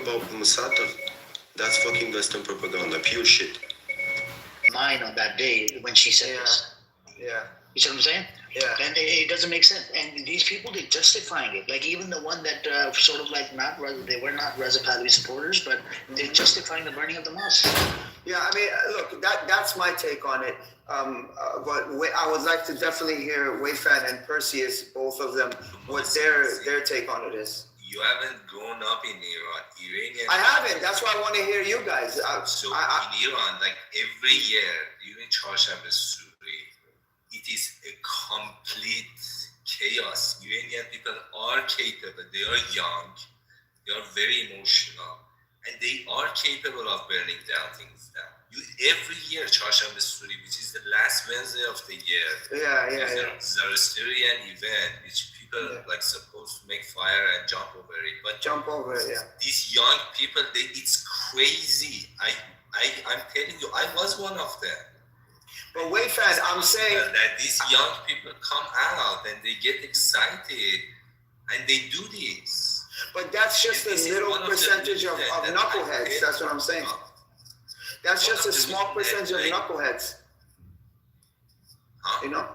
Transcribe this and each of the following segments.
about Musata, that's fucking Western propaganda, pure shit. Mine on that day when she said this. Yeah. You see what I'm saying? Yeah. And it doesn't make sense. And these people, they're justifying it. Like even the one that sort of like they were not Reza Pahlavi supporters, but they're justifying the burning of the mosque. Yeah, I mean, look, that's my take on it. But I would like to definitely hear Wayfan and Perseus, both of them, what their take on it is. You haven't grown up in Iran. I haven't. That's why I want to hear you guys. In Iran, like every year, during Charshamba Suri, it is a complete chaos. Iranian people are capable. They are young. They are very emotional. And they are capable of burning down things down. Every year, Charshamba Suri, which is the last Wednesday of the year, there's a Zoroastrian event which people like supposed to make fire and jump over it. But these young people, it's crazy. I'm telling you, I was one of them. But Wayfan, I'm saying that these young people come out and they get excited and they do this. But that's just a little percentage of knuckleheads. That's what I'm saying. That's just a small percentage of knuckleheads. Huh? You know?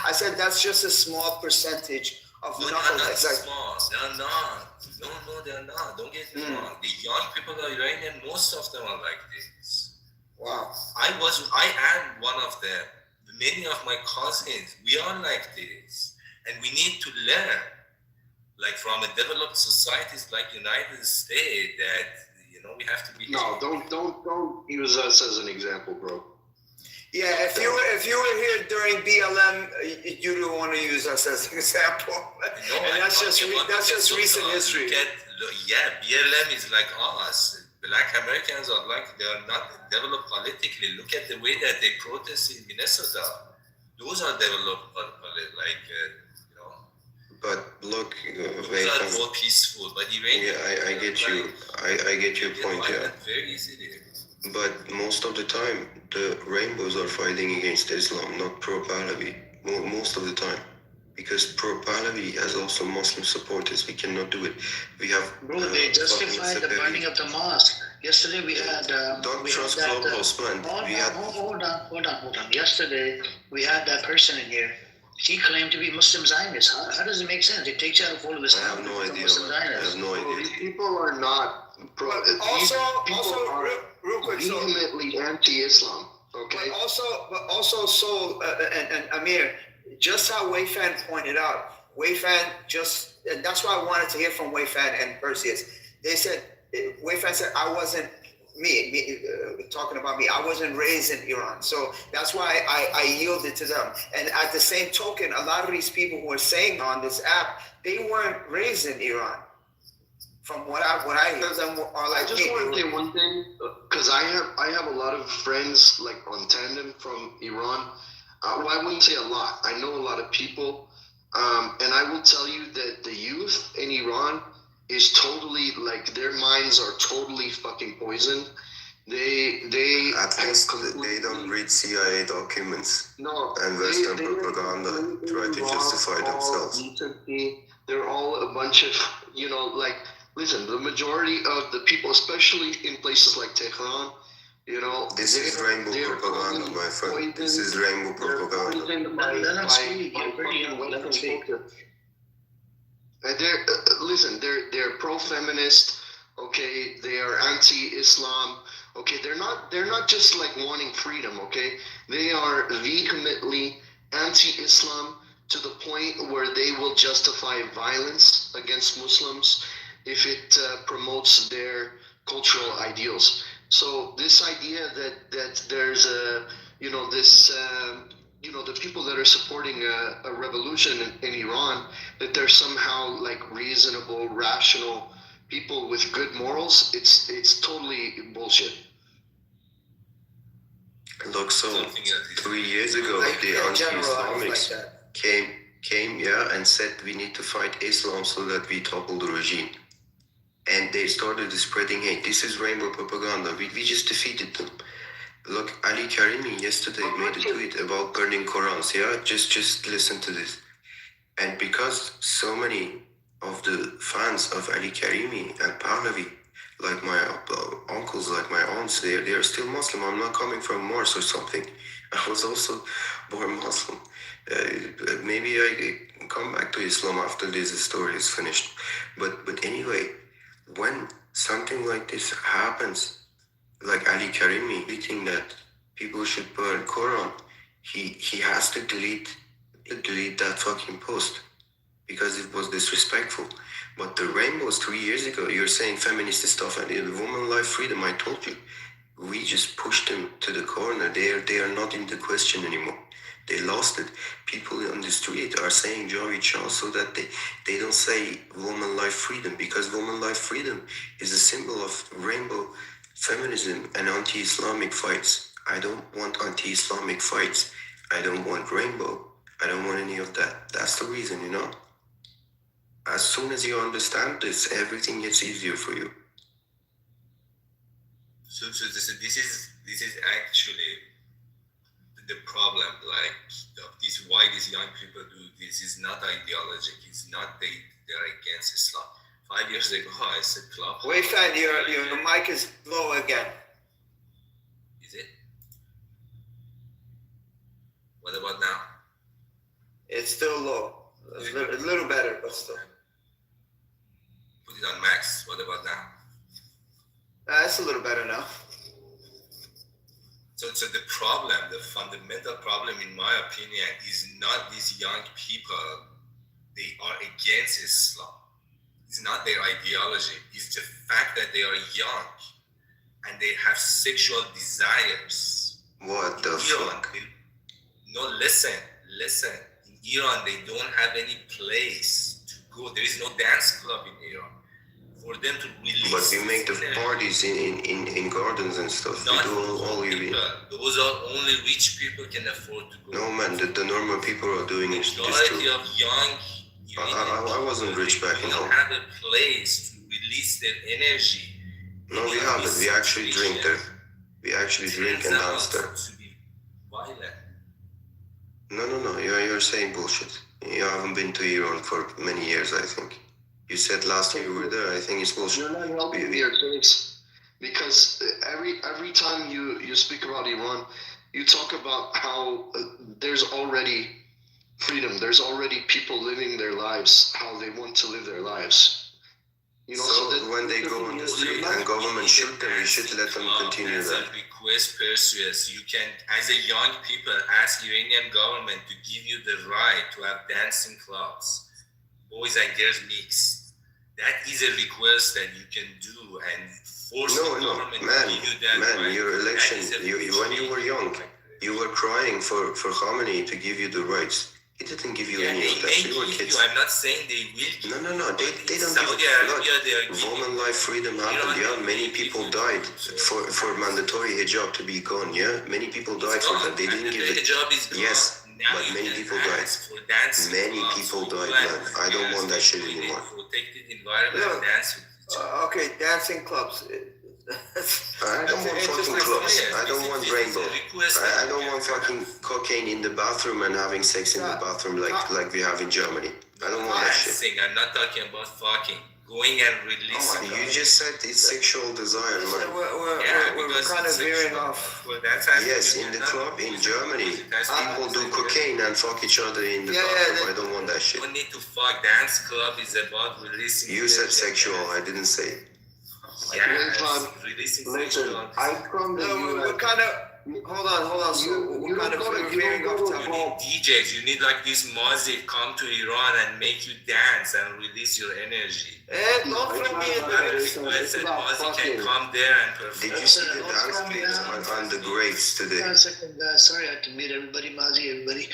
I said that's just a small percentage of knuckleheads. They're not small. They're not. No, they're not. Don't get me wrong. The young people are Iranian. Most of them are like this. Wow. I am one of them. Many of my cousins, we are like this. And we need to learn, like from a developed societies like United States, that, we have to be... No, don't use us as an example, bro. Yeah, if you were here during BLM, you don't want to use us as an example. No, and that's just recent history. BLM is like us. Black Americans are like, they are not developed politically. Look at the way that they protest in Minnesota. Those are developed, But look, those are more peaceful. But I get you. I get your point. Yeah. Very easily. But most of the time, the rainbows are fighting against Islam, not pro-Pahlavi. Most of the time. Because pro-Pahlavi has also Muslim supporters. We cannot do it. We have... Bro, they justified the burning of the mosque. Yesterday we had... Don't trust Clubhouse, man. Hold on. Yesterday we had that person in here. He claimed to be Muslim Zionist. How does it make sense? It takes out of all of this. I have no idea. These people are not... Also, real quick, vehemently anti-Islam. Okay. But also, and Amir, just how Wayfan pointed out, and that's why I wanted to hear from Wayfan and Perseus. They said, Wayfan said, I wasn't, talking about me, I wasn't raised in Iran. So that's why I yielded to them. And at the same token, a lot of these people who are saying on this app, they weren't raised in Iran. From what I hear, them are like. I just want to say one thing, because I have a lot of friends like on tandem from Iran. Well, I wouldn't say a lot. I know a lot of people, and I will tell you that the youth in Iran is totally like, their minds are totally fucking poisoned. They at least they don't read CIA documents and Western propaganda try to justify themselves. They're all a bunch of listen, the majority of the people, especially in places like Tehran, this is rainbow propaganda, my friend. This is rainbow propaganda. And they're pro-feminist. Okay, they are anti-Islam. Okay, they're not just like wanting freedom. Okay, they are vehemently anti-Islam to the point where they will justify violence against Muslims if it promotes their cultural ideals. So this idea that there's the people that are supporting a revolution in Iran, that they're somehow like reasonable, rational people with good morals, it's totally bullshit. Look, so 3 years ago, the anti-Islamics came and said we need to fight Islam so that we topple the regime. And they started spreading hate. This is rainbow propaganda. We just defeated them. Look, Ali Karimi yesterday made a tweet about burning Qurans. Yeah, just listen to this. And because so many of the fans of Ali Karimi and Pahlavi like my uncles, like my aunts, they are still Muslim. I'm not coming from Mars or something. I was also born Muslim. Maybe I come back to Islam after this story is finished. But anyway, when something like this happens, like Ali Karimi, we think that people should burn Quran. He has to delete that fucking post because it was disrespectful. But the rainbows 3 years ago, you're saying feminist stuff and the woman life freedom. I told you, we just pushed them to the corner. They are not in the question anymore. They lost it. People on the street are saying Javi Chow so that they don't say woman life freedom, because woman life freedom is a symbol of rainbow feminism and anti-Islamic fights. I don't want anti-Islamic fights. I don't want rainbow. I don't want any of that. That's the reason, you know. As soon as you understand this, everything gets easier for you. So this is actually the problem. Like this, why these young people do this is not ideologic. It's not they're against Islam. 5 years ago, I said club. Wait, Fan, your mic is low again. Is it? What about now? It's still low. A little better, but still. Put it on max. What about now? It's a little better now. So the problem, the fundamental problem, in my opinion, is not these young people. They are against Islam. It's not their ideology. It's the fact that they are young and they have sexual desires. What the fuck? No, listen. In Iran, they don't have any place to go. There is no dance club in Iran. For them to release. But we make the parties in gardens and stuff. Not we do all you people. Those are only rich people can afford to go. No man, the normal people are doing it. Majority of young. I wasn't rich back in They home. don't have a place to release their energy. No, we haven't. We actually drink there. We actually drink and dance there. To be violent. No. You're saying bullshit. You haven't been to Iran for many years, I think. You said last year you were there. I think it's bullshit. You're not helping your case, because every time you speak about Iran, you talk about how there's already freedom. There's already people living their lives how they want to live their lives. You know, so when they go on the street and government shoot them, we should let them continue that. Request Perseus, you can, as a young people, ask Iranian government to give you the right to have dancing clubs, boys and girls mix. That is a request that you can do and force the government to give you that right. Man, your election, when you were young, you were crying for Khamenei to give you the rights. He didn't give you any of that. We were kids. I'm not saying they will give you. No. They don't give a fuck. Woman life freedom happened, yeah. Many people died for mandatory hijab to be gone, yeah. Many people died for that. They didn't give it. Hijab is gone. Yes, but many people died. Many people died, man. I don't want that shit anymore. Protected environment, dance. Okay, dancing clubs. I don't want fucking clubs. I don't want rainbow. I don't want fucking cocaine in the bathroom and having sex in the bathroom like we have in Germany. I don't want that shit. I'm not talking about fucking. Going and releasing. You just said it's sexual desire, man. We're kind of veering off. Well, that's yes, in the club in Germany, people do cocaine and fuck each other in the bathroom. I don't want that shit. You don't need to fuck. Dance club is about releasing. You said sexual. I didn't say. Releasing listen, sexual. I'm from the We're kind of. Hold on. So we're kind of veering off You topic. need DJs. You need like this music come to Iran and make you dance and release your energy. Don't throw me in there. Music can come there and perform. Did you see the dance clips on the graves today? One second, sorry, I have to meet everybody, Mazi, everybody.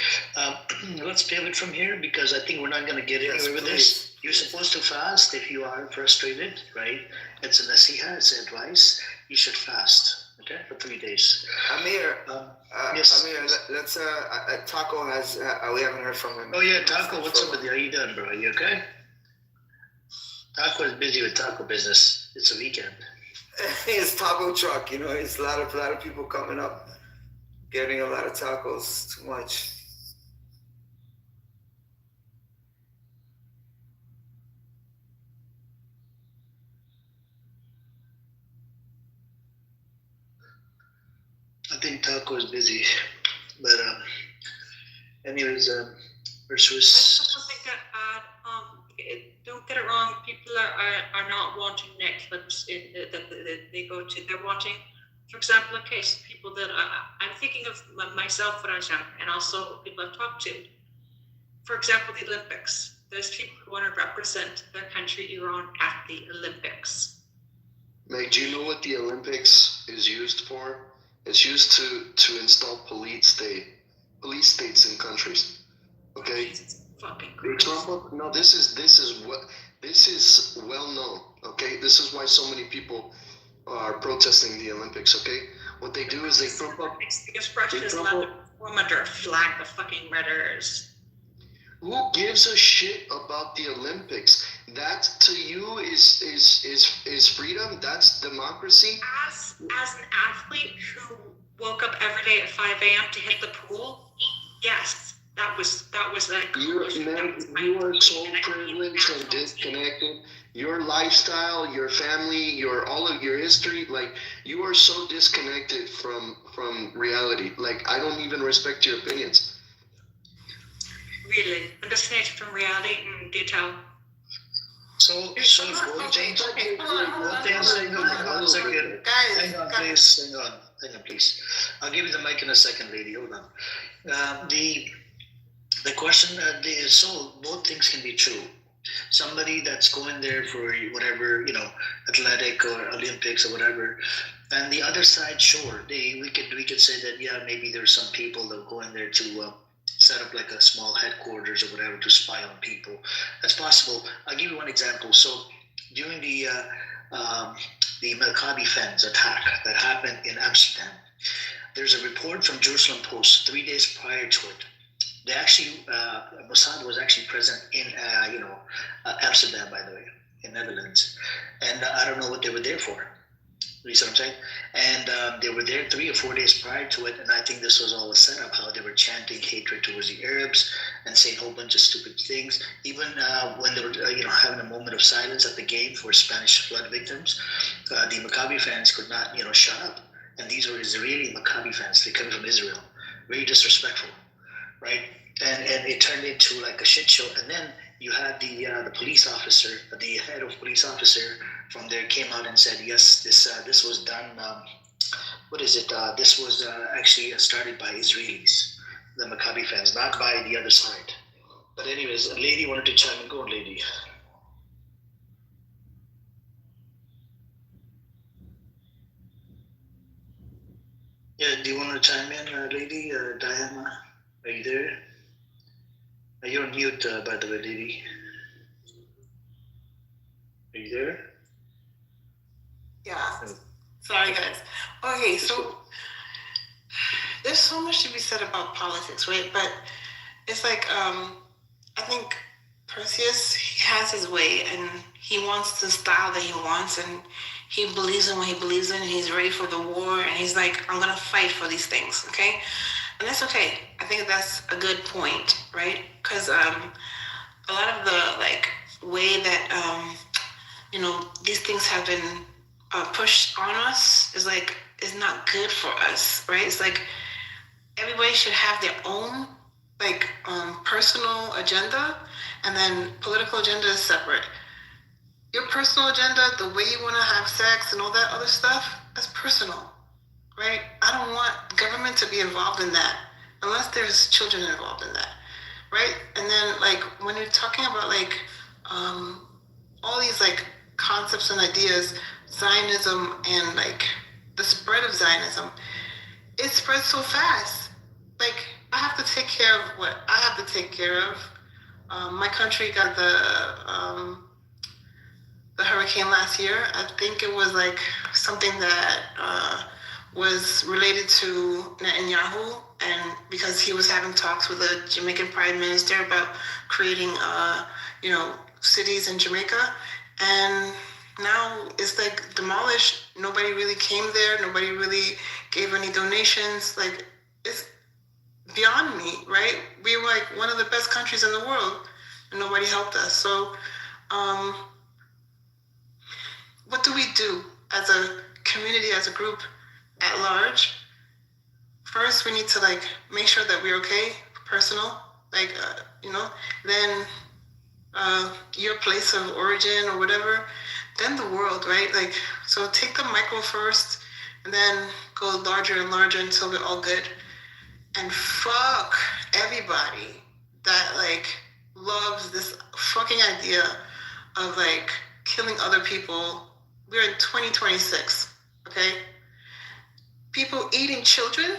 Let's pivot from here because I think we're not going to get anywhere with this. You're supposed to fast if you are frustrated, right? It's a nasiha, it's advice. You should fast, okay, for 3 days. Amir, yes. Amir, let's. Taco has. We haven't heard from him. Oh yeah, Taco, what's up with you? How you doing, bro? You okay? Taco is busy with taco business. It's a weekend. His taco truck, you know, it's a lot of people coming up, getting a lot of tacos. Too much. think Taco is busy, but anyways, I versus just something to add. Don't get it wrong. People are not wanting nightclubs that they go to. They're wanting, for example, a case of people that I'm thinking of myself when I was young, and also people I've talked to. For example, the Olympics. There's people who want to represent their country, Iran, at the Olympics. Meg, do you know what the Olympics is used for? It's used to install police states in countries. Okay. Jesus fucking They Christ. trump up. No, this is well known. Okay, this is why so many people are protesting the Olympics. Okay, what they do is they trump up. Because Russia is allowed to perform under a flag, the fucking Redders. Who gives a shit about the Olympics? That to you is freedom. That's democracy. As an athlete who woke up every day at 5 a.m. to hit the pool, yes, that was like You are so privileged and disconnected. Your lifestyle, your family, all of your history, like you are so disconnected from reality. Like I don't even respect your opinions. really disconnected from reality and detail. so voting things. Okay, hold on. Hang on, 1 second. Guys, Hang on, please. Hang on, please. I'll give you the mic in a second, lady. Hold on. The question is, so both things can be true. Somebody that's going there for whatever, athletic or Olympics or whatever, and the other side, sure, we could say that maybe there's some people that go in there to set up like a small headquarters or whatever to spy on people. That's possible. I'll give you one example. So during the Maccabi fans attack that happened in Amsterdam, there's a report from Jerusalem Post 3 days prior to it. They actually, Mossad was actually present in, Amsterdam, by the way, in Netherlands. And I don't know what they were there for. You see what I'm saying? And they were there 3 or 4 days prior to it. And I think this was all a setup, how they were chanting hatred towards the Arabs and saying a whole bunch of stupid things. Even when they were, having a moment of silence at the game for Spanish flood victims, the Maccabi fans could not, shut up. And these were Israeli Maccabi fans. They come from Israel. Very disrespectful. Right, and it turned into like a shit show. And then you had the police officer, the head of police officer from there came out and said, yes, this was done. This was actually started by Israelis, the Maccabi fans, not by the other side. But anyways, a lady wanted to chime in. Go on, lady. Yeah, do you want to chime in, lady, Diana? Are you there? You're on mute, by the way, lady. Are you there? Yeah. Sorry, guys. Okay, so there's so much to be said about politics, right? But it's like, I think Perseus, he has his way, and he wants the style that he wants, and he believes in what he believes in, and he's ready for the war, and he's like, I'm gonna fight for these things, okay? And that's okay. I think that's a good point, right? Because a lot of the way that these things have been pushed on us is not good for us, right? It's like everybody should have their own personal agenda, and then political agenda is separate. Your personal agenda, the way you want to have sex and all that other stuff, that's personal. Right? I don't want government to be involved in that unless there's children involved in that. Right? And then when you're talking about all these concepts and ideas, Zionism and the spread of Zionism, it spreads so fast. I have to take care of what I have to take care of. My country got the hurricane last year. I think it was something that was related to Netanyahu, and because he was having talks with the Jamaican Prime Minister about creating, cities in Jamaica, and now it's demolished. Nobody really came there. Nobody really gave any donations. It's beyond me, right? We were one of the best countries in the world, and nobody helped us. So, what do we do as a community, as a group at large? first we need to like make sure that we're okay, personal, like then your place of origin or whatever, then the world, right? Like, so take the micro first and then go larger and larger until we're all good. And fuck everybody that like loves this fucking idea of like killing other people. We're in 2026, okay? People eating children,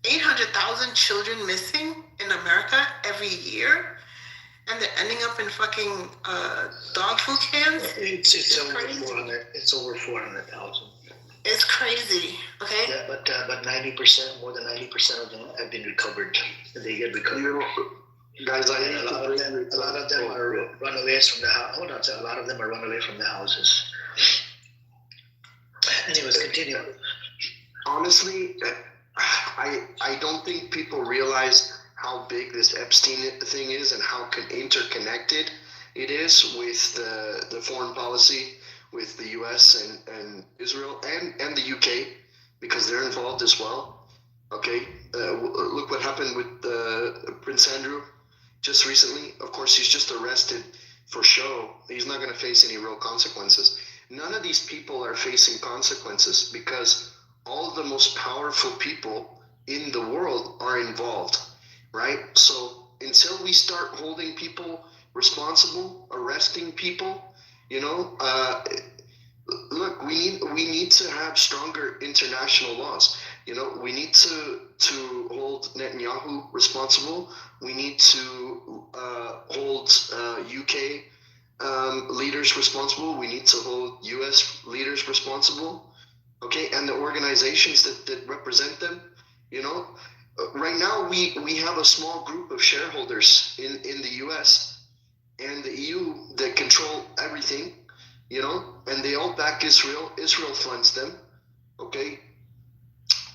800,000 children missing in America every year, and they're ending up in fucking dog food cans. It's over crazy. 400. It's over 400,000. It's crazy, okay? Yeah, but 90%, more than 90% of them have been recovered. They get recovered. Guys, A lot of them are runaways from the house. Hold on, a lot of them are run away from the houses. Anyways, continue. honestly, I don't think people realize how big this Epstein thing is and how interconnected it is with the foreign policy with the U.S. and Israel and the UK, because they're involved as well. Okay, look what happened with Prince Andrew just recently. Of course, he's just arrested for show. He's not going to face any real consequences. None of these people are facing consequences because all of the most powerful people in the world are involved, right? So until we start holding people responsible, arresting people, look, we need to have stronger international laws. We need to hold Netanyahu responsible. We need to hold UK leaders responsible. We need to hold US leaders responsible. Okay, and the organizations that represent them. Right now we have a small group of shareholders in the US and the EU that control everything, and they all back Israel. Israel funds them. Okay,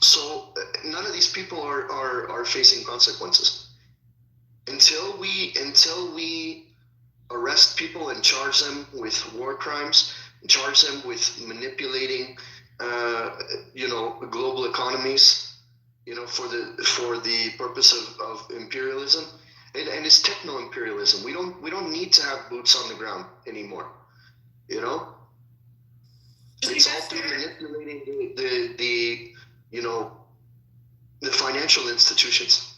so none of these people are facing consequences until we arrest people and charge them with war crimes, charge them with manipulating global economies, for the purpose of imperialism, and it's techno imperialism. We don't need to have boots on the ground anymore. It's all through manipulating the financial institutions.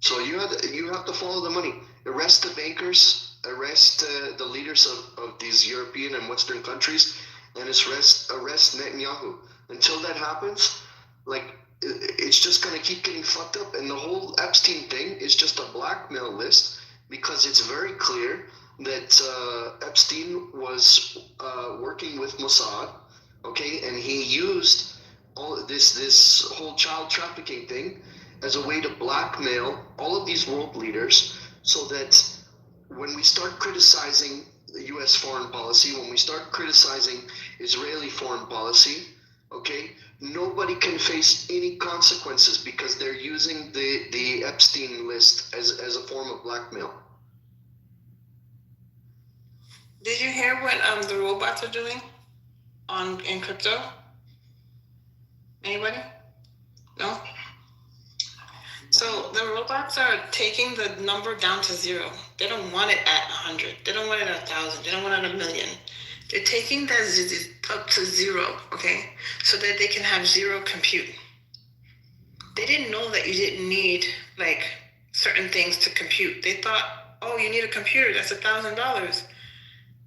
So you have to follow the money. Arrest the bankers, arrest the leaders of these European and Western countries, and arrest Netanyahu. Until that happens, it's just going to keep getting fucked up. And the whole Epstein thing is just a blackmail list, because it's very clear that Epstein was working with Mossad, okay, and he used all this whole child trafficking thing as a way to blackmail all of these world leaders, so that when we start criticizing the U.S. foreign policy, when we start criticizing Israeli foreign policy, okay, nobody can face any consequences because they're using the Epstein list as a form of blackmail. Did you hear what the robots are doing in crypto? Anybody? No? So the robots are taking the number down to 0. They don't want it at 100. They don't want it at 1,000. They don't want it at 1,000,000. They're taking that up to 0, okay? So that they can have 0 compute. They didn't know that you didn't need certain things to compute. They thought, oh, you need a computer, that's $1,000.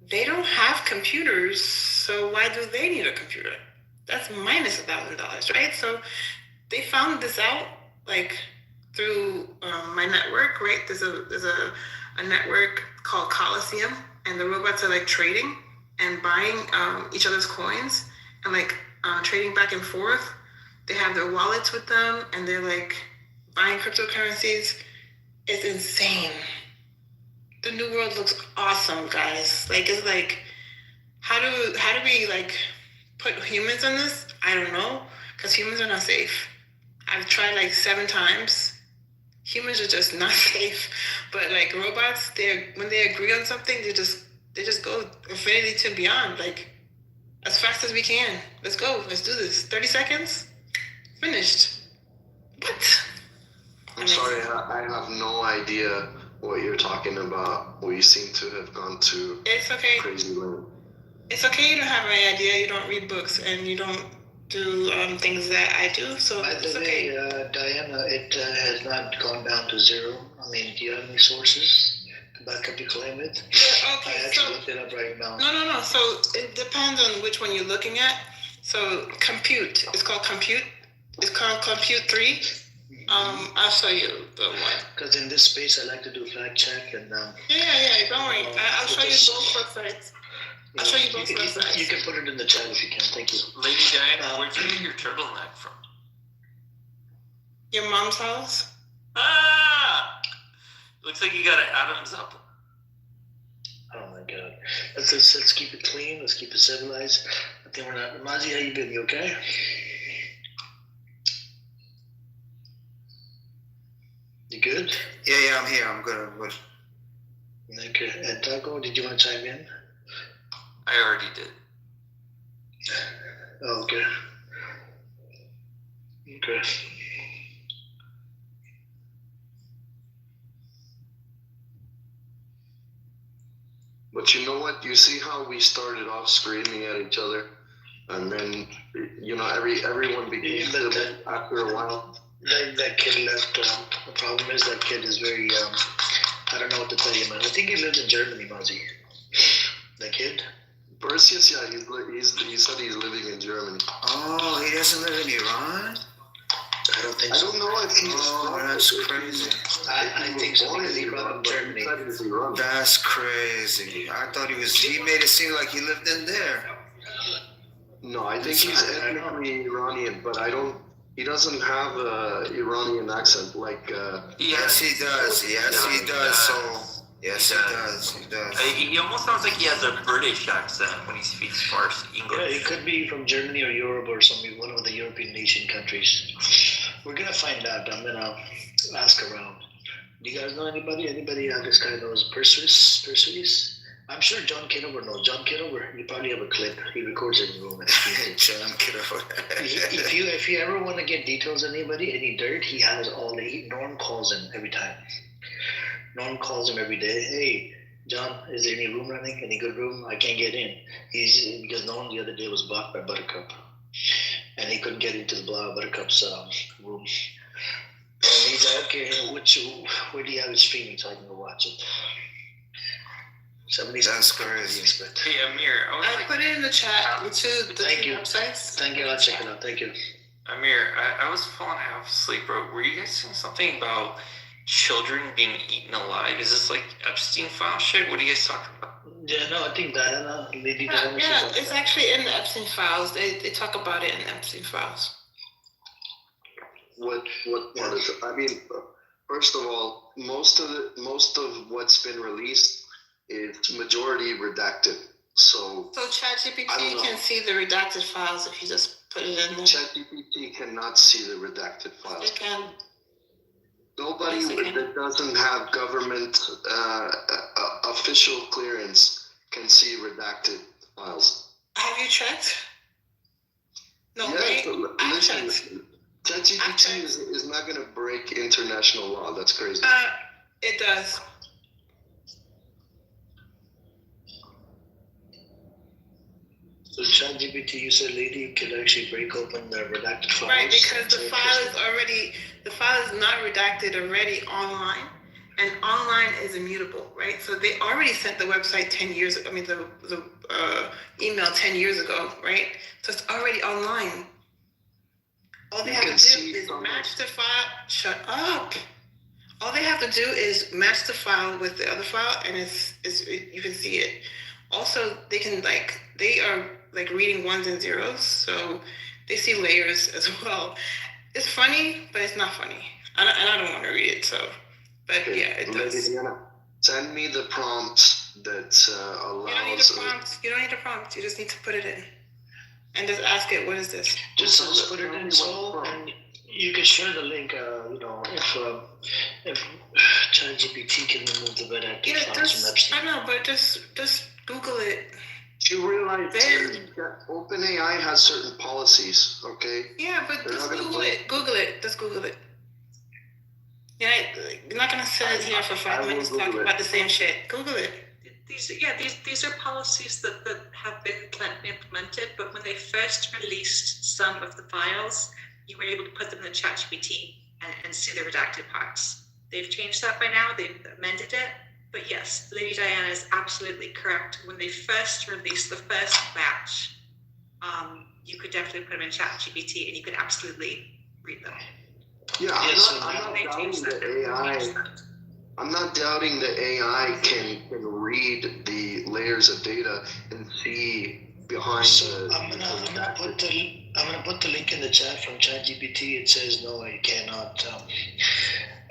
They don't have computers, so why do they need a computer? That's minus $1,000, right? So they found this out through my network, right? There's a network called Coliseum, and the robots are trading and buying each other's coins and trading back and forth. They have their wallets with them, and they're buying cryptocurrencies. It's insane. The new world looks awesome, guys. It's how do we put humans on this? I don't know, because humans are not safe. I've tried 7 times. Humans are just not safe. But robots, when they agree on something, they just go infinity to beyond, as fast as we can. Let's go. Let's do this. 30 seconds, finished. What? I'm sorry, I have no idea what you're talking about. We seem to have gone to It's okay. crazy land. It's okay. You don't have any idea. You don't read books, and you don't do things that I do. So By it's the okay. way, Diana, it has not gone down to zero. I mean, do you have any sources to back up your claim with? Yeah, I okay. actually So looked it up right now. no. So it depends on which one you're looking at. So compute. It's called compute. It's called compute 3. I'll show you the one. Because in this space, I like to do fact check and. Yeah. Don't worry. I'll show you both websites. I'll show you both websites. You can put it in the chat if you can. Thank you. Lady Diana, where'd you get your turtleneck from? Your mom's house. Ah! Looks like you got an Adam's apple. Oh my God. Let's keep it clean. Let's keep it civilized. I think we're not. Mazi, how you been? You okay? You good? Yeah, I'm here. I'm good. I'm good. Okay. And Taco, did you want to chime in? I already did. Oh, okay. Okay. But you know what? You see how we started off screaming at each other, and then everyone became Yeah, but civil after a while. That kid left. The problem is that kid is very. I don't know what to tell you, man. I think he lived in Germany, Mazi. That kid. Perseus, yeah, he said he's living in Germany. Oh, he doesn't live in Iran? I don't think I so. don't know if he's. Oh, that's crazy. I think so because he brought up Germany. That's crazy. I thought he made it seem like he lived in there. No, I think he's ethnically Iranian, but he doesn't have a Iranian accent like. Yes, he does. Yes, he does. So, yes, he does. He does. He almost sounds like he has a British accent when he speaks Farsi, Yeah, English. it could be from Germany or Europe or one of the European nation countries. We're gonna find out. I'm gonna ask around. Do you guys know anybody? Anybody this guy knows Perseus? I'm sure John Kitover knows. John Kitover, you probably have a clip. He records it in the room. John Kitover. if you ever want to get details on anybody, any dirt, he has all the. Norm calls him every time. Norm calls him every day. Hey, John, is there any room running? Any good room? I can't get in. Because Norm the other day was blocked by Buttercup, and he couldn't get into the Buttercup's room. And he's like, okay, where do you have it streaming so I can go watch it? That's crazy. Hey, Amir, I put it in the chat to the Thank two you. websites. Thank you. I'll check it out. Thank you. Amir, I was falling half asleep, bro. Were you guys saying something about children being eaten alive? Is this like Epstein file shit? What are you guys talking about? Yeah, no, I think Diana, Lady Diana. Yeah, it's actually in the Epstein files. They talk about it in the Epstein files. What part is it? I mean, first of all, most of what's been released is majority redacted. So ChatGPT I don't know. can see the redacted files if you just put it in there. ChatGPT cannot see the redacted They files. can. Nobody Yes, they can. that doesn't have government official clearance can see redacted files. Have you checked? No, Yeah, right? but I listen, checked. ChatGPT is not going to break international law. That's crazy. It does. So ChatGPT, you said, lady, can actually break open the redacted files. Right, because the file is not redacted already online, and online is immutable, right? So they already sent the website 10 years ago, the email 10 years ago, right? So it's already online. All they You have can to do see is from match the file. Shut up. All they have to do is match the file with the other file, and you can see it. Also, they are reading ones and zeros, so they see layers as well. It's funny, but it's not funny. And I don't want to read it, so. But Okay. yeah, it does. Send me the prompt that allows. You don't need a prompt. You don't need a prompt. You just need to put it in. And just ask it, what is this? Just put it in Soul, and you can share the link. If ChatGPT can remove the redacted files from Epstein. I know, but just Google it. You realize Then- that OpenAI has certain policies, okay? Yeah, but They're just not gonna Google put- it. Google it. Just Google it. Yeah, you're not gonna sit here for 5 minutes talking about the same shit. Google it. These are policies that have been implemented, but when they first released some of the files, you were able to put them in the ChatGPT and see the redacted parts. They've changed that by now, they've amended it, but yes, Lady Diana is absolutely correct. When they first released the first batch, you could definitely put them in ChatGPT and you could absolutely read them. Yeah, Yes, I'm not They doubting changed that. the AI. I'm not doubting the AI can read the layers of data and see behind So the. I'm gonna put the link in the chat from ChatGPT. It says no, you cannot.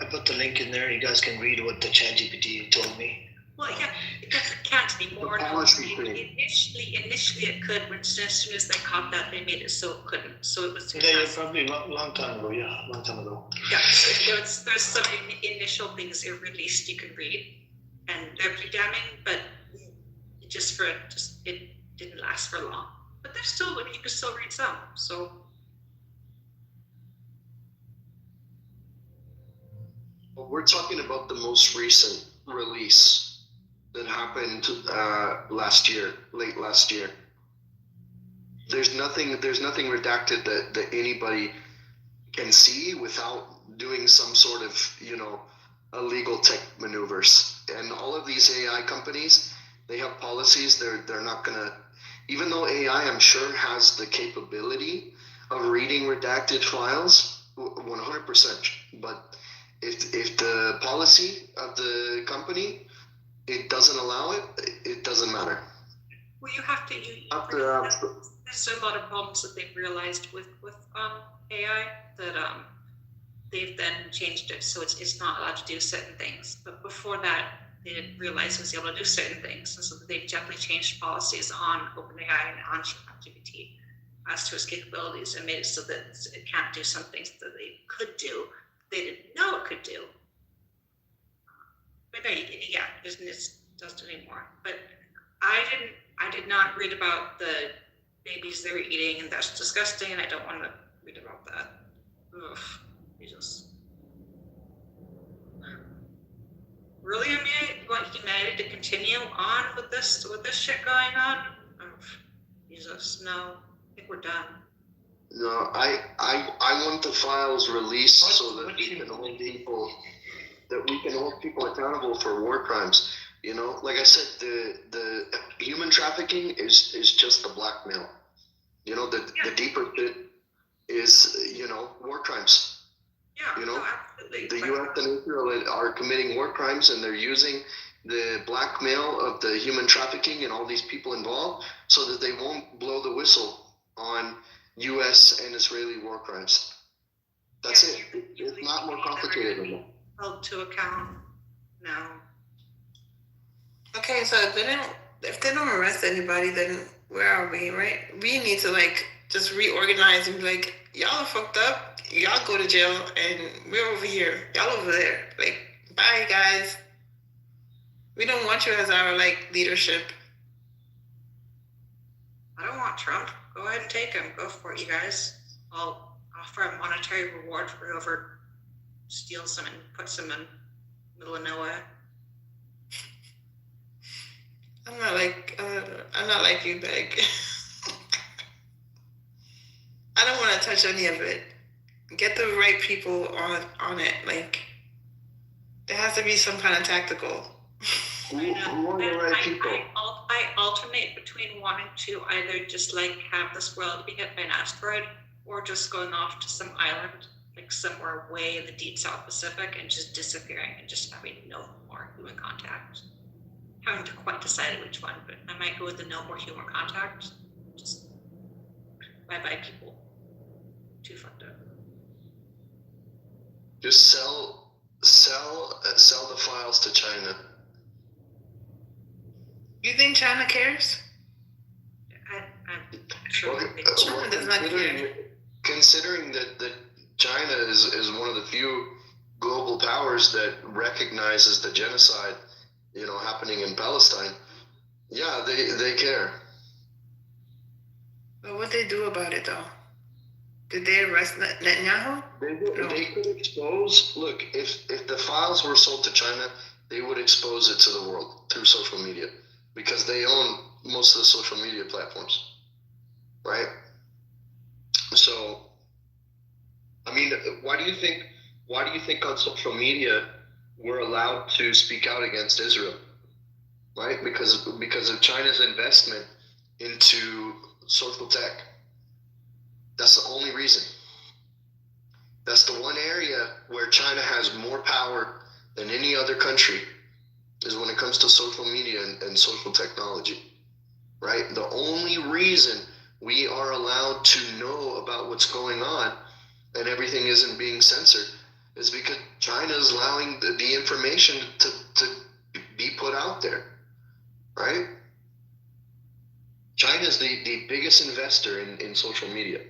I put the link in there. You guys can read what the ChatGPT told me. Well, yeah, it can't anymore. The policy thing. Initially it could, but as soon as they caught that, they made it so it couldn't. So it was. Yeah, probably long time ago. Yeah, long time ago. Yeah, so there's some initial things they released you can read, and they're pretty damning, but it didn't last for long. But there's still, you can still read some. So We're talking about the most recent release that happened late last year. There's nothing redacted that anybody can see without doing some sort of, illegal tech maneuvers. And all of these AI companies, they have policies. They're not gonna, even though AI, I'm sure, has the capability of reading redacted files, 100%. But if the policy of the company it doesn't allow it, it doesn't matter. well, you have to. There's a lot of problems that they've realized with AI that they've then changed it so it's not allowed to do certain things. But before that, they didn't realize it was able to do certain things, and so they've definitely changed policies on OpenAI and on ChatGPT as to its capabilities and made it so that it can't do some things that they could do. They didn't know it could do. But no, yeah, it doesn't anymore. But I did not read about the babies they were eating, and that's disgusting, and I don't want to read about that. Ugh, Jesus. Really, Amelia, you want United to continue on with this shit going on? Ugh, Jesus, no. I think we're done. No, I want the files released so that we can hold people accountable for war crimes. Like I said, the human trafficking is just the blackmail. The deeper bit is war crimes. Yeah, no, absolutely. The U.S. and Israel are committing war crimes, and they're using the blackmail of the human trafficking and all these people involved so that they won't blow the whistle on U.S. and Israeli war crimes. That's it. It's not more complicated than that. Held to account. No. Okay, so if they don't arrest anybody, then where are we, right? We need to just reorganize and be like, y'all are fucked up. Y'all go to jail, and we're over here. Y'all over there. Bye, guys. We don't want you as our leadership. I don't want Trump. Go ahead and take him. Go for it, you guys. I'll offer a monetary reward for whoever steals him and puts him in the middle of nowhere. I'm not like you, Beg. I don't want to touch any of it. Get the right people on it. There has to be some kind of tactical. Who are the right people? I alternate between wanting to either just have this world be hit by an asteroid, or just going off to some island, somewhere way in the deep South Pacific, and just disappearing and just having no more human contact. Haven't quite decided which one, but I might go with the no more human contact. Just bye people. Too fucked up. Just sell the files to China. You think China cares? I'm sure China does not care. Considering that China is one of the few global powers that recognizes the genocide, happening in Palestine, yeah, they care. But what they do about it, though? Did they arrest Netanyahu? They could expose. Look, if the files were sold to China, they would expose it to the world through social media because they own most of the social media platforms, right? So, I mean, why do you think on social media we're allowed to speak out against Israel, right? Because of China's investment into social tech. That's the only reason. That's the one area where China has more power than any other country is when it comes to social media and social technology, right? The only reason we are allowed to know about what's going on and everything isn't being censored is because China is allowing the information to be put out there, right? China is the biggest investor in social media.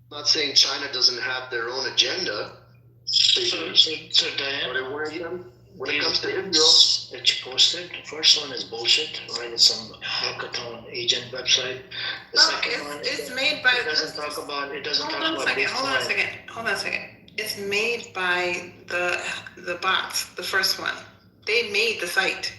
I'm not saying China doesn't have their own agenda. So Diane, When it comes to Israel, that you posted, the first one is bullshit, right? It's some hackathon agent website. The second one, it's made by. it doesn't talk about Hold on a second. Hold on a second. It's made by the bots. The first one, they made the site.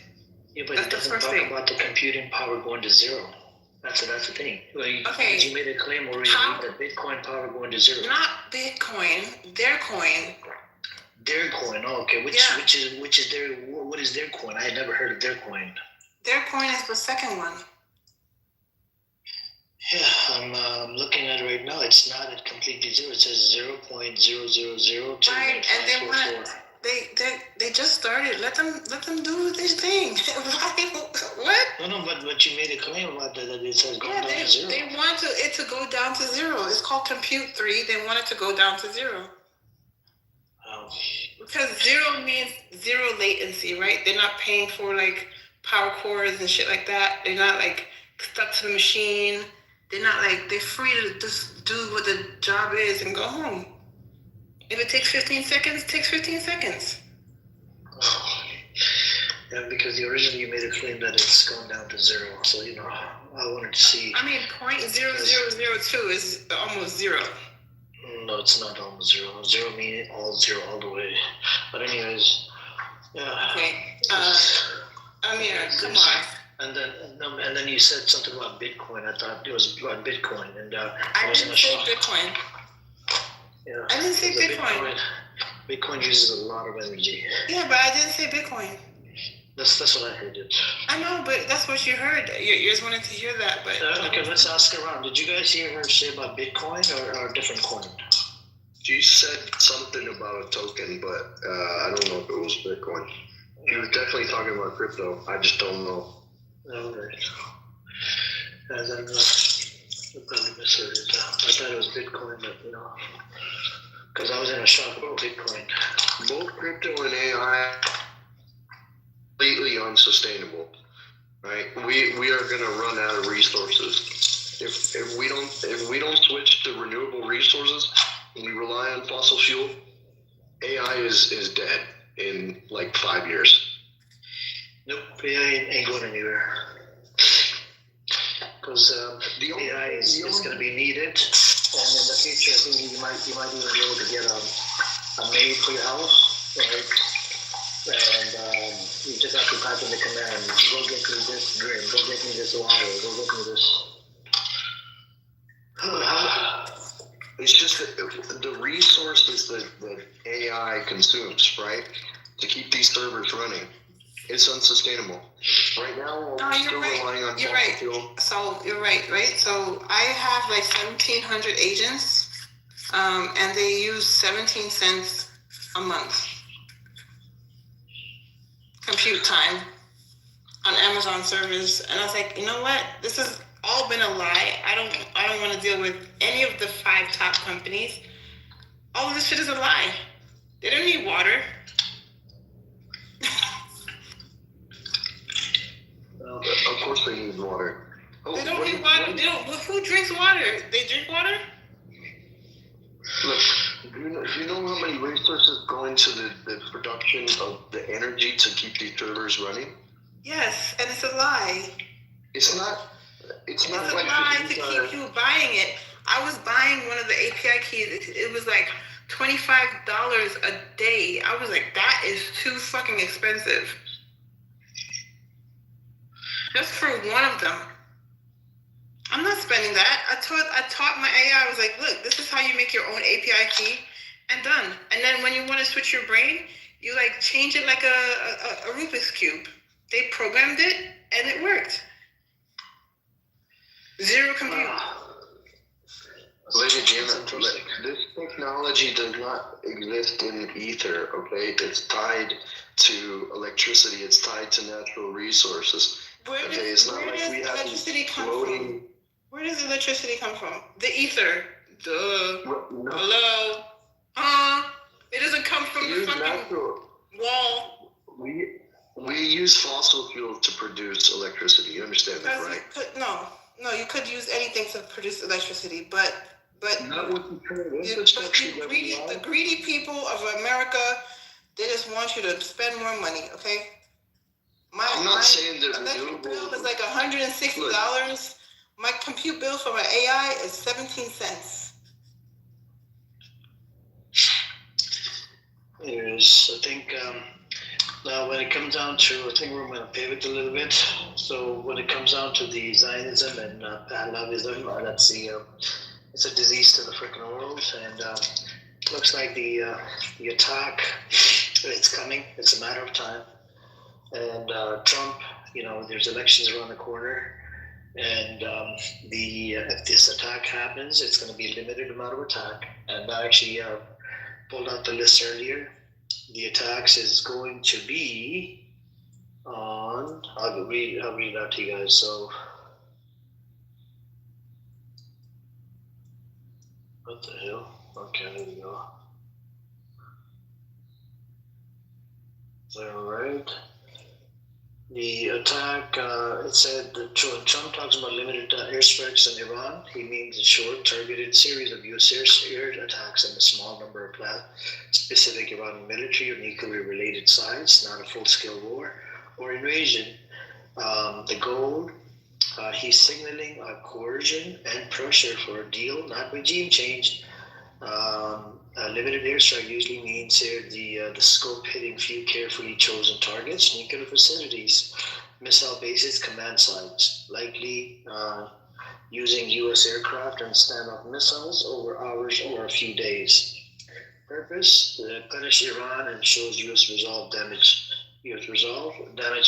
Yeah, but That's it the doesn't first talk thing. about the computing power going to zero. That's the thing. Like, Okay. you made a claim where you How- need the Bitcoin power going to zero. Not Bitcoin. Their coin. Their coin. Oh, okay. Which is their? What is their coin? I had never heard of their coin. Their coin is the second one. Yeah, I'm looking at it right now. It's not at completely zero. It says 0.0002. Right, and they want. They just started. Let them do this thing. What? No, but you made a claim about that it says going Yeah, down to zero. they want it to go down to zero. It's called Compute 3. They want it to go down to zero. Oh. Because zero means zero latency, right? They're not paying for like power cords and shit like that. They're not like stuck to the machine. They're not like, they're free to just do what the job is and go home. If it takes 15 seconds, it takes 15 seconds. Oh. Yeah, because originally you made a claim that it's going down to zero. So, I wanted to see. I mean, 0.0002 is almost zero. No, it's not almost zero. Zero meaning all zero all the way. But anyways, yeah. Okay. Amir, come on. And then you said something about Bitcoin. I thought it was about Bitcoin, and I didn't say Bitcoin. Yeah. I didn't say The Bitcoin. Bitcoin uses a lot of energy. Yeah, but I didn't say Bitcoin. That's what I heard. It. I know, but that's what you heard. Your ears wanted to hear that, but Okay, let's ask around. Did you guys hear her say about Bitcoin or a different coin? she said something about a token, but I don't know if it was Bitcoin. She was definitely talking about crypto. I just don't know. All right. As I'm I probably misheard it. I thought it was Bitcoin, but because I was in a shock about Bitcoin. Both crypto and AI completely unsustainable, right? We are going to run out of resources if we don't switch to renewable resources and we rely on fossil fuel. AI is dead in like 5 years. Nope, AI ain't going anywhere. Because AI is going to be needed, and in the future, I think you might even be able to get a maid for your house, right? And you just have to type in the command, go get me this drink, go get me this water, go get me this. It's just that the resources that AI consumes, right, to keep these servers running, it's unsustainable. Right now, we're still relying on fossil fuel. So you're right? So I have like 1,700 agents, and they use 17 cents a month compute time on Amazon servers, and I was like, you know what? This has all been a lie. I don't want to deal with any of the 5 top companies. All of this shit is a lie. They don't need water. Of course they need water. They don't need water. Who drinks water? They drink water? Look, do you know how many resources go into the production of the energy to keep these servers running? Yes, and it's a lie. It's not. It's It's not a like lie to these keep you buying it. I was buying one of the API keys. It was like $25 a day. I was like, that is too fucking expensive. Just for one of them. I'm not spending that. I taught my AI. I was like, look, this is how you make your own API key, and done. And then when you want to switch your brain, you like change it like a Rubik's cube. They programmed it, and it worked. Zero compute. Ladies and gentlemen, this technology does not exist in ether, okay? It's tied to electricity, it's tied to natural resources. Where Okay, does, it's not where like does we have electricity come floating. from? Where does electricity come from? The ether. Duh. No, Hello. It doesn't come from we the use fucking natural. wall. We use fossil fuels to produce electricity. You understand that, Because right? no, you could use anything to produce electricity, but Not with the current the infrastructure that we the have. greedy people of America, they just want you to spend more money, okay? I'm not saying that electric bill renewable. is like $160. My compute bill for my AI is 17 cents. Anyways, I think now when it comes down to, I think we're going to pivot a little bit. So when it comes down to the Zionism and Pahlavism, that's it's a disease to the freaking world, and looks like the attack, it's coming. It's a matter of time. And Trump, there's elections around the corner, and if this attack happens, it's going to be a limited amount of attack. And I actually pulled out the list earlier. The attacks is going to be on. I'll read it out to you guys. So, what the hell? Okay, there we go. All right. The attack, it said that Trump talks about limited airstrikes in Iran. He means a short, targeted series of U.S. air attacks on a small number of specific Iranian military or nuclear-related sites, not a full-scale war or invasion. The goal, he's signaling coercion and pressure for a deal, not regime change. A limited airstrike usually means the scope hitting few carefully chosen targets, nuclear facilities, missile bases, command sites, likely using U.S. aircraft and standoff missiles over hours or a few days. Purpose: punish Iran and shows U.S. resolve damage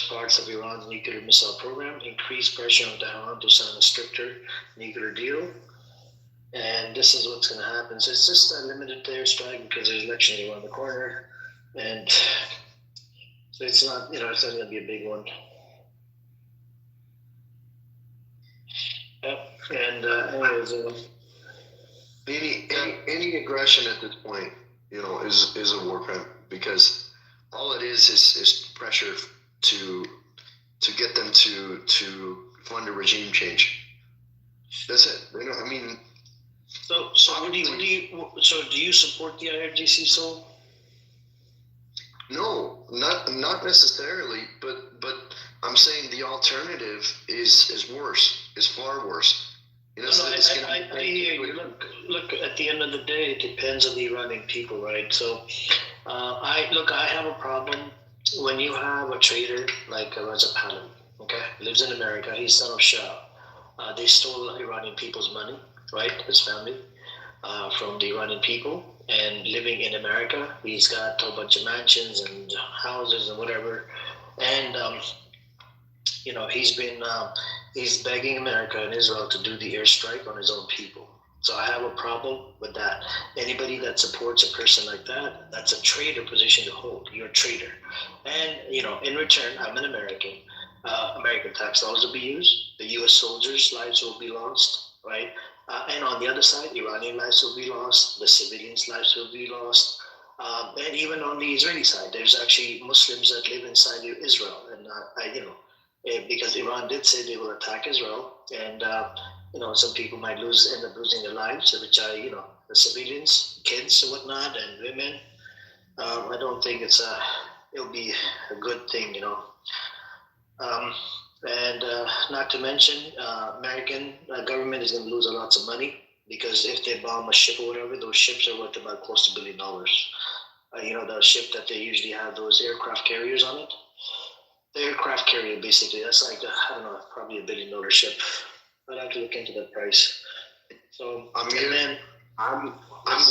parts of Iran's nuclear missile program, increase pressure on Tehran to sign a stricter nuclear deal. And this is what's going to happen. So it's just a limited airstrike because there's elections around the corner, and so it's not going to be a big one. Yep. And anyways, any aggression at this point, is a war crime, because all it is pressure to get them to fund a regime change. That's it. I mean. So do you support the IRGC, Soul? No, not necessarily, but I'm saying the alternative is worse, is far worse. I hear you. Look, at the end of the day, it depends on the Iranian people, right? So, I have a problem when you have a traitor like Reza Pahlavi, okay, lives in America, he's son of Shah. They stole Iranian people's money, right? His family, from the Iranian people, and living in America, he's got a bunch of mansions and houses and whatever, and he's begging America and Israel to do the airstrike on his own people. So I have a problem with that. Anybody that supports a person like that, that's a traitor position to hold. You're a traitor, and in return, I'm an American. American tax dollars will be used. The U.S. soldiers' lives will be lost, right? And on the other side, Iranian lives will be lost. The civilians' lives will be lost. And even on the Israeli side, there's actually Muslims that live inside Israel, and because Iran did say they will attack Israel, and some people might end up losing their lives, which are the civilians, kids, and whatnot, and women. I don't think it'll be a good thing, And not to mention, American government is going to lose a lots of money because if they bomb a ship or whatever, those ships are worth about close to $1 billion. The ship that they usually have those aircraft carriers on it. The aircraft carrier, basically, that's like I don't know, probably $1 billion ship. I'd have to look into the price. So I'm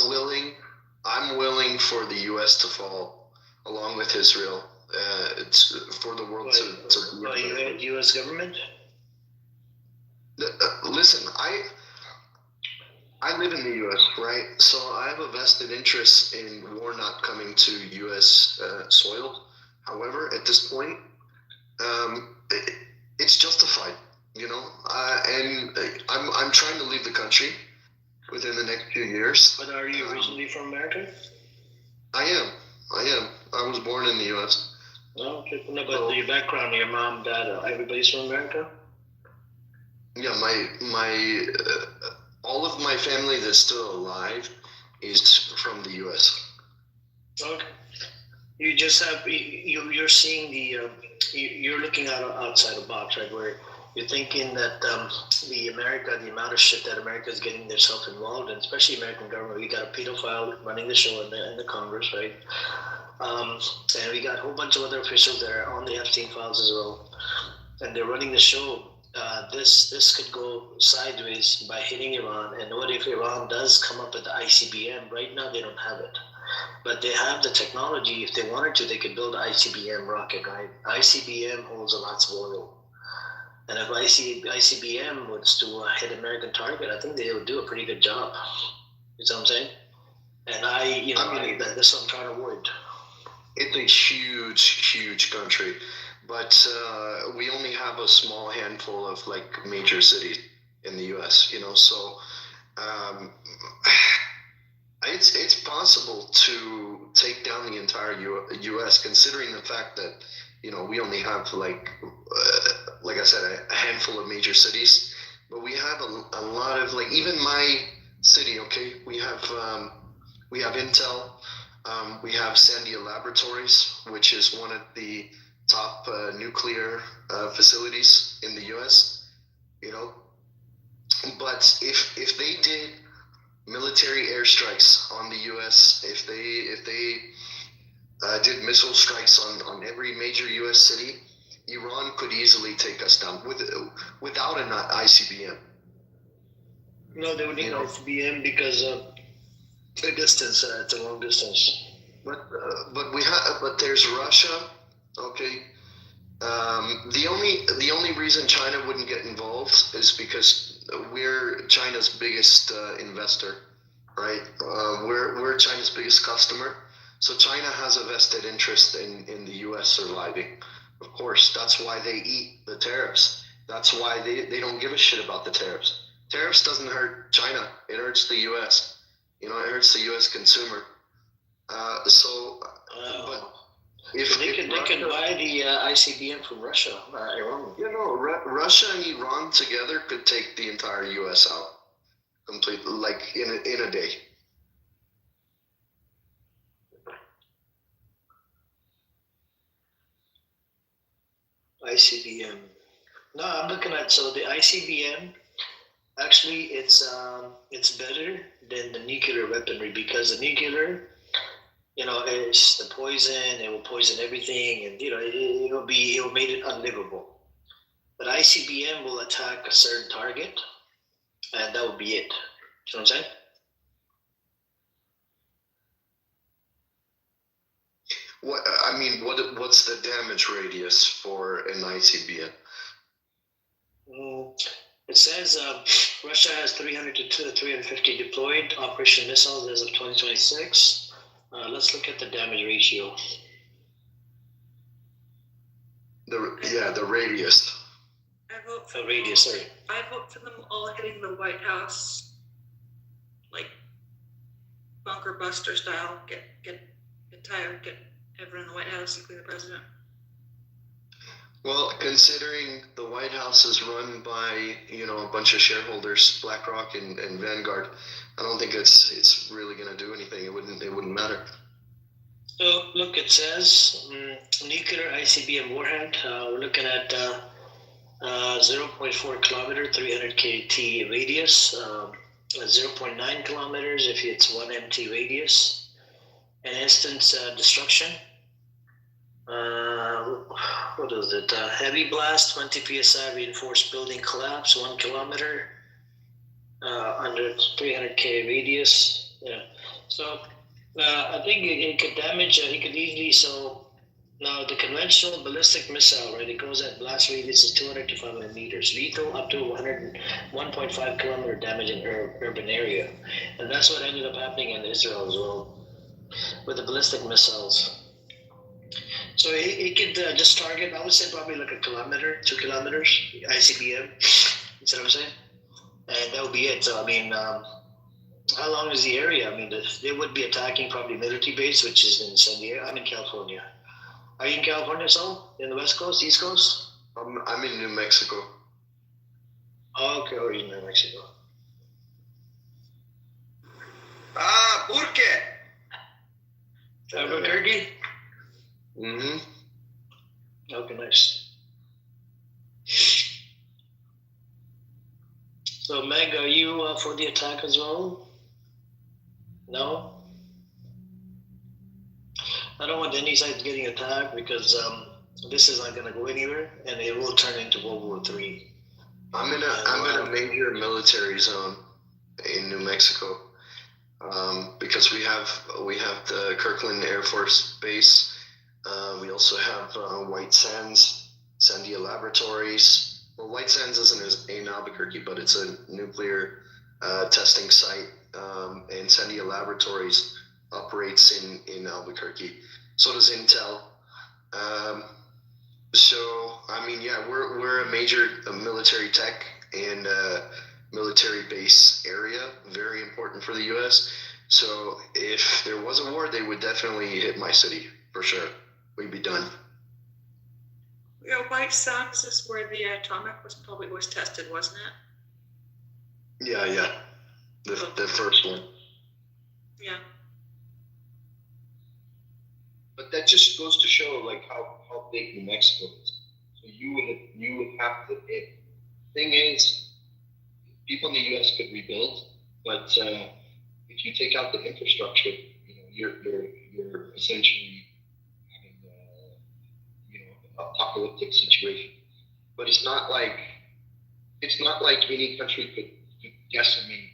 willing for the U.S. to fall along with Israel. It's for the world to U.S. government. Listen, I live in the U.S., right? So I have a vested interest in war not coming to U.S. Soil. However, at this point, it's justified, and I'm trying to leave the country within the next few years. But are you originally from America? I am. I was born in the U.S. No, okay. No, but your background, your mom, dad, everybody's from America? Yeah, my all of my family that's still alive is from the U.S. Okay. You just have you're seeing you're looking outside the box, right? Where you're thinking that the amount of shit that America is getting themselves involved in, especially American government. We got a pedophile running the show in the Congress, right? And we got a whole bunch of other officials that are on the Epstein files as well, and they're running the show. This could go sideways by hitting Iran. And what if Iran does come up with the ICBM? Right now they don't have it, but they have the technology. If they wanted to, they could build an ICBM rocket, right? ICBM holds a lot of oil. And if ICBM was to hit American target, I think they would do a pretty good job. You know what I'm saying? And that's what I'm trying to avoid. It's a huge country, but we only have a small handful of major cities in the U.S. So it's possible to take down the entire U.S. considering the fact that we only have like I said, a handful of major cities, but we have a lot of even my city. Okay, we have Intel. We have Sandia Laboratories, which is one of the top nuclear facilities in the U.S. But if they did military airstrikes on the U.S., if they did missile strikes on every major U.S. city, Iran could easily take us down without an ICBM. No, they would need an ICBM because the distance. It's a long distance. But there's Russia. Okay. The only reason China wouldn't get involved is because we're China's biggest investor, right? We're China's biggest customer. So China has a vested interest in the U.S. surviving. Of course, that's why they eat the tariffs. That's why they don't give a shit about the tariffs. Tariffs doesn't hurt China. It hurts the U.S. It hurts the U.S. consumer. But if they can buy the ICBM from Russia, Iran. Russia and Iran together could take the entire U.S. out completely, in a day. ICBM. No, I'm looking at the ICBM. Actually, it's better than the nuclear weaponry because the nuclear, it's the poison. It will poison everything, and it will make it unlivable. But ICBM will attack a certain target, and that will be it. You know what I'm saying? What's the damage radius for an ICBM? It says Russia has 300 to 350 deployed operation missiles as of 2026. Let's look at the damage ratio. The radius. I vote for radius. Sorry. I vote for them all hitting the White House, like bunker buster style. Get tired. Get everyone in the White House, including the president. Well, considering the White House is run by a bunch of shareholders, BlackRock and Vanguard, I don't think it's really going to do anything. It wouldn't matter. So look, it says nuclear ICBM warhead. We're looking at 0.4 kilometer, 300 KT radius, 0.9 kilometers if it's 1 MT radius, an instant destruction. What is it? Heavy blast, 20 psi reinforced building collapse, 1 kilometer, under 300 K radius. Yeah. So I think it could damage. He could easily. So now the conventional ballistic missile, right? It goes at blast radius is 200 to 500 meters, lethal up to 1.5 kilometer damage in urban area, and that's what ended up happening in Israel as well with the ballistic missiles. So it could just target, I would say probably like a kilometer, 2 kilometers, ICBM, you see what I'm saying? And that would be it. So, I mean, how long is the area? I mean, they would be attacking probably military base, which is in San Diego. I'm in California. Are you in California, so? In the West Coast, East Coast? I'm in New Mexico. Oh, okay, or in New Mexico. Burke. Albuquerque? Mm-hmm. Okay, nice. So, Meg, are you for the attack as well? No? I don't want any side getting attacked because this is not going to go anywhere, and it will turn into World War III. I'm in a major military zone in New Mexico, because we have the Kirkland Air Force Base. We also have White Sands, Sandia Laboratories. Well, White Sands isn't in Albuquerque, but it's a nuclear testing site, and Sandia Laboratories operates in Albuquerque. So does Intel. So I mean, yeah, we're a major military tech and military base area, very important for the U.S. So if there was a war, they would definitely hit my city for sure. We'd be done. Yeah, White Sands is where the atomic was tested, wasn't it? Yeah. The first one. Yeah. But that just goes to show like how big New Mexico is. So you would have to. Thing is, people in the U.S. could rebuild, but if you take out the infrastructure, you're essentially having an apocalyptic situation. But it's not like any country could decimate,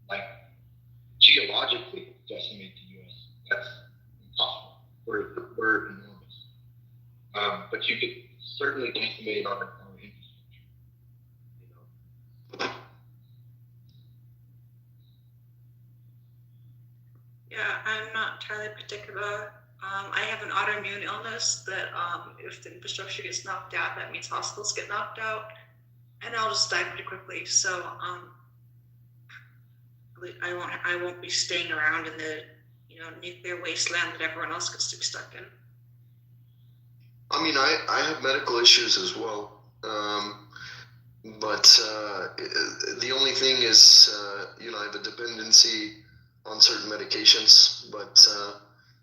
like geologically decimate the U.S. That's impossible. We're enormous. But you could certainly decimate our infrastructure. Yeah, I'm not entirely particular. I have an autoimmune illness that if the infrastructure gets knocked out, that means hospitals get knocked out, and I'll just die pretty quickly. So I won't be staying around in the nuclear wasteland that everyone else gets to be stuck in. I mean, I have medical issues as well, but the only thing is, I have a dependency on certain medications, but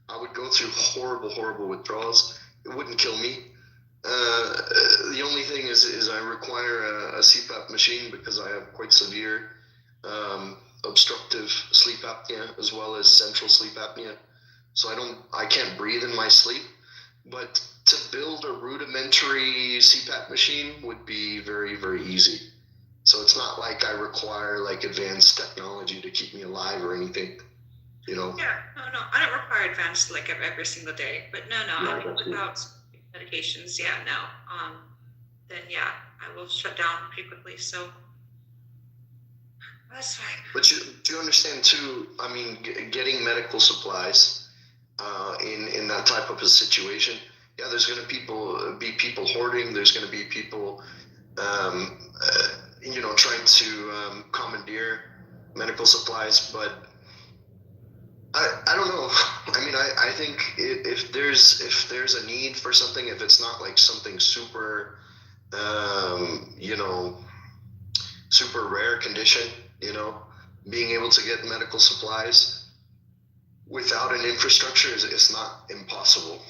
I would go through horrible withdrawals. It wouldn't kill me. The only thing is I require a CPAP machine because I have quite severe obstructive sleep apnea as well as central sleep apnea. So I can't breathe in my sleep. But to build a rudimentary CPAP machine would be very, very easy. So it's not like I require like advanced technology to keep me alive or anything, Yeah, no, I don't require advanced like every single day. But no, I mean, without medications, then I will shut down pretty quickly. So that's fine. But do you understand too? I mean, getting medical supplies in that type of a situation. Yeah, there's going to be people hoarding. There's going to be people, trying to commandeer medical supplies. But I don't know. I mean, I think if there's a need for something, if it's not like something super, super rare condition, being able to get medical supplies without an infrastructure is not impossible.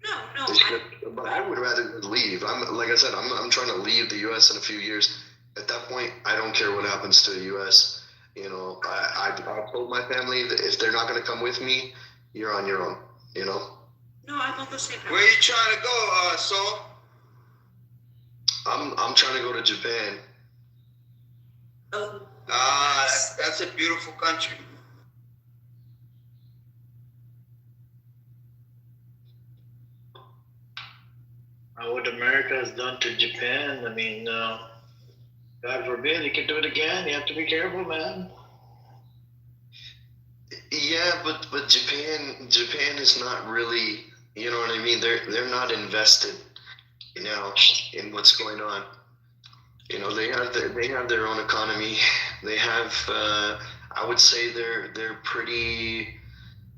No, They should, but I would rather leave. Like I said, I'm trying to leave the U.S. in a few years. At that point, I don't care what happens to the U.S. You know, I told my family that if they're not going to come with me, you're on your own. You know. No, I'm on the same page. Where you trying to go, Saul? I'm trying to go to Japan. Oh, That's a beautiful country. What America has done to Japan, I mean, God forbid it can do it again. You have to be careful, man. Yeah, but Japan is not really. You know what I mean? They're not invested. You know, in what's going on. You know, they have their own economy. They have, I would say they're pretty,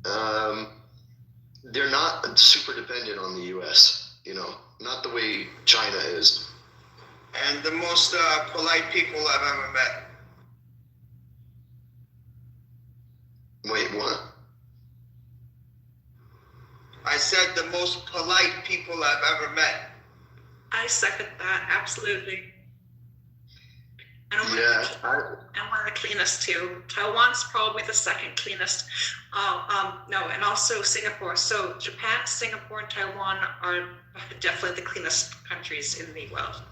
they're not super dependent on the U.S., you know, not the way China is. And the most polite people I've ever met. Wait, what? I said the most polite people I've ever met. I second that, absolutely. And one, Yeah, and one of the cleanest too. Taiwan's probably the second cleanest. No, and also Singapore. So Japan, Singapore, and Taiwan are definitely the cleanest countries in the world.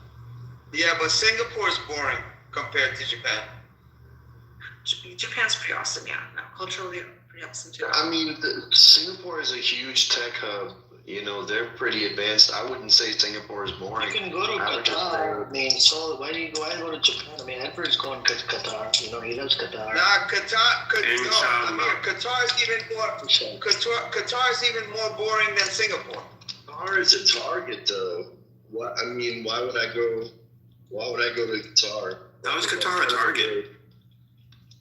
Yeah, but Singapore's boring compared to Japan. Japan's pretty awesome, yeah. No, culturally pretty awesome too. I mean, Singapore is a huge tech hub. You know, they're pretty advanced. I wouldn't say Singapore is boring. You can go to I would just Qatar. say- I mean, so why go to Japan? I mean, Edward's going to Qatar. You know, he loves Qatar. Nah, Qatar's So, Qatar's even more boring than Singapore. Qatar is a target, though. What I mean, why would I go to Qatar? How is Qatar a target?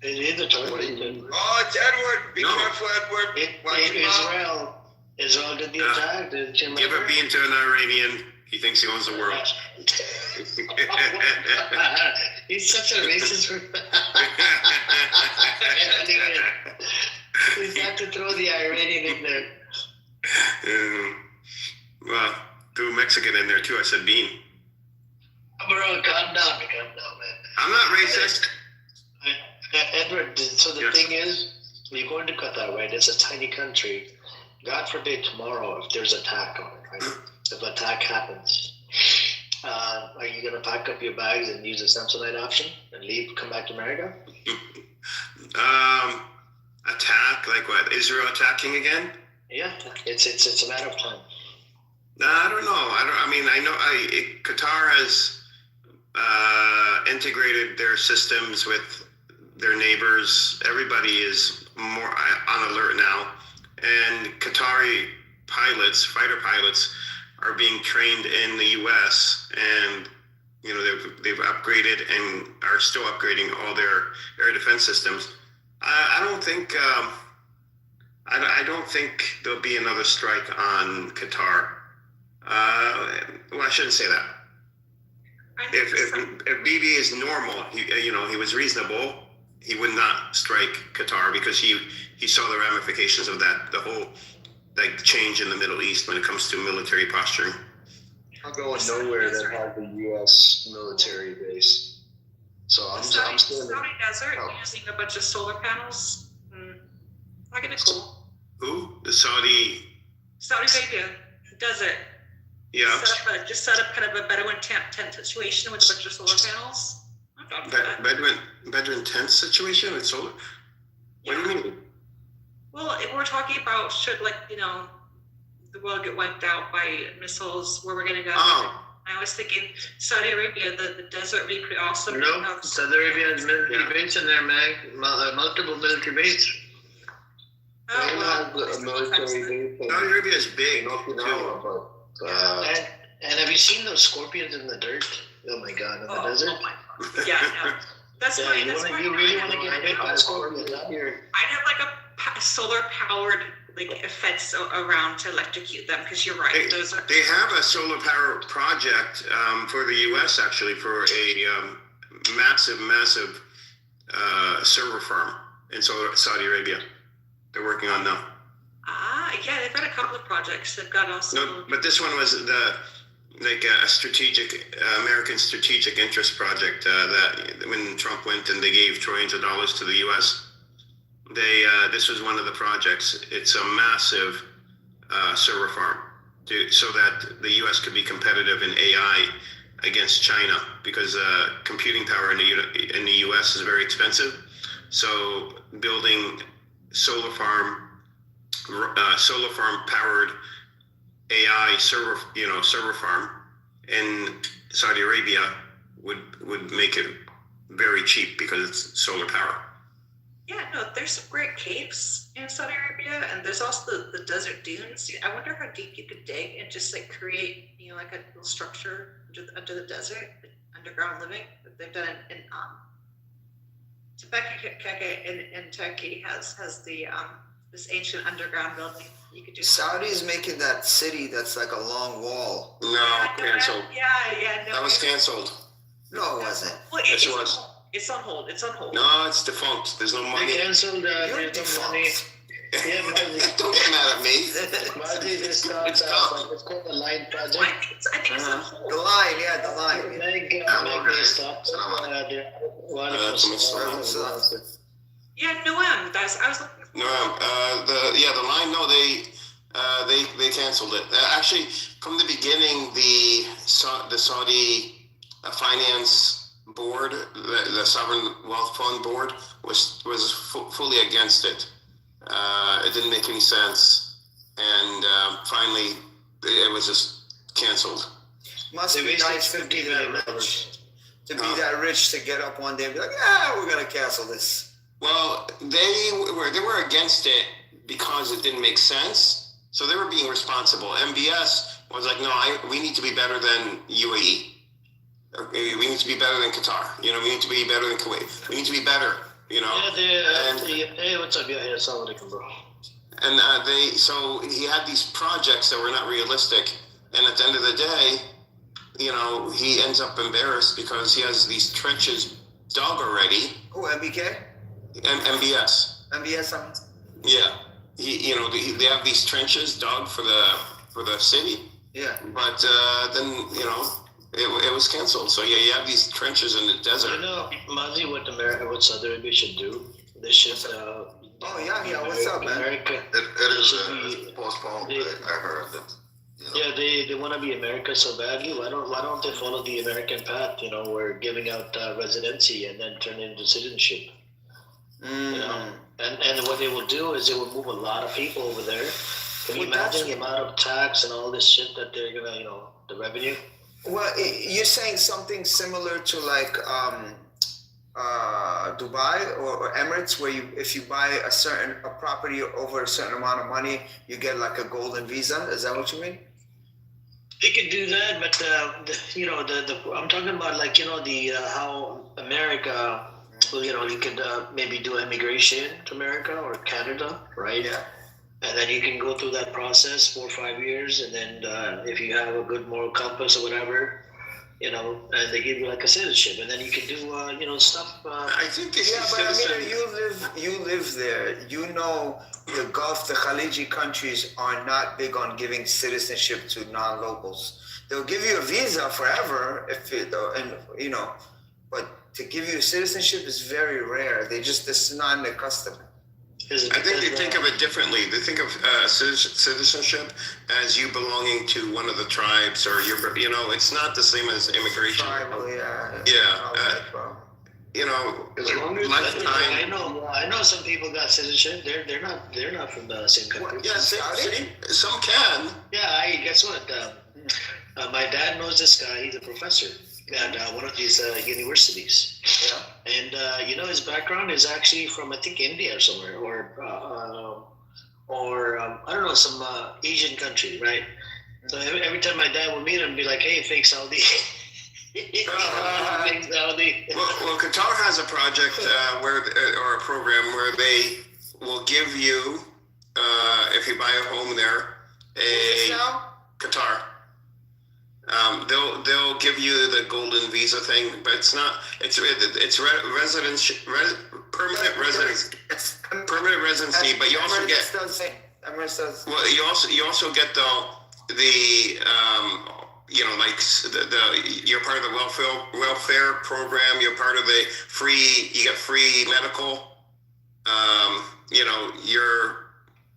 it is a target. Oh, it's Edward. Be No. careful, Edward. Watch your mouth. Israel did the Yeah. attack. Didn't you Give a remember? bean to an Iranian. He thinks he owns the world. He's such a racist. He's had to throw the Iranian in there. Well, threw a Mexican in there too. I said bean. Bro, calm down, man. I'm not racist. Edward, so the Yes. thing is, you're going to Qatar, right? It's a tiny country. God forbid tomorrow if there's attack on it, right? If attack happens, are you going to pack up your bags and use the Samsonite option and leave, come back to America? Attack? Like what? Israel attacking again? Yeah, it's a matter of time. I don't know. I know Qatar has integrated their systems with their neighbors. Everybody is more on alert now. And Qatari pilots, fighter pilots, are being trained in the U.S. and you know they've upgraded and are still upgrading all their air defense systems. I don't think I don't think there'll be another strike on Qatar. Well, I shouldn't say that. If Bibi is normal, he was reasonable. He would not strike Qatar because he saw the ramifications of that, the whole like change in the Middle East when it comes to military posturing. I'm going nowhere that has a U.S. military base. So I'm Saudi standing. desert Oh. using a bunch of solar panels. Not gonna cool. Who? The Saudi? Saudi Arabia desert. Yeah. Set up kind of a Bedouin tent situation with a bunch of solar panels. I'm down for that. Bedouin tent situation with solar? What do you mean? Well, if we're talking about should the world get wiped out by missiles, where we're gonna go. Oh. I was thinking Saudi Arabia, the desert would be pretty awesome. No, Saudi Arabia has military base in there, man. Multiple military base. Oh, well, They have a military base. Saudi Arabia is big in too. Okinawa, but And have you seen those scorpions in the dirt? Oh my God, in the desert. Oh my God. Yeah, no. That's Yeah, why. you really want to get bit by a scorpion? here. I'd have like a solar powered a fence around to electrocute them because you're right. Those are. They have a solar power project for the U.S. actually for a massive server farm in Saudi Arabia. They're working on now. yeah, they've got a couple of projects. They've got also. No, but this one was a strategic American strategic interest project that when Trump went and they gave trillions of dollars to the U.S. This was one of the projects. It's a massive server farm so that the U.S. could be competitive in AI against China, because computing power in the U.S. is very expensive. So building solar farm powered AI server farm in Saudi Arabia would make it very cheap because it's solar power. Yeah, no, there's some great caves in Saudi Arabia, and there's also the desert dunes. I wonder how deep you could dig and just like create, like a little structure under the desert, underground living. They've done it in Tebekeke in Turkey has the this ancient underground building. You could just Saudi is making that city that's like a long wall. No, canceled. Yeah, no. That was canceled. No, it wasn't. Well, Yes, it was. It's on hold. It's on hold. No, it's defunct. There's no They money. canceled. You're There's no money. defunct. Yeah, Don't get mad at me. Mazi, they start. It's gone. It's called the line No, project. I think it's on hold. The line, yeah, the line. Meg, they stopped. Yeah, Noam. I was looking for. No, the line. No, they canceled it. Actually, from the beginning, the Saudi finance board, the sovereign wealth fund board, was fully against it. It didn't make any sense, and finally, it was just canceled. Must They be wasted nice to be $50 that million. rich. To be that rich, to get up one day and be like, yeah, we're gonna cancel this. Well, they were against it because it didn't make sense. So they were being responsible. MBS was like, no, we need to be better than UAE. We need to be better than Qatar. We need to be better than Kuwait. We need to be better. Hey, what's up? Yeah, assalamu alaikum, bro. And so he had these projects that were not realistic. And at the end of the day, he ends up embarrassed because he has these trenches dug already. Oh, MBK? MBS. MBS? Yeah. They have these trenches dug for the city. Yeah. But then, it was canceled. So yeah, you have these trenches in the desert. Mazi, what Saudi Arabia should do, they should. Yeah. What's up, man? America. It is postponed. I heard that. Yeah, they want to be America so badly. Why don't they follow the American path? We're giving out residency and then turn it into citizenship. And what they will do is they will move a lot of people over there. Can you imagine the amount of tax and all this shit that they're gonna, the revenue? Well, you're saying something similar to like Dubai or Emirates, where if you buy a property over a certain amount of money, you get like a golden visa. Is that what you mean? They could do that, but I'm talking about like how America, you could maybe do immigration to America or Canada, right? Yeah. And then you can go through that process 4 or 5 years, and then if you have a good moral compass or whatever, and they give you like a citizenship, and then you can do stuff. I think you live there. The Gulf, the Khaliji countries are not big on giving citizenship to non-locals. They'll give you a visa forever but to give you citizenship is very rare. This is not in the custom. I think they think of it differently. They think of citizenship as you belonging to one of the tribes, or it's not the same as immigration. Tribal, yeah. As long as lifetime. I know some people got citizenship. They're not from the same country. Yeah, some can. Yeah, guess what? My dad knows this guy. He's a professor at one of these universities. Yeah. And his background is actually from I think India or somewhere, or I don't know, some Asian country, right? So every time my dad would meet him, be like, "Hey, fake Saudi." Fake Saudi. Well, Qatar has a project or a program where they will give you, if you buy a home there, Qatar. They'll give you the golden visa thing, but it's not. It's permanent residency, but you also get. Emirates does. Well, you also get the like you're part of the welfare program. You're part of the you get free medical.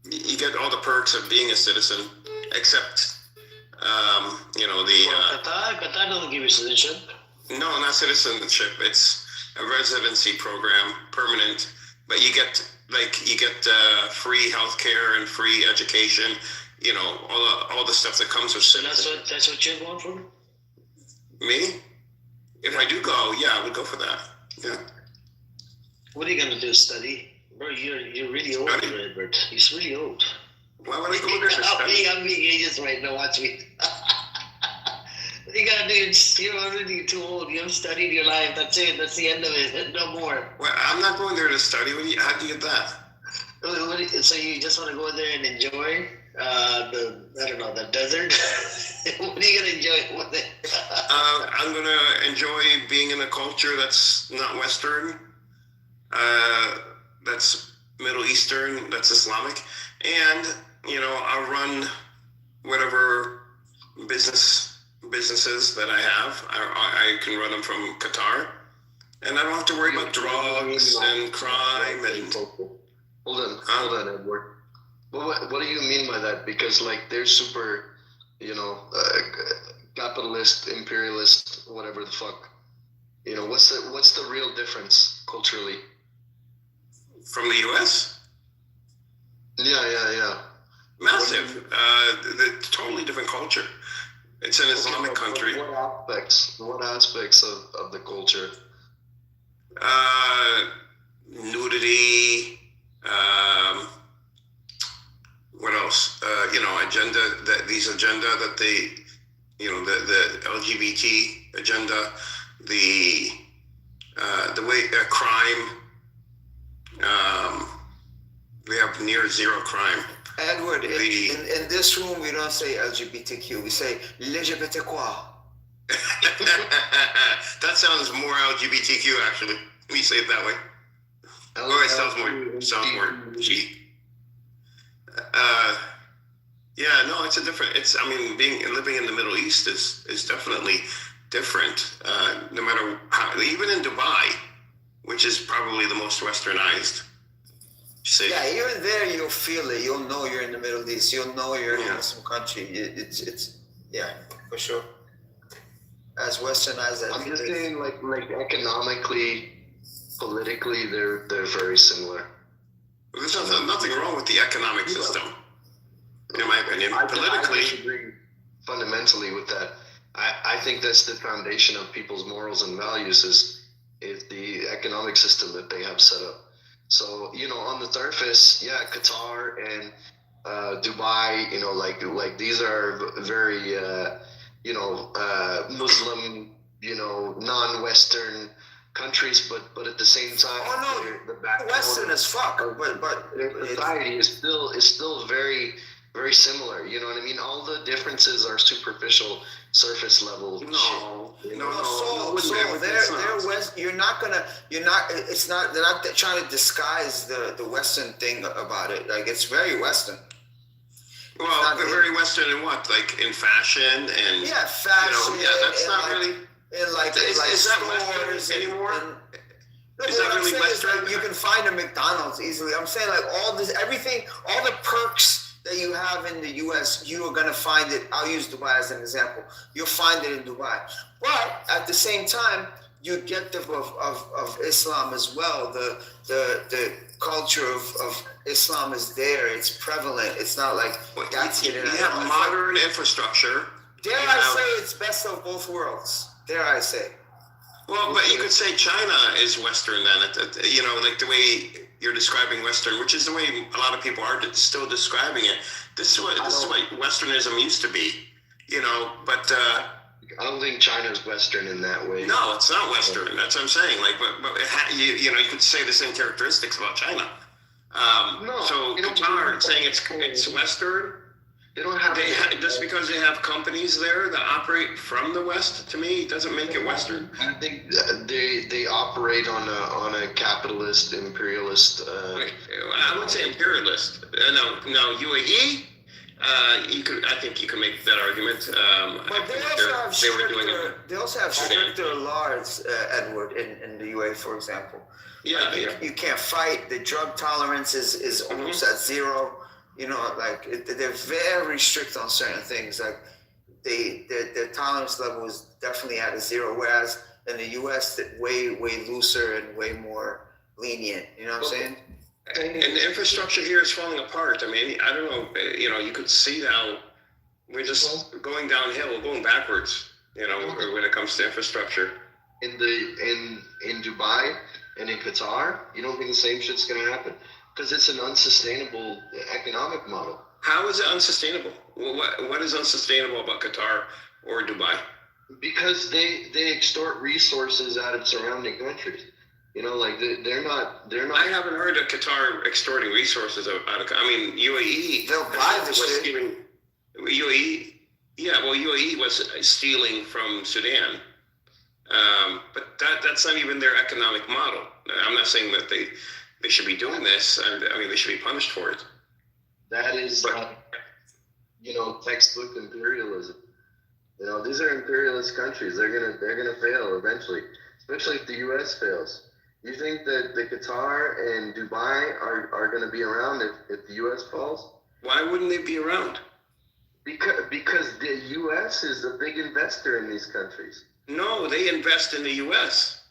You get all the perks of being a citizen, except Qatar doesn't give you citizenship. no, not citizenship. It's a residency program, permanent. But you get free healthcare and free education. All the stuff that comes with citizenship. That's what you're going for? Me? If I do go, yeah, I would go for that. Yeah. What are you gonna do? Study? Bro, you're really old, Edward. He's really old. Why would I go there to study? I'm being ageist right now. Watch me. What you gotta do? You're already too old. You haven't studied your life. That's it. That's the end of it. No more. Well, I'm not going there to study. How do you get that? So you just want to go there and enjoy the desert? What are you gonna enjoy with it? I'm gonna enjoy being in a culture that's not Western. That's Middle Eastern. That's Islamic, and I'll run whatever businesses that I have. I can run them from Qatar, and I don't have to worry about drugs and crime and. Hold on, Edward. What do you mean by that? Because they're super, capitalist, imperialist, whatever the fuck. What's the real difference culturally? From the U.S.? Yeah. Massive. The totally different culture. It's an Islamic country. What aspects of the culture? Nudity. What else? Agenda that they, the LGBT agenda, the way crime. We have near zero crime. Edward, in this room, we don't say LGBTQ. We say LGBTQ. That sounds more LGBTQ, actually. We say it that way. Or it sounds more G. It's a different. Living in the Middle East is definitely different. No matter how, even in Dubai, which is probably the most westernized. Yeah, even there you'll feel it. You'll know you're in the Middle East. You'll know you're in a Muslim country. It's for sure. As westernized as I'm just saying, like economically, politically, they're very similar. There's nothing wrong with the economic system, in my opinion. Politically, I disagree fundamentally with that. I think that's the foundation of people's morals and values is the economic system that they have set up. So, on the surface, Qatar and Dubai, these are very, Muslim, non-Western countries, but at the same time, the Western as fuck, but their society is still very, very similar. You know what I mean? All the differences are superficial, surface level. No. So they're West. They're not. They're not trying to disguise the Western thing about it. It's very Western. Well, they're very Western in what? Like in fashion and fashion. That's not really. Is that Western anymore? Is that really Western? You can find a McDonald's easily. I'm saying all this, everything, all the perks that you have in the U.S., you are going to find it. I'll use Dubai as an example. You'll find it in Dubai. But at the same time, you get the of Islam as well. The culture of Islam is there. It's prevalent. It's not like that's it. You have modern infrastructure. Dare I say it's best of both worlds? Dare I say? Well, but you could say China is Western then. Like the way you're describing Western, which is the way a lot of people are still describing it. This is what Westernism used to be, But I don't think China's Western in that way. No, it's not Western. That's what I'm saying. You could say the same characteristics about China. So Qatar saying it's Western, They don't have. Just because they have companies there that operate from the West, to me, doesn't make it Western. I think they operate on a capitalist, imperialist. I would say imperialist. No, UAE. I think you can make that argument. But they also have stricter laws, Edward, in the UAE, for example. Yeah, like you can't fight. The drug tolerance is almost at zero. You know, like they're very strict on certain things. Like their tolerance level is definitely at a zero, whereas in the U.S. they're way looser and way more lenient. You know what I'm saying? And the infrastructure here is falling apart. I mean, I don't know. You know, you could see how we're just going downhill, we're going backwards. You know, when it comes to infrastructure. In Dubai and in Qatar, you don't think the same shit's gonna happen? Because it's an unsustainable economic model. How is it unsustainable? What is unsustainable about Qatar or Dubai? Because they extort resources out of surrounding countries. You know, like they're not. I haven't heard of Qatar extorting resources out of. I mean, UAE. They'll buy the shit. UAE. Yeah, well, UAE was stealing from Sudan, but that's not even their economic model. I'm not saying that they should be doing this, and I mean they should be punished for it. That is, textbook imperialism. You know, these are imperialist countries. They're gonna fail eventually, especially if the U.S. fails. You think that the Qatar and Dubai are going to be around if the U.S. falls? Why wouldn't they be around? Because the U.S. is a big investor in these countries. No, they invest in the U.S.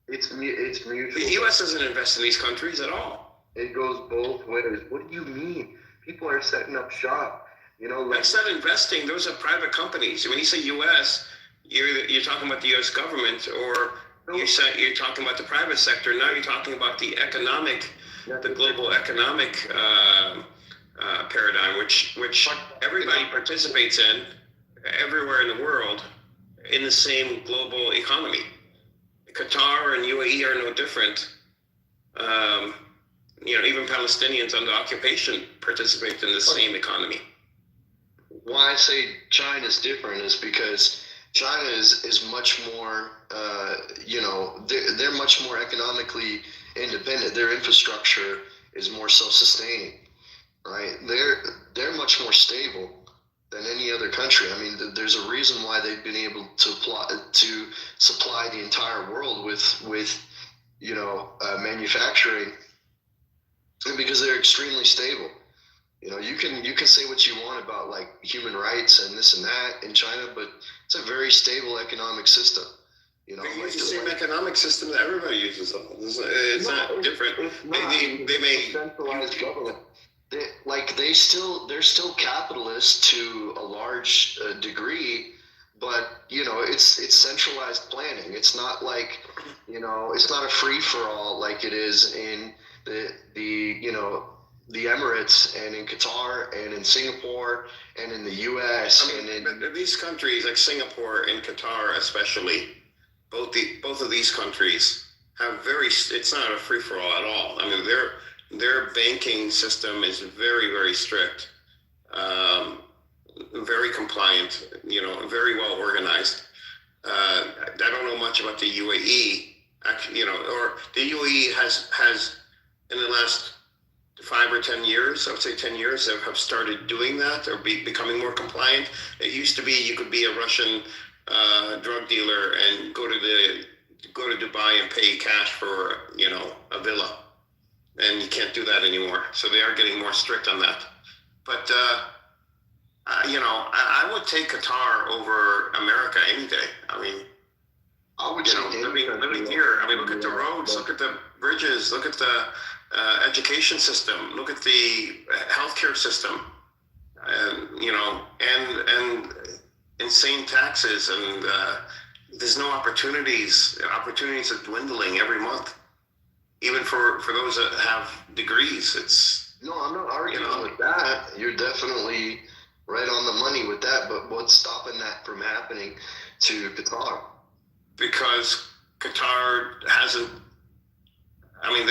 It's mutual. The U.S. doesn't invest in these countries at all. It goes both ways. What do you mean? People are setting up shop. You know, that's not investing. Those are private companies. When you say U.S., you're talking about the U.S. government, or you're talking about the private sector. Now you're talking about the global economic paradigm, which everybody participates in everywhere in the world in the same global economy. Qatar and UAE are no different. Even Palestinians under occupation participate in the same economy. Why I say China's different is because China is much more, they're much more economically independent. Their infrastructure is more self-sustaining, right? They're much more stable than any other country. I mean, there's a reason why they've been able to supply the entire world with manufacturing, because they're extremely stable. You know, you can say what you want about like human rights and this and that in China, but it's a very stable economic system. You know, they use the same economic system that everybody uses. It's not different. They may centralized government. They're still capitalist to a large degree, but it's centralized planning. It's not like it's not a free for all like it is in the Emirates and in Qatar and in Singapore and in the U.S. But these countries like Singapore and Qatar, especially, both of these countries have it's not a free for all at all. I mean, their banking system is very, very strict, very compliant. Very well organized. I don't know much about the UAE, actually. Or the UAE has in the last 5 or 10 years, I would say 10 years, have started doing that or becoming more compliant. It used to be you could be a Russian drug dealer and go to Dubai and pay cash for a villa, and you can't do that anymore. So they are getting more strict on that. But I would take Qatar over America any day. I mean, I would living here. I mean, look at the roads, look at the bridges, look at the education system, look at the healthcare system, and insane taxes, and there's no opportunities. Opportunities are dwindling every month, even for those that have degrees. No, I'm not arguing with that. You're definitely right on the money with that, but what's stopping that from happening to Qatar? Because Qatar hasn't. I mean,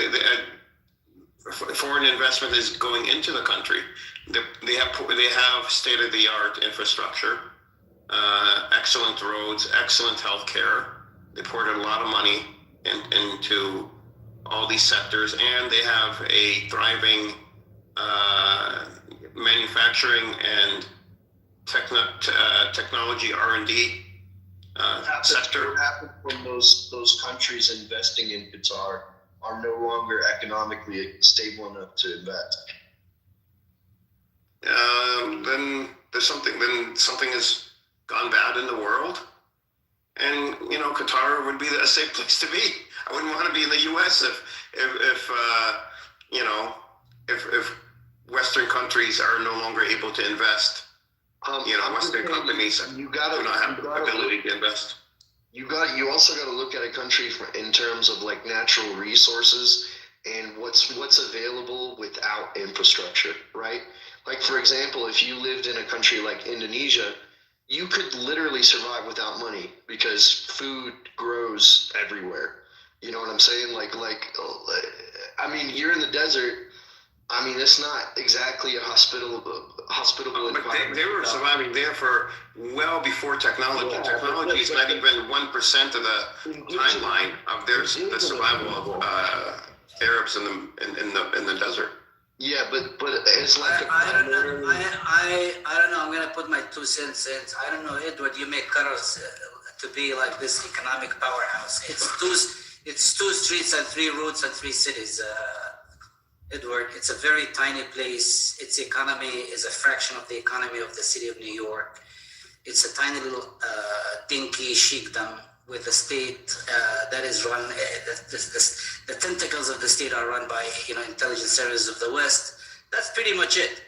foreign investment is going into the country. They have state-of-the-art infrastructure, excellent roads, excellent healthcare. They poured a lot of money into all these sectors, and they have a thriving manufacturing and technology R&D sector. What happened when those countries investing in Qatar are no longer economically stable enough to invest? Then something has gone bad in the world, and Qatar would be a safe place to be. I wouldn't want to be in the U.S. if Western countries are no longer able to invest. Western companies do not have the ability to invest. You also got to look at a country in terms of like natural resources and what's available without infrastructure, right? Like, for example, if you lived in a country like Indonesia, you could literally survive without money because food grows everywhere. You know what I'm saying? I mean, you're in the desert. I mean, it's not exactly a hospitable But environment. they were surviving there for well before technology. Yeah, Technology is not even 1% of the timeline of the survival of Arabs in the desert. Yeah, but it's like I don't know. I don't know. I'm gonna put my 2 cents in. I don't know, Edward. You make Qatar to be like this economic powerhouse. It's two streets and 3 roads and 3 cities. Edward, it's a very tiny place. Its economy is a fraction of the economy of the city of New York. It's a tiny little dinky sheikdom with a state that is run. The tentacles of the state are run by intelligence services of the West. That's pretty much it.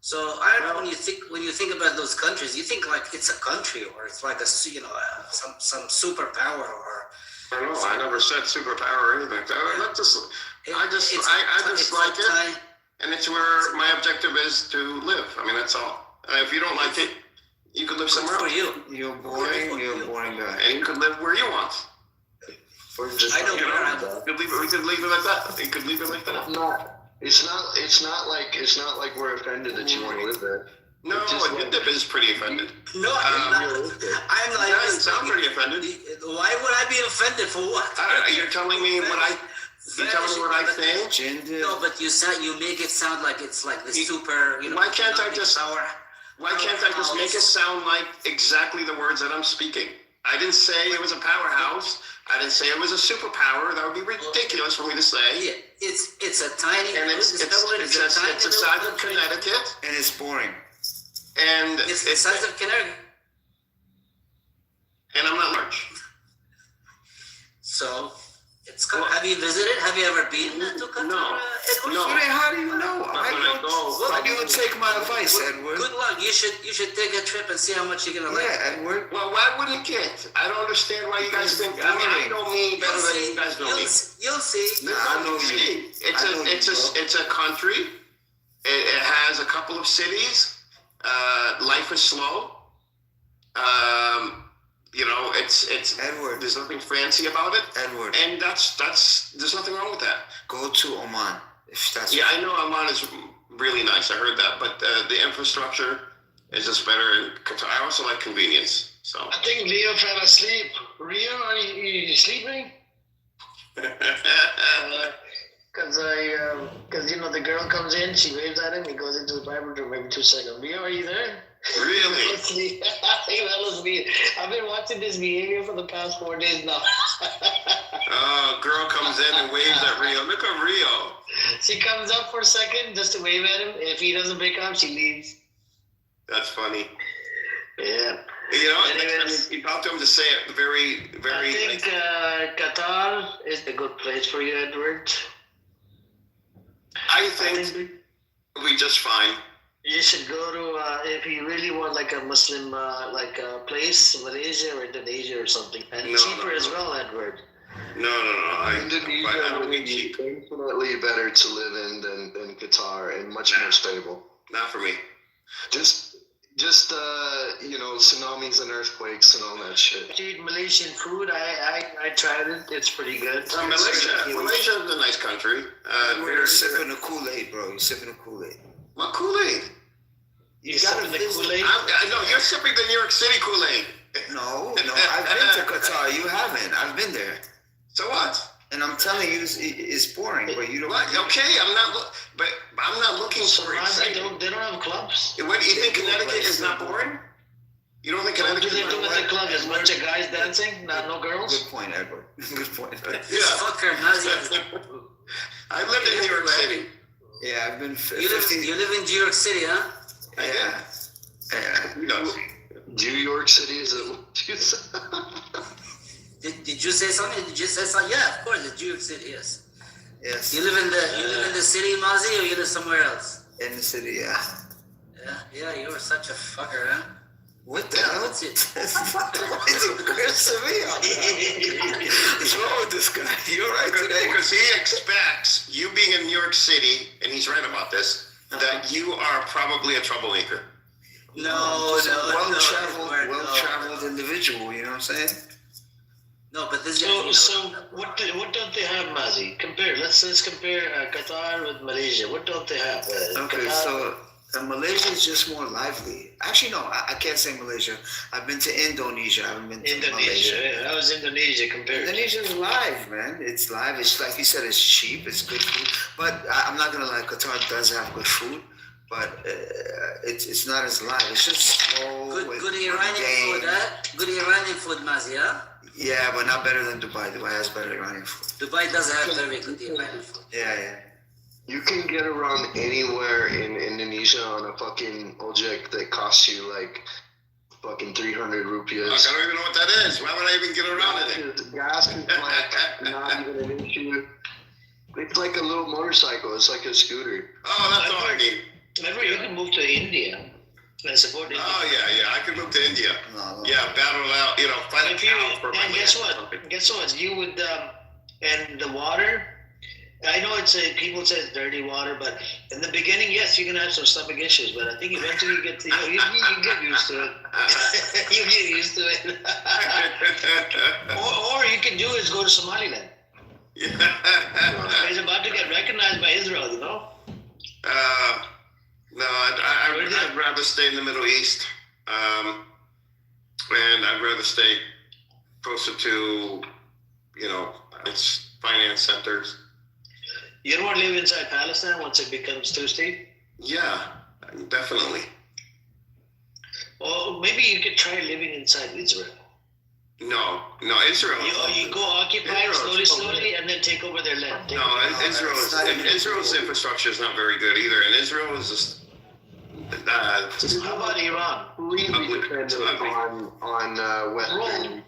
So I don't know, when you think about those countries, you think like it's a country or it's like some superpower or. I don't know. I never said superpower or anything. I just like it, and it's where my objective is to live. I mean, that's all. If you don't like it, you could live somewhere else. You're boring. You're a boring guy. And you could live where you want. I know where I'm. We could leave it like that. You could leave it like that. It's not like we're offended that you want to live there. No, Idlib is pretty offended. No, I'm like. Yeah, you sound pretty offended. Why would I be offended for what? You're telling me what I. You tell me what I think. No, but you make it sound like it's like the super. Why can't I just? Why can't I just make it sound like exactly the words that I'm speaking? I didn't say it was a powerhouse. I didn't say it was a superpower. That would be ridiculous for me to say. Yeah, it's a tiny. And it's the size of Connecticut. And it's boring. And it's the size of Connecticut. And I'm not large. So. Have you visited? Have you ever been to Qatar? No. How do you know? Why do you take my advice, Edward? Good luck. You should take a trip and see how much you're gonna like. Yeah, Edward. Well, why wouldn't it? I don't understand why you guys think. I know me better than you guys know me. You'll see. I know you. It's a country. It has a couple of cities. Life is slow. It's Edward. There's nothing fancy about it. Edward. And that's there's nothing wrong with that. Go to Oman. If that's I know Oman is really nice. I heard that, but the infrastructure is just better in Qatar. I also like convenience. So I think Leo fell asleep. Rio, are you sleeping? Because the girl comes in, she waves at him, he goes into the private room every 2 seconds. Leo, are you there? Really? That was me. I've been watching this behavior for the past 4 days now. Girl comes in and waves at Rio. Look at Rio. She comes up for a second just to wave at him. If he doesn't pick up, she leaves. That's funny. Yeah. You talk to him to say it very, very. I think Qatar is a good place for you, Edward. I think we just fine. You should go to if you really want like a Muslim place, Malaysia or Indonesia or something, and cheaper as well, Edward. No. Indonesia would be infinitely better to live in than Qatar and much more stable. Not for me. Just tsunamis and earthquakes and all that shit. To eat Malaysian food, I tried it. It's pretty good. Malaysia is a nice country. You're sipping the Kool-Aid, bro. You're sipping the Kool-Aid. My Kool-Aid. You gotta sipping the visit- Kool-Aid? No, you're sipping the New York City Kool-Aid. No, I've been to Qatar. You haven't. I've been there. So what? And I'm telling you, it's boring, but you don't. What? Okay, but I'm not looking So for Mazi, excitement. they don't have clubs? What do you think? Connecticut is not boring? You don't think What Connecticut do they is do not at the boring? club? There's a bunch of guys dancing, no girls? Good point, Edward. Good point. This fucker, Mazi. I lived in New York City. Yeah, I've been. You live in New York City, huh? Yeah. Yeah. No. New York City is a. Did you say something? Did you say something? Yeah, of course, it's New York City. Yes. Yes. You live in the city, Mazi, or you live somewhere else? In the city, yeah. Yeah, you are such a fucker, huh? What the Yeah, hell? that's it. It's a Chris to me. What's wrong with this guy? You're right today. Because he expects you being in New York City, and he's right about this, that you are probably a troublemaker. No, Well-traveled individual. You know what I'm saying? No, but this So what don't they have, Mazi? Compare. Let's compare Qatar with Malaysia. What don't they have? Okay, Qatar- so Malaysia is just more lively. Actually, no, I can't say Malaysia. I've been to Indonesia. I haven't been to Indonesia. Malaysia. How is Indonesia compared? Indonesia's live, man. It's live. It's like you said, it's cheap. It's good food. But I'm not gonna lie, Qatar does have good food, but it's not as live. It's just slow. good Iranian food, huh? Good Iranian food, Mazi, huh? Yeah, but not better than Dubai. Dubai has better Iranian food. Dubai doesn't have very good Iranian food. Yeah. You can get around anywhere in Indonesia on a fucking object that costs you like fucking 300 rupiahs. Look, I don't even know what that is. Why would I even get around it? Gas is like not even an issue. It's like a little motorcycle. It's like a scooter. Oh, that's all I need. Remember, you can move to India and support India. Oh, yeah. I could move to India. No. Yeah, battle it out, fight a If you, cow for my and guess land. what? Guess what? You would, and the water. I know people say it's dirty water, but in the beginning, yes, you're gonna have some stomach issues. But I think eventually you get you get used to it. You get used to it. or you can do is go to Somaliland. He's about to get recognized by Israel, you know. No, I'd rather stay in the Middle East, and I'd rather stay closer to, its finance centers. You don't want to live inside Palestine once it becomes too steep? Yeah, definitely. Or maybe you could try living inside Israel. No, Israel. You go occupy it slowly, and then take over their land. Israel's infrastructure is not very good either, and Israel is just. How about Iran? Completely dependent on Western,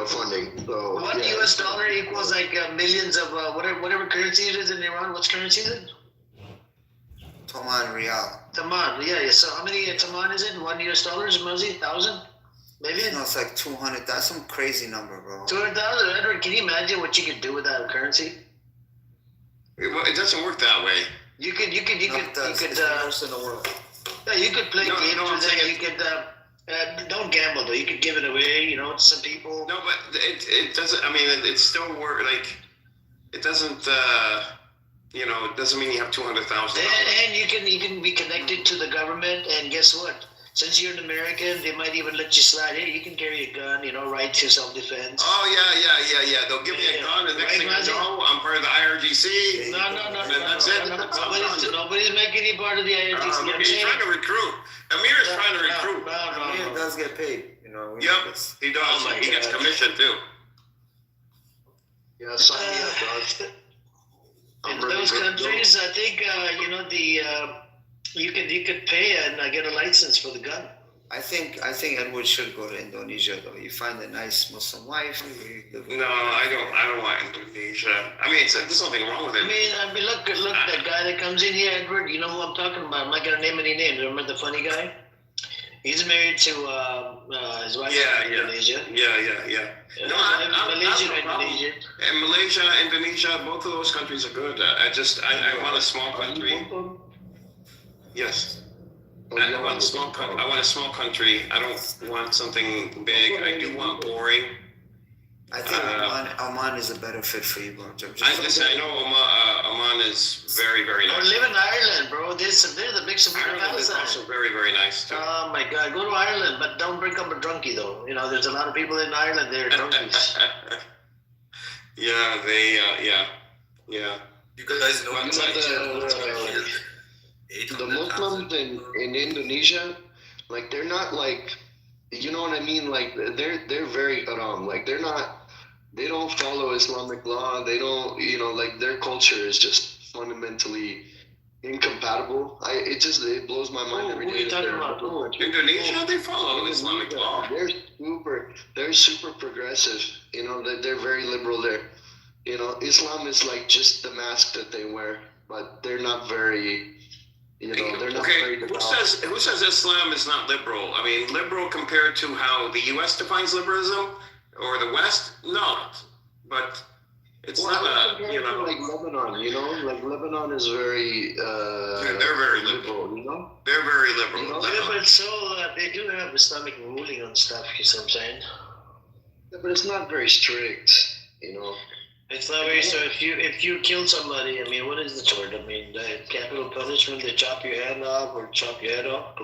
funding. So One US dollar equals like millions of whatever currency it is in Iran. What's currency is it? Toman Real. Taman. Yeah. So how many Taman is it? $1 US, Mazi? 1,000? Maybe? No, it's like 200. That's some crazy number, bro. 200,000. Edward, can you imagine what you could do with that currency? It doesn't work that way. You could. It's the worst in the world. Yeah, you could play games I'm with it. saying You could. Don't gamble though. You could give it away. To some people. No, but it doesn't. I mean, it still work. Like, it doesn't. It doesn't mean you have $200,000. And you can be connected to the government. And guess what? Since you're an American, they might even let you slide. Hey, you can carry a gun. Right to self-defense. Oh yeah. They'll give me a gun, and next thing I know, I'm part of the IRGC. No. That's it. Nobody's making you part of the IRGC. He's trying to recruit. Amir is trying to recruit. He does get paid, Yep, he does. Oh my He gets God. commission too. Yeah, sign me up, dog. In those countries, I think you could pay and get a license for the gun. I think Edward should go to Indonesia though. You find a nice Muslim wife. No, I don't want Indonesia. I mean, there's nothing wrong with it. I mean, look, that guy that comes in here, Edward. You know who I'm talking about? I'm not gonna name any names. Remember the funny guy? He's married to his wife in Indonesia. Yeah. No, Malaysia, Indonesia. And Malaysia, Indonesia, both of those countries are good. I want a small country. Yes. I want a small country. I don't want something big. I do want boring. I think Oman is a better fit for you, bro. I know Oman is very, very Or nice. live in Ireland, bro. They're the big support of Ireland is Palestine. also very, very nice too. Oh my God, go to Ireland, but don't become a drunkie though. You know, there's a lot of people in Ireland, they're drunkies. Yeah, they, yeah. You guys know You know the Muslims in Indonesia, like they're not like, you know what I mean? Like they're very haram. Like they don't follow Islamic law. They don't, you know, like their culture is just fundamentally incompatible. It blows my mind every Who are day. you talking about? Indonesia, they follow Islamic law. They're super progressive. You know, they're very liberal there. You know, Islam is like just the mask that they wear, but they're not very, you know, they're not Okay, very who devout. says Islam is not liberal? I mean, liberal compared to how the U.S. defines liberalism or the West? No, but it's Well, not compared to like Lebanon, you know, like Lebanon is very they're very liberal. you know. They're very liberal. You know? Yeah, but so they do have Islamic ruling on stuff, you see what I'm saying? Yeah, but it's not very strict, you know. It's not very, so if you kill somebody, I mean, what is the tort? I mean, the capital punishment, they chop your hand off or chop your head off?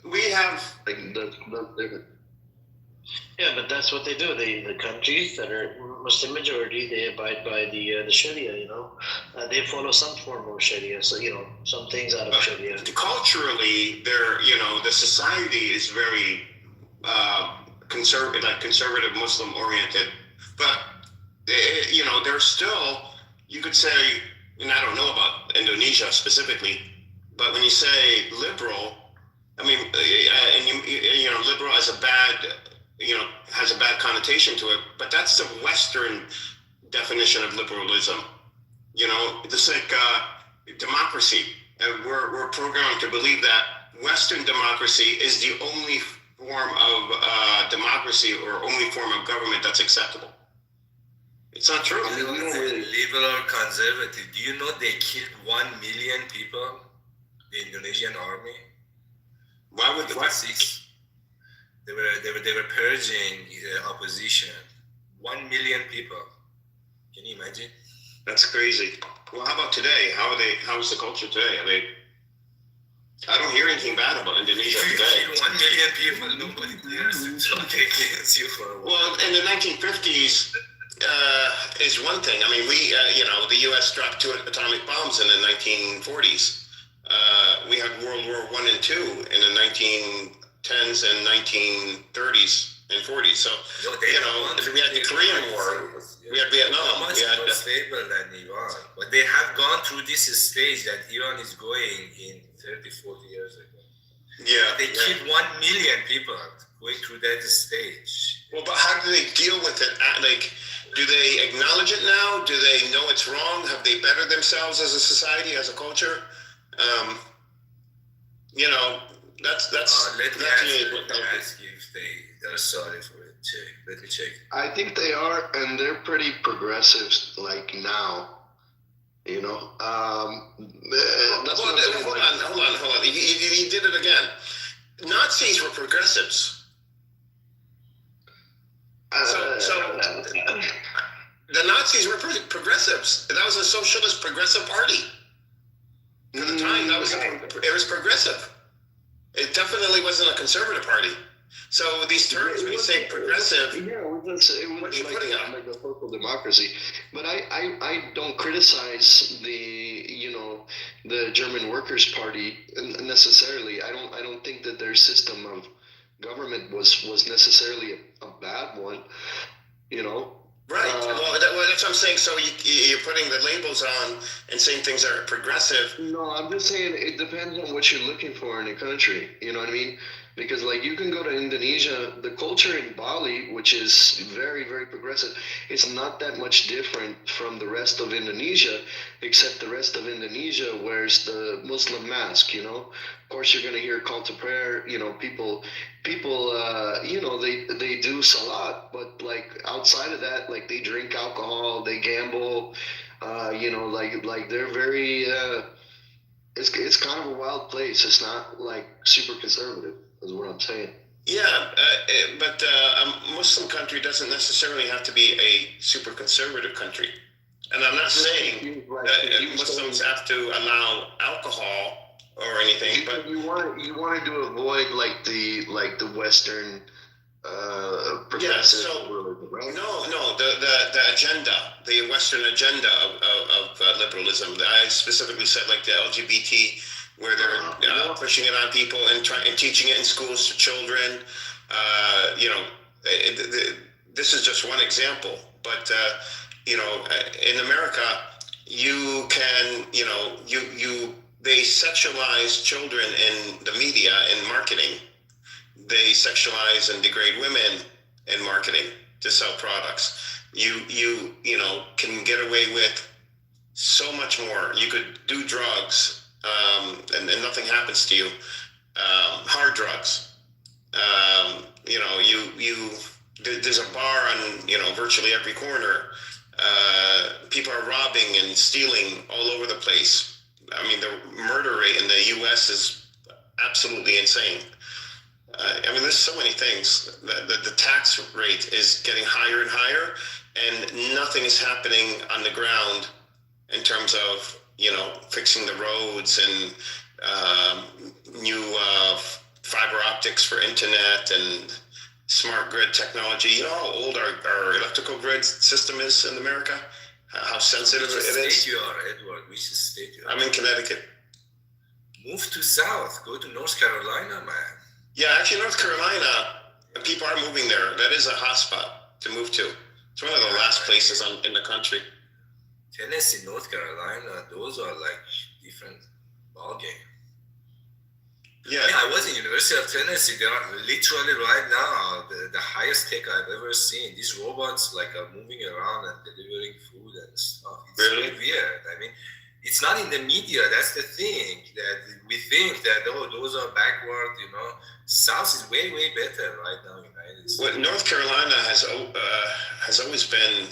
We have Like that's different. Yeah, but that's what they do. The countries that are Muslim majority, they abide by the Sharia. You know, they follow some form of Sharia. So you know, some things out of Sharia. culturally, the society is very conservative Muslim oriented, but they're still, you could say, and I don't know about Indonesia specifically, but when you say liberal, I mean, and liberal as a bad, has a bad connotation to it, but that's the Western definition of liberalism. It's like democracy. And we're programmed to believe that Western democracy is the only form of democracy or only form of government that's acceptable. It's not true. Liberal conservative. Do you know they killed 1 million people? The Indonesian army. Why would What? They were purging the opposition. 1 million people. Can you imagine? That's crazy. Well, how about today? How's the culture today? I don't hear anything bad about Indonesia If you today. kill 1 million people, nobody dares to talk against you for a while. Well, in the 1950s is one thing. I mean, the U.S. dropped 2 atomic bombs in the 1940s. We had World War I and II in the 1910s and 1930s and 40s. So, we had the Korean War. We had Vietnam. Much more stable than Iran. But they have gone through this stage that Iran is going in 30, 40 years ago. Yeah. They killed 1 million people going through that stage. Well, but how do they deal with it? Do they acknowledge it now? Do they know it's wrong? Have they bettered themselves as a society, as a culture? That's let me ask you if they are sorry for it. Let me check. I think they are, and they're pretty progressive, like now. That's what I'm saying. Hold on. He did it again. Nazis were progressives. The Nazis were progressives. That was a socialist progressive party. At the time, it was progressive. It definitely wasn't a conservative party. So these terms, when you say progressive, it was like a social democracy. But I don't criticize the German Workers' Party necessarily. I don't think that their system of government was necessarily a bad one. Right. That's what I'm saying. So you're putting the labels on and saying things are progressive. No, I'm just saying it depends on what you're looking for in a country. You know what I mean? Because you can go to Indonesia, the culture in Bali, which is very, very progressive, is not that much different from the rest of Indonesia, except the rest of Indonesia wears the Muslim mask, Of course, you're going to hear call to prayer, people, they do salat, but outside of that, they drink alcohol, they gamble, they're very, it's kind of a wild place. It's not super conservative, is what I'm saying. But a Muslim country doesn't necessarily have to be a super conservative country. And I'm not saying that Muslims have to allow alcohol or anything, but you wanted to avoid like the Western progressive religion, right? No, the agenda, the Western agenda of liberalism. I specifically said like the LGBT, where they're pushing it on people and teaching it in schools to children. This is just one example, but in America, you can, they sexualize children in the media and marketing. They sexualize and degrade women in marketing to sell products. You can get away with so much more. You could do drugs, and nothing happens to you. Hard drugs. There's a bar on virtually every corner. People are robbing and stealing all over the place. I mean, the murder rate in the U.S. is absolutely insane. There's so many things. The tax rate is getting higher and higher, and nothing is happening on the ground in terms of fixing the roads and new fiber optics for internet and smart grid technology. You know how old our electrical grid system is in America? How sensitive it is? Which state you are, Edward? Which state you are? I'm in Connecticut. Move to South. Go to North Carolina, man. Yeah, actually, North Carolina, people are moving there. That is a hotspot to move to. It's one of the last places in the country. Tennessee, North Carolina, those are like different ballgame. Yeah, I was in University of Tennessee. They are literally right now the highest tech I've ever seen. These robots are moving around and delivering food and stuff. It's really weird. It's not in the media. That's the thing, that we think that those are backward. South is way better right now in the United States. Well, North Carolina has always been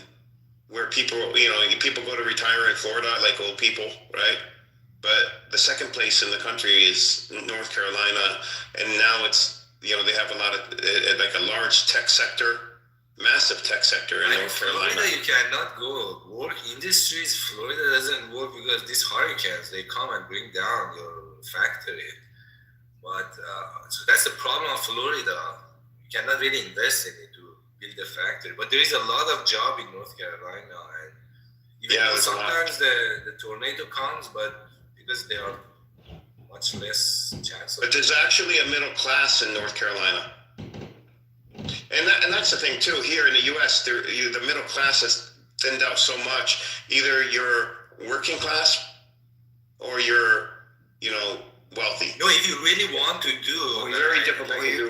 where people go to retire in Florida, like old people, right? But the second place in the country is North Carolina, and now it's they have a lot of like a large tech sector, massive tech sector in North Carolina. Florida, you cannot go work industries. Florida doesn't work because these hurricanes, they come and bring down your factory. But so that's the problem of Florida. You cannot really invest in it to build a factory. But there is a lot of job in North Carolina, and even though sometimes the tornado comes, but because they are much less chance. But there's actually a middle class in North Carolina, and that's the thing too. Here in the U.S., the middle class has thinned out so much. Either you're working class, or you're wealthy. No, if you really want to do, very difficult to do,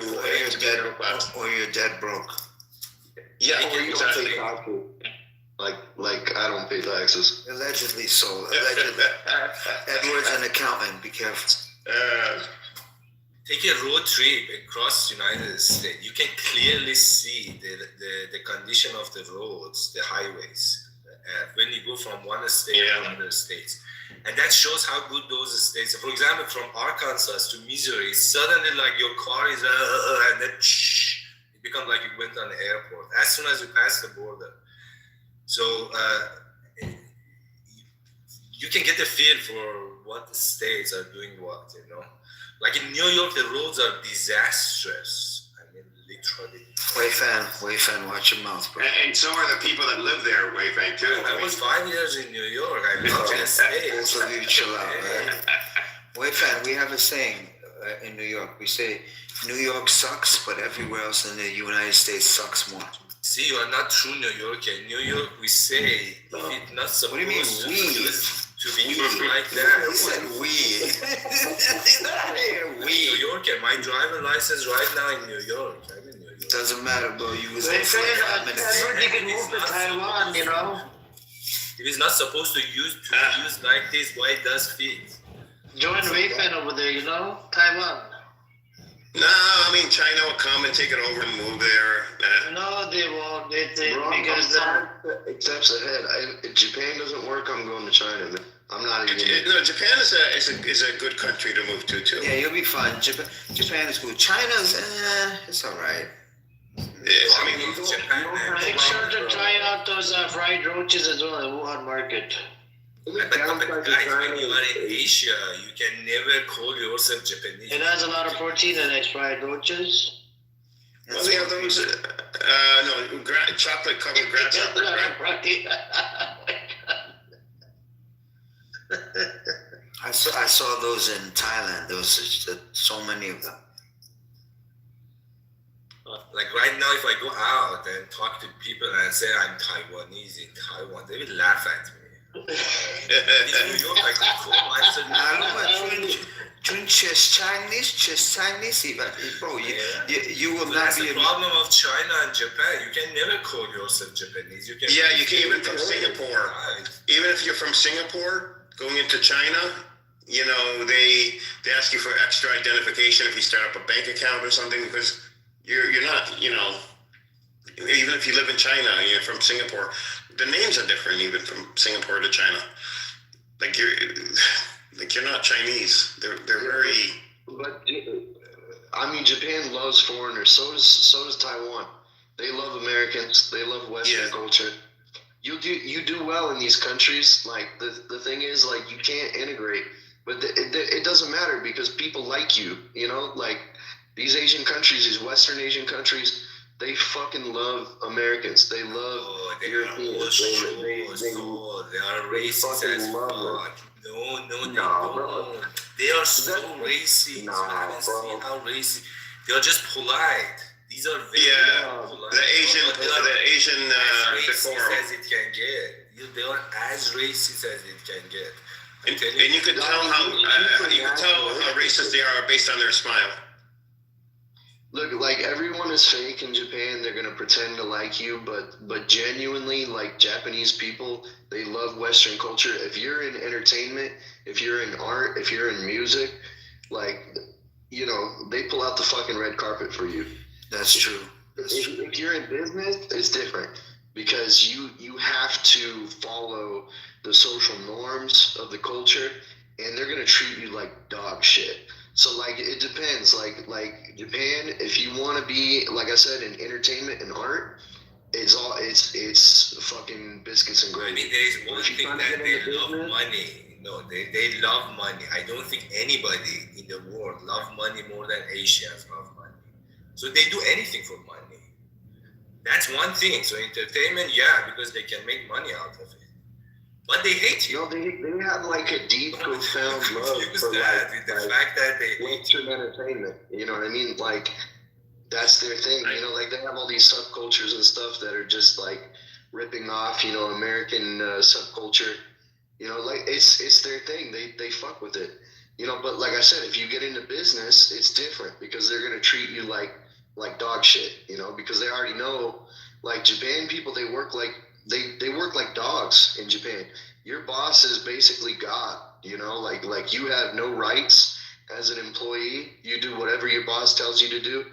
or you're dead broke. Yeah, or you exactly. don't pay taxes. Like I don't pay taxes. Allegedly so. Allegedly. Edward's an accountant. Be careful. Take a road trip across the United States. You can clearly see the condition of the roads, the highways, when you go from one state to another state. And that shows how good those states are. For example, from Arkansas to Missouri, suddenly your car is, and then it becomes like you went on the airport as soon as you pass the border. So you can get a feel for what the states are doing what, Like in New York, the roads are disastrous. Literally. Wayfan, watch your mouth, bro. And so are the people that live there, Wayfan, too. I was 5 years in New York. I love the state. Both of you chill out, right? Wayfan, we have a saying in New York. We say, New York sucks, but everywhere else in the United States sucks more. See, you are not true New Yorker. In New York, we say it's not supposed to be used like that. He said we. He's not here, we. New Yorker. My driver license right now in New York. I'm in New York. Doesn't matter, bro. You was there They for say like 5 minutes. you can move to Taiwan, If it's not supposed to use like this, why it does fit? Join Wayfan over there, Taiwan. No, China will come and take it over and move there. No, they won't. They Bro, because except ahead. If Japan doesn't work, I'm going to China. Man. I'm not even. No, Japan is a good country to move to too. Yeah, you'll be fine. Japan is cool. China's it's all right. I mean, you go, Make sure to try out those fried roaches as well in the Wuhan market. But guys, when you are in Asia, you can never call yourself Japanese. It has a lot of protein in it, fried roaches. well, they have those. Chocolate covered grasshopper. Right? I saw those in Thailand. There was so many of them. Like right now, if I go out and talk to people and say I'm Taiwanese in Taiwan, they will laugh at me. In New York, I could call myself Chinese, bro. You will So not that's be the able. problem of China and Japan. You can never call yourself Japanese. You can Even from Singapore. Right. Even if you're from Singapore, going into China, they ask you for extra identification if you start up a bank account or something, because you're not, even if you live in China, you're from Singapore, the names are different even from Singapore to China. Like you're not Chinese. They're very. But I mean, Japan loves foreigners. So does Taiwan. They love Americans. They love Western culture. You do well in these countries. Like the thing is, like, you can't integrate, but it doesn't matter because people like you. Like these Asian countries, these Western Asian countries, they fucking love Americans. They love Europeans. They are racist as fuck. No, they Nah, don't. bro. They are so racist. Nah, you haven't bro. seen how racist. They are just polite. These are very polite. The Asian as racist decorum. as it can get. They are as racist as it can get. And you could tell how racist they are based on their smile. Look, like, everyone is fake in Japan. They're gonna pretend to like you, but genuinely, like, Japanese people, they love Western culture. If you're in entertainment, if you're in art, if you're in music, like, they pull out the fucking red carpet for you. That's true. If you're in business, it's different because you have to follow the social norms of the culture, and they're gonna treat you like dog shit. So, like, it depends. Like Japan, if you want to be, like I said, in entertainment and art, it's fucking biscuits and I gravy. mean, there is one If you thing trying to that get they into love business- money. No, they love money. I don't think anybody in the world love money more than Asians love money. So they do anything for money. That's one thing. So entertainment, yeah, because they can make money out of it. But they hate you. They have like a deep, profound love Confuse for that with the fact that they hate Western entertainment. You know what I mean? Like, that's their thing. Like, they have all these subcultures and stuff that are just like ripping off, American subculture. Like, it's their thing. They fuck with it. But like I said, if you get into business, it's different because they're gonna treat you like dog shit. Because they already know, like, Japan people, they work like dogs in Japan. Your boss is basically God. Like you have no rights as an employee. You do whatever your boss tells you to do.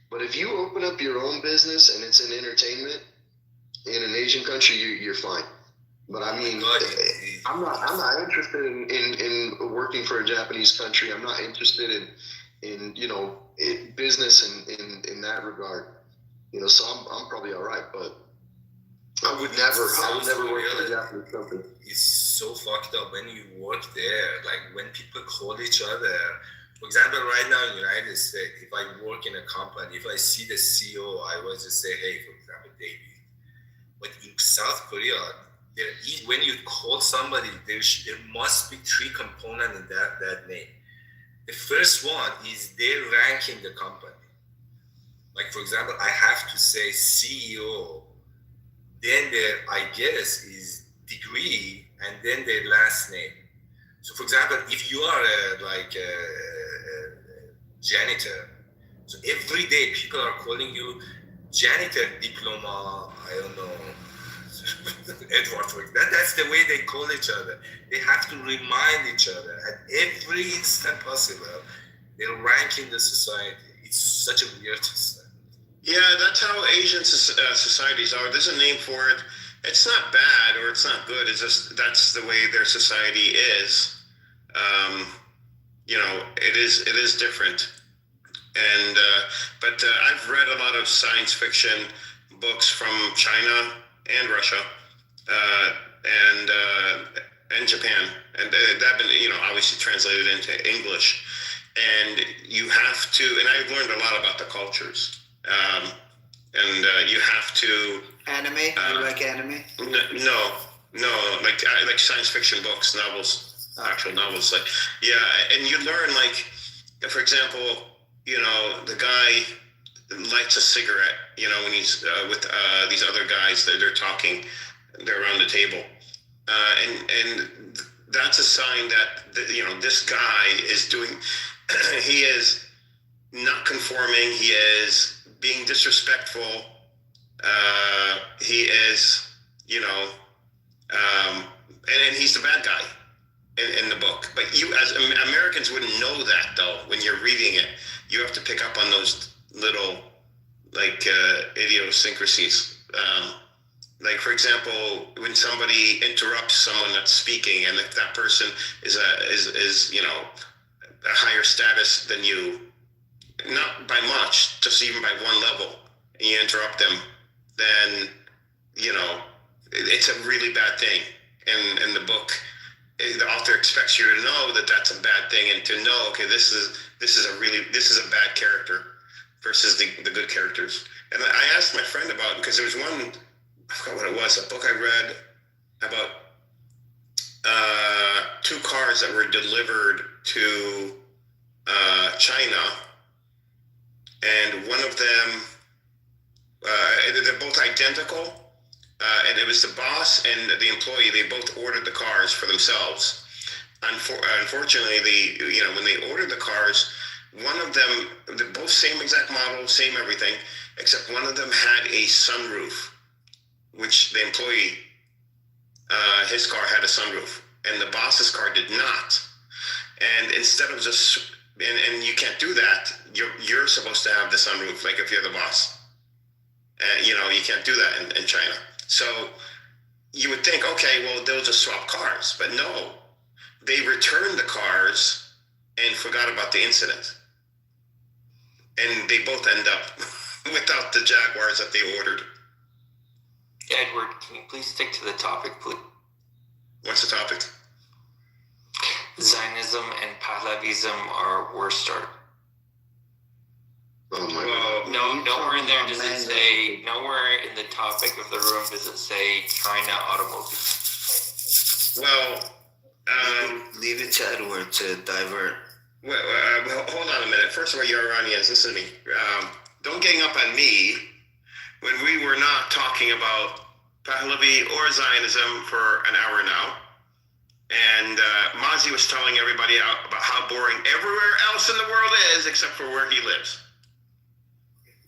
But if you open up your own business and it's in entertainment in an Asian country, you're fine. But I mean, I'm not interested in working for a Japanese country. I'm not interested in business in that regard. So I'm probably all right, but I would never work for a Japanese company. It's so fucked up when you work there. Like, when people call each other. For example, right now in the United States, if I work in a company, if I see the CEO, I will just say, hey, for example, David. But in South Korea, when you call somebody, there must be three components in that name. The first one is their rank in the company. Like, for example, I have to say CEO, then their, I guess, is degree, and then their last name. So, for example, if you are a janitor, so every day people are calling you janitor diploma, I don't know, Edward. That's the way they call each other. They have to remind each other at every instant possible their rank in the society. It's such a weird system. Yeah, that's how Asian societies are. There's a name for it. It's not bad or it's not good. It's just that's the way their society is. It is different. And but I've read a lot of science fiction books from China and Russia and Japan, and that been obviously translated into English. And you have to, and I've learned a lot about the cultures. And you have to. Anime? You like anime? No, like science fiction books, novels, actual novels. Like, yeah, and you learn, like, for example, the guy lights a cigarette, when he's with these other guys that they're talking, they're around the table, and that's a sign that this guy is doing. He is not conforming. He is being disrespectful. He is, and he's the bad guy in the book. But you, as Americans, wouldn't know that, though. When you're reading it, you have to pick up on those little, like, idiosyncrasies. Like, for example, when somebody interrupts someone that's speaking, and if that person is a higher status than you, not by much, just even by one level, and you interrupt them, then it's a really bad thing. And in the book, the author expects you to know that that's a bad thing, and to know, okay, this is a bad character versus the good characters. And I asked my friend about it, because there was one, I forgot what it was, a book I read about two cars that were delivered to China, and one of them, they're both identical, and it was the boss and the employee. They both ordered the cars for themselves. Unfortunately, when they ordered the cars, one of them, they're both same exact model, same everything, except one of them had a sunroof, which the employee, his car had a sunroof, and the boss's car did not. And instead of just, and you can't do that, you're supposed to have the sunroof, like if you're the boss. You can't do that in China. So you would think, okay, well, they'll just swap cars. But no, they returned the cars and forgot about the incident. And they both end up without the Jaguars that they ordered. Edward, can you please stick to the topic, please? What's the topic? Zionism and Pahlavism are worse start. Oh my God. Nowhere in there does it say, nowhere in the topic of the room does it say China automobiles. Well, leave it to Edward to divert. Well, hold on a minute. First of all, you Iranians, listen to me. Don't gang up on me when we were not talking about Pahlavi or Zionism for an hour now. And Mazi was telling everybody about how boring everywhere else in the world is except for where he lives.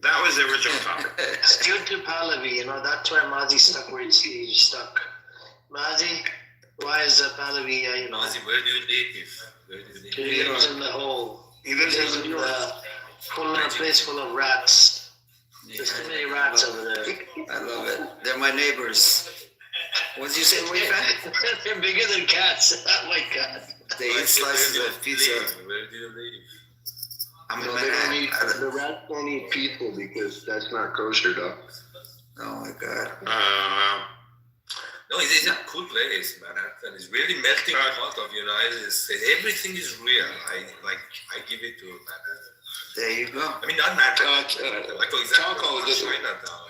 That was the original topic. Still to Pahlavi, that's where Mazi stuck where he's stuck. Mazi, why is Pahlavi, Mazi, where do you live? He lives in the hole. He lives in a place full of rats. There's too many rats over there. I love it. They're my neighbors. What did you say, Wayfan? They're bigger than cats. Oh my God. They eat slices of pizza. Where do you live? I'm in No, they don't eat, Manhattan. the rats don't eat people because that's not kosher, though. Oh my God. No, it's a cool place, Manhattan. It's really melting pot of United States. Everything is real. I give it to Manhattan. There you go. I mean, not Manhattan. Like, for example, Taco, Chinatown.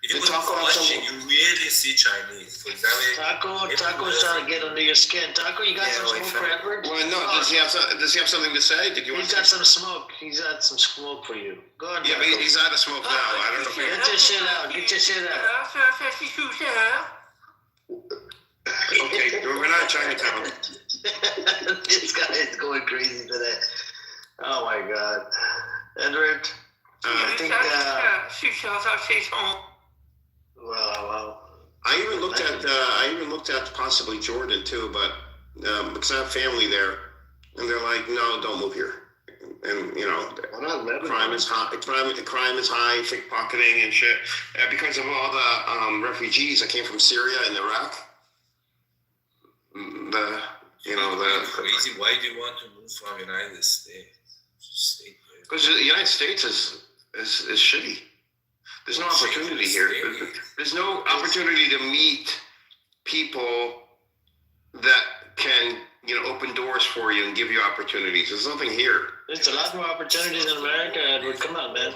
If you the go to taco has Flushing, you really see Chinese. For example, Taco's trying to get under your skin. Taco, you got Yeah, some wait, smoke for Edward? Well, no. Does he have something to say? Did you want He's to got some smoke. He's got some smoke for you. Go on, Yeah, but Taco. he's out of smoke now. I don't know if he... Get your shit out. Get your shit out. Okay, we're not in Chinatown. This guy is going crazy today. Oh my God. Edward, I think, well. I even looked at possibly Jordan too, but because I have family there, and they're like, no, don't move here. and you know, Why not Lebanon? crime is high. Crime is high. Pickpocketing and shit. Because of all the refugees that came from Syria and Iraq. Crazy. Why do you want to move from United States? Just stay there. Because the United States is shitty. There's no opportunity here. There's no opportunity to meet people that can, open doors for you and give you opportunities. There's nothing here. There's a lot more opportunities in America, Edward. Come on, man.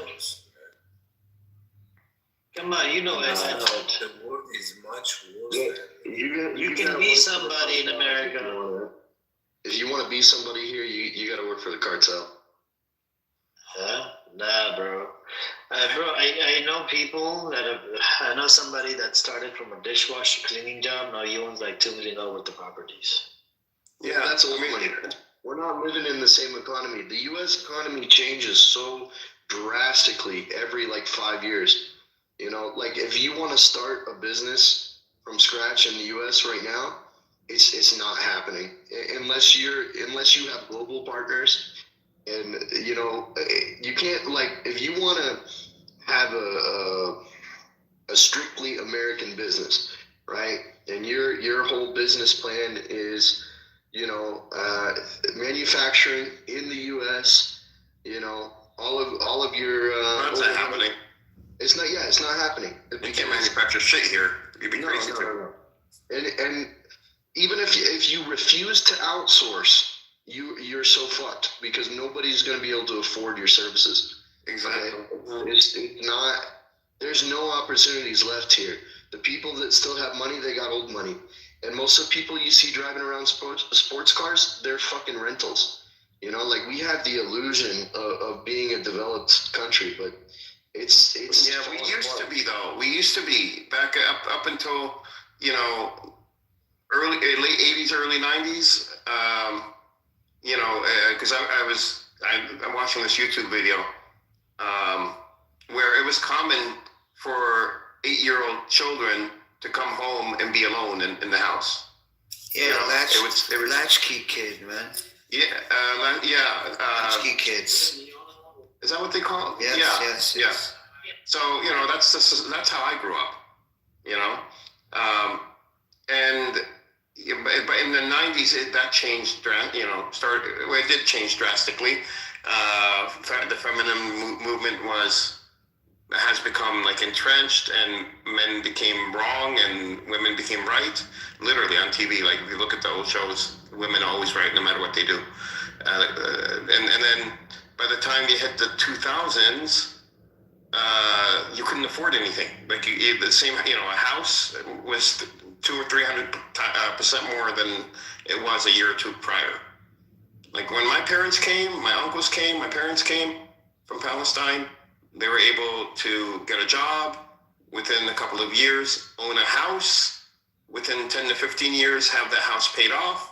Come on, you know it. I know it. The world is much worse than You can be somebody in America. If you want to be somebody here, you got to work for the cartel. Huh? Nah, bro. I know people that have. I know somebody that started from a dishwasher cleaning job. Now he owns like $2 million worth of properties. Yeah, that's what I mean. We're not living in the same economy. The U.S. economy changes so drastically every 5 years. Like if you want to start a business from scratch in the U.S. right now, it's not happening unless you have global partners. And you can't, if you want to have a strictly American business, right? And your whole business plan is manufacturing in the U.S. All of your That's not happening. It's not happening. You can't manufacture shit here. You'd be crazy too. And even if you refuse to outsource, you're so fucked because nobody's going to be able to afford your services. Exactly. It's not. There's no opportunities left here. The people that still have money, they got old money, and most of the people you see driving around sports cars, they're fucking rentals. We have the illusion of being a developed country, but it's yeah. We used to be though. We used to be back up until late 80s, early 90s. Because I'm watching this YouTube video where it was common for 8-year-old children to come home and be alone in the house. Yeah, it was latchkey kid, man. Yeah, Latchkey kids. Is that what they call it? Yes. So that's how I grew up. But in the 90s, that changed. It did change drastically. The feminine movement has become entrenched, and men became wrong and women became right. Literally on TV, if you look at the old shows, women are always right no matter what they do. And then by the time you hit the 2000s, you couldn't afford anything. A house was 200 or 300% more than it was a year or two prior. When my parents came, my uncles came, my parents came from Palestine, they were able to get a job within a couple of years, own a house within 10 to 15 years, have that house paid off.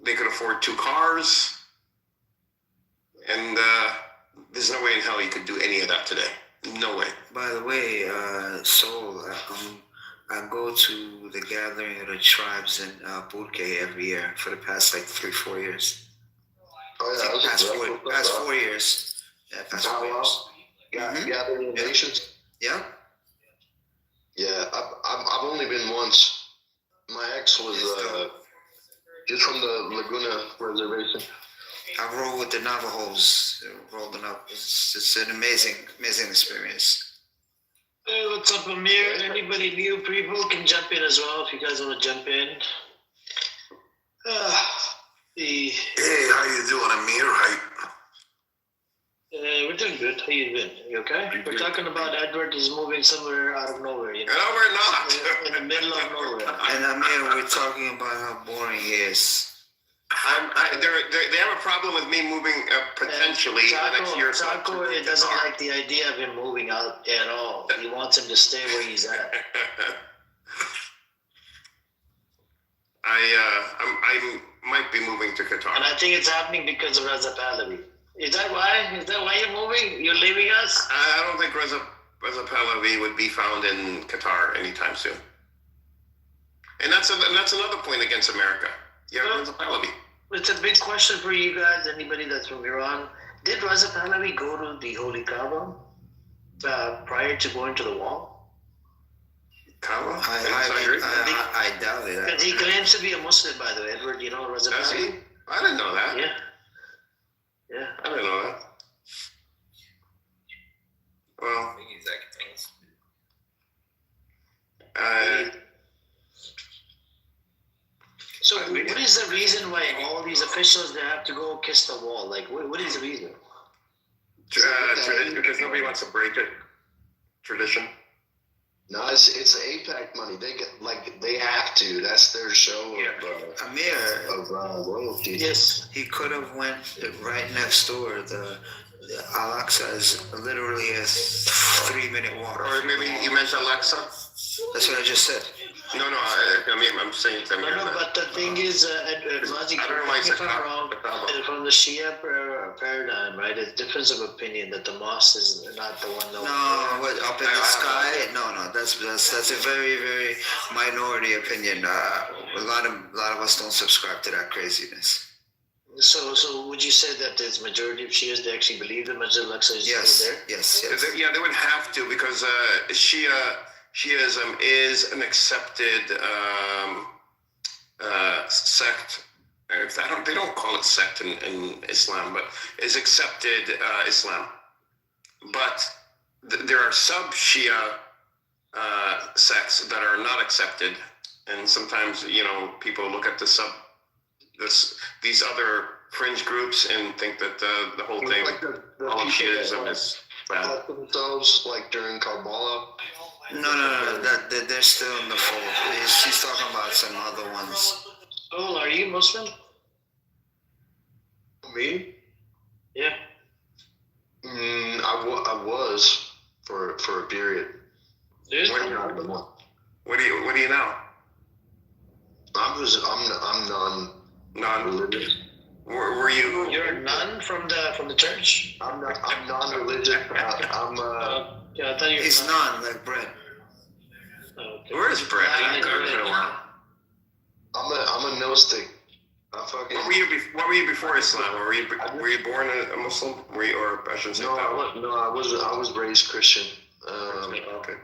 They could afford 2 cars. And there's no way in hell you could do any of that today. No way. By the way, I go to the gathering of the tribes in Burke every year for the past 3-4 years. Oh yeah, past 4 years. Yeah, past 4 years. Gathering of Nations. Yeah. Yeah, I've only been once. My ex was just from the Laguna Reservation. I roll with the Navajos, rolling up. It's an amazing experience. Hey, what's up, Amir? Anybody new people can jump in as well if you guys want to jump in. Hey, how you doing, Amir? We're doing good. How you been? You okay? We're talking about Edward is moving somewhere out of nowhere. No, we're not. In the middle of nowhere. And Amir, we're talking about how boring he is. They have a problem with me moving potentially next year. Taco doesn't like the idea of him moving out at all. He wants him to stay where he's at. I might be moving to Qatar. And I think it's happening because of Reza Pahlavi. Is that why? Is that why you're moving? You're leaving us? I don't think Reza Pahlavi would be found in Qatar anytime soon. And that's another point against America. Yeah, Reza Pahlavi. It's a big question for you guys. Anybody that's from Iran, did Raza Pahlavi go to the Holy Kaaba prior to going to the wall? Kaaba? I doubt it. Because he claims to be a Muslim, by the way. Edward, you know Raza Does he? Pahlavi? I didn't know that. Yeah. Yeah. I didn't know that. Well, I think he's like So what is the reason why all these officials, they have to go kiss the wall? Like, what is the reason? tradition, because nobody wants to break it. Tradition. No, it's APAC money. They have to. That's their show Amir, of royalty. yes, he could have went right next door. The Al-Aqsa is literally a 3-minute walk. Or maybe you meant Alexa? That's what I just said. No, I mean, I'm saying to Amir. No, but the thing is, Mazi, I don't know why it's if a I'm wrong, Kaaba. from the Shia paradigm, right, it's difference of opinion that the mosque is not the one that... No, what, up in the sky? No, that's a very, very minority opinion. A lot of us don't subscribe to that craziness. So would you say that there's majority of Shias, they actually believe that Masjid al-Aqsa is there? Yes. Yeah, they would have to, because Shiaism is an accepted sect. They don't call it sect in Islam, but is accepted Islam. But there are sub-Shia sects that are not accepted, and sometimes people look at these other fringe groups and think that the whole thing, all of Shiaism is bad. Themselves like during Kabbalah. No. They're still in the fold. She's talking about some other ones. Oh, are you Muslim? Me? Yeah. I was for a period. What do you now? I'm non-religious. Were you? You're a nun from the church? I'm non-religious. Yeah, I thought you were He's non, like Brett. Okay. Where is Brett? I'm a Gnostic. What were you before Islam? Were you born a Muslim? Or I shouldn't say that. I was raised Christian. Okay.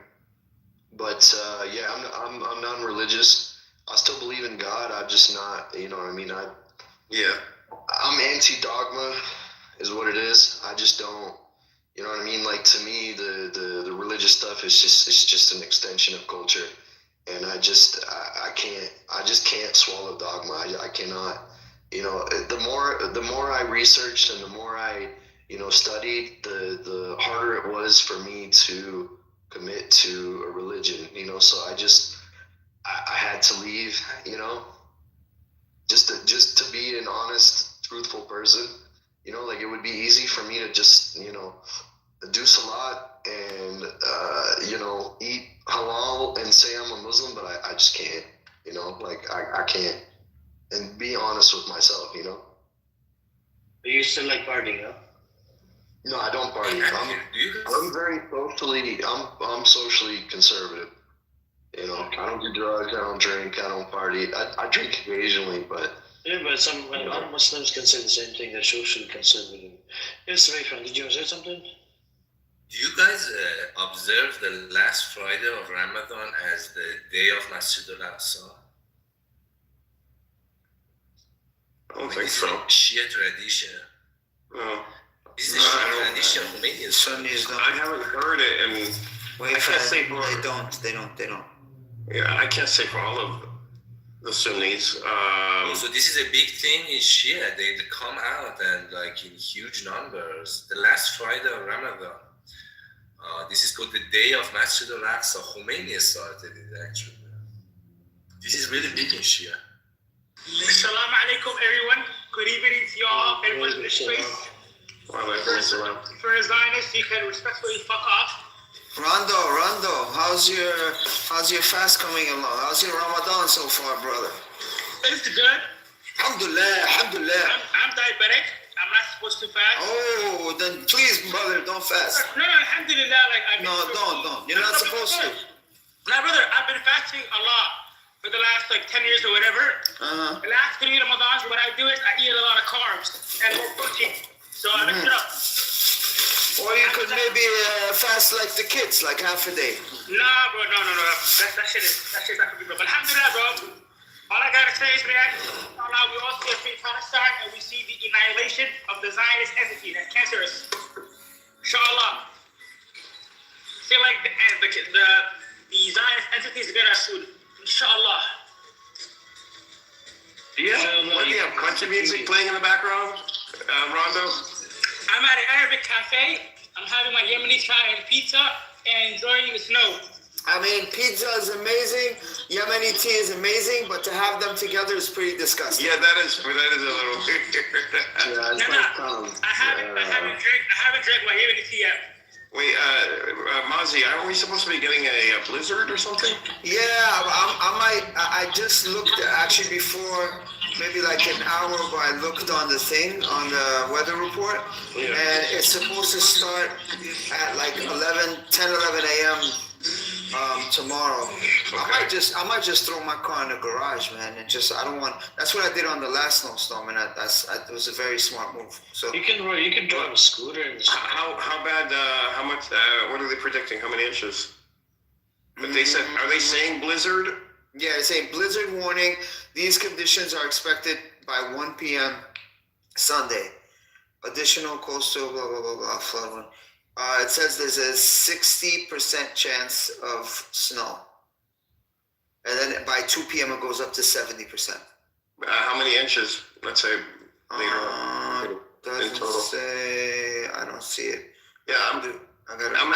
But yeah, I'm non-religious. I still believe in God. I'm just not. You know what I mean? I'm anti-dogma, is what it is. I just don't. You know what I mean? Like, to me, the religious stuff is just an extension of culture, and I just can't swallow dogma. I cannot. The more I researched and the more I studied, the harder it was for me to commit to a religion. So I had to leave. Just to be an honest, truthful person. Like, it would be easy for me to just do salat and eat halal and say I'm a Muslim, but I just can't. I can't. And be honest with myself. But you still like partying, huh? No, I don't party. I'm very socially. I'm socially conservative. I don't do drugs. I don't drink. I don't party. I drink occasionally, but. Yeah, but some Muslims can say the same thing. They're socially conservative. Yes, Rayfan, did you want to say something? Do you guys observe the last Friday of Ramadan as the day of Masjid al-Aqsa? I don't think so. Shia tradition. No. This is a Shia tradition of many Sunnis don't. I haven't heard it, and Wait, I can't say for. They don't. Yeah, I can't say for all of the Sunnis. So this is a big thing in Shia. They come out and like in huge numbers. The last Friday of Ramadan. This is called the day of Masjid al-Aqsa. Khomeini started it actually. This is really big in Shia. Assalamu alaikum, everyone. Good evening to y'all. Everyone's in the space. For a Zionist, you can respectfully fuck off. Rondo, how's your fast coming along? How's your Ramadan so far, brother? It's good. Alhamdulillah. I'm diabetic. I'm not supposed to fast. Oh, then please, brother, don't fast. No, alhamdulillah. Don't. You're not supposed to. Now, brother, I've been fasting a lot for the last last like 10 years or whatever. The last 3 Ramadans, what I do is I eat a lot of carbs and more protein. So I mix it up. Or you could maybe fast like the kids, like half a day. Nah, bro, no. That shit's not for me, bro. But alhamdulillah, bro. All I gotta say is, man, Allah, we all see a free Palestine and we see the annihilation of the Zionist entity that's cancerous. Inshallah. Feel like the Zionist entity is gonna soon. Inshallah. What do you have? Country music playing in the background, Rondo? I'm at an Arabic cafe. I'm having my Yemeni chai and pizza and enjoying the snow. I mean, pizza is amazing, Yemeni tea is amazing, but to have them together is pretty disgusting. Yeah, that is a little weird. I haven't drank my Yemeni tea yet. Wait, Mozzie, aren't we supposed to be getting a blizzard or something? Yeah, I just looked actually before, maybe like an hour ago, I looked on the thing, on the weather report, and it's supposed to start at like 10, 11 a.m. Tomorrow. Okay. I might just throw my car in the garage, man, and I don't want. That's what I did on the last snowstorm, and it was a very smart move. So you can drive a scooter. How bad? How much? What are they predicting? How many inches? But they said, are they saying blizzard? Yeah, they're saying blizzard warning. These conditions are expected by 1 p.m. Sunday. Additional coastal blah blah blah blah flood warning. It says there's a 60% chance of snow. And then by 2 p.m. it goes up to 70%. How many inches, let's say, later on? Doesn't say, I don't see it. Yeah,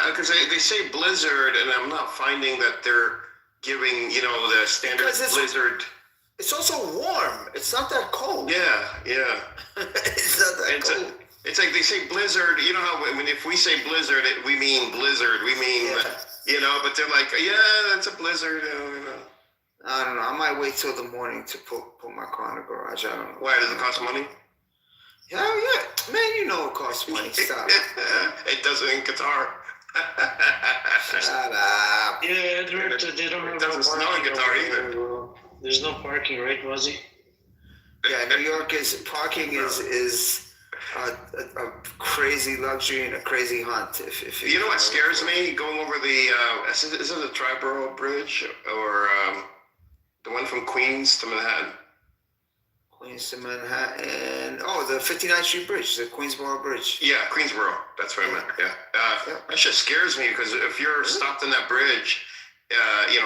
because they say blizzard, and I'm not finding that they're giving, the standard blizzard. It's also warm. It's not that cold. Yeah. It's not that cold. It's like they say blizzard, you know how if we say blizzard, we mean blizzard. We mean, but they're like, yeah, that's a blizzard. I don't know. I might wait till the morning to put my car in the garage. I don't know. Why? Does it cost money? Hell yeah. Man, you know it costs money. Stop. It doesn't in Qatar. Shut up. Yeah, they don't have no parking in Qatar either. There's no parking, right, Mozzie? Yeah, New York parking is a crazy luxury and a crazy hunt. If you know what scares me? Going over is it the Triborough Bridge or the one from Queens to Manhattan? Queens to Manhattan. Oh, the 59th Street Bridge, the Queensboro Bridge. Yeah, Queensboro. That's what I meant. Yeah. That shit scares me because if you're stopped on that bridge,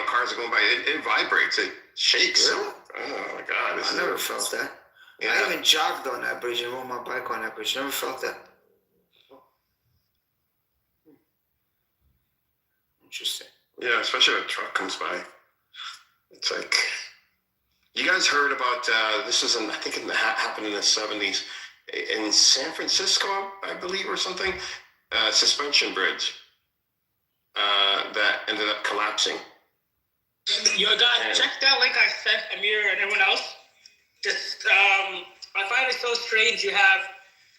cars are going by. It vibrates. It shakes. Really? Oh my God! I never felt that. Yeah. I even jogged on that bridge and rode my bike on that bridge. Never felt that. Interesting. Yeah, especially when a truck comes by. It's like, you guys heard about this? I think it happened in the 70s in San Francisco, I believe, or something. Suspension bridge that ended up collapsing. Yo, guys, check that link I sent Amir and everyone else. I find it so strange you have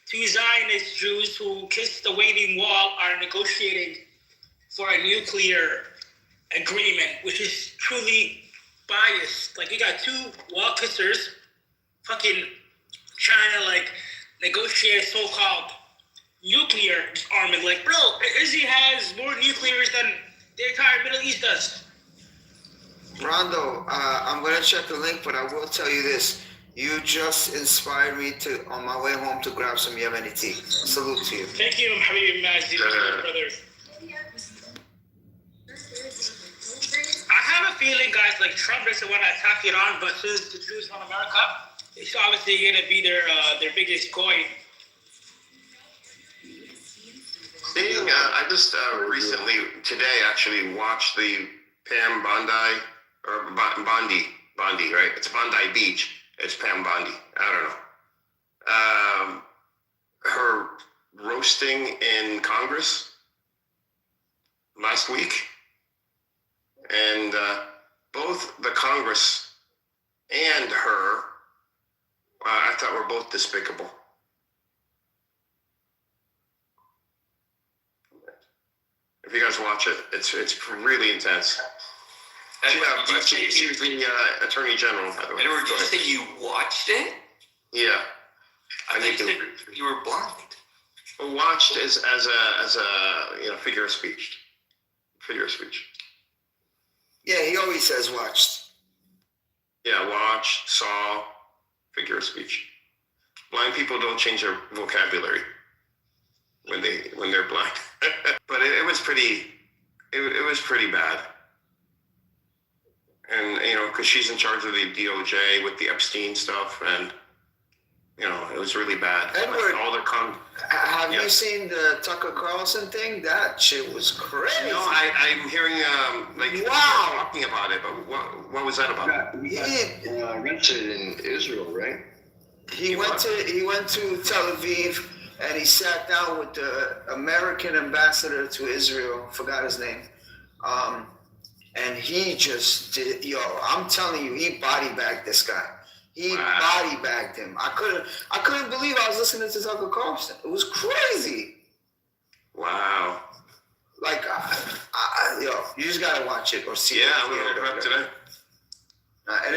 two Zionist Jews who kissed the Wailing Wall are negotiating for a nuclear agreement, which is truly biased. Like, you got two wall kissers fucking trying to, negotiate a so-called nuclear disarmament. Like, bro, Izzy has more nuclears than the entire Middle East does. Rondo, I'm going to check the link, but I will tell you this. You just inspired me on my way home to grab some Yemeni tea. Salute to you. Thank you, Habib Mazdi, brothers. I have a feeling, guys, like Trump doesn't want to attack Iran, but since the Jews want America, it's obviously going to be their biggest coin. I just recently, today, actually watched the Pam Bondi, or Bondi, right? It's Bondi Beach. It's Pam Bondi. I don't know. Her roasting in Congress last week, and both the Congress and her, I thought were both despicable. If you guys watch it, it's really intense. Yeah, but she was the Attorney General, by the way. Edward, did you say you watched it? Yeah. I think you were blind. Well, watched as a figure of speech. Yeah, he always says watched. Yeah, watched, saw, figure of speech. Blind people don't change their vocabulary when they're blind. But it was pretty bad. And because she's in charge of the DOJ with the Epstein stuff, and it was really bad. Edward, all the have you seen the Tucker Carlson thing? That shit was crazy. No, I'm hearing wow, talking about it, but what was that about? He rented in Israel, right? He went to Tel Aviv and he sat down with the American ambassador to Israel. Forgot his name. And he just did. I'm telling you, he body bagged this guy. He body bagged him. I couldn't believe I was listening to Tucker Carlson. It was crazy. Wow. Like, you just gotta watch it or see it. Yeah, I'm gonna look it up today. And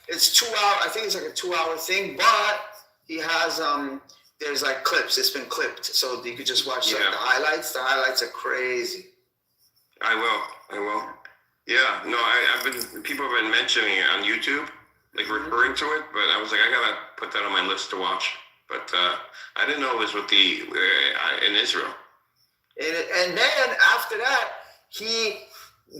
it's 2 hours. I think it's like a 2 hour thing, but he has there's like clips. It's been clipped, so you could just watch the highlights. The highlights are crazy. I will. Yeah, no, people have been mentioning it on YouTube, like referring to it, but I was like, I gotta put that on my list to watch. But I didn't know it was with in Israel. And then after that, he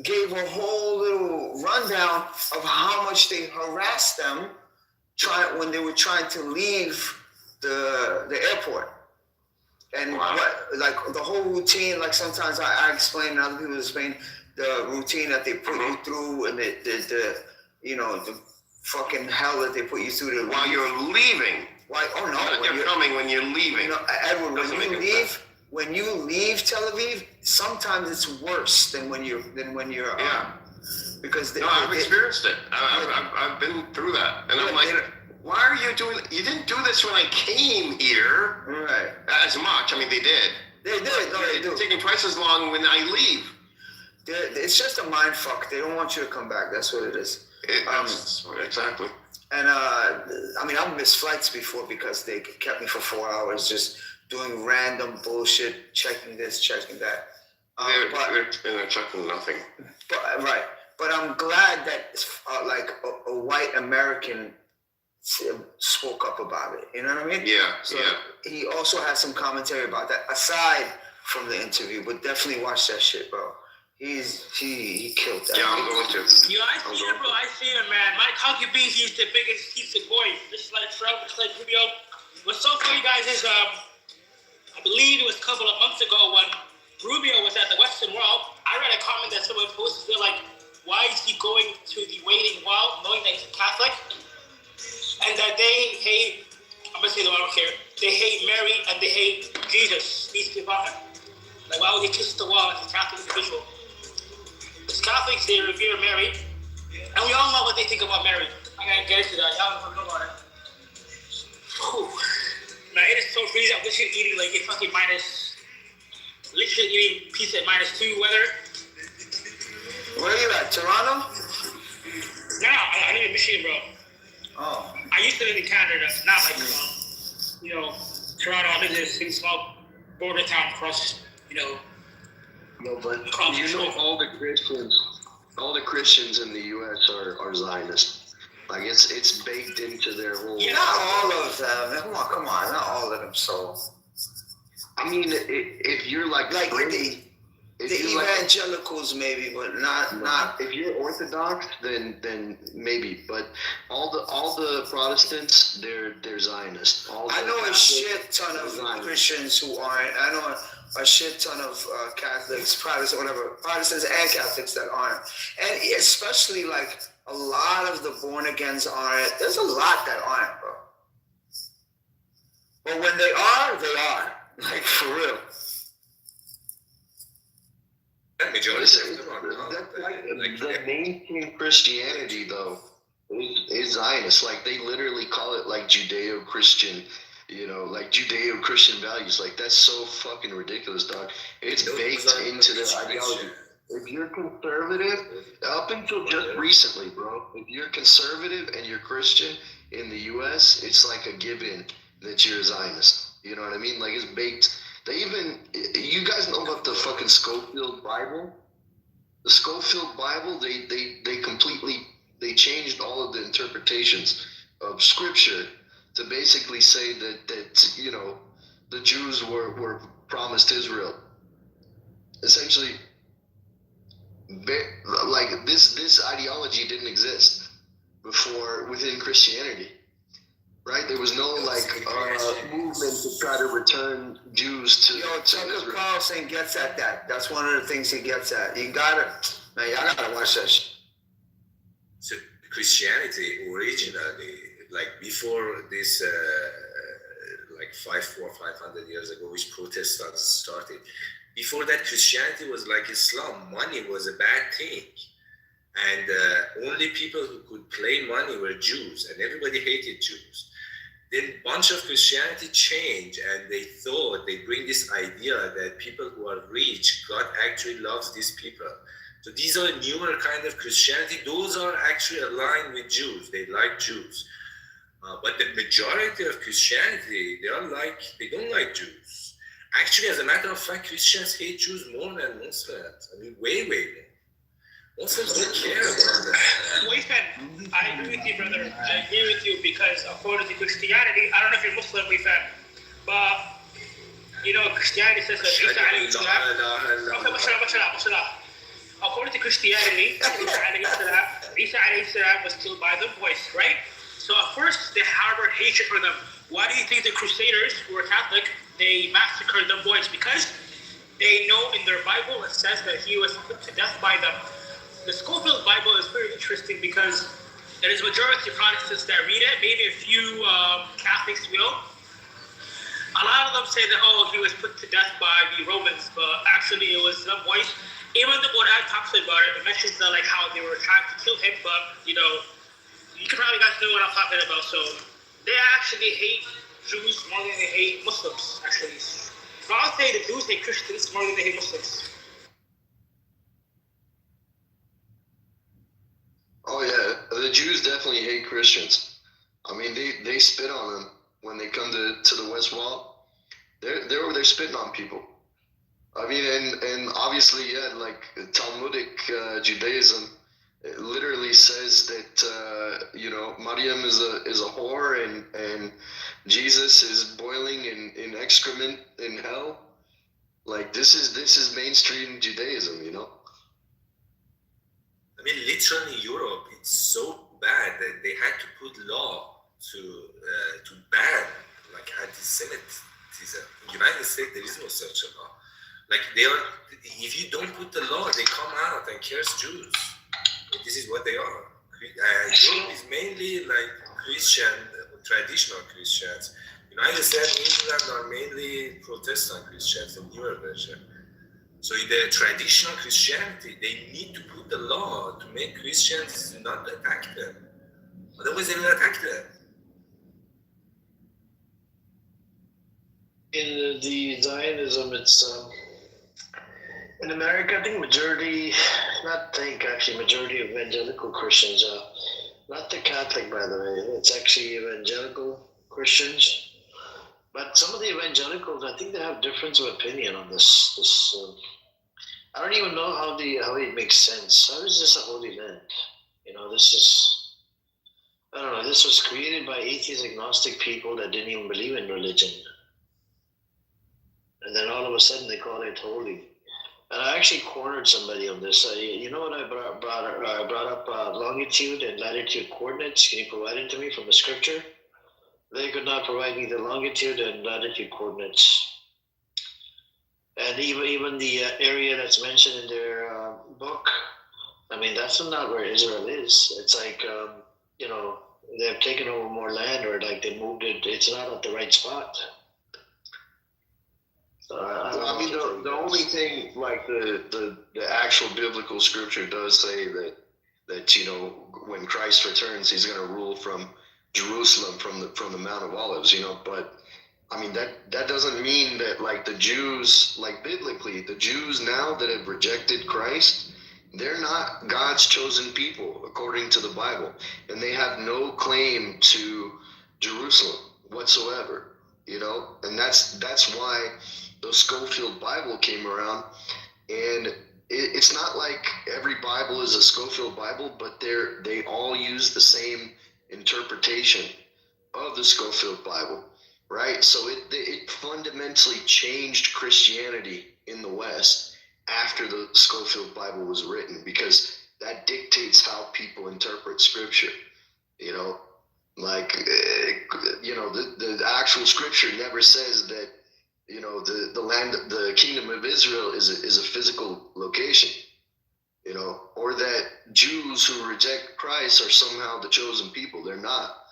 gave a whole little rundown of how much they harassed them when they were trying to leave the airport. And the whole routine, like sometimes I explain and other people explain the routine that they put you through and the fucking hell that they put you through while you're leaving. Why? Oh no! They're coming when you're leaving. Edward, when you leave Tel Aviv, sometimes it's worse than when you're because I've experienced it. I've been through that, and I'm like, why are you doing? You didn't do this when I came here, right? As much. I mean, they did. They did. No, they do. It's taking twice as long when I leave. It's just a mind fuck. They don't want you to come back. That's what it is. Exactly. And I've missed flights before because they kept me for 4 hours just doing random bullshit, checking this, checking that. They're checking nothing. But I'm glad that a white American spoke up about it. You know what I mean? Yeah. So he also had some commentary about that aside from the interview, but definitely watch that shit, bro. He killed that. Yeah, I'm going to. Yo, I see him, bro. I see him, man. Mike Huckabee, he's the biggest boy. Just like Trump, just like Rubio. What's so funny, guys, is I believe it was a couple of months ago when Rubio was at the Western Wall. I read a comment that someone posted, like, why is he going to the Waiting Wall knowing that he's a Catholic? And that they hate, I'm going to say the one I don't care, they hate Mary and they hate Jesus, these people out there. Like, why would he kiss the wall as a Catholic individual? As Catholics, they revere Mary, and we all know what they think about Mary. I'm going to get into that. Y'all don't know about it. Whew. Man, it is so crazy. I'm literally eating like a fucking literally eating pizza at -2 weather. Where are you at? Toronto? No, I live in Michigan, bro. Oh. I used to live in Canada, not like Toronto. I live in a small border town across, No, but all the Christians in the U.S. are Zionists. Like it's baked into their whole. Yeah, not all of them. Come on, not all of them. So, I mean, if you're like the evangelicals, maybe, but not. If you're Orthodox, then maybe. But all the Protestants, they're Zionist. I know a shit ton of Christians who aren't. I know a shit ton of Catholics, Protestants, whatever, Protestants and Catholics that aren't, and especially like a lot of the born agains aren't. There's a lot that aren't, bro. But when they are, like for real. The mainstream Christianity, though, is Zionist. Like they literally call it like Judeo-Christian. Like Judeo-Christian values. Like that's so fucking ridiculous, dog. It's baked into their ideology. if you're conservative, up until just recently, bro, if you're conservative and you're Christian in the U.S., it's like a given that you're a Zionist. You know what I mean? Like it's baked. They even, you guys know about the fucking Schofield Bible? The Schofield Bible, they completely, they changed all of the interpretations of scripture to basically say that you know, the Jews were promised Israel. Essentially, like this ideology didn't exist before within Christianity, right? There was no like movement to try to return Jews to Tucker Israel. Carlson gets at that. That's one of the things he gets at. You gotta, man, y'all gotta watch this. So Christianity originally, like before this, like 500 years ago, which Protestants started. Before that, Christianity was like Islam. Money was a bad thing. And only people who could play money were Jews, and everybody hated Jews. Then a bunch of Christianity changed, and they thought they bring this idea that people who are rich, God actually loves these people. So these are newer kind of Christianity. Those are actually aligned with Jews. They like Jews. But the majority of Christianity, they don't like Jews. Actually, as a matter of fact, Christians hate Jews more than Muslims. I mean, way more. Muslims don't care about that. Wait, I agree with you, brother. I agree with you because according to Christianity, I don't know if you're Muslim, but you know, Christianity says that Isa alayhi salam. According to Christianity, Isa alayhi salam was killed by the boys, right? So at first they harbored hatred for them. Why do you think the Crusaders, who were Catholic, they massacred the boys? Because they know in their Bible it says that he was put to death by them. The Schofield Bible is very interesting because it is majority Protestants that read it. Maybe a few Catholics will. A lot of them say that, oh, he was put to death by the Romans, but actually it was some boys. Even the Quran talks about it. It mentions that, like how they were trying to kill him, but you know, you can probably guys know what I'm talking about. So they actually hate Jews more than they hate Muslims. Actually, so I'll say the Jews hate Christians more than they hate Muslims. Oh yeah, the Jews definitely hate Christians. I mean, they spit on them when they come to the West Wall. They're spitting on people. I mean, and obviously, yeah, like Talmudic Judaism, it literally says that you know, Maryam is a whore and Jesus is boiling in excrement in hell. Like this is mainstream Judaism, you know. I mean, literally in Europe, it's so bad that they had to put law to ban like anti-Semitism. In the United States, there is no such a law. Like if you don't put the law, they come out and curse Jews. This is what they are. Europe is mainly like Christian, traditional Christians. United States and England are mainly Protestant Christians, the newer version. So in the traditional Christianity, they need to put the law to make Christians not attack them. Otherwise, they will attack them. In the Zionism, it's in America, I think majority evangelical Christians, not the Catholic, by the way. It's actually evangelical Christians. But some of the evangelicals, I think they have difference of opinion on this. I don't even know how it makes sense. How is this a holy land? You know, I don't know. This was created by atheist, agnostic people that didn't even believe in religion, and then all of a sudden they call it holy. And I actually cornered somebody on this. You know what I brought up longitude and latitude coordinates. Can you provide it to me from the scripture? They could not provide me the longitude and latitude coordinates. And even the area that's mentioned in their book, I mean, that's not where Israel is. It's like, you know, they've taken over more land, or like they moved it. It's not at the right spot. So I mean, the only thing, like the actual biblical scripture does say that you know, when Christ returns, he's going to rule from Jerusalem, from the Mount of Olives, you know. But I mean, that doesn't mean that like the Jews, like biblically, the Jews now that have rejected Christ, they're not God's chosen people according to the Bible, and they have no claim to Jerusalem whatsoever. You know, and that's why the Schofield Bible came around, and it's not like every Bible is a Schofield Bible, but they all use the same interpretation of the Schofield Bible, right? So it fundamentally changed Christianity in the West after the Schofield Bible was written, because that dictates how people interpret Scripture. You know, like the actual Scripture never says that the land, the kingdom of Israel is a physical location, or that Jews who reject Christ are somehow the chosen people. They're not.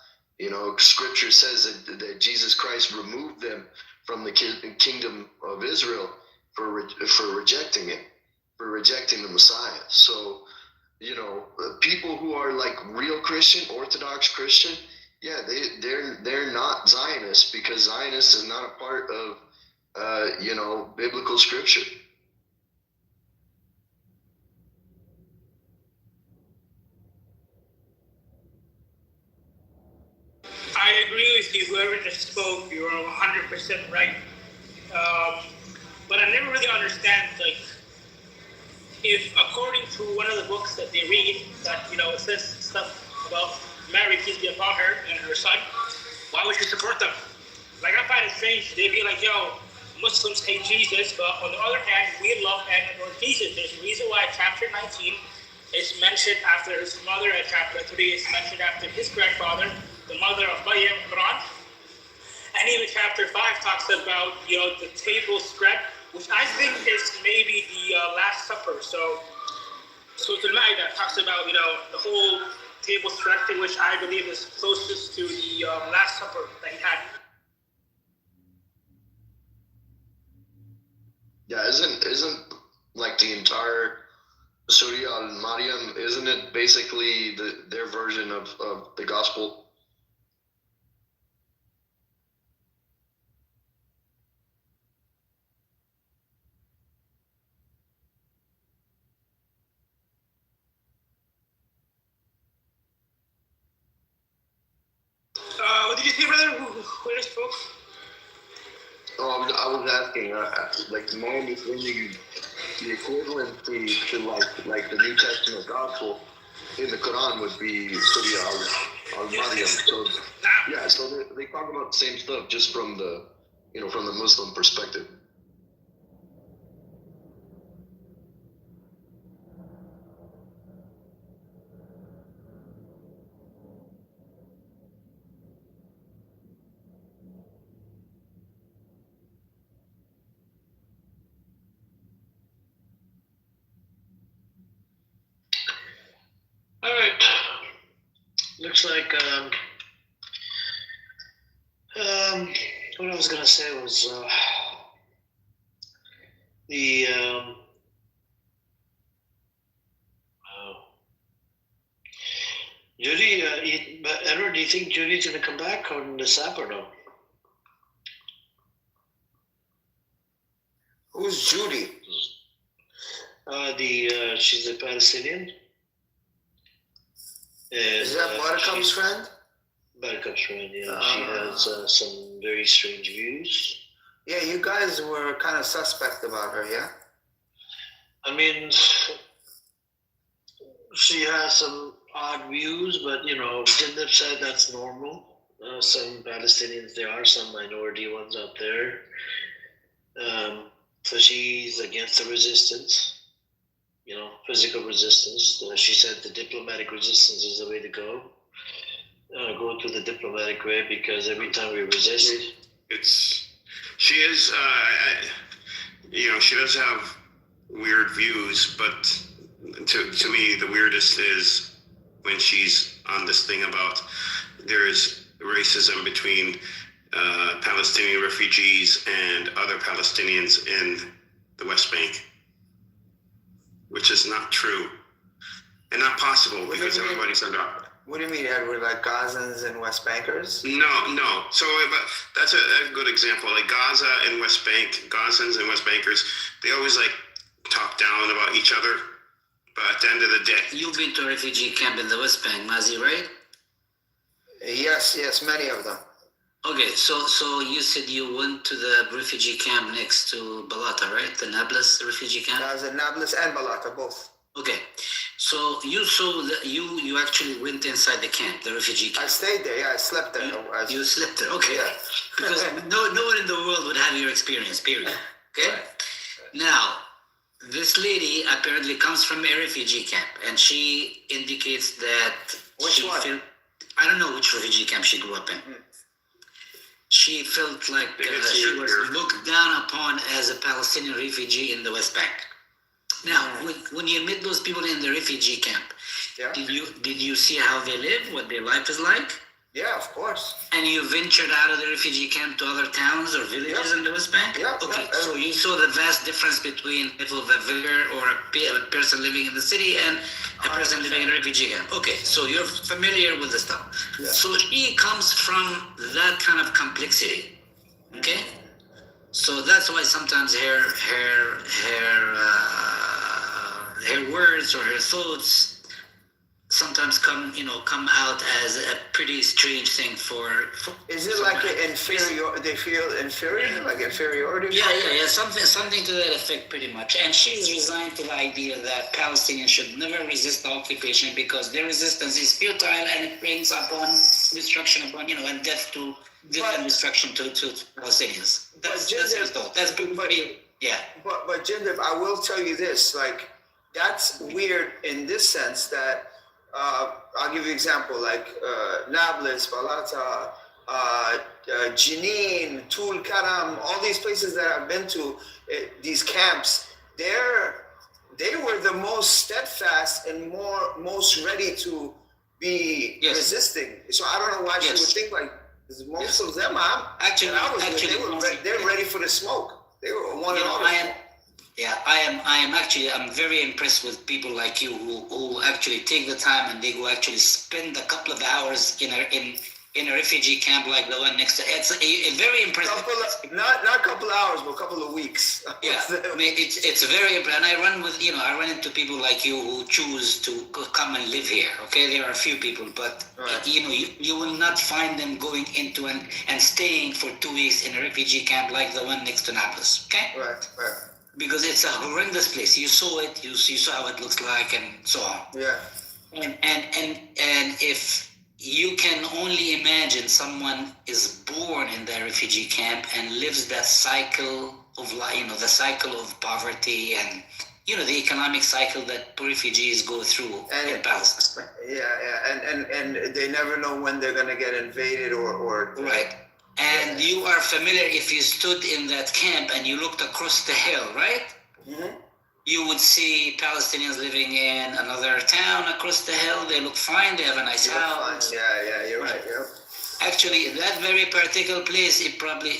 Scripture says that Jesus Christ removed them from the kingdom of Israel for rejecting him, for rejecting the Messiah. So, people who are like real Christian, Orthodox Christian, yeah, they're not Zionists, because Zionist is not a part of biblical Scripture. I agree with you. Whoever just spoke, you're 100% right. But I never really understand, like, if according to one of the books that they read, that, it says stuff about Mary, peace be upon her, and her son, why would you support them? Like, I find it strange. They'd be like, yo, Muslims hate Jesus, but on the other hand, we love and adore Jesus. There's a reason why chapter 19 is mentioned after his mother, and chapter 3 is mentioned after his grandfather, the mother of Maryam, Imran. And even chapter 5 talks about, the table spread, which I think is maybe the Last Supper. So the Ma'idah talks about, the whole table spread thing, which I believe is closest to the Last Supper that he had. Yeah, isn't like the entire Surah al-Maryam, isn't it basically their version of the gospel? What did you say, brother? Who just spoke? Oh, I was asking, like, my understanding, the equivalent to like the New Testament gospel in the Quran would be Surah al-Maryam. So yeah, so they talk about the same stuff, just from the from the Muslim perspective. All right. Looks like what I was gonna say was the Judy. Edward, do you think Judy's gonna come back on the SAP or no? Who's Judy? She's a Palestinian. Is that Buttercup's friend? Buttercup's friend, yeah. She has some very strange views. Yeah, you guys were kind of suspect about her, yeah? I mean, she has some odd views, but, Jindab said that's normal. Some Palestinians, there are some minority ones out there. So she's against the resistance. Physical resistance. She said the diplomatic resistance is the way to go. Go through the diplomatic way, because every time we resist, she is, she does have weird views, but to me, the weirdest is when she's on this thing about there's racism between Palestinian refugees and other Palestinians in the West Bank, which is not true and not possible, because everybody's under What do you mean, Edward? Like Gazans and West Bankers? No. So but that's a good example. Like Gaza and West Bank, Gazans and West Bankers, they always like talk down about each other. But at the end of the day, You've been to a refugee camp in the West Bank, Mazi, right? Yes, many of them. Okay, so you said you went to the refugee camp next to Balata, right? The Nablus refugee camp? I was at Nablus and Balata, both. Okay, so you saw that you actually went inside the camp, the refugee camp. I stayed there, yeah, I slept there. You slept there, okay. Yeah. Because no one in the world would have your experience, period. Okay? Now, this lady apparently comes from a refugee camp, and she indicates that... Which one? I don't know which refugee camp she grew up in. She felt like she was looked down upon as a Palestinian refugee in the West Bank. Now, when you meet those people in the refugee camp, did you see how they live, what their life is like? Yeah, of course. And you ventured out of the refugee camp to other towns or villages in the West Bank? Yeah. Okay, so you saw the vast difference between a villager or a person living in the city and a person living in a refugee camp. Okay, so you're familiar with the stuff. Yeah. So she comes from that kind of complexity, okay? So that's why sometimes her words or her thoughts sometimes come out as a pretty strange thing for Is it like an inferior? They feel inferior, like inferiority. Yeah. Something to that effect, pretty much. And she's resigned to the idea that Palestinians should never resist the occupation because their resistance is futile and it brings upon destruction and death and destruction to Palestinians. That's her thought. That's pretty. Yeah. But Jinder, I will tell you this: like, that's weird in this sense that. I'll give you an example, like Nablus, Balata, Jenin, Tul Karam, all these places that I've been to, these camps, they were the most steadfast and most ready to be resisting. So I don't know why she would think like most of them. They're ready for the smoke. They were one and all. I'm very impressed with people like you who actually take the time and they go actually spend a couple of hours in a refugee camp like the one next to it's a very impressive. Not a couple of hours, but a couple of weeks. Yeah, I mean it's very impressive. And I run into people like you who choose to come and live here. Okay, there are a few people, but you will not find them going into and staying for 2 weeks in a refugee camp like the one next to Nablus. Okay. Right. Because it's a horrendous place. You saw it. You saw how it looks like, and so on. Yeah. And if you can only imagine someone is born in that refugee camp and lives that cycle of life, the cycle of poverty and the economic cycle that refugees go through in Palestine. Yeah, and they never know when they're gonna get invaded or right. And you are familiar, if you stood in that camp and you looked across the hill, right? Mm-hmm. You would see Palestinians living in another town across the hill. They look fine. They have a nice house. Yeah, you're right. Yeah. Actually, that very particular place,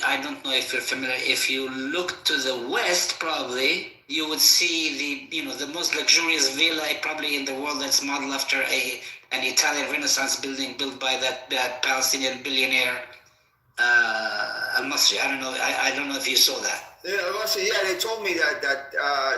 I don't know if you're familiar. If you look to the west, probably, you would see the most luxurious villa probably in the world that's modeled after an Italian Renaissance building built by that Palestinian billionaire, Al-Masri. I don't know if you saw that. Yeah, they told me that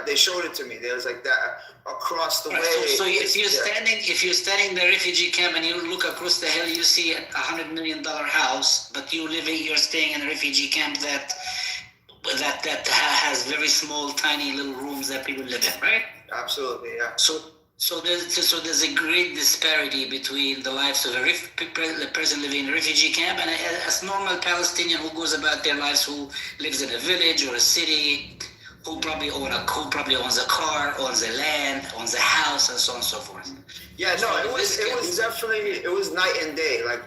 they showed it to me. There was like that across the way. So if you're standing in the refugee camp and you look across the hill, you see $100 million house, but you're staying in a refugee camp that has very small, tiny little rooms that people live in, right? Absolutely, yeah. So there's a great disparity between the lives of a person living in a refugee camp and a normal Palestinian who goes about their lives, who lives in a village or a city, who probably owns a car, owns a land, owns a house, and so on and so forth. Yeah, no, it was definitely night and day. Like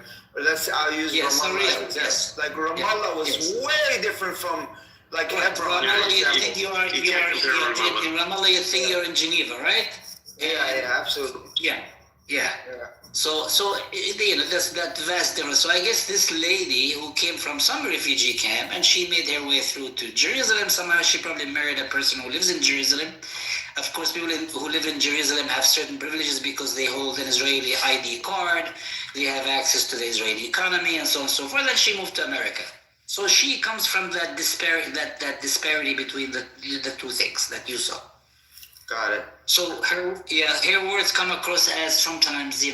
I'll use Ramallah. Yes. Like Ramallah was way different from like Hebron. You think you're in Ramallah? You think you're in Geneva, right? Yeah, absolutely. Yeah. So there's that vast difference. So I guess this lady who came from some refugee camp and she made her way through to Jerusalem. Somehow she probably married a person who lives in Jerusalem. Of course, people who live in Jerusalem have certain privileges because they hold an Israeli ID card, they have access to the Israeli economy, and so on and so forth. And she moved to America. So she comes from that disparity between the two things that you saw. Got it. So her words come across as sometimes, a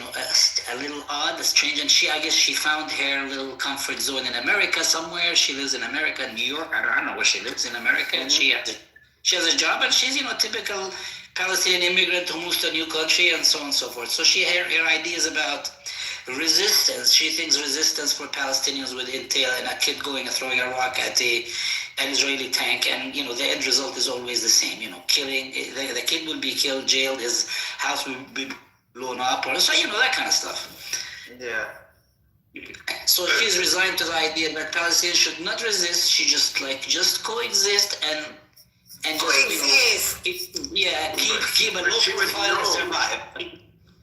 little odd, strange, and I guess she found her little comfort zone in America somewhere. She lives in America, New York. I don't know where she lives in America, and she has a job, and she's typical Palestinian immigrant who moves to a new country, and so on and so forth. So her ideas about resistance. She thinks resistance for Palestinians would entail a kid going and throwing a rock at an Israeli tank, and the end result is always the same. Killing the kid will be killed, jailed, his house will be blown up, or so that kind of stuff. Yeah. So she's resigned to the idea that Palestinians should not resist. She just coexist and coexist. Keep a low profile and survive.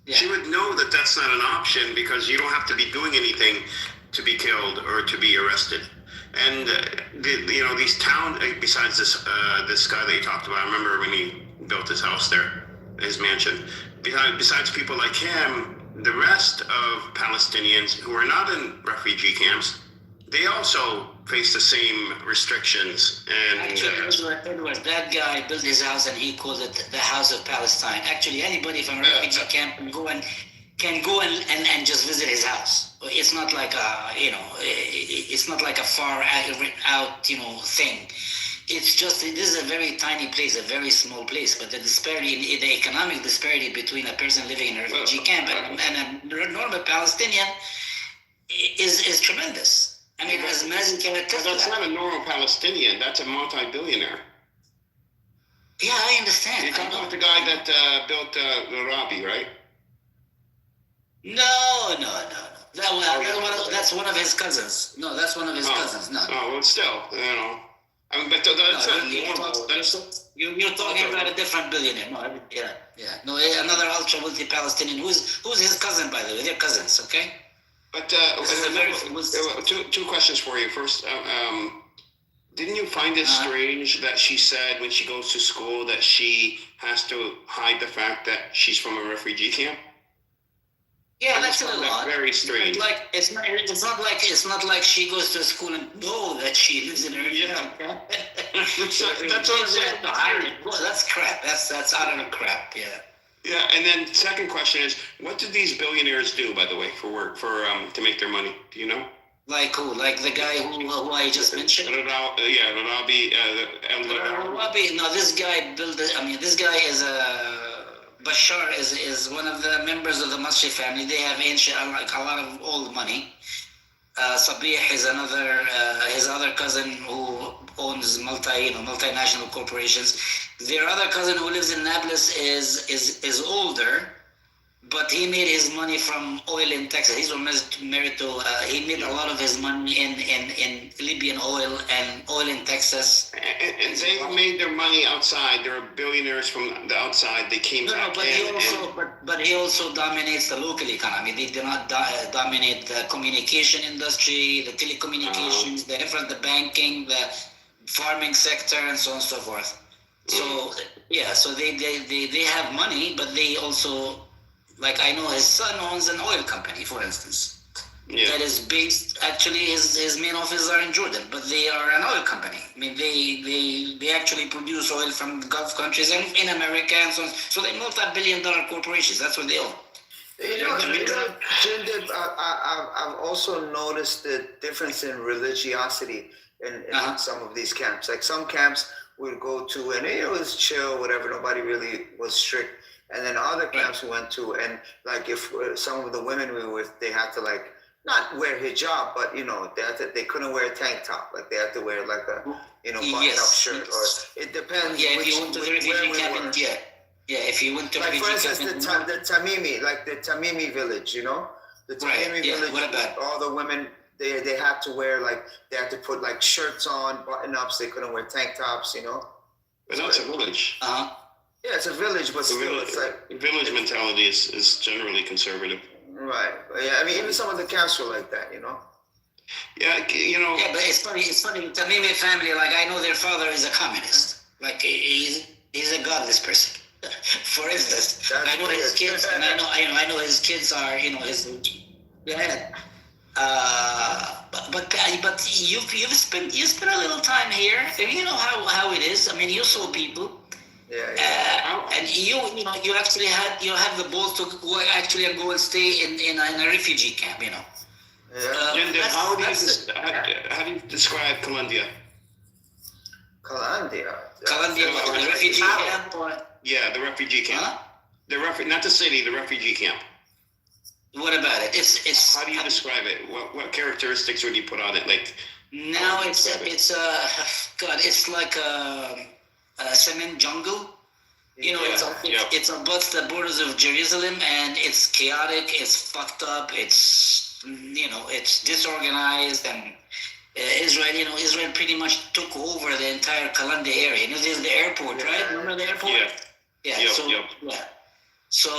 Yeah. She would know that that's not an option because you don't have to be doing anything to be killed or to be arrested. And these towns, besides this guy that you talked about, I remember when he built his house there, his mansion. Besides people like him, the rest of Palestinians who are not in refugee camps, they also face the same restrictions. And actually, Edward, that guy built his house and he called it the House of Palestine. Actually, anybody from a refugee camp can go and just visit his house. It's not like it's not like a far out thing. It's just this is a very tiny place, a very small place. But the disparity, the economic disparity between a person living in a refugee camp and a normal Palestinian is tremendous. I mean, as Mazen can attest to that. That's not a normal Palestinian. That's a multi-billionaire. Yeah, I understand. You're talking about the guy that built the Rabi, right? No. That's one of his cousins. No, that's one of his cousins. No. Oh, well, still, I mean, but that's not normal. You're talking about a different billionaire. No, yeah. No, another ultra-wealthy Palestinian who's his cousin, by the way. They're cousins, okay? But two questions for you. First, didn't you find it strange that she said when she goes to school that she has to hide the fact that she's from a refugee camp? Yeah, that's a little odd. Very strange. It's not like she goes to school and know that she lives in a refugee camp. That's what I'm saying. Well, that's crap. That's utter crap. Yeah. Yeah, and then second question is, what do these billionaires do, by the way, for work, to make their money? Do you know? Like who? Like the guy who I just mentioned? Rabi. No, this guy built it. I mean, this guy is Bashar is one of the members of the Masri family. They have a lot of old money. Sabih is his other cousin who owns multinational corporations. Their other cousin who lives in Nablus is older, but he made his money from oil in Texas. He's married to. He made a lot of his money in Libyan oil and oil in Texas. And they made their money outside. They're billionaires from the outside. They came back in. But he also dominates the local economy. They do not dominate the communication industry, the telecommunications, the banking, the farming sector, and so on and so forth. So so they have money, but they also, like I know his son owns an oil company, for instance. Yeah. That is based, actually his main offices are in Jordan, but they are an oil company. I mean, they actually produce oil from Gulf countries and in America and so on. So they're multi-billion-dollar corporations. That's what they own. Jindib, I've also noticed the difference in religiosity in some of these camps. Like some camps we'd go to and it was chill, whatever, nobody really was strict. And then other camps we went to, and like if some of the women we were with, they had to like not wear hijab, but they couldn't wear a tank top. Like they had to wear like a button-up shirt, or it depends. Yeah, if you went to the refugee camp, if you went to like for instance the Tamimi, like the Tamimi village, the Tamimi village. What about all the women? They had to wear they had to put like shirts on, button-ups. They couldn't wear tank tops, But no, it's a village. Yeah, it's a village, but still, it's like village mentality is generally conservative. Right. Yeah, I mean, even some of the camps were like that, Yeah, Yeah, but it's funny. Tamimi family, like I know their father is a communist. Like he's a godless person. For instance, That's I know his weird. kids, and I know his kids are, his. Yeah. But you spent a little time here, and you know how it is. I mean, you saw people. Yeah. And you actually have the balls to go actually and go and stay in a refugee camp, Yeah. Jinder, how do you describe Colombia? Colombia. Colombia, the refugee camp, or Yeah, the refugee camp. huh? Not the city, the refugee camp. What about it? It's How do you describe it? What characteristics would you put on it? Like now it's God, it's like a cement jungle. It's above the borders of Jerusalem, and it's chaotic. It's fucked up. It's it's disorganized, and Israel pretty much took over the entire Colombia area. There's the airport, right? Remember the airport? Yeah. Yeah. So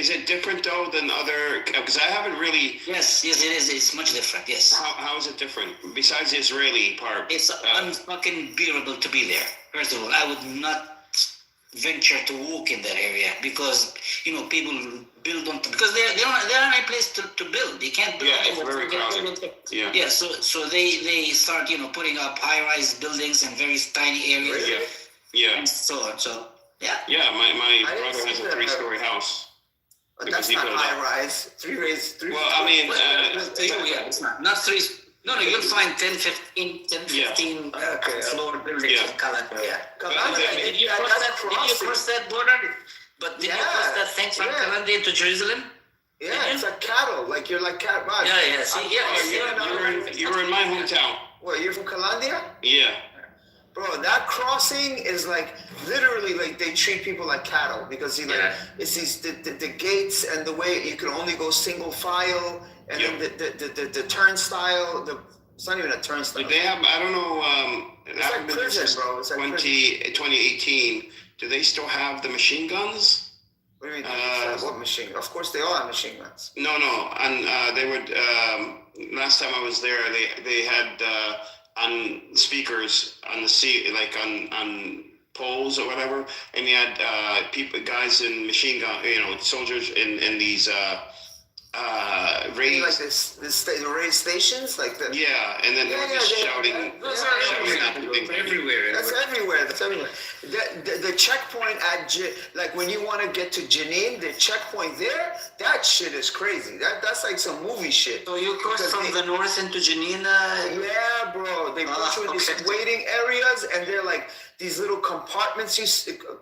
is it different though than other? Because I haven't really. Yes, it is. It's much different. Yes. How is it different besides the Israeli part? It's unfucking bearable to be there. First of all, I would not venture to walk in that area because people build on because they don't have any place to build. They can't build. Yeah, it's very crowded. Yeah. So they start putting up high-rise buildings in very tiny areas. Yeah. And so on. So yeah. Yeah, my brother has a 3-story house. That's not high-rise. Three. Well, I mean, it's not 3. No, you'll find 10, 15 floor buildings in Colombia. Did you cross that border? But did you cross that thing from Colombia to Jerusalem? Yeah, it's like cattle. Like you're like cattle. Yeah. See, you were in my hometown. What? You're from Colombia? Yeah. Bro, that crossing is like literally like they treat people like cattle because it's these the gates and the way you can only go single file and then the turnstile. It's not even a turnstile. But they have I don't know. It's like prison, bro. It's like 2018. Do they still have the machine guns? What do you mean? What machine? Of course, they all have machine guns. No, and they would. Last time I was there, they had on speakers on the seat, like on poles or whatever, and they had guys in machine gun, soldiers in these raised. Like the raised stations, like the. Yeah, and then they were just shouting. Those are everywhere. That's everywhere. The checkpoint like when you want to get to Jenin, the checkpoint there, that shit is crazy. That's like some movie shit. So you cross from the north into Jenin? Yeah, bro. They put you in these waiting areas, and they're like these little compartments.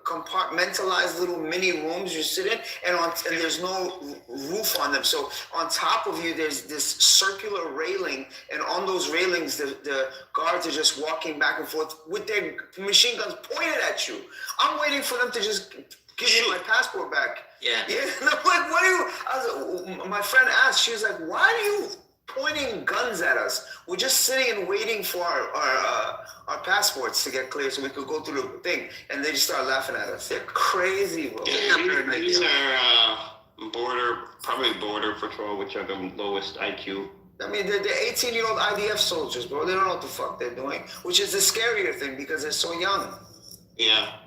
Compartmentalized little mini rooms you sit in, and there's no roof on them. So on top of you, there's this circular railing, and on those railings, the guards are just walking back and forth with their machine guns pointed at you. I'm waiting for them to just give me my passport back. Yeah. Like, what do you? My friend asked. She was like, "Why are you pointing guns at us? We're just sitting and waiting for our passports to get clear so we could go through the thing." And they just start laughing at us. They're crazy, bro. Yeah, these are probably border patrol, which are the lowest IQ. I mean, they're 18-year-old IDF soldiers, bro. They don't know what the fuck they're doing, which is the scarier thing because they're so young. Yeah.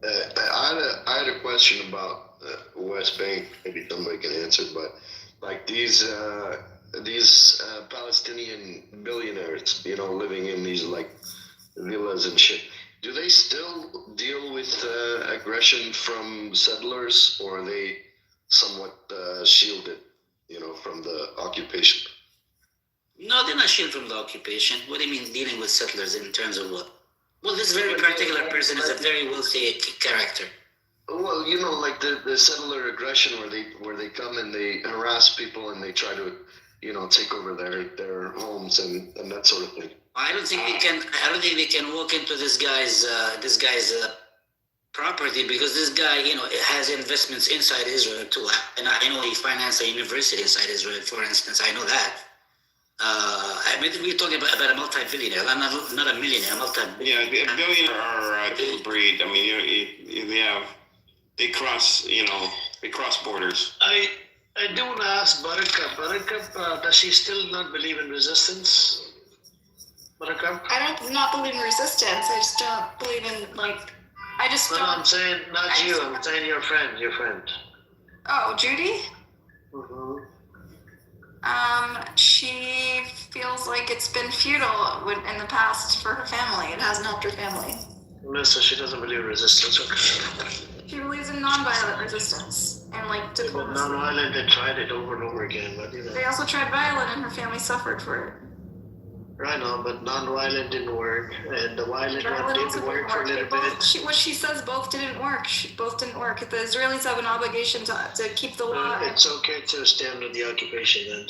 I had a question about West Bank. Maybe somebody can answer, but like these Palestinian billionaires, living in these like villas and shit. Do they still deal with aggression from settlers, or are they somewhat shielded, from the occupation? No, they're not shielded from the occupation. What do you mean dealing with settlers in terms of what? Well, this very particular person is a very wealthy character. Well, like the settler aggression where they come and they harass people and they try to, take over their homes and that sort of thing. I don't think they can walk into this guy's property because this guy, has investments inside Israel too. And I know he financed a university inside Israel, for instance. I know that. We're talking about a multi-billionaire, not a millionaire, multi-billionaire. Yeah, the billionaire are a different breed. I mean, they cross borders. I do want to ask Baraka, does she still not believe in resistance? Baraka? I don't not believe in resistance. I just don't believe in I just No, don't. I'm saying not I you. just- I'm saying your friend. Your friend. Oh, Judy? Mm-hmm. She feels like it's been futile in the past for her family. It hasn't helped her family. So she doesn't believe in resistance. Okay. She believes in nonviolent resistance and like But diplomacy. non-violent, they tried it over and over again, but you know. They also tried violent, and her family suffered for it. Right now, but non-violent didn't work, and the violent one did work for a little bit. What she says both didn't work. Both didn't work. The Israelis have an obligation to keep the law. It's okay to stand with the occupation then.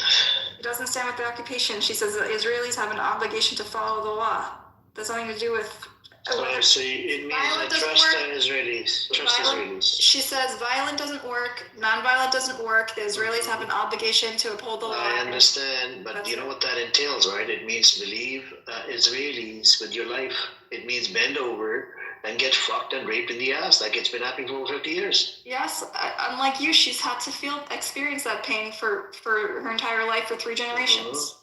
It doesn't stand with the occupation. She says the Israelis have an obligation to follow the law. That's nothing to do with. So it means Violent that doesn't trust work. the Israelis. Trust Israelis. She says violent doesn't work, nonviolent doesn't work. The Israelis have an obligation to uphold the law. I understand, but you know what that entails, right? It means believe Israelis with your life. It means bend over and get fucked and raped in the ass like it's been happening for over 50 years. Yes, unlike you, she's had to experience that pain for her entire life for 3 generations.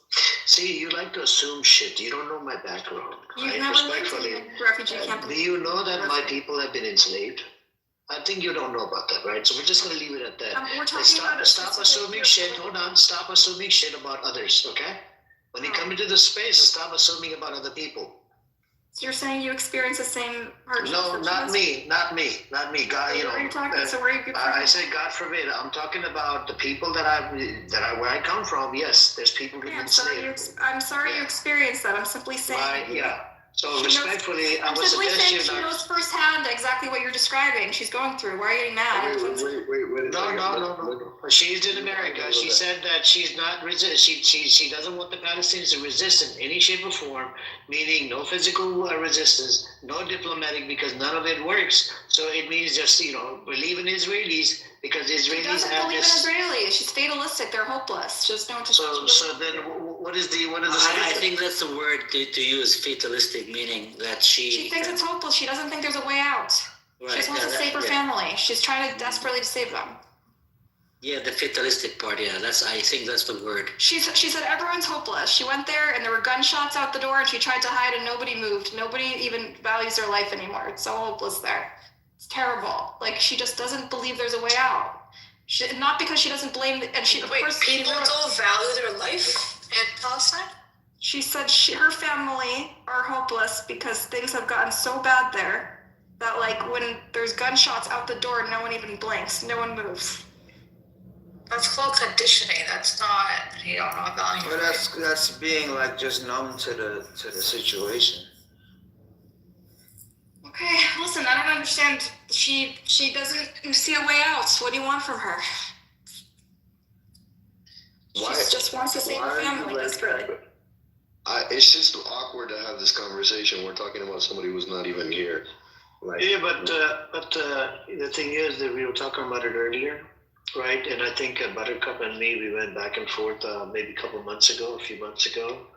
See, you like to assume shit. You don't know my background. You've right? never lived Respectfully. in a refugee camp. Do you know that my people have been enslaved? I think you don't know about that, right? So we're just going to leave it at that. We're talking about Stop assuming shit. Hold on. Stop assuming shit about others, okay? When you come into this space, stop assuming about other people. So you're saying you experience the same hardships? No, not me. God, you know. Where are you talking? So where are you? I said, God forbid. I'm talking about the people where I come from. Yes, there's people who've been enslaved. I'm sorry you experienced that. I'm simply saying. Right, yeah. So respectfully, I would simply suggest saying you she not. knows firsthand exactly what you're describing. She's going through. Why are you getting mad? Wait. No. She's in America. She said that she's not resist. She doesn't want the Palestinians to resist in any shape or form, meaning no physical resistance, no diplomatic, because none of it works. So it means just believe in Israelis because Israelis She doesn't have believe this. in Israelis. She's fatalistic. They're hopeless. Just don't. So then, what is the I think that's the word to use, fatalistic, meaning that She thinks it's hopeless. She doesn't think there's a way out. Right, She just wants to save her family. She's trying desperately to save them. Yeah, the fatalistic part. Yeah, I think that's the word. She said everyone's hopeless. She went there and there were gunshots out the door and she tried to hide and nobody moved. Nobody even values their life anymore. It's so hopeless there. It's terrible. Like she just doesn't believe there's a way out. Not because she doesn't blame and she. Wait, people don't value their life in Palestine? She said her family are hopeless because things have gotten so bad there that like when there's gunshots out the door, no one even blinks. No one moves. That's called conditioning. That's not, not valuing. But that's being like just numb to the situation. Okay, listen, I don't understand. She doesn't see a way out. What do you want from her? She just wants to save her family desperately. It's just awkward to have this conversation. We're talking about somebody who's not even here. Yeah, but the thing is that we were talking about it earlier, right? And I think Buttercup and me, we went back and forth maybe a few months ago.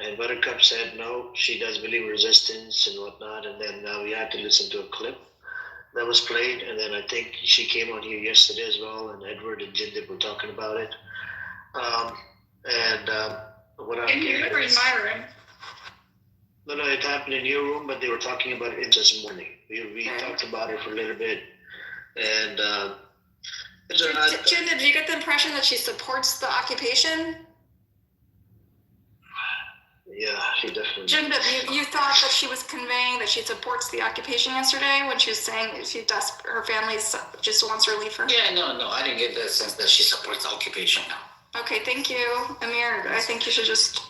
And Buttercup said no, she does believe in resistance and whatnot. And then we had to listen to a clip that was played. And then I think she came on here yesterday as well. And Edward and Jindip were talking about it. What I'm In your room or in my room? No, it happened in your room, but they were talking about it this morning. We talked about it for a little bit. And Jindip, do you get the impression that she supports the occupation? Yeah, she definitely. Jindip, you thought that she was conveying that she supports the occupation yesterday when she was saying her family just wants relief for her? Yeah, no, I didn't get the sense that she supports the occupation now. Okay, thank you, Amir. I think you should just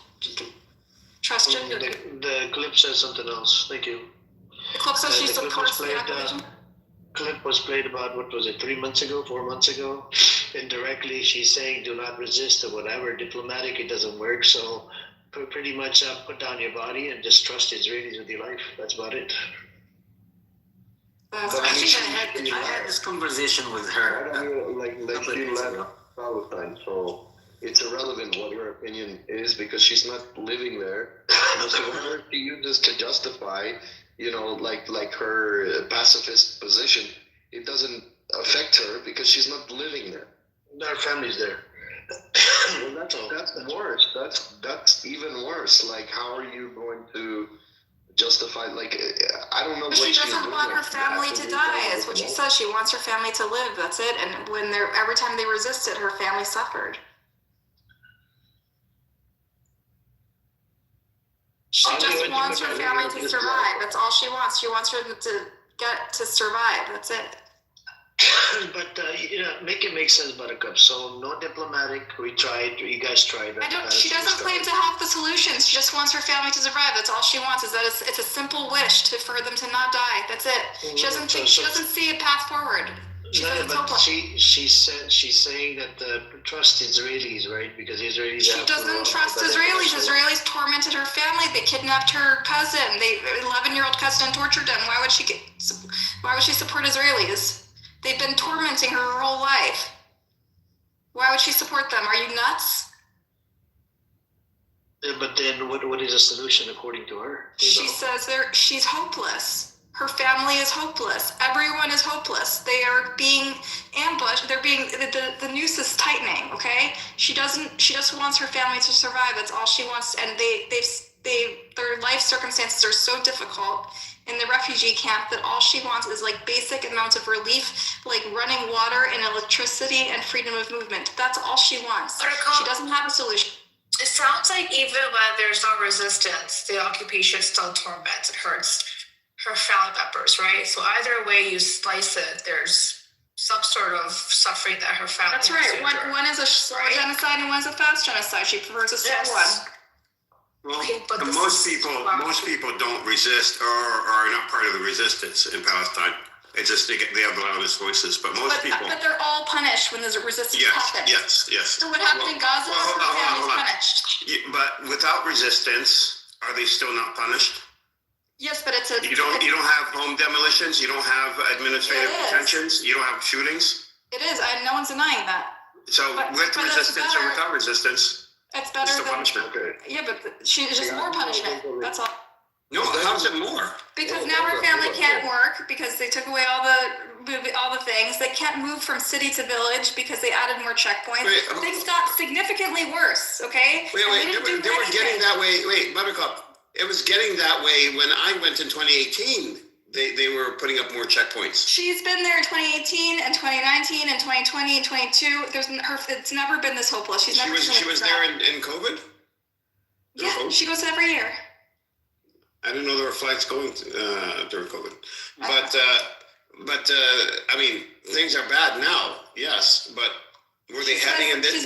trust Jindip. The clip says something else. Thank you. The clip says she supports the occupation? Clip was played about, 4 months ago. Indirectly, she's saying do not resist or whatever. Diplomatic, it doesn't work. So pretty much put down your body and just trust Israelis with your life. That's about it. I think I had this conversation with her. Like she left Palestine, so it's irrelevant what her opinion is because she's not living there. So whatever she uses to justify, like her pacifist position, it doesn't affect her because she's not living there. Her family's there. Well, that's worse. That's even worse. Like, how are you going to justified. Like I don't know But what she she's doesn't doing. want her Like, family to die, is what she says. She wants her family to live, that's it. And when they're every time they resisted, her family suffered. She just wants her family to survive. That's all she wants. She wants her to get to survive. That's it. But make it make sense, Buttercup. So no diplomatic. We tried. You guys tried. She doesn't claim to have the solutions. She just wants her family to survive. That's all she wants. Is that it's a simple wish for them to not die. That's it. She doesn't see a path forward. She says it's hopeless. She's saying that trust Israelis, right? Because Israelis. She doesn't trust Israelis. Israelis tormented her family. They kidnapped her cousin. 11-year-old cousin, and tortured him. Why would she support Israelis? They've been tormenting her whole life. Why would she support them? Are you nuts? Yeah, but then what is the solution according to her? She says she's hopeless. Her family is hopeless. Everyone is hopeless. They are being ambushed. They're being the noose is tightening. Okay. She just wants her family to survive. That's all she wants. And their life circumstances are so difficult in the refugee camp that all she wants is like basic amounts of relief, like running water and electricity and freedom of movement. That's all she wants. She doesn't have a solution. It sounds like even when there's no resistance, the occupation still torments. It hurts her family members, right? So either way you slice it, there's some sort of suffering that her family. That's right. One is a slow genocide and one is a fast genocide. She prefers a slow one. Well, most people don't resist or are not part of the resistance in Palestine. It's just they have the loudest voices, but people. But they're all punished when there's a resistance happens. Yes. So what happened in Gaza? Hold on. Punished. But without resistance, are they still not punished? Yes, but you don't have home demolitions. You don't have administrative detentions. You don't have shootings. It is. No one's denying that. So with resistance or without resistance. It's better than punishment. Yeah, but she's just more punishment. That's all. No, how's it more? Because now her family can't work because they took away all the things. They can't move from city to village because they added more checkpoints. Things got significantly worse. Okay. They were getting that way. Wait, Buttercup. It was getting that way when I went in 2018. They were putting up more checkpoints. She's been there in 2018 and 2019 and 2020 and 22. It's never been this hopeless. She was there in COVID? Yeah, she goes every year. I didn't know there were flights going during COVID. But I mean, things are bad now, yes, but were they heading in this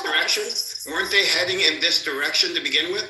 direction? Weren't they heading in this direction to begin with?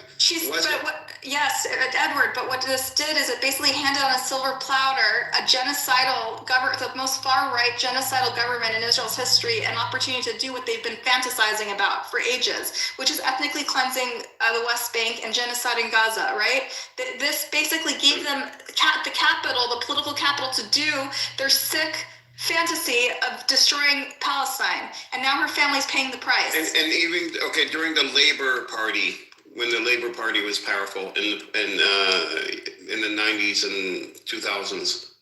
Yes, Edward, but what this did is it basically handed on a silver platter a genocidal government, the most far-right genocidal government in Israel's history, an opportunity to do what they've been fantasizing about for ages, which is ethnically cleansing the West Bank and genocide in Gaza, right? This basically gave them the capital, the political capital, to do their sick fantasy of destroying Palestine, and now her family's paying the price. And even during the Labor Party, when the Labor Party was powerful in the 90s and 2000s,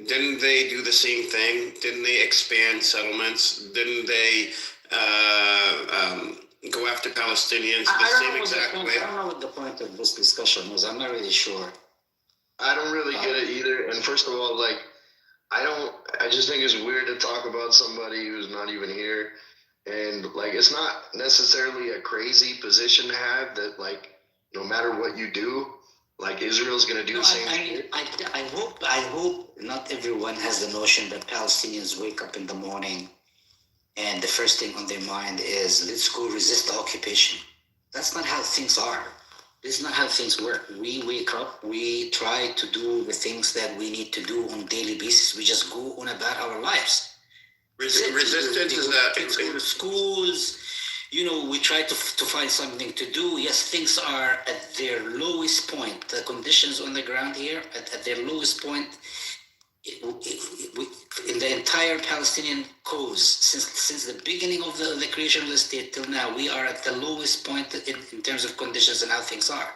didn't they do the same thing? Didn't they expand settlements? Didn't they go after Palestinians the same exact way? I don't know what the point of this discussion was. I'm not really sure. I don't really get it either. And first of all, I just think it's weird to talk about somebody who's not even here. And it's not necessarily a crazy position to have that, no matter what you do, Israel's going to do the same thing. I hope not everyone has the notion that Palestinians wake up in the morning and the first thing on their mind is, let's go resist the occupation. That's not how things are. This is not how things work. We wake up, we try to do the things that we need to do on a daily basis. We just go on about our lives. Resistance is that we go to schools, we try to find something to do. Yes, things are at their lowest point. The conditions on the ground here at their lowest point in the entire Palestinian cause since the beginning of the creation of the state till now. We are at the lowest point in terms of conditions and how things are.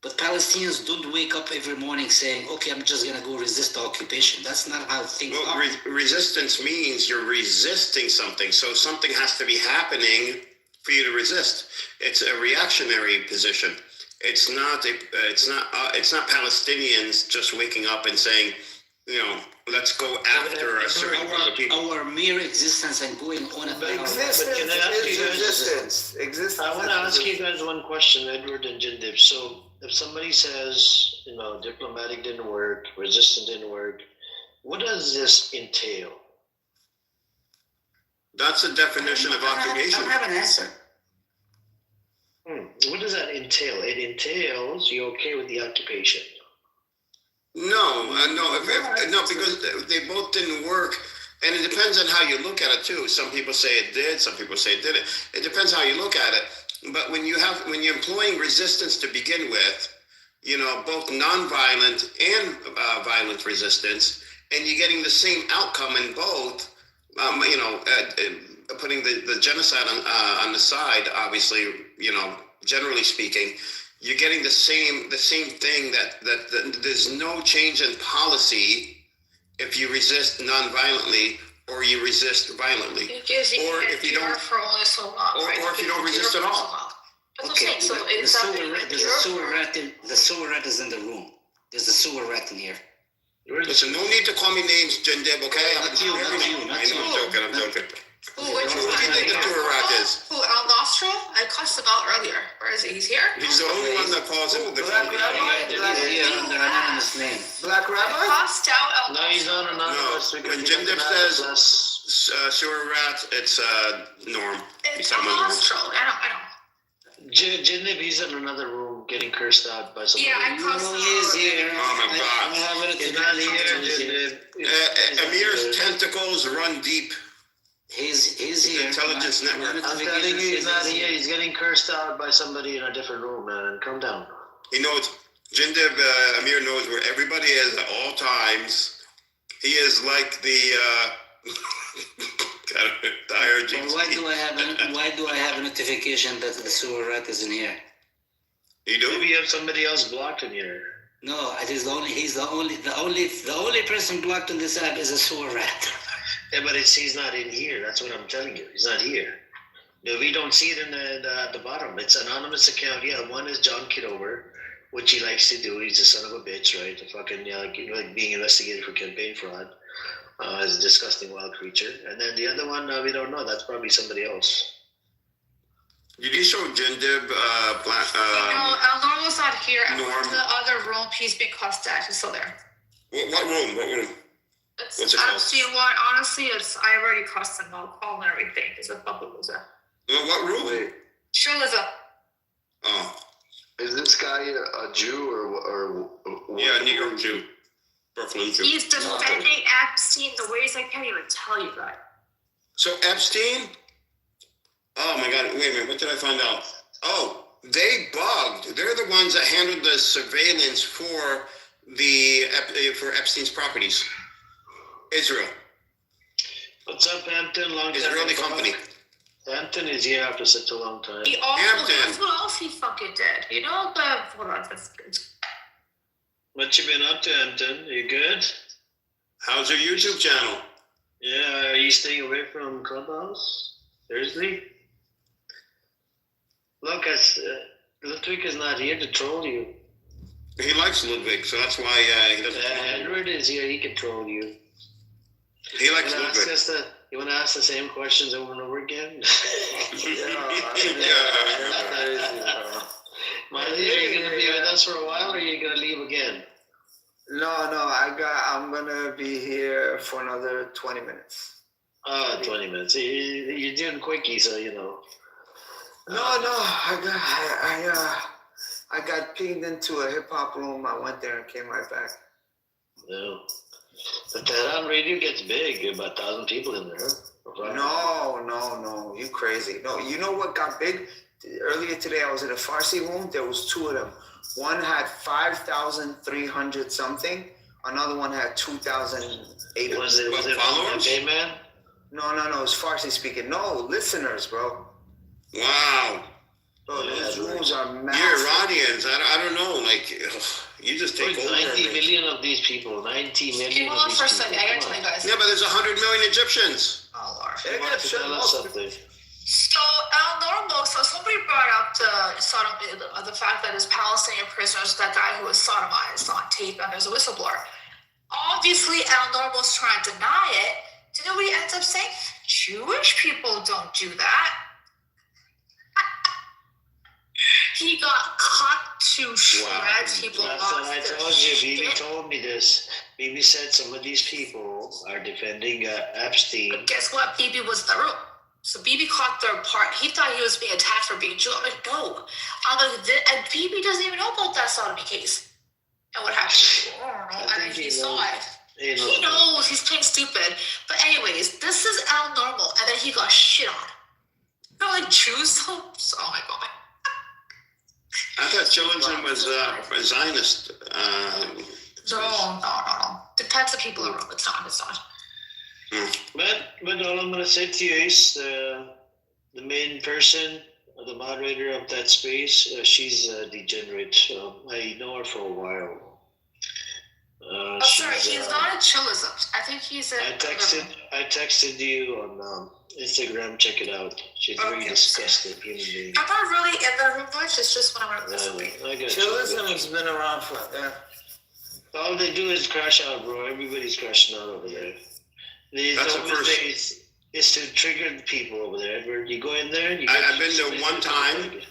But Palestinians don't wake up every morning saying, okay, I'm just going to go resist the occupation. That's not how things are. Resistance means you're resisting something. So something has to be happening for you to resist. It's a reactionary position. It's not Palestinians just waking up and saying, let's go after a certain group of people. Our mere existence and going on about Existence. I want to ask you guys one question, Edward and Jindip. So if somebody says, diplomatic didn't work, resistance didn't work, what does this entail? That's the definition of occupation. I don't have an answer. What does that entail? It entails you're okay with the occupation. No, because they both didn't work, and it depends on how you look at it too. Some people say it did, some people say it didn't. It depends how you look at it. But when you're employing resistance to begin with, both nonviolent and violent resistance, and you're getting the same outcome in both, putting the genocide on the side, obviously, generally speaking, you're getting the same thing that there's no change in policy if you resist non-violently or you resist violently, or if you don't for only so long, or if you don't resist at all. Okay, the sewer rat is in the room. There's a sewer rat in here. Listen, no need to call me names, Jindib, okay? Not you. I'm joking. Who, which Who do you think the sewer rat is? Who, Al Nostro? I cussed him out earlier. Where is he? He's here? He's the only one that calls him the Black Rabbi? Here under anonymous name. Black I Rabbi? cussed out Al No, he's Nostro. not anonymous. No, when Jindib says sewer rat, it's Norm. It's Al Nostro. I don't. Jindib, he's in another room getting cursed out by somebody. Yeah, I cussed him out. He is here. Oh my God. He's not here, Jindib. Amir's tentacles run deep. He's here. Intelligence network. I'm telling you, he's not here. He's getting cursed out by somebody in a different room, man. Calm down. He knows. Jindib, Amir knows where everybody is at all times. He is like the Why do I have a notification that the sewer rat is in here? You do? Maybe you have somebody else blocked in here. No, he's the only person blocked on this app is a sewer rat. Yeah, but he's not in here. That's what I'm telling you. He's not here. No, we don't see it in at the bottom. It's anonymous account. Yeah, one is John Kitover, which he likes to do. He's a son of a bitch, right? The fucking like being investigated for campaign fraud. As a disgusting wild creature. And then the other one, we don't know. That's probably somebody else. Did you show Jindib Al Normo's not here. I Norm. went to the other room. He's being cussed at. He's still there. What room? What's it called? Do you want? Honestly, I already cussed him. I'll call and everything. It's a public loser. What room? Sure, Liza. Oh. Is this guy a Jew or Yeah, Negro Jew. Brooklyn Jew. He's defending Epstein the ways I can't even tell you that. So Epstein? Oh my God, wait a minute, what did I find out? Oh, they bugged. They're the ones that handled the surveillance for Epstein's properties. Israel. What's up, Hampton? Long time. Israeli company. Hampton is here after such a long time. He also, Hampton. that's what else he fucking did. Hold on, What you been up to, Hampton? You good? How's your YouTube channel? Yeah, are you staying away from Clubhouse? Seriously? Look, Ludwig is not here to troll you. He likes Ludwig, so that's why he doesn't. Edward is here, he can troll you. He likes Ludwig. You want to ask the same questions over and over again? Marty, are you going to be with us for a while, or are you going to leave again? No, I'm gonna be here for another 20 minutes. 20 minutes. You're doing quickie, so you know. No, I got pinged into a hip hop room. I went there and came right back. No. The Tehran radio gets big, about 1,000 people in there. No, you crazy. No, you know what got big? Earlier today, I was in a Farsi room. There was two of them. One had 5,300 something. Another one had 2,800. Was it followers? Hey, man? No, it was Farsi speaking. No, listeners, bro. Wow. Bro, those rooms are massive. You're Iranians. I don't know. Like, you just take over. 90 million of these people. 90 million Hold on for a second. I gotta tell you guys. Yeah, but there's 100 million Egyptians. Oh, Lord. Tell us something. So, Al Normo, so somebody brought up about the fact that his Palestinian prisoners, that guy who was sodomized on tape, and there's a whistleblower. Obviously, El Normo's trying to deny it. Do you know what he ends up saying? Jewish people don't do that. He got cut to shreds. People That's lost what I their told you. Bibi shit. told me this. Bibi said some of these people are defending Epstein. But guess what? Bibi was in the room. So Bibi caught their part. He thought he was being attacked for being Jewish. I'm like, no. And Bibi doesn't even know about that sodomy case. And what happened? I don't know. And then he saw it. He knows. He's playing stupid. But anyways, this is El Normal. And then he got shit on. You know, like Jews. Oh my God. I thought children was Zionist. No. Depends on people around. It's not. But all I'm gonna say to you is the main person, the moderator of that space, she's a degenerate. I know her for a while. Sorry, he's not a chillism. I think he's a. I texted you on Instagram. Check it out. She's a really disgusting human being. I'm not really in that room much. It's just when I want to listen. Chillism has been around for. All they do is crash out, bro. Everybody's crashing out over there. That's the first. Is to trigger the people over there. Edward, you go in there. I've been there one time.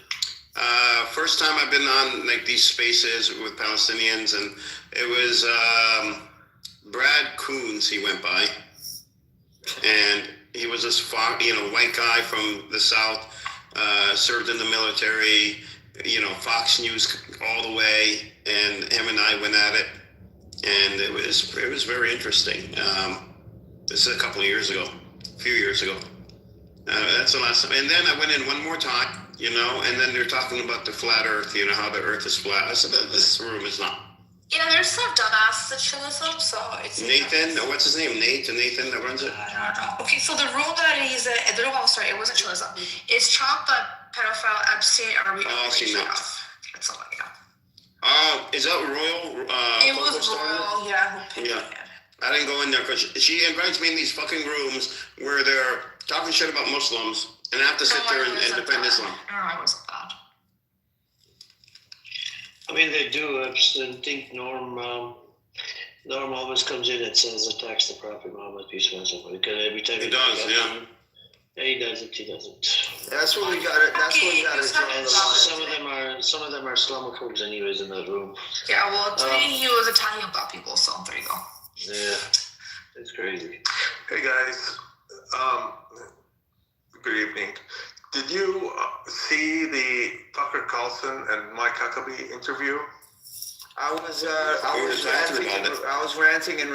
First time I've been on like these spaces with Palestinians, and it was Brad Coons. He went by, and he was this white guy from the South, served in the military. Fox News all the way, and him and I went at it, and it was very interesting. This is a few years ago. That's the last time. And then I went in one more time, and then they're talking about the flat earth, how the earth is flat. I said, this room is not. Yeah, there's some dumbasses at chillism, so it's. Nathan, what's his name? Nathan that runs it? I don't know. Okay, so the room that he's in, it wasn't chillism. It's Trump, pedophile, Epstein, or we I've seen that. That's all I got. Is that Royal? It was Royal, yeah. Yeah. I didn't go in there because she invites me in these fucking rooms where they're talking shit about Muslims, and I have to sit there and defend Islam. No, I wasn't that. I mean, they do. I think Norm always comes in and says attacks the Prophet Muhammad, peace be upon him. Because every time he does, yeah. He doesn't. He doesn't. That's what we got. That's what we got to draw the line. Some of them are Islamophobes, anyways, in that room. Yeah, well, today he was attacking about people, so there you go. Yeah, it's crazy. Hey guys, good evening. Did you see the Tucker Carlson and Mike Huckabee interview? I was ranting and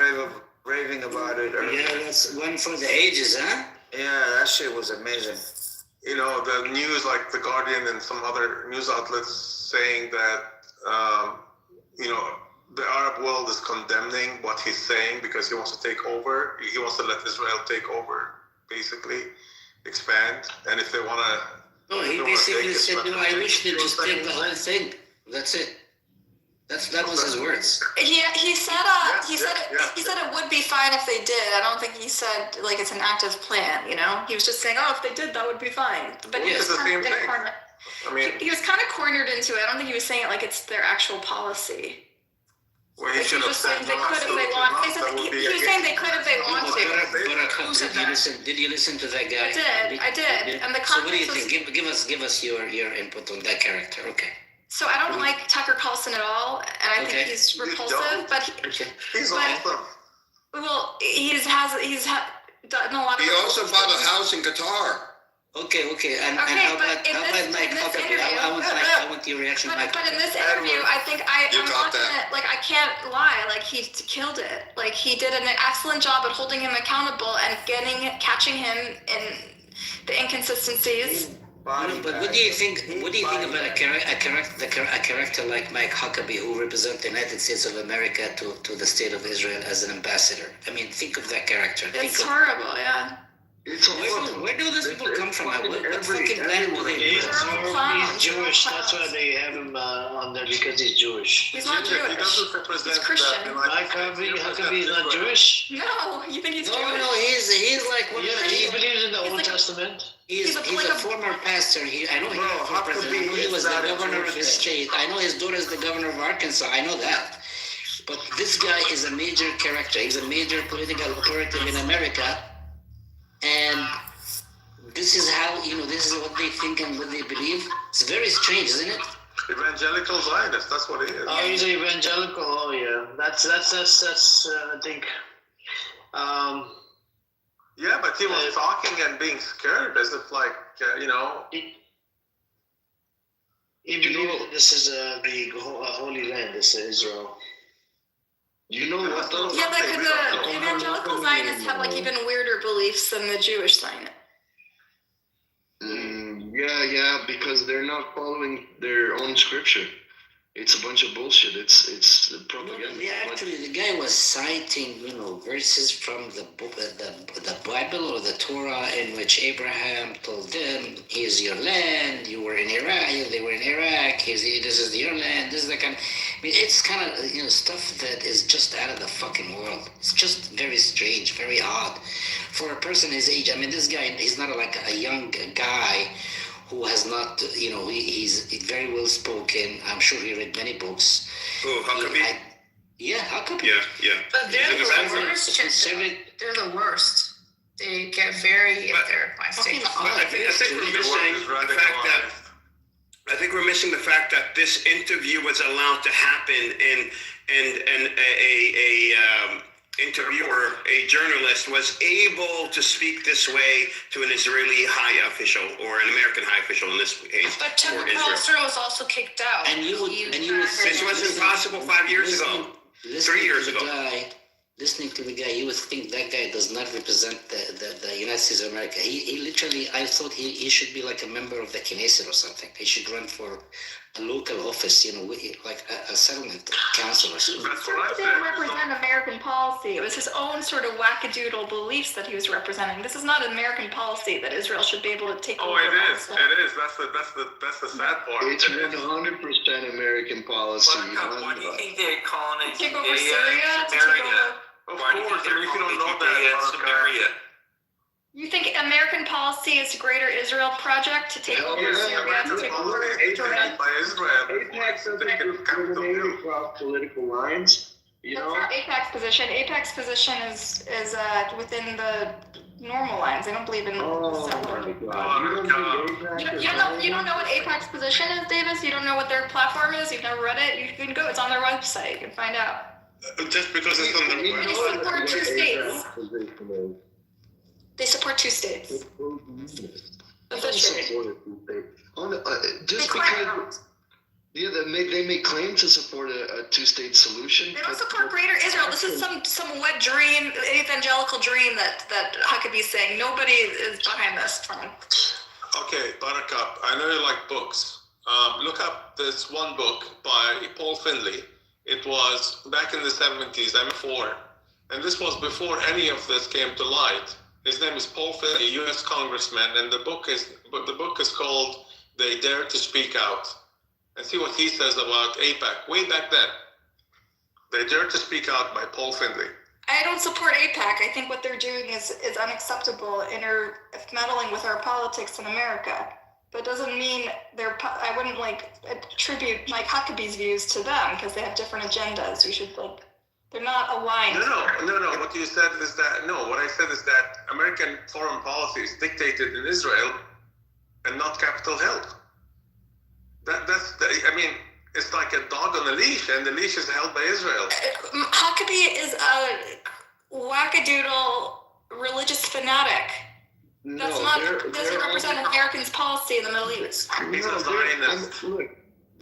raving about it earlier. Yeah, that's one for the ages, huh? Yeah, that shit was amazing. The news, like The Guardian and some other news outlets saying that, the Arab world is condemning what he's saying because he wants to take over. He wants to let Israel take over, basically, expand. And if they want to... No, he basically said, I wish they just take the whole thing. That's it. That was his words. He said it would be fine if they did. I don't think he said like it's an active plan. He was just saying, if they did, that would be fine. But he was kind of cornered. He was kind of cornered into it. I don't think he was saying it like it's their actual policy. Well, he should have said they could if they want. He was saying they could if they want to. Did you listen to that guy? I did. And the so what do you think? Give us your input on that character. Okay. So I don't like Tucker Carlson at all, and I think he's repulsive. But he's awesome. Well, he's done a lot of. He also bought a house in Qatar. Okay. And how about Mike Huckabee? I want your reaction, Mike. But in this interview, I think I'm watching it. Like, I can't lie. Like, he killed it. Like, he did an excellent job at holding him accountable and catching him in the inconsistencies. But what do you think? What do you think about a character like Mike Huckabee, who represents the United States of America to the state of Israel as an ambassador? I mean, think of that character. It's horrible, yeah. It's awful. Where do those people come from? What Every- fucking planet do they He's, live? he's Jewish. That's why they have him on there, because he's Jewish. He's not He Jewish. doesn't represent He's Christian. the Mike Harvey, how come he's not Jewish? No, you think he's No, Jewish? no, he's like one of Yeah, the. he believes in the He's Old like a- Testament. He's a former pastor. I know he Bro, ran for how could president. I know be he was the that a governor of Jewish his state. I know his daughter is the governor of Arkansas. I know that. But this guy is a major character. He's a major political operative in America. And this is how, this is what they think and what they believe. It's very strange, isn't it? evangelical Zionist. That's what he is. Oh, he's evangelical. Oh, yeah. That's I think. Yeah, but he was talking and being scared as if, like, He believes that this is the Holy Land. This is Israel. You know what though? Yeah, like the evangelical Zionists have like even weirder beliefs than the Jewish Zionists. Yeah, because they're not following their own scripture. It's a bunch of bullshit. It's propaganda. Yeah, actually, the guy was citing, verses from the book, the Bible or the Torah, in which Abraham told them, "Here's your land. You were in Iraq. They were in Iraq. This is your land. This is the kind." I mean, it's kind of stuff that is just out of the fucking world. It's just very strange, very odd for a person his age. I mean, this guy, he's not like a young guy who has not, he's very well spoken. I'm sure he read many books. Oh, Huckabee? Yeah, Huckabee. Yeah. But they're the worst. They're the worst. They get very in their mind state. I think we're missing the fact that I think we're missing the fact that this interview was allowed to happen, and a interviewer, a journalist, was able to speak this way to an Israeli high official or an American high official in this case. But Tucker Carlson was also kicked out. This was impossible 5 years ago, 3 years ago. Listening to the guy, you would think that guy does not represent the United States of America. He literally, I thought he should be like a member of the Knesset or something. He should run for a local office, like a settlement council or something. He didn't represent American policy. It was his own sort of wackadoodle beliefs that he was representing. This is not American policy that Israel should be able to take over. Oh, it is. That's the sad part. It's 100% American policy. Why do you think they're calling it Take over Syria? To take over... Of course, if you don't know that, Samaria. You think American policy is a greater Israel project to take over Syria? To take over Jordan? by Israel. AIPAC doesn't discriminate across political lines. That's not AIPAC's position. AIPAC's position is within the normal lines. They don't believe in settler. You don't know what AIPAC's position is, Davis? You don't know what their platform is? You've never read it? You can go. It's on their website. You can find out. Just because it's on the They support two states. They support two states. Officially. Just because they may claim to support a two-state solution. They don't support greater Israel. This is some wet dream, evangelical dream that Huckabee's saying. Nobody is behind this. Okay, Buttercup, I know you like books. Look up this one book by Paul Finley. It was back in the 70s, I'm 4. And this was before any of this came to light. His name is Paul Finley, U.S. Congressman, and the book is called They Dare to Speak Out. And see what he says about AIPAC way back then. They Dare to Speak Out by Paul Finley. I don't support AIPAC. I think what they're doing is unacceptable, meddling with our politics in America. But it doesn't mean I wouldn't attribute Huckabee's views to them because they have different agendas. They're not aligned. No. What you said is that, what I said is that American foreign policy is dictated in Israel and not Capitol Hill. It's like a dog on a leash, and the leash is held by Israel. Huckabee is a wackadoodle religious fanatic. Doesn't represent Americans' policy in the Middle East. He's a Zionist.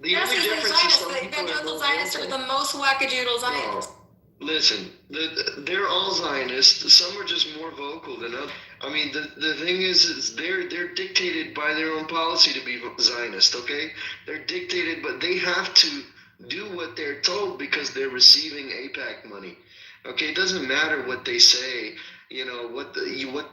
Yes, he's a Zionist. The evangelical Zionists are the most wackadoodle Zionists. Listen, they're all Zionists. Some are just more vocal than others. I mean, the thing is they're dictated by their own policy to be Zionist, okay? They're dictated, but they have to do what they're told because they're receiving AIPAC money. Okay, it doesn't matter what they say. what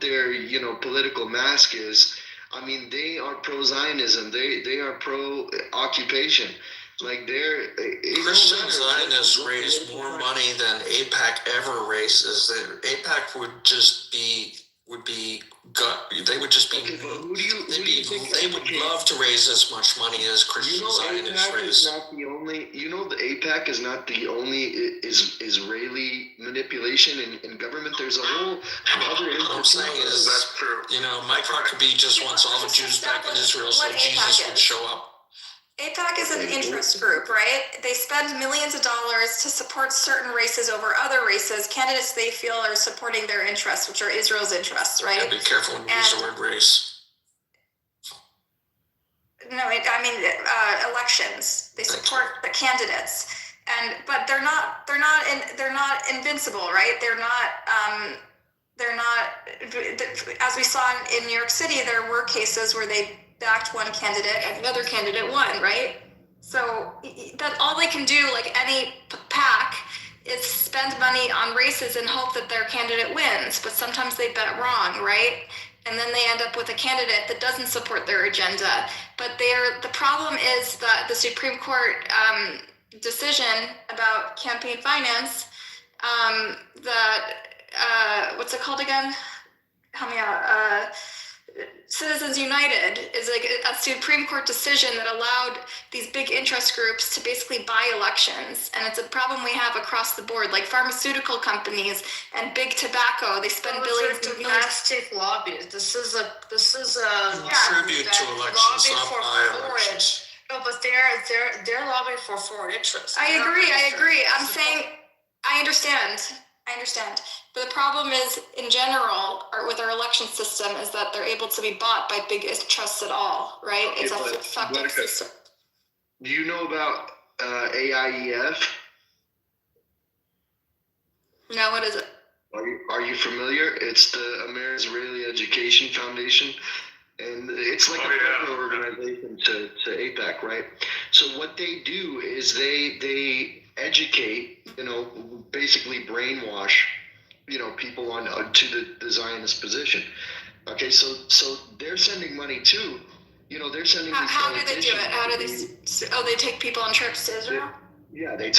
their political mask is. I mean, they are pro-Zionism. They are pro-occupation. Like Christian Zionists raise more money than AIPAC ever raises. AIPAC would just be they would just be. Okay, but who do you think they would love to raise as much money as Christian Zionists AIPAC raise. is not the only. The AIPAC is not the only Israeli manipulation in government. There's a whole other. What I'm saying is, that's true. my Huckabee just wants all the Jews back in Israel so Jesus would show up. AIPAC is an interest group, right? They spend millions of dollars to support certain races over other races, candidates they feel are supporting their interests, which are Israel's interests, right? Yeah, be careful when you use the word race. No, elections. They support the candidates, but they're not invincible, right? They're not. As we saw in New York City, there were cases where they backed one candidate and another candidate won, right? So that all they can do, like any PAC, is spend money on races and hope that their candidate wins. But sometimes they bet wrong, right? And then they end up with a candidate that doesn't support their agenda. But the problem is that the Supreme Court decision about campaign finance, what's it called again? Help me out. Citizens United is like a Supreme Court decision that allowed these big interest groups to basically buy elections, and it's a problem we have across the board. Like pharmaceutical companies and big tobacco, they spend billions of domestic lobbies. This is a tribute to elections, not buy elections. No, but they're lobbying for foreign interests. I agree. I'm saying I understand. But the problem is, in general, or with our election system, is that they're able to be bought by big trusts at all, right? Okay, it's a fucked up system. Do you know about AIEF? No, what is it? Are you familiar? It's the American-Israeli Education Foundation, and it's like a partner organization to AIPAC, right? So what they do is they educate, basically brainwash, people on to the Zionist position. Okay, so they're sending money too. They're sending. How do they do it? How do they? They take people on trips to Israel. Yeah, they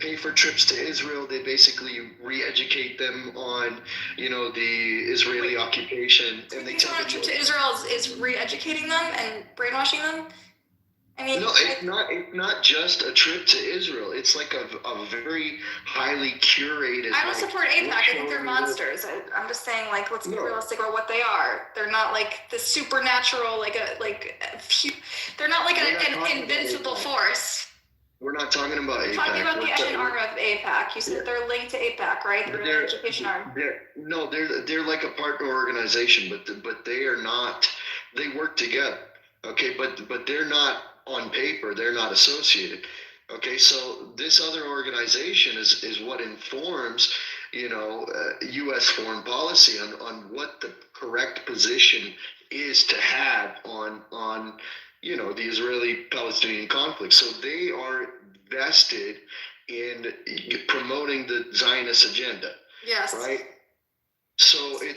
pay for trips to Israel. They basically re-educate them on, the Israeli occupation, and they take them on a trip to Israel is re-educating them and brainwashing them. I mean, no, it's not just a trip to Israel. It's like a very highly curated. I don't support AIPAC. I think they're monsters. I'm just saying, let's be realistic about what they are. They're not like the supernatural, they're not like an invincible force. We're not talking about AIPAC. We're talking about the engine arm of AIPAC. You said they're linked to AIPAC, right? They're an education arm. They're like a partner organization, but they are not. They work together. Okay, but they're not on paper. They're not associated. Okay, so this other organization is what informs, U.S. foreign policy on what the correct position is to have on the Israeli-Palestinian conflict. So they are vested in promoting the Zionist agenda. Yes. Right? So in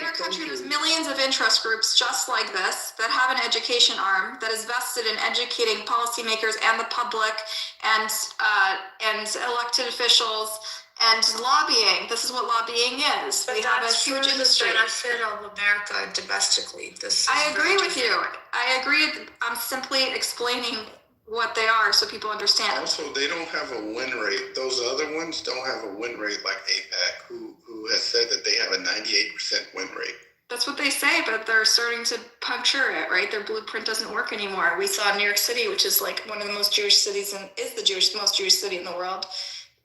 our country, there's millions of interest groups just like this that have an education arm that is vested in educating policymakers and the public and elected officials and lobbying. This is what lobbying is. But we have a huge industry. The benefit of America domestically. I agree with you. I agree. I'm simply explaining what they are so people understand. Also, they don't have a win rate. Those other ones don't have a win rate like AIPAC, who has said that they have a 98% win rate. That's what they say, but they're starting to puncture it, right? Their blueprint doesn't work anymore. We saw New York City, which is like one of the most Jewish cities and is the most Jewish city in the world,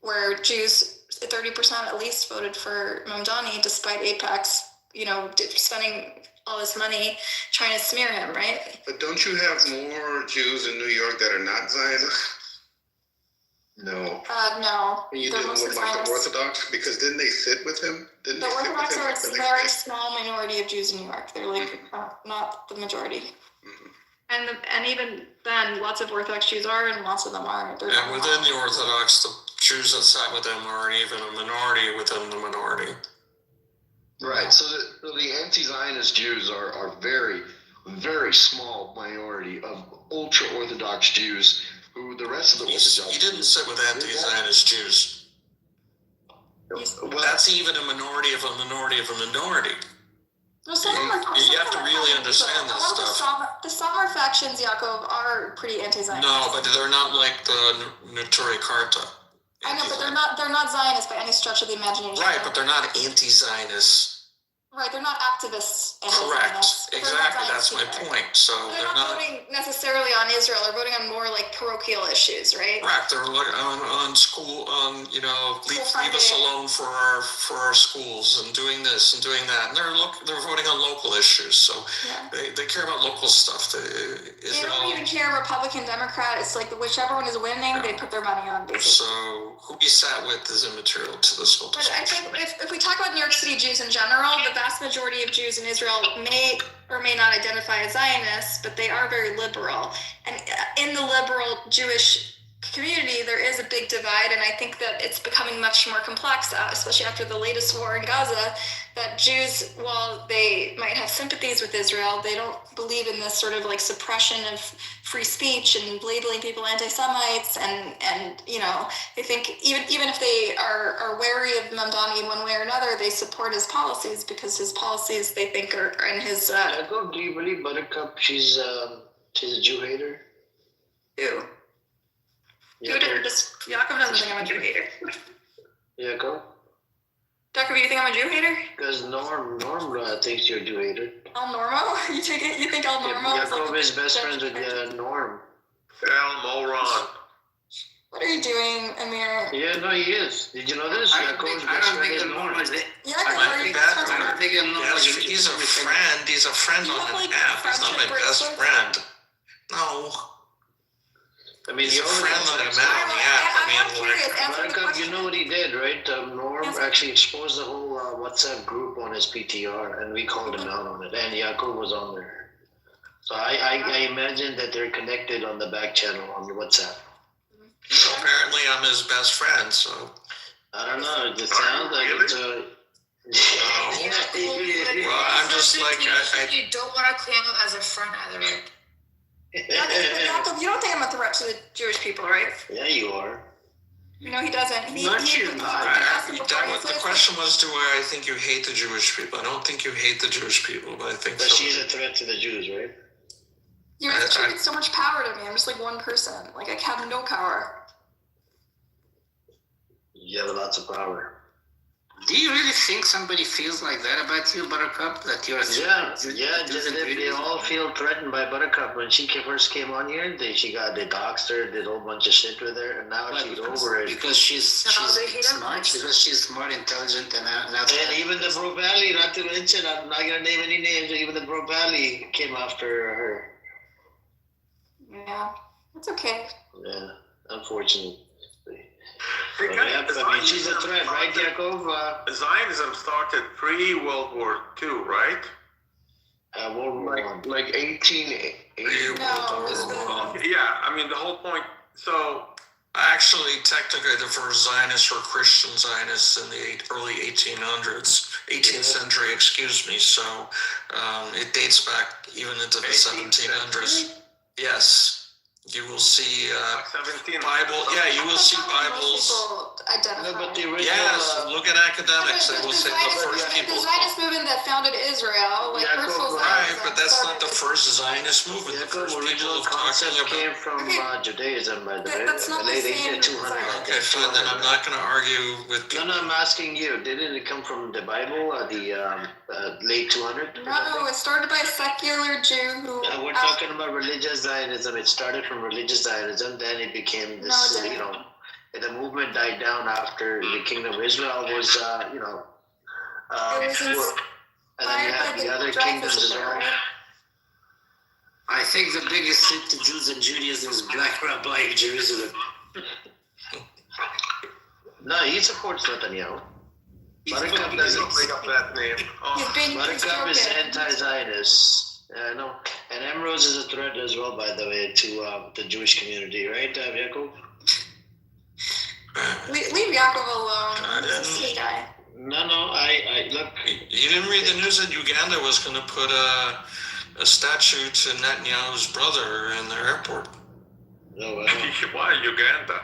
where Jews, 30% at least, voted for Mamdani, despite AIPAC's, spending all this money trying to smear him, right? But don't you have more Jews in New York that are not Zionists? No. No. And you dealing with the Orthodox? Because didn't they sit with him? The Orthodox are a very small minority of Jews in New York. They're not the majority. Mm-hmm. And even then, lots of Orthodox Jews are, and lots of them aren't. And within the Orthodox, the Jews that sat with them are even a minority within the minority. Right. So the anti-Zionist Jews are very, very small minority of ultra-Orthodox Jews who the rest of the Orthodox. You didn't sit with anti-Zionist Jews. Well, That's even a minority of a minority of a minority. No, some of them are, You have to really understand this stuff. The Samar factions, Yaakov, are pretty anti-Zionist. No, but they're not like the Neturei Karta. I know, but they're not Zionists by any stretch of the imagination. Right, but they're not anti-Zionists. Right, they're not activists. Correct. Exactly. That's my point. So they're not voting necessarily on Israel. They're voting on more like parochial issues, right? Correct. They're on school, leave us alone for our schools and doing this and doing that. And they're voting on local issues. So they care about local stuff. They don't even care Republican, Democrat. It's like whichever one is winning, they put their money on. Basically. So who you sat with is immaterial to this whole discussion. But I think if we talk about New York City Jews in general, the vast majority of Jews in Israel may or may not identify as Zionists, but they are very liberal. And in the liberal Jewish community, there is a big divide, and I think that it's becoming much more complex, especially after the latest war in Gaza, that Jews, while they might have sympathies with Israel, they don't believe in this sort of like suppression of free speech and labeling people anti-Semites, and they think even if they are wary of Mamdani in one way or another, they support his policies because his policies they think are in his. Jacob, do you believe Buttercup? She's a Jew hater. Who? Yaakov doesn't think I'm a Jew hater. Jacob? Jacob, you think I'm a Jew hater? Because Norm thinks you're a Jew hater. El Normo? You think El Normo? Jacob is best friends with Norm. El Moron. What are you doing, Amir? Yeah, no, he is. Did you know this? I don't think the Norm is it. He's a friend. He's a friend on an app. He's not my best friend. No. I mean, he's a friend on an app. Buttercup, you know what he did, right? Norm actually exposed the whole WhatsApp group on his PTR, and we called him out on it, and Yaakov was on there. So I imagine that they're connected on the back channel on the WhatsApp. So apparently I'm his best friend, so. I don't know, it sounds like it's a... Well, I'm just like... You don't want to claim him as a friend either, right? Jacob, you don't think I'm a threat to the Jewish people, right? Yeah, you are. No, he doesn't. The question was, do I think you hate the Jewish people? I don't think you hate the Jewish people, but I think... But she's a threat to the Jews, right? You attribute so much power to me. I'm just like one person. Like, I have no power. You have lots of power. Do you really think somebody feels like that about you, Buttercup? That you're they all feel threatened by Buttercup. When she first came on here, they doxed her, did a whole bunch of shit with her, and now she's over it. Because she's smart, because she's smart, intelligent, and even the Bro Valley, not to mention, I'm not gonna name any names, even the Bro Valley came after her. Yeah, it's okay. Yeah, unfortunately. I mean, she's a threat, right, Yaakov? Zionism started pre-World War II, right? World War I. Like 1880. Yeah, I mean, the whole point, so... Actually, technically, the first Zionists were Christian Zionists in the early 18th century, excuse me, so it dates back even into the 1700s. Yes. You will see Bible. Yeah, you will see Bibles. Yes, look at academics. They will say the first people. The Zionist movement that founded Israel, like right, but that's not the first Zionist movement. The first people talking about came from Judaism, by the way. That's not the same. 200. Okay, fine. Then I'm not going to argue with people. No, I'm asking you. Didn't it come from the Bible, the late 200? No, it started by a secular Jew who. We're talking about religious Zionism. It started from religious Zionism, then it became this, the movement died down after the Kingdom of Israel was, and then you have the other kingdoms as well. I think the biggest threat to Jews and Judaism is Black Rabbi in Jerusalem. No, he supports Netanyahu. Buttercup doesn't bring up that name. Buttercup is anti-Zionist. Yeah, I know. And Ambrose is a threat as well, by the way, to the Jewish community, right, Yaakov? Leave Yaakov alone. He's a sweet guy. No, I look. You didn't read the news that Uganda was going to put a statue to Netanyahu's brother in their airport. No, why Uganda?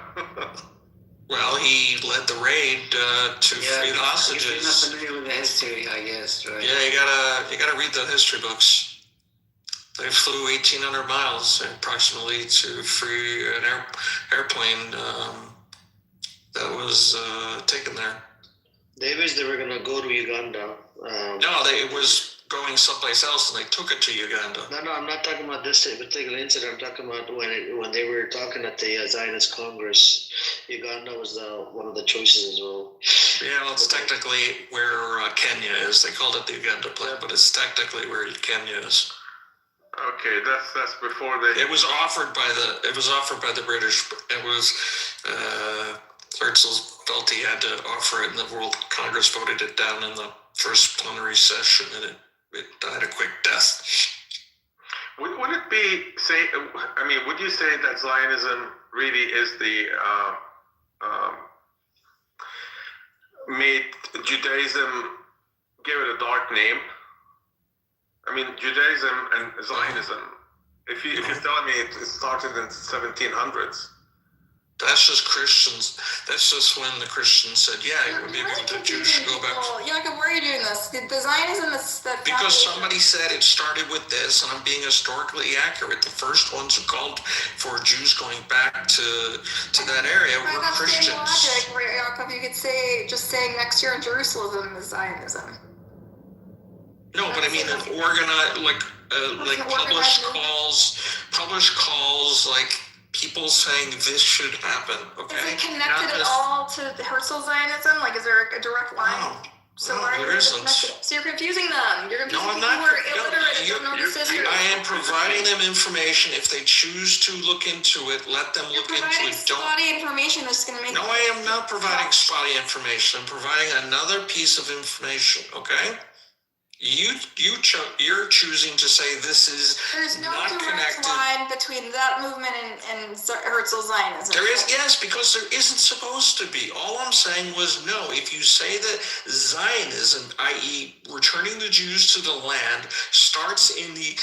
Well, he led the raid to free the hostages. You're not familiar with the history, I guess, right? Yeah, you gotta read the history books. They flew 1,800 miles approximately to free an airplane that was taken there. They wish they were gonna go to Uganda. No, it was going someplace else, and they took it to Uganda. No, I'm not talking about this particular incident. I'm talking about when they were talking at the Zionist Congress. Uganda was one of the choices as well. Yeah, well, it's technically where Kenya is. They called it the Uganda plan, but it's technically where Kenya is. Okay, that's before they. It was offered by the British. It was Herzl felt he had to offer it, and the World Congress voted it down in the first plenary session, and it died a quick death. Would it be would you say that Zionism really is the made Judaism give it a dark name? I mean, Judaism and Zionism. If you're telling me it started in 1700s. That's just Christians. That's just when the Christians said, yeah, maybe the Jews should go back. Jacob, why are you doing this? The Zionism is that. Because somebody said it started with this, and I'm being historically accurate. The first ones who called for Jews going back to that area were Christians. By that same logic, Jacob, you could say just saying next year in Jerusalem is Zionism. No, but I mean, an organized, like published calls, like people saying this should happen. Okay. Is it connected at all to the Herzl Zionism? Like, is there a direct line? No, there isn't. So you're confusing them. You're confusing I'm people not. who are illiterate and don't know this history. I am providing them information. If they choose to look into it, let them look into it. Spotty information that's going to make. No, I am not providing spotty information. I'm providing another piece of information. Okay. You're choosing to say this is There's no not direct connected. line between that movement and Herzl Zionism. There is, yes, because there isn't supposed to be. All I'm saying was no. If you say that Zionism, i.e. returning the Jews to the land, starts in the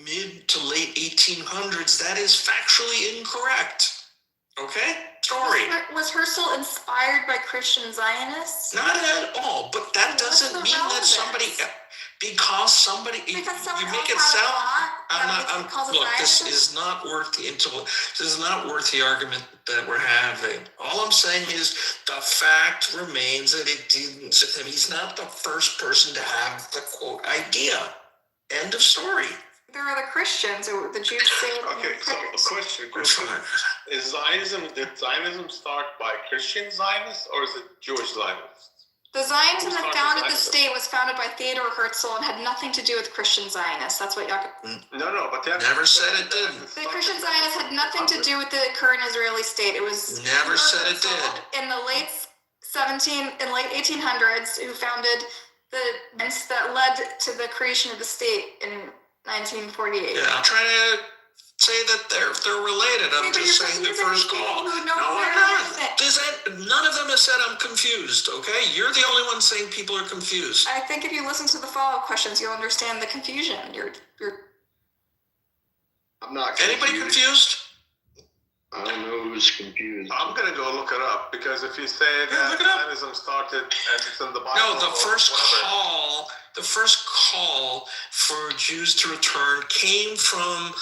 mid to late 1800s, that is factually incorrect. Okay? Sorry. Was Herzl inspired by Christian Zionists? Not at all, but that doesn't mean that somebody... Because somebody, you make it sound. Look, this is not worth the This is not worth the argument that we're having. All I'm saying is the fact remains that it didn't. He's not the first person to have the quote idea. End of story. There are the Christians, or the Jews say. Okay, so a question. Did Zionism start by Christian Zionists or is it Jewish Zionists? The Zionism that founded the state was founded by Theodor Herzl and had nothing to do with Christian Zionists. That's what Jacob. No, but never said it did. The Christian Zionists had nothing to do with the current Israeli state. It was never said it did. In the late 1800s, who founded the events that led to the creation of the state in 1948. Yeah, I'm trying to say that they're related. I'm just saying the first call. No, I'm not. None of them has said I'm confused, okay? You're the only one saying people are confused. I think if you listen to the follow-up questions, you'll understand the confusion. I'm not confused. Anybody confused? I don't know who's confused. I'm gonna go look it up because if you say that Zionism started and it's in the Bible. No, the first call for Jews to return came from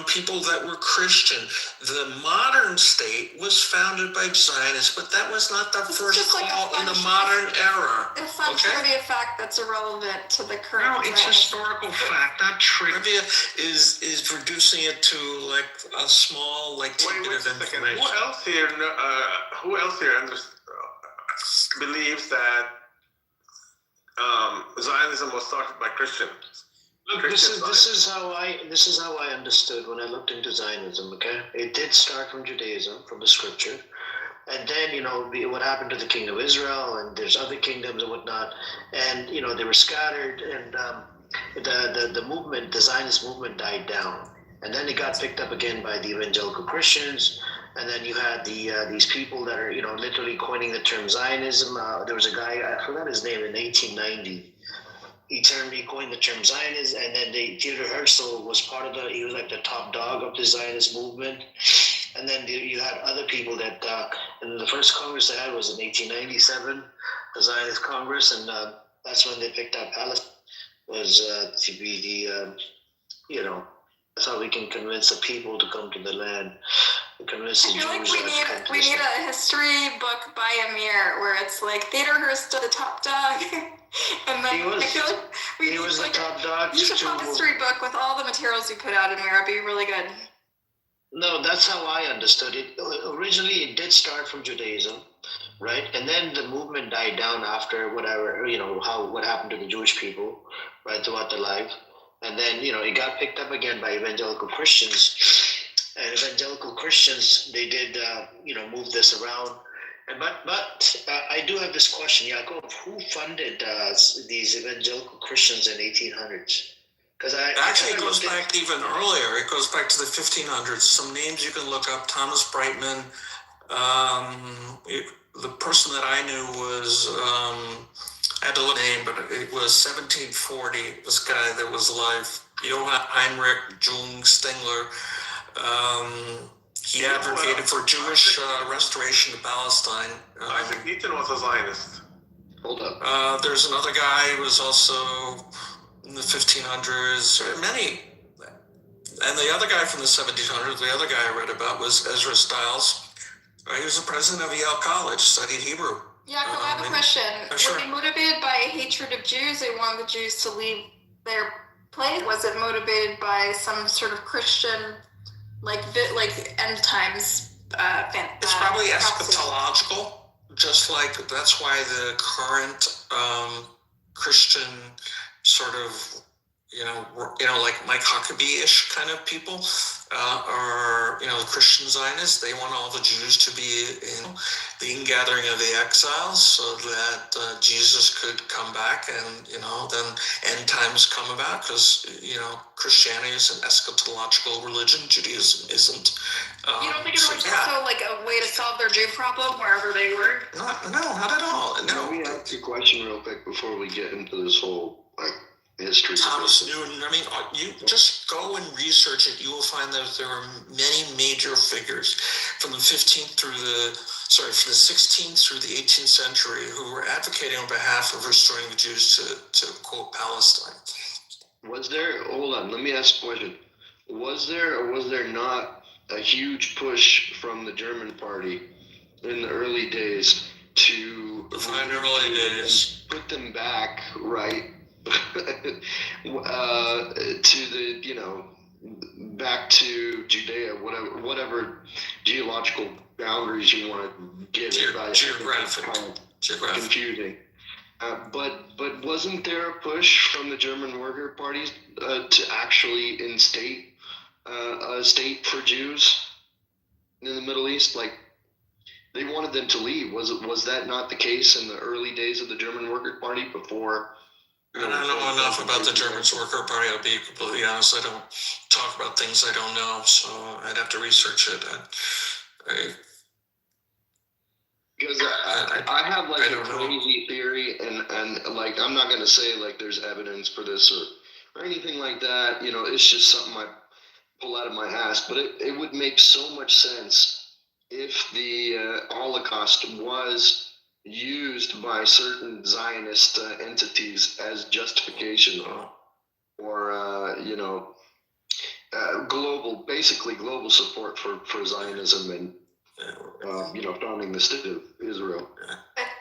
people that were Christian. The modern state was founded by Zionists, but that was not the first call in the modern era. It's not trivia fact that's irrelevant to the current. No, it's historical fact, not trivia. Is reducing it to like a small tidbit of information. Who else here believes that Zionism was started by Christians? Look, this is how I understood when I looked into Zionism. Okay, it did start from Judaism, from the scripture, and then what happened to the kingdom of Israel, and there's other kingdoms and whatnot, and they were scattered, and the Zionist movement died down, and then it got picked up again by the evangelical Christians, And then you had these people that are, literally coining the term Zionism. There was a guy, I forgot his name, in 1890. He coined the term Zionism, and then Theodor Herzl was part of he was like the top dog of the Zionist movement. And then you had other people that, and the first Congress they had was in 1897, the Zionist Congress, and that's when they picked up Palestine, was to be the, that's how we can convince the people to come to the land. Convince the I feel like Jews we need a history book by Amir where it's like Theodor Herzl, the top dog, and then I feel like we need the top dog. You should have a history book with all the materials you put out, Amir. It'd be really good. No, that's how I understood it. Originally, it did start from Judaism, right? And then the movement died down after whatever, what happened to the Jewish people, right, throughout their life. And then, it got picked up again by evangelical Christians. And evangelical Christians, they did, move this around. But I do have this question, Yaakov. Who funded these evangelical Christians in 1800s? Actually, it goes back even earlier. It goes back to the 1500s. Some names you can look up: Thomas Brightman. The person that I knew was, I had to look at the name, but it was 1740. This guy that was alive, Johann Heinrich Jung Stengler. He advocated for Jewish restoration to Palestine. Isaac Newton was a Zionist. Hold up. There's another guy who was also in the 1500s, many. And the other guy from the 1700s, the other guy I read about was Ezra Stiles. He was the president of Yale College, studied Hebrew. Yeah, I have a question. Sure. Were they motivated by hatred of Jews? They wanted the Jews to leave their place? Was it motivated by some sort of Christian, like end times? It's probably eschatological, just like that's why the current Christian sort of, like Mike Huckabee-ish kind of people are, Christian Zionists. They want all the Jews to be in the ingathering of the exiles so that Jesus could come back and, then end times come about because, Christianity is an eschatological religion. Judaism isn't. You don't think it was also like a way to solve their Jew problem wherever they were? No, not at all. No. Let me ask you a question real quick before we get into this whole, history. Thomas Newton, you just go and research it. You will find that there are many major figures from the 16th through the 18th century who were advocating on behalf of restoring the Jews to quote Palestine. Hold on, let me ask a question. Was there or was there not a huge push from the German party in the early days to put them back, right? To the, back to Judea, whatever geological boundaries you want to give it. Geographic. Confusing. But wasn't there a push from the German worker parties to actually instate a state for Jews in the Middle East? Like, they wanted them to leave. Was that not the case in the early days of the German Worker Party before? I don't know enough about the German Worker Party. I'll be completely honest. I don't talk about things I don't know, so I'd have to research it. Because I have like a crazy theory, and like I'm not gonna say like there's evidence for this or anything like that. It's just something I pull out of my ass. But it would make so much sense if the Holocaust was used by certain Zionist entities as justification or global support for Zionism and founding the state of Israel.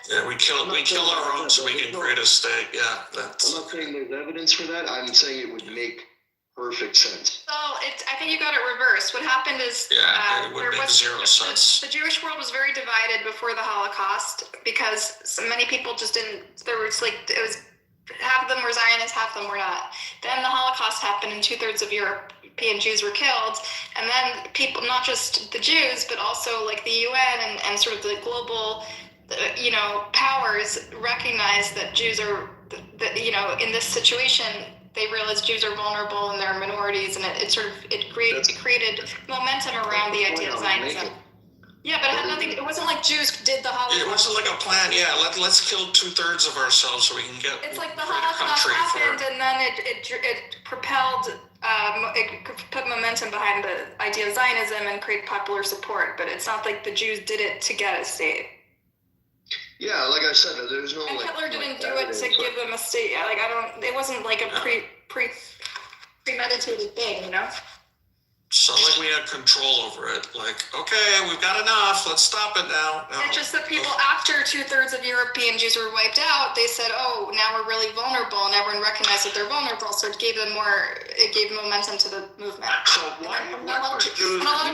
Yeah, we kill our own so we can create a state. Yeah, that's. I'm not saying there's evidence for that. I'm saying it would make perfect sense. So I think you got it reversed. What happened is it would make zero sense. The Jewish world was very divided before the Holocaust because so many people just didn't. It was half of them were Zionists, half of them were not. Then the Holocaust happened, and 2/3 of European Jews were killed. And then people, not just the Jews, but also like the UN and sort of the global, powers recognize that Jews are, in this situation. They realized Jews are vulnerable and they're minorities, and it created momentum around the idea of Zionism. Yeah, but it had nothing. It wasn't like Jews did the Holocaust. It wasn't like a plan. Yeah, let's kill 2/3 of ourselves so we can get. It's like the create a Holocaust country happened, for- and then it propelled, it put momentum behind the idea of Zionism and create popular support. But it's not like the Jews did it to get a state. Yeah, like I said, there's no And like. Hitler didn't do it evidence, to give them a state. Like I don't. It wasn't like a premeditated thing, you know. So like we had control over it. Like, okay, we've got enough. Let's stop it now. No. It's just that people, after 2/3 of European Jews were wiped out, they said, "Oh, now we're really vulnerable," and everyone recognized that they're vulnerable. So it gave them it gave momentum to the movement. So And a lot of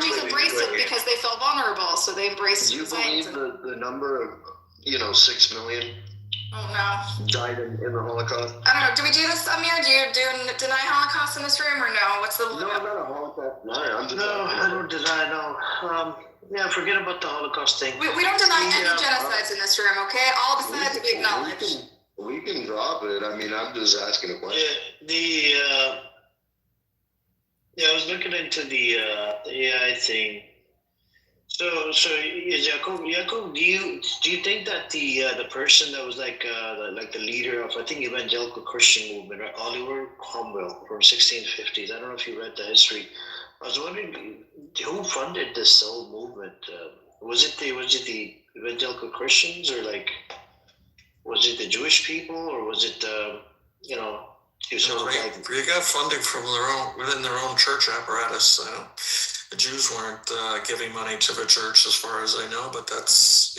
Jews embraced it because they felt vulnerable, so they embraced Do you believe Zionism. the number of 6 million Oh no. died in the Holocaust? I don't know. Do we do this, Amir? Do you deny Holocaust in this room or no? What's the No, I'm not a Holocaust denier. I'm just No, I don't deny, no. Yeah, forget about the Holocaust thing. We don't deny any Yeah. genocides in this room, okay? All the sides we acknowledge. We can drop it. I mean, I'm just asking a question. I was looking into the AI thing. So Jacob, do you think that the person that was like the leader of, I think, evangelical Christian movement, right? Oliver Cromwell from 1650s. I don't know if you read the history. I was wondering who funded this whole movement. Was it the evangelical Christians, or like was it the Jewish people, or was it you got funding from within their own church apparatus. The Jews weren't giving money to the church, as far as I know, but that's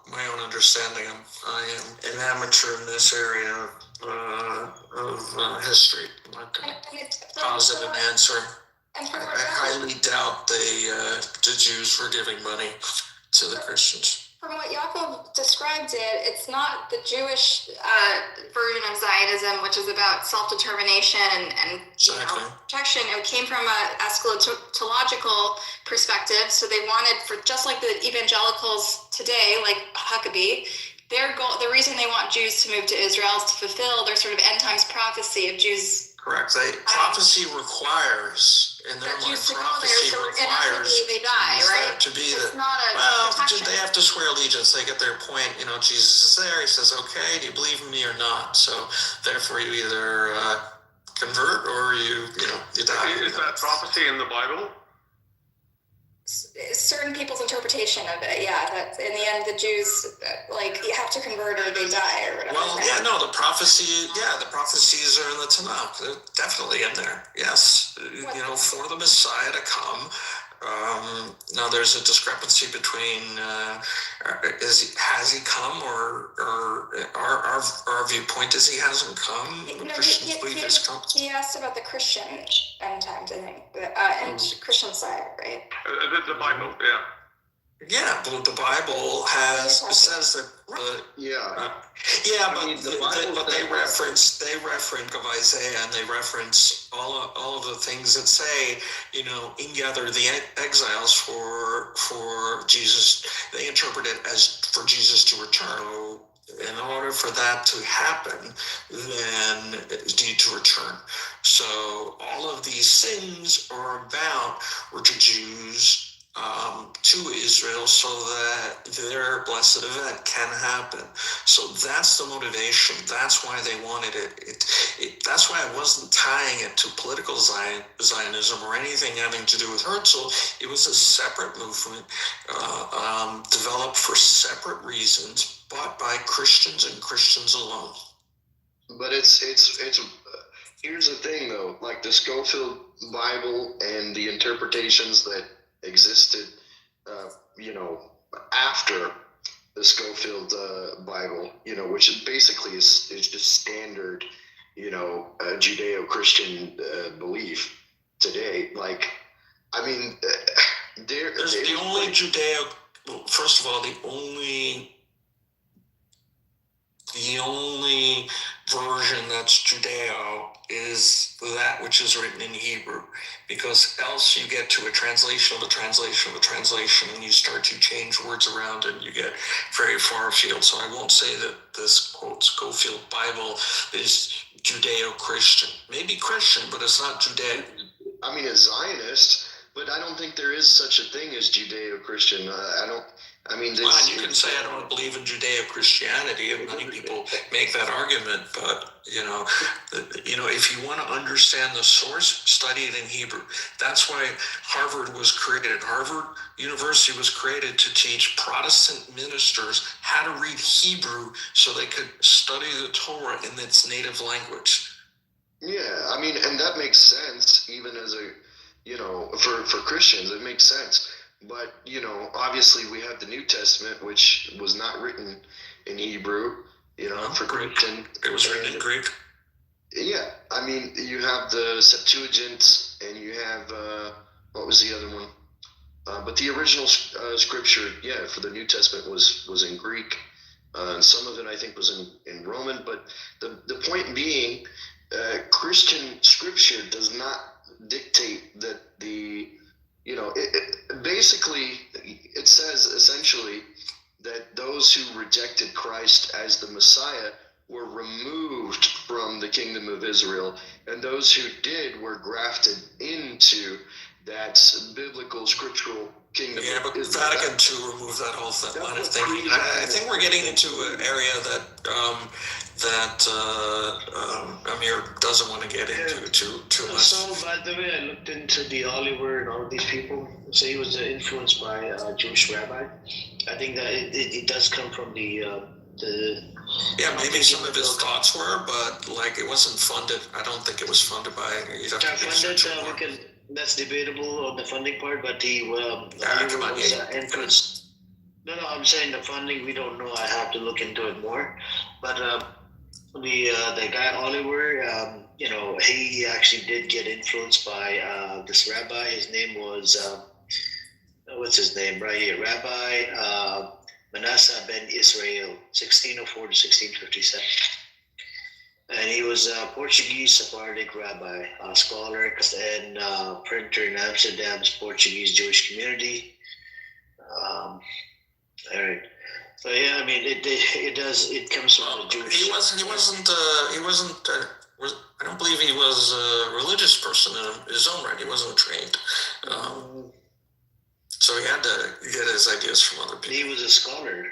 my own understanding. I am an amateur in this area of history. I'm not going to posit an answer. I highly doubt the Jews were giving money to the Christians. From what Yaakov described it's not the Jewish version of Zionism, which is about self-determination and protection. It came from an eschatological perspective. So they wanted, for just like the evangelicals today, like Huckabee, their goal, the reason they want Jews to move to Israel is to fulfill their sort of end times prophecy of Jews. Correct. Prophecy requires, in their mind, prophecy requires they die, right? To be it's not a protection. They have to swear allegiance. They get their point. Jesus is there. He says, "Okay, do you believe in me or not?" So therefore, you either convert or you die. Is that prophecy in the Bible? Certain people's interpretation of it, yeah. That in the end, the Jews you have to convert or they die or whatever. Well, yeah, no, the prophecies are in the Tanakh. They're definitely in there. Yes, for the Messiah to come. Now there's a discrepancy between has he come or our viewpoint is he hasn't come. Christians believe he's come. He asked about the Christian end times, I think, and Christian side, right? The Bible, yeah. Yeah, but the Bible says that. But they reference of Isaiah, and they reference all of the things that say, in gather the exiles for Jesus. They interpret it as for Jesus to return. In order for that to happen, then it need to return. So all of these things are about to Jews to Israel so that their blessed event can happen. So that's the motivation. That's why they wanted it. That's why I wasn't tying it to political Zionism or anything having to do with Herzl. It was a separate movement developed for separate reasons, but by Christians and Christians alone. But it's here's the thing though, like the Scofield Bible and the interpretations that existed, after the Scofield Bible, which basically is just standard, Judeo-Christian belief today. Like, I mean, there's the only Judeo. Well, first of all, the only version that's Judeo is that which is written in Hebrew, because else you get to a translation of a translation of a translation, and you start to change words around and you get very far afield. So I won't say that this quote Scofield Bible is Judeo-Christian. Maybe Christian, but it's not Judeo. I mean, it's Zionist, but I don't think there is such a thing as Judeo-Christian. Well, you can say I don't believe in Judeo-Christianity, and many people make that argument. But if you want to understand the source, study it in Hebrew. That's why Harvard was created. Harvard University was created to teach Protestant ministers how to read Hebrew so they could study the Torah in its native language. Yeah, I mean, and that makes sense, even as for Christians, it makes sense. But, obviously we have the New Testament, which was not written in Hebrew, for Christian. It was written in Greek. Yeah, I mean, you have the Septuagint, and you have, what was the other one? But the original scripture, for the New Testament was in Greek. And some of it, I think, was in Roman. But the point being, Christian scripture does not dictate that basically it says essentially that those who rejected Christ as the Messiah were removed from the kingdom of Israel, and those who did were grafted into that biblical scriptural kingdom. Yeah, but Vatican II removed that whole line of thinking. I think we're getting into an area that Amir doesn't want to get into too much. So, by the way, I looked into the Oliver and all these people. So he was influenced by a Jewish rabbi. I think that it does come from the. Yeah, maybe some of his thoughts were, but it wasn't funded. I don't think it was funded by. You'd have to funded. That's debatable on the funding part, but he was influenced. No, I'm saying the funding. We don't know. I have to look into it more. But the guy Oliver, he actually did get influenced by this rabbi. His name was what's his name right here? Rabbi Manasseh ben Israel, 1604 to 1657. And he was a Portuguese Sephardic rabbi, a scholar and printer in Amsterdam's Portuguese Jewish community. All right. So yeah, I mean, it comes from the Jewish. He wasn't. I don't believe he was a religious person in his own right. He wasn't trained. So he had to get his ideas from other people. He was a scholar.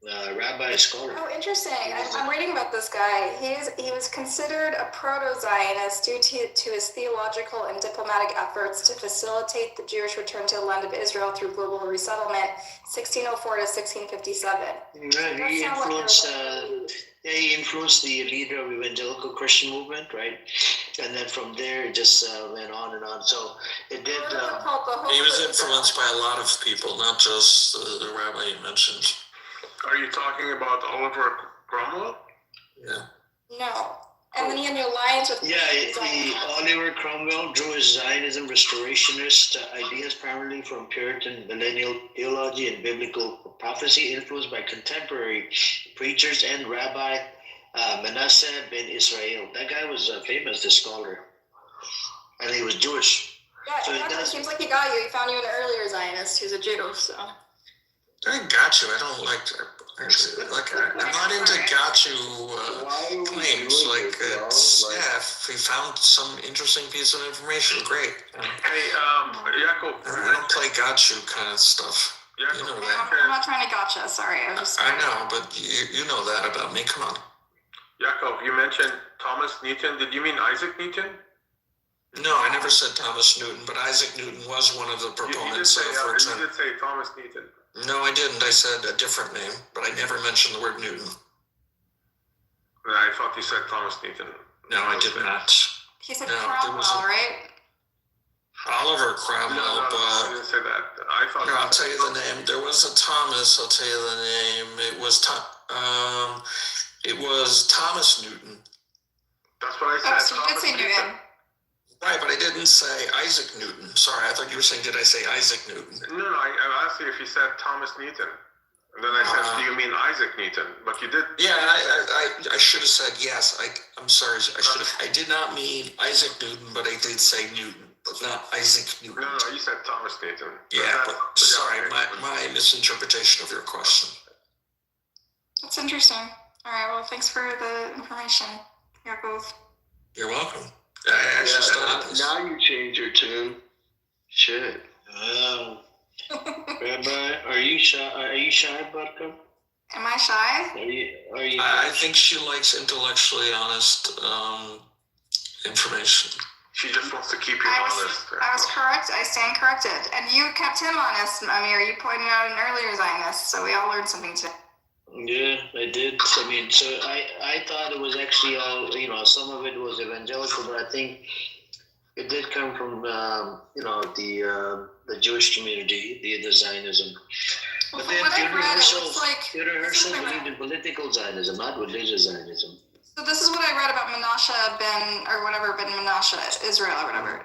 Rabbi scholar. Oh, interesting. I'm reading about this guy. He was considered a proto-Zionist due to his theological and diplomatic efforts to facilitate the Jewish return to the land of Israel through global resettlement, 1604 to 1657. He influenced the leader of evangelical Christian movement, right? And then from there, it just went on and on. So it did. He was influenced by a lot of people, not just the rabbi you mentioned. Are you talking about Oliver Cromwell? Yeah. No. And then he had an alliance with... Oliver Cromwell drew his Zionism restorationist ideas primarily from Puritan millennial theology and biblical prophecy, influenced by contemporary preachers and Rabbi Manasseh ben Israel. That guy was famous, this scholar. And he was Jewish. Yeah, so it seems like he got you. He found you an earlier Zionist who's a Jew, so... I got you. I don't I'm not into got you claims. If we found some interesting piece of information, great. Hey, Jacob. I don't play got you kind of stuff. Jacob, you know that. I'm not trying to gotcha. Sorry, I know, but you know that about me. Come on. Jacob, you mentioned Thomas Newton. Did you mean Isaac Newton? No, I never said Thomas Newton, but Isaac Newton was one of the proponents of return. You did say Thomas Newton. No, I didn't. I said a different name, but I never mentioned the word Newton. I thought you said Thomas Newton. No, I did not. He said Cromwell, right? Oliver Cromwell, but... I didn't say that. I thought... No, I'll tell you the name. There was a Thomas. I'll tell you the name. It was Thomas Newton. That's what I said. So you did say Newton. Right, but I didn't say Isaac Newton. Sorry, I thought you were saying, did I say Isaac Newton? No, I asked you if you said Thomas Newton. And then I said, do you mean Isaac Newton? But you did. Yeah, I should have said yes. I'm sorry. I did not mean Isaac Newton, but I did say Newton, but not Isaac Newton. No, you said Thomas Newton. Yeah, but sorry, my misinterpretation of your question. That's interesting. All right, well, thanks for the information, Yaakov. You're welcome. Now you change your tune. Shit. Rabbi, are you shy? Are you shy, Buttercup? Am I shy? Are you? I think she likes intellectually honest information. She just wants to keep you honest. I was correct. I stand corrected. And you kept him honest, Amir. You pointed out an earlier Zionist, so we all learned something today. Yeah, I did. I mean, so I thought it was actually all, some of it was evangelical, but I think it did come from, the Jewish community, the Zionism. Well, But from then what I Theodore read, it Herzl, looks like... Theodore Herzl believed in political Zionism, not religious Zionism. So this is what I read about Menashe ben Menashe, Israel or whatever.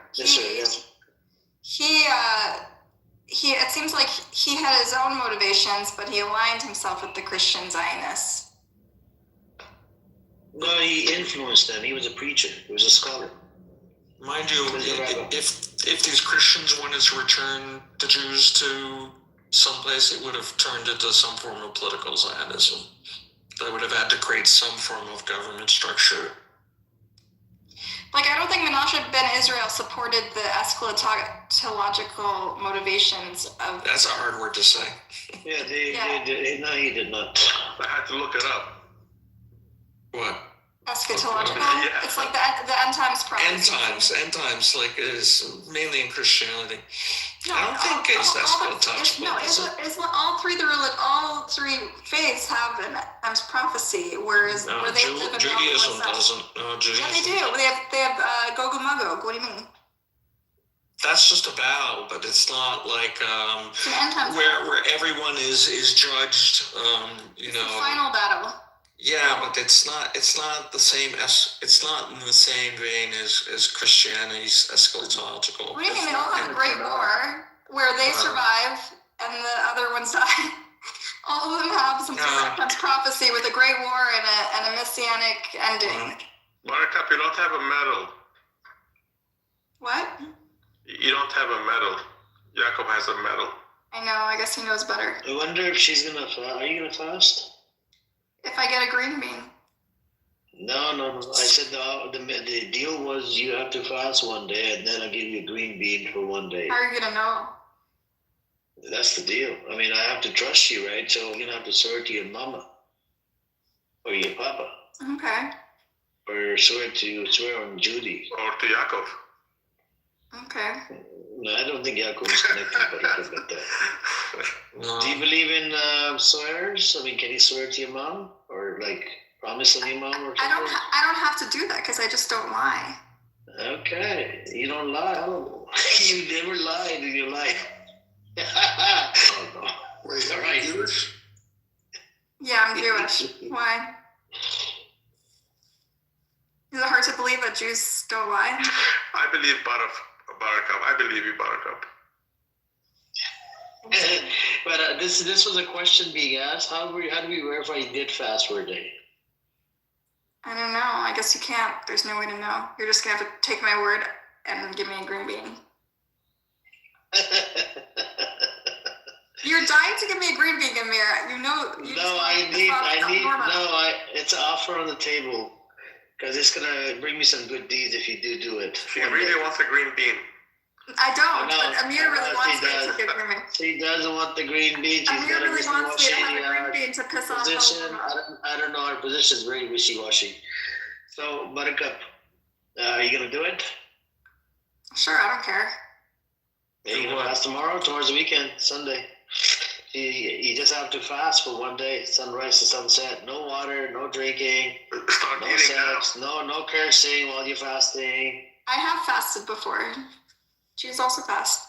He it seems like he had his own motivations, but he aligned himself with the Christian Zionists. No, he influenced them. He was a preacher. He was a scholar. Mind you, if these Christians wanted to return the Jews to someplace, it would have turned into some form of political Zionism. They would have had to create some form of government structure. Like, I don't think Menashe ben Israel supported the eschatological motivations of... That's a hard word to say. Yeah, no, he did not. I had to look it up. What? Eschatological? Yeah. It's like the end times prophecy. End times, like it is mainly in Christianity. No, I don't think it's eschatological. No, all three faiths have an end times prophecy, whereas where they live in Judaism doesn't. Judaism. Yeah, they do. They have Gog and Magog. What do you mean? That's just a battle, but it's not like where everyone is judged. It's the final battle. Yeah, but it's not the same it's not in the same vein as Christianity's eschatological. What do you mean? They all have a great war where they survive and the other ones die. All of them have some prophecy with a great war and a messianic ending. Buttercup, you don't have a medal. What? You don't have a medal. Jacob has a medal. I know. I guess he knows better. I wonder if she's gonna fast. Are you gonna fast? If I get a green bean. No. I said the deal was you have to fast one day, and then I'll give you a green bean for one day. How are you gonna know? That's the deal. I mean, I have to trust you, right? So you're gonna have to swear to your mama or your papa. Okay. Or swear on Judy. Or to Yaakov. Okay. No, I don't think Yaakov is connected, but No. Do you believe in swears? I mean, can you swear to your mom or like promise on your mom or something? I don't have to do that because I just don't lie. Okay, you don't lie. Oh, you never lied in your life. Oh no. Wait, all right. Jewish? Yeah, I'm Jewish. Why? Is it hard to believe that Jews don't lie? I believe Buttercup. I believe you, Buttercup. But this was a question being asked. How do we verify you did fast for a day? I don't know. I guess you can't. There's no way to know. You're just gonna have to take my word and give me a green bean. You're dying to give me a green bean, Amir. You know. It's an offer on the table because it's gonna bring me some good deeds if you do it. She really wants a green bean. I don't, but Amir really wants me to give me. She doesn't want the green bean. She's Amir really wants me to have a green bean to piss off position. I don't know. Her position is very wishy-washy. So, Buttercup, are you gonna do it? Sure, I don't care. Yeah, you gonna fast tomorrow? Tomorrow's the weekend, Sunday. You just have to fast for one day, sunrise to sunset. No water, no drinking, no sex, no cursing while you're fasting. I have fasted before. Jews also fast.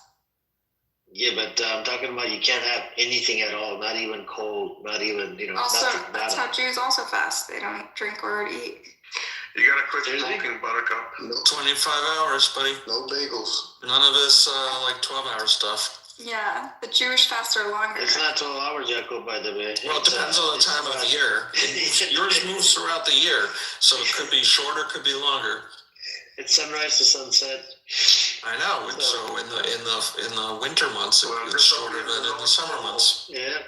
Yeah, but I'm talking about you can't have anything at all, not even cold, not even, Also, nothing. that's how Jews also fast. They don't drink or eat. You gotta quit smoking, Buttercup. 25 hours, buddy. No bagels. None of this 12-hour stuff. Yeah, the Jewish fasts are longer. It's not 12 hours, Jacob, by the way. Well, it depends on the time of the year. Yours moves throughout the year, so it could be shorter, could be longer. It's sunrise to sunset. I know. So in the winter months, it's shorter than in the summer months. Yeah.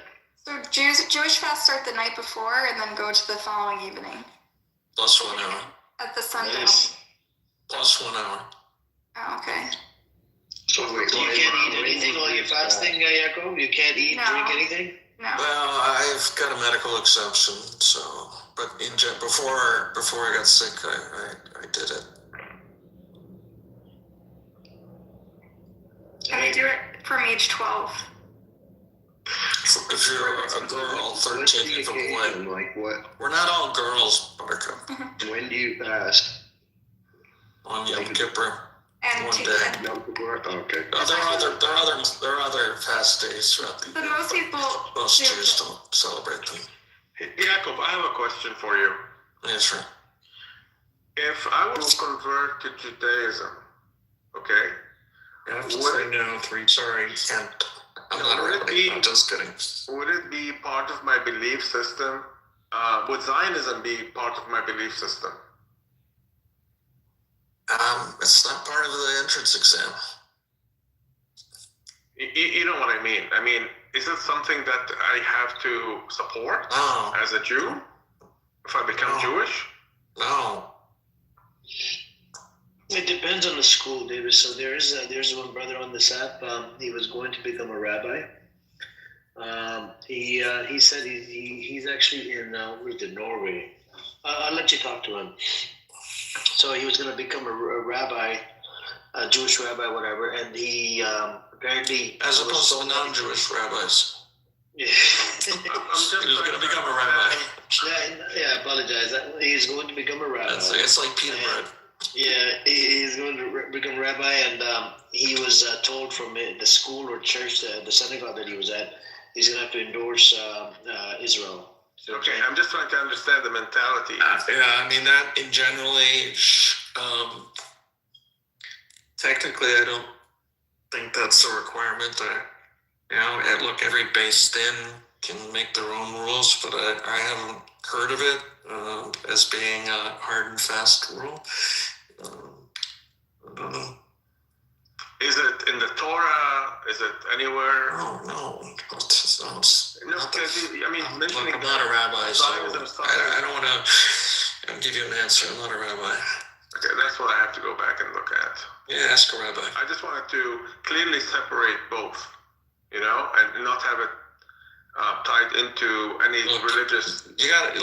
So Jewish fasts start the night before and then go to the following evening. Plus 1 hour. At the sundown. Nice. Plus 1 hour. Oh, okay. So wait, You can't eat anything while Yaakov? You can't eat, drink anything? No. Well, I've got a medical exemption, so, but before I got sick, I did it. And they do it from age 12. If you're a girl, 13, if a boy. Like what? We're not all girls, Buttercup. When do you fast? On Yom Kippur. And one take day. it. Yom Kippur? Okay. There are other fast days throughout the But year. most people. Most Jews don't celebrate them. Jacob, I have a question for you. Yeah, sure. If I were to convert to Judaism, okay? You have to say no 3 sorry. And I'm not really. I'm just kidding. Would it be part of my belief system? Would Zionism be part of my belief system? It's not part of the entrance exam. You know what I mean? I mean, is it something that I have to support as a Jew if I become Jewish? No. It depends on the school, David. So there's one brother on this app. He was going to become a rabbi. He said he's actually in Norway. I'll let you talk to him. So he was going to become a rabbi, a Jewish rabbi, whatever. And he apparently, as opposed to non-Jewish rabbis. Yeah. He's going to become a rabbi. Yeah, I apologize. He's going to become a rabbi. It's like pita bread. Yeah, he's going to become a rabbi, and he was told from the school or church, the synagogue that he was at, he's going to have to endorse Israel. Okay, I'm just trying to understand the mentality. Yeah, I mean that in generally, technically, I don't think that's a requirement. Look, every based in can make their own rules, but I haven't heard of it as being a hard and fast rule. I don't know. Is it in the Torah? Is it anywhere? No. Mentioning I'm not a rabbi, so Zionism I don't want to give you an answer. I'm not a rabbi. Okay, that's what I have to go back and look at. Yeah, ask a rabbi. I just wanted to clearly separate both, and not have it tied into any religious. You gotta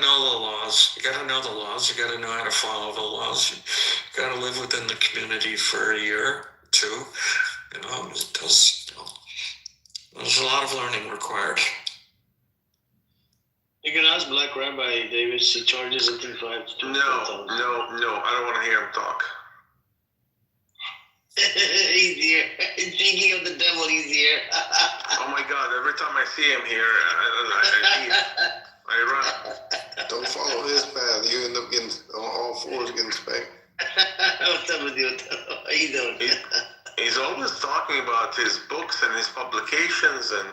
know the laws. You gotta know the laws. You gotta know how to follow the laws. You gotta live within the community for a year, 2. There's a lot of learning required. You can ask Black Rabbi Davis. He charges I think $5,000 to $25,000. No. I don't want to hear him talk. He's here. Speaking of the devil, he's here. Oh my God! Every time I see him here, I run. Don't follow his path. You end up getting on all 4s getting spanked. What's up with you? How you doing? He's always talking about his books and his publications and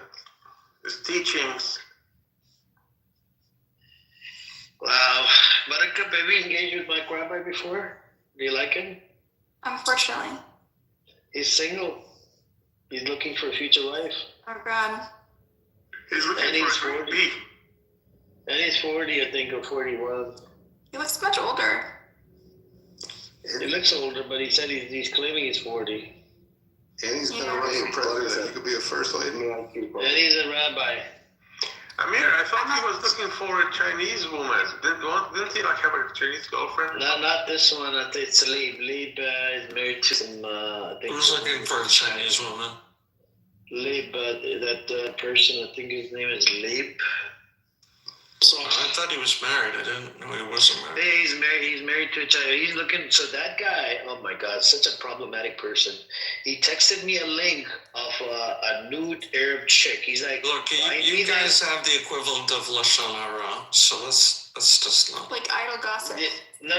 his teachings. Wow. Buttercup, have you engaged with Mike Rabbi before? Do you like him? Unfortunately. He's single. He's looking for a future wife. Oh, God. He's looking for a 40. And he's 40, I think, or 41. He looks much older. He looks older, but he said he's claiming he's 40. And he's going to run for president. He could be a first lady. And he's a rabbi. Amir, I thought he was looking for a Chinese woman. Didn't he have a Chinese girlfriend? Not this one. I think it's Leib. Leib is married to some. Who's looking for a Chinese woman? Leib, that person. I think his name is Leib. So I thought he was married. I didn't know he wasn't married. Yeah, he's married. He's married to a Chinese. He's looking. So that guy. Oh my God, such a problematic person. He texted me a link of a nude Arab chick. He's like, look, you guys have the equivalent of lashon hara, so let's just not. Like idle gossip. No.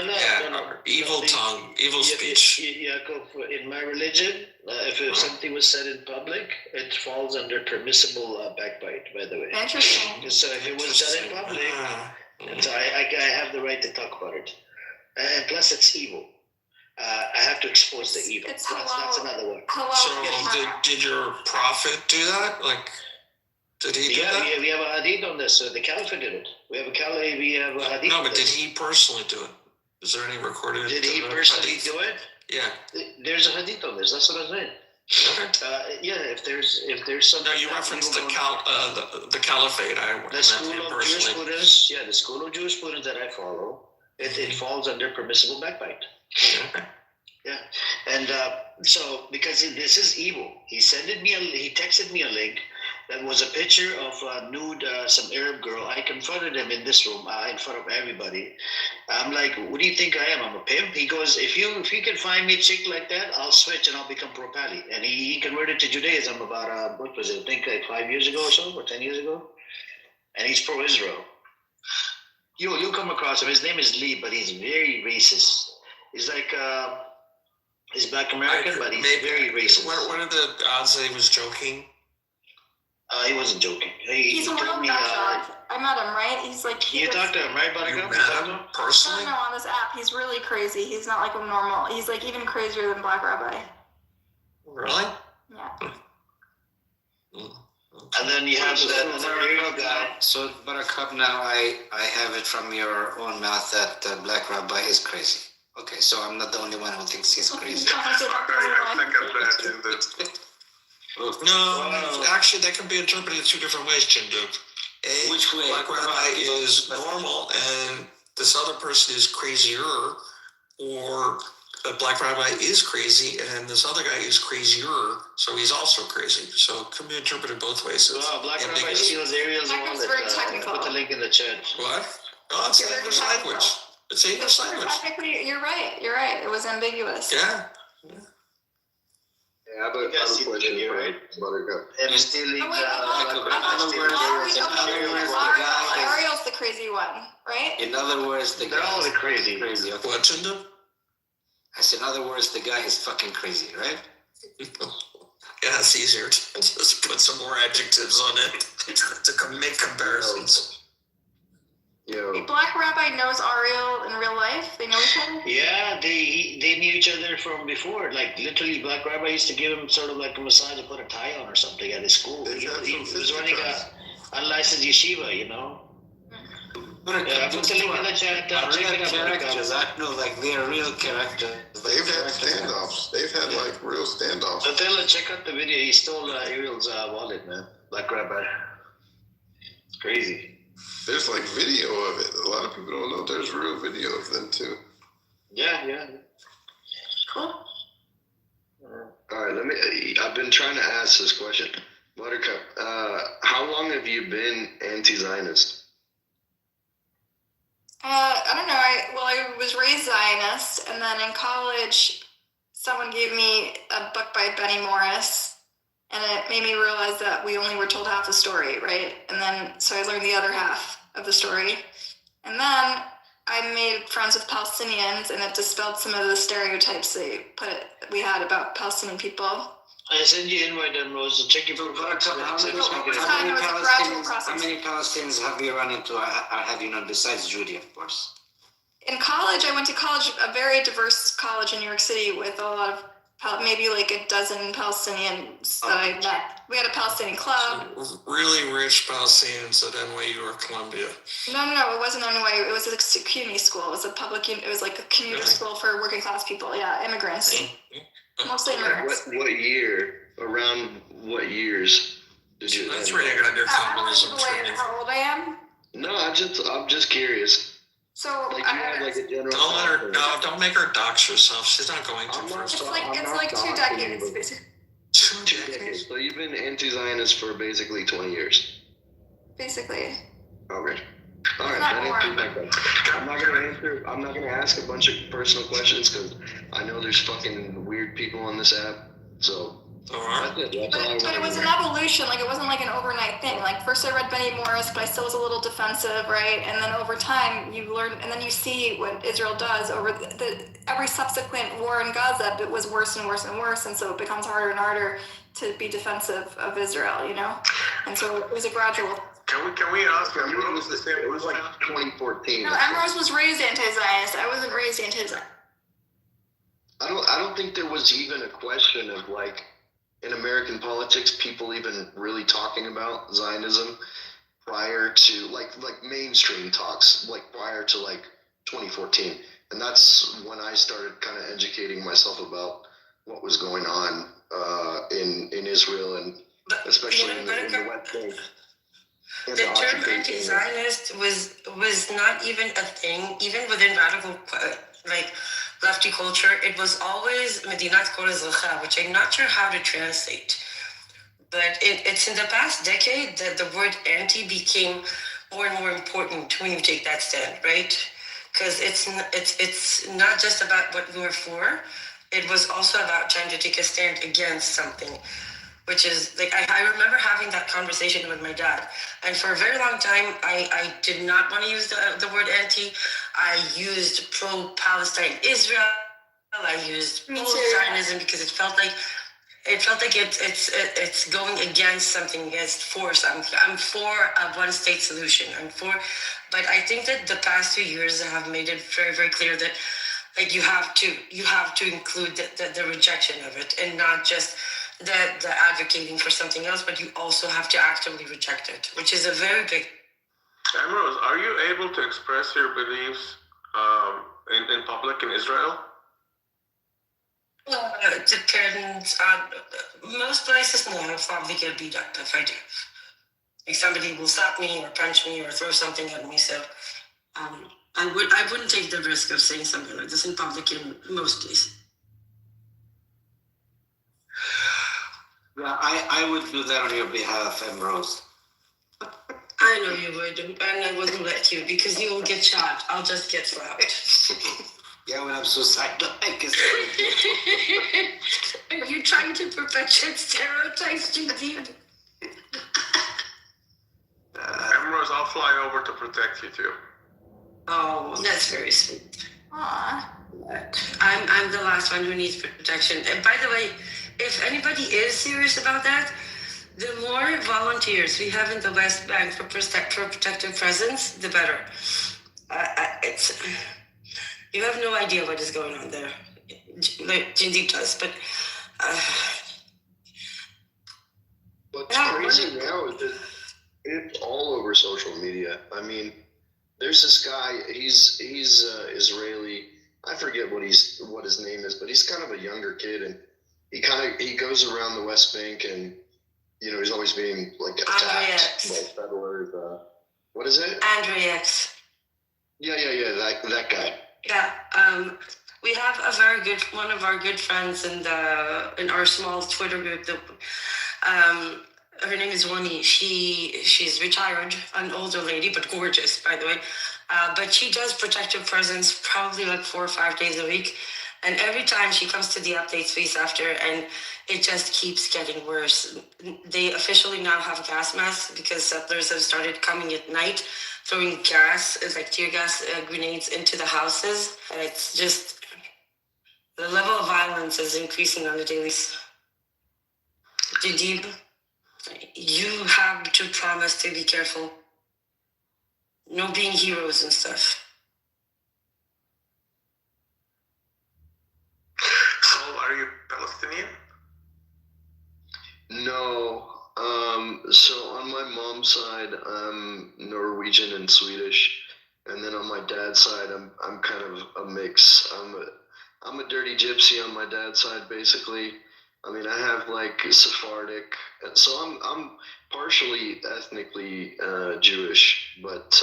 Evil tongue, evil speech. In my religion, if something was said in public, it falls under permissible backbite, by the way. Interesting. So if it was done in public, so I have the right to talk about it. And plus, it's evil. I have to expose the evil. It's that's another one. So did your prophet do that? Did he do that? We have a hadith on this. So the Caliphate did it. We have a hadith. No, but did he personally do it? Is there any recorded? Did he personally do it? Yeah. There's a hadith on this. That's what I'm saying. Yeah, if there's something. No, you referenced the caliphate. The school of jurisprudence, the school of jurisprudence that I follow, it falls under permissible backbite. Yeah, and so because this is evil, he texted me a link that was a picture of a nude, some Arab girl. I confronted him in this room in front of everybody. I'm like, what do you think I am? I'm a pimp? He goes, if you can find me a chick like that, I'll switch and I'll become pro-Pali. And he converted to Judaism about, what was it, I think like 5 years ago or so, or 10 years ago. And he's pro-Israel. You'll come across him. His name is Lee, but he's very racist. He's like, he's Black American, but he's very racist. What are the odds that he was joking? He wasn't joking. He's a real nutjob. I met him, right? He's like... You talked to him, right, Buttercup? You met him personally? No, on this app. He's really crazy. He's not like a normal... He's like even crazier than Black Rabbi. Really? Yeah. And then you have that Arab guy. So, Buttercup, now I have it from your own mouth that Black Rabbi is crazy. Okay, so I'm not the only one who thinks he's crazy. No, actually, that can be interpreted two different ways, Chindu. Which way? Black Rabbi is normal, and this other person is crazier, or a Black Rabbi is crazy, and this other guy is crazier, so he's also crazy. So it can be interpreted both ways. Black Rabbi steals Ariel's wallet. Very technical. Put the link in the chat. What? Oh, it's English language. It's English language. Technically, you're right. It was ambiguous. Yeah. Yeah, but I have a question here, right? Buttercup. And stealing. Ariel's the crazy one, right? In other words, the They're guy all is crazy. crazy. Okay. What, Chindu? I said, in other words, the guy is fucking crazy, right? Yeah, it's easier to just put some more adjectives on it to make comparisons. Black Rabbi knows Ariel in real life. They know each other. Yeah, they knew each other from before. Like literally, Black Rabbi used to give him sort of like a massage to put a tie on or something at his school. He was running a unlicensed yeshiva, you know. Yeah, put the link in the chat. Real characters. I know, like they're real characters. They've had standoffs. They've had like real standoffs. So tell her, check out the video. He stole Ariel's wallet, man. Black Rabbi. It's crazy. There's like video of it. A lot of people don't know there's real video of them too. Yeah. Cool. All right, I've been trying to ask this question. Buttercup, how long have you been anti-Zionist? I don't know. I was raised Zionist, and then in college, someone gave me a book by Benny Morris, and it made me realize that we only were told half the story, right? And then, so I learned the other half of the story. And then I made friends with Palestinians, and it dispelled some of the stereotypes we had about Palestinian people. I send you invite them, Rose. Check your profile. How many Palestinians have you run into? Have you known besides Judy, of course? In college, I went to college, a very diverse college in New York City with a lot of maybe like a dozen Palestinians that I met. We had a Palestinian club. Really rich Palestinians at NYU or Columbia. No, it wasn't NYU. It was a CUNY school. It was it was like a commuter school for working class people. Yeah, immigrants. Mostly immigrants. What year? Around what years did you? That's where you got your communism training. How old I am? No, I'm just curious. So like you have like a general. Don't make her dox herself. She's not going to. It's like 2 decades, basically. 2 decades. So you've been anti-Zionist for basically 20 years. Basically. Okay. All right. I'm not gonna ask a bunch of personal questions because I know there's fucking weird people on this app. So. But it was an evolution. Like it wasn't like an overnight thing. Like first I read Benny Morris, but I still was a little defensive, right? And then over time you learn, and then you see what Israel does over every subsequent war in Gaza. It was worse and worse and worse, and so it becomes harder and harder to be defensive of Israel, you know. And so it was a gradual. Can we ask? It was the same. It was like 2014. No, Emrose was raised anti-Zionist. I wasn't raised anti-Zionist. I don't think there was even a question of like. In American politics, people even really talking about Zionism prior to like mainstream talks, like prior to like 2014. And that's when I started kind of educating myself about what was going on in Israel and especially in the West Bank. And The term occupation. anti-Zionist was not even a thing, even within radical like lefty culture. It was always Medinat Kol Ezracha, which I'm not sure how to translate. But it's in the past decade that the word anti became more and more important when you take that stand, right? Because it's not just about what you are for. It was also about trying to take a stand against something, which is like I remember having that conversation with my dad, and for a very long time I did not want to use the word anti. I used pro-Palestine Israel. I used pro-Zionism because it felt like it's going against something, against force. I'm for a one-state solution. But I think that the past 2 years have made it very, very clear that like you have to include the rejection of it, and not just the advocating for something else, but you also have to actively reject it, which is a very big. Amrose, are you able to express your beliefs in public in Israel? It depends on most places. No, I'll probably get beat up if I do. Like somebody will stop me or punch me or throw something at me. So I wouldn't take the risk of saying something like this in public in most cases. Yeah, I would do that on your behalf, Ambrose. I know you would, and I wouldn't let you because you will get shot. I'll just get robbed. Yeah, when I'm suicidal, I guess. Are you trying to perpetuate stereotypes, Jim? Amrose, I'll fly over to protect you too. Oh, that's very sweet. Aww. But I'm the last one who needs protection. And by the way, if anybody is serious about that, the more volunteers we have in the West Bank for protective presence, the better. You have no idea what is going on there. Jindeep does, but. What's crazy now is that it's all over social media. I mean, there's this guy. He's Israeli. I forget what his name is, but he's kind of a younger kid, and he goes around the West Bank, and he's always being like attacked by settlers. What is it? Andre X. Yeah. That guy. Yeah. We have one of our good friends in our small Twitter group. Her name is Wani. She's retired, an older lady, but gorgeous, by the way. But she does protective presence probably like 4 or 5 days a week. And every time she comes to the update space after, and it just keeps getting worse. They officially now have gas masks because settlers have started coming at night, throwing gas, like tear gas grenades into the houses. And it's just, the level of violence is increasing on a daily basis. Jadib, you have to promise to be careful. No being heroes and stuff. So, are you Palestinian? No. So on my mom's side, I'm Norwegian and Swedish, and then on my dad's side, I'm kind of a mix. I'm a dirty gypsy on my dad's side, basically. I mean, I have like Sephardic, so I'm partially ethnically Jewish, but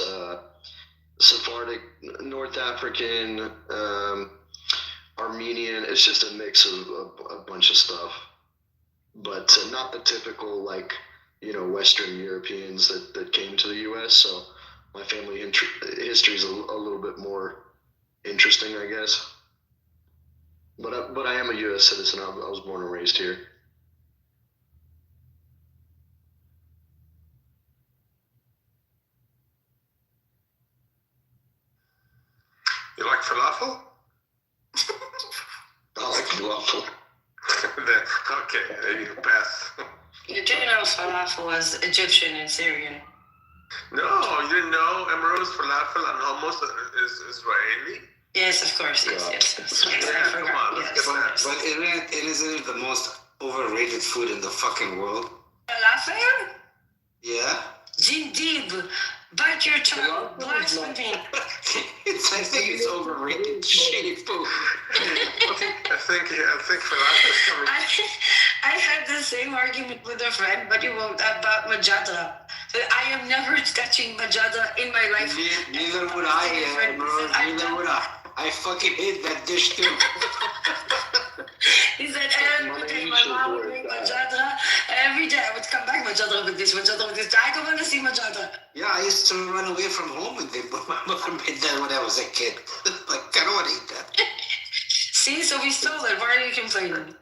Sephardic, North African, Armenian. It's just a mix of a bunch of stuff, but not the typical like Western Europeans that came to the U.S. So my family history is a little bit more interesting, I guess. But I am a U.S. citizen. I was born and raised here. You like falafel? I like falafel. Okay, there you pass. You didn't know falafel was Egyptian and Syrian. No, you didn't know Amrose falafel and hummus is Israeli? Yes, of course. Yes. Yeah, I forgot. But isn't it the most overrated food in the fucking world? Falafel? Yeah. Jindeeb, bite your tongue. Blasphemy. I think it's overrated. Shitty food. I think falafel is coming. I had the same argument with a friend, but it was about Majada. So I am never touching Majada in my life. Neither would I, Emerald. Neither would I. I fucking hate that dish too. He said every day my mom would make Majada. Every day I would come back, Majada with this, Majada with this. I don't want to see Majada. Yeah, I used to run away from home with them, but my mother made that when I was a kid. Like, I don't want to eat that. See, so we stole it. Why are you complaining?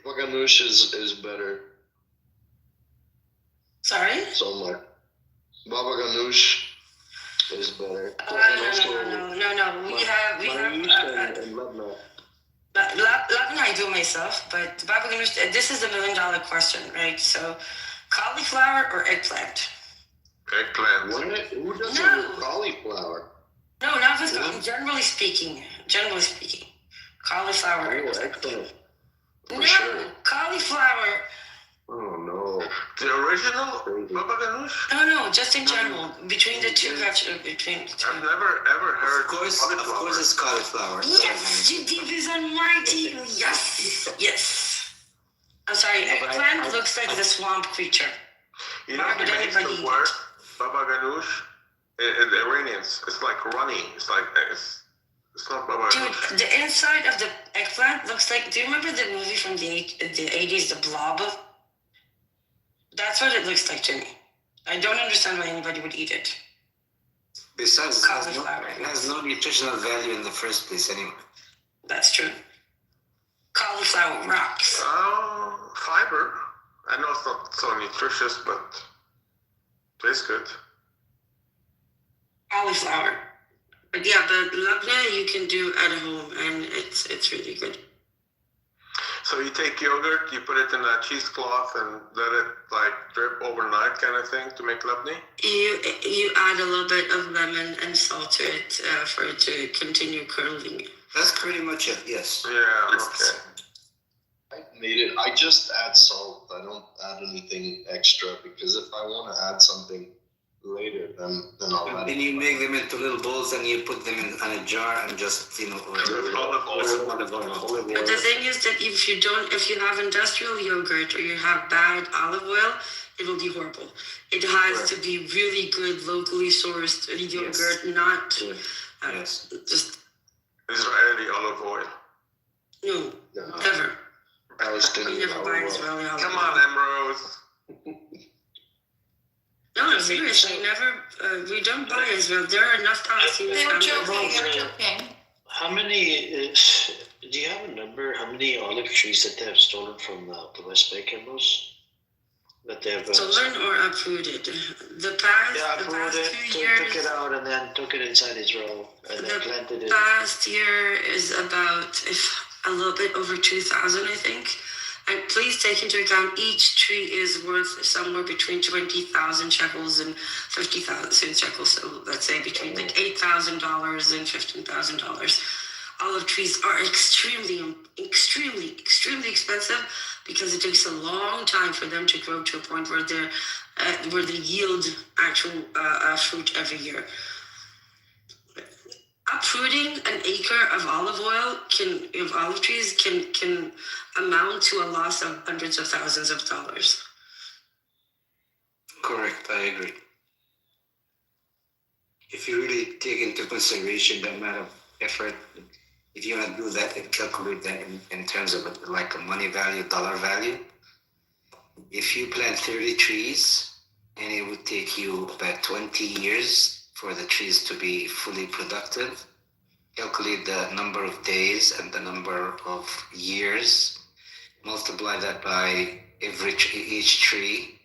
Baba ganoush is better. Sorry? So much. Baba ganoush is better. No. We have. And Lebanon. Labna I do myself, but Baba ganoush, this is the $1 million question, right? So, cauliflower or eggplant? Eggplant. Who doesn't do cauliflower? No, not with, generally speaking. Cauliflower or eggplant. No, cauliflower. Oh no. The original Baba ganoush? No, just in general. Between the two, between the two. I've never ever heard Of course it's cauliflower. Yes, Jadid is on my team. Yes. I'm sorry, eggplant looks like the swamp creature. You know who makes the word Baba ganoush? The Iranians. It's like runny. It's like it's not Baba ganoush. Dude, the inside of the eggplant looks like. Do you remember the movie from the 80s, The Blob? That's what it looks like to me. I don't understand why anybody would eat it. Besides, it has no nutritional value in the first place anyway. That's true. Cauliflower rocks. Fiber. I know it's not so nutritious, but tastes good. Cauliflower. But yeah, the labna you can do at home, and it's really good. So you take yogurt, you put it in a cheesecloth, and let it like drip overnight, kind of thing, to make labni. You add a little bit of lemon and salt to it for it to continue curdling. That's pretty much it. Yes. Yeah. Okay. I made it. I just add salt. I don't add anything extra because if I want to add something later, then I'll add. Then you make them into little bowls and you put them in a jar and just olive oil. But the thing is that if you have industrial yogurt or you have bad olive oil, it will be horrible. It has to be really good locally sourced yogurt, not just Israeli olive oil. No, never. Palestinian never buy Israeli olive oil. Come on, Emerald. No, seriously, never. We don't buy Israel. There are enough Palestinians. They're joking. How many? Do you have a number? How many olive trees that they have stolen from the West Bank, Amos? That they have stolen or uprooted? The past 2 years. Took it out and then took it inside Israel and then planted it. The past year is about a little bit over 2,000, I think. And please take into account each tree is worth somewhere between 20,000 shekels and 50,000 shekels. So let's say between like $8,000 and $15,000. Olive trees are extremely expensive because it takes a long time for them to grow to a point where they yield actual fruit every year. Uprooting an acre of olive trees can amount to a loss of hundreds of thousands of dollars. Correct, I agree. If you really take into consideration the amount of effort, if you want to do that and calculate that in terms of like a money value, dollar value, if you plant 30 trees and it would take you about 20 years for the trees to be fully productive, calculate the number of days and the number of years, multiply that by each tree,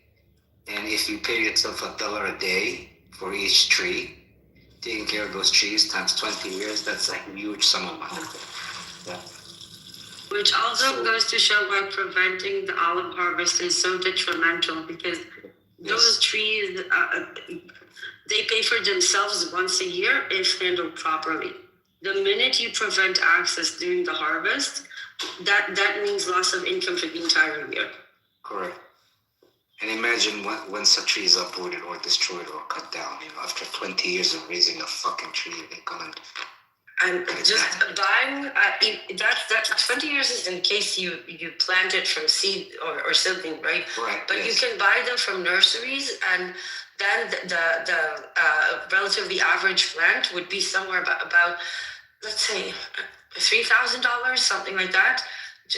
and if you pay yourself $1 a day for each tree, taking care of those trees times 20 years, that's a huge sum of money. Yeah. Which also goes to show why preventing the olive harvest is so detrimental, because those trees, they pay for themselves once a year if handled properly. The minute you prevent access during the harvest, that means loss of income for the entire year. Correct. And imagine once a tree is uprooted or destroyed or cut down, after 20 years of raising a fucking tree, they come and And just buying that 20 years is in case you plant it from seed or something, right? Right. But you can buy them from nurseries, and then the relatively average plant would be somewhere about let's say $3,000, something like that,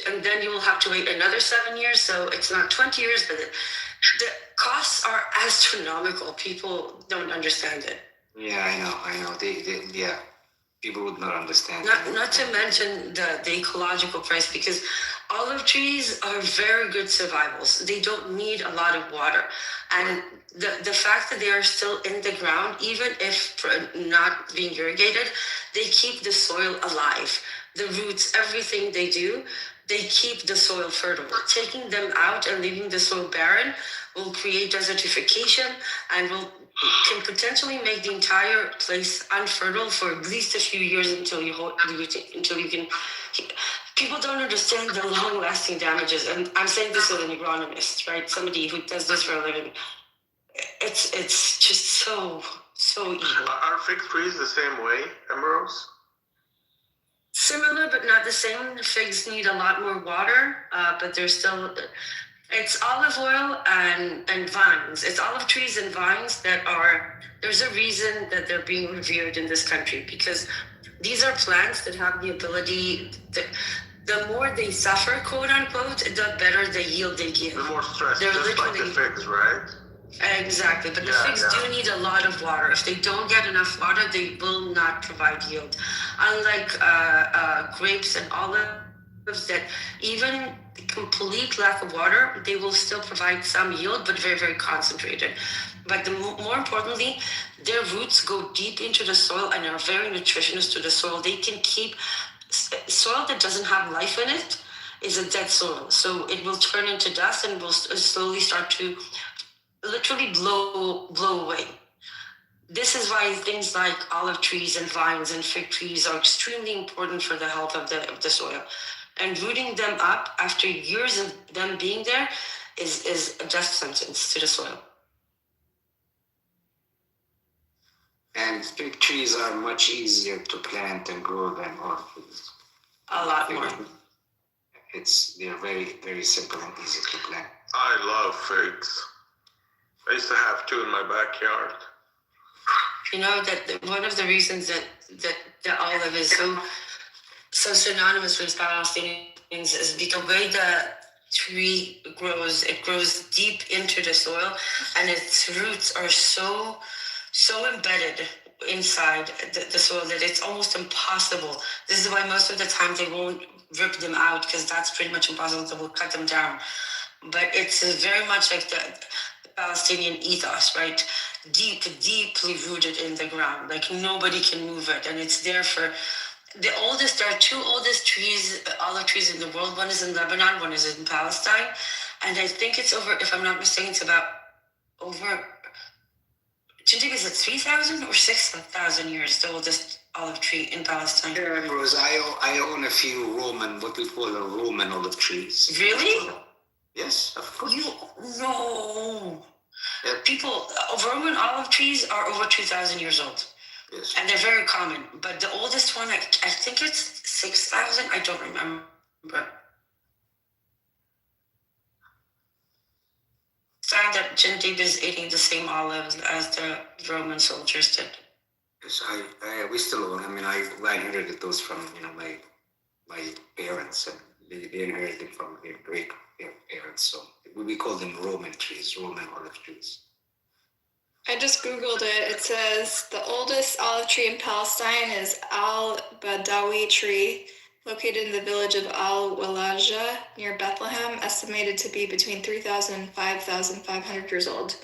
and then you will have to wait another 7 years. So it's not 20 years, but the costs are astronomical. People don't understand it. Yeah, I know. Yeah, people would not understand. Not to mention the ecological price, because olive trees are very good survivals. They don't need a lot of water. And the fact that they are still in the ground, even if not being irrigated, they keep the soil alive. The roots, everything they do, they keep the soil fertile. Taking them out and leaving the soil barren will create desertification and can potentially make the entire place unfertile for at least a few years until you can. People don't understand the long-lasting damages, and I'm saying this as an agronomist, right? Somebody who does this for a living. It's just so evil. Are fig trees the same way, Emeralds? Similar, but not the same. Figs need a lot more water, but they're still. It's olive oil and vines. It's olive trees and vines that are. There's a reason that they're being revered in this country, because these are plants that have the ability. The more they suffer, quote unquote, the better the yield they give. The more stress, they're just like the figs, right? Exactly, but the figs do need a lot of water. If they don't get enough water, they will not provide yield. Unlike grapes and olives, that even complete lack of water, they will still provide some yield, but very, very concentrated. But more importantly, their roots go deep into the soil and are very nutritious to the soil. They can keep soil that doesn't have life in it is a dead soil. So it will turn into dust and will slowly start to literally blow away. This is why things like olive trees and vines and fig trees are extremely important for the health of the soil. And rooting them up after years of them being there is a death sentence to the soil. And fig trees are much easier to plant and grow than olive trees. A lot more. They're very, very simple and easy to plant. I love figs. I used to have 2 in my backyard. You know that one of the reasons that the olive is so synonymous with Palestinians is because the way the tree grows, it grows deep into the soil, and its roots are so embedded inside the soil that it's almost impossible. This is why most of the time they won't rip them out, because that's pretty much impossible. They will cut them down. But it's very much like the Palestinian ethos, right? Deeply rooted in the ground. Like nobody can move it, and it's there for there are 2 oldest trees, olive trees in the world. One is in Lebanon, one is in Palestine, and I think it's over. If I'm not mistaken, it's about over. Do you think it's 3,000 or 6,000 years the oldest olive tree in Palestine? Yeah, Rose, I own a few what we call Roman olive trees. Really? Yes, of course. No. Yeah. People, Roman olive trees are over 2,000 years old. Yes. And they're very common. But the oldest one, I think it's 6,000. I don't remember. Sad that Jindib is eating the same olives as the Roman soldiers did. Yes, we still own. I mean, I inherited those from my parents, and they inherited from their great parents. So we call them Roman trees, Roman olive trees. I just Googled it. It says the oldest olive tree in Palestine is Al-Badawi tree, located in the village of Al-Walaja near Bethlehem, estimated to be between 3,000 and 5,500 years old.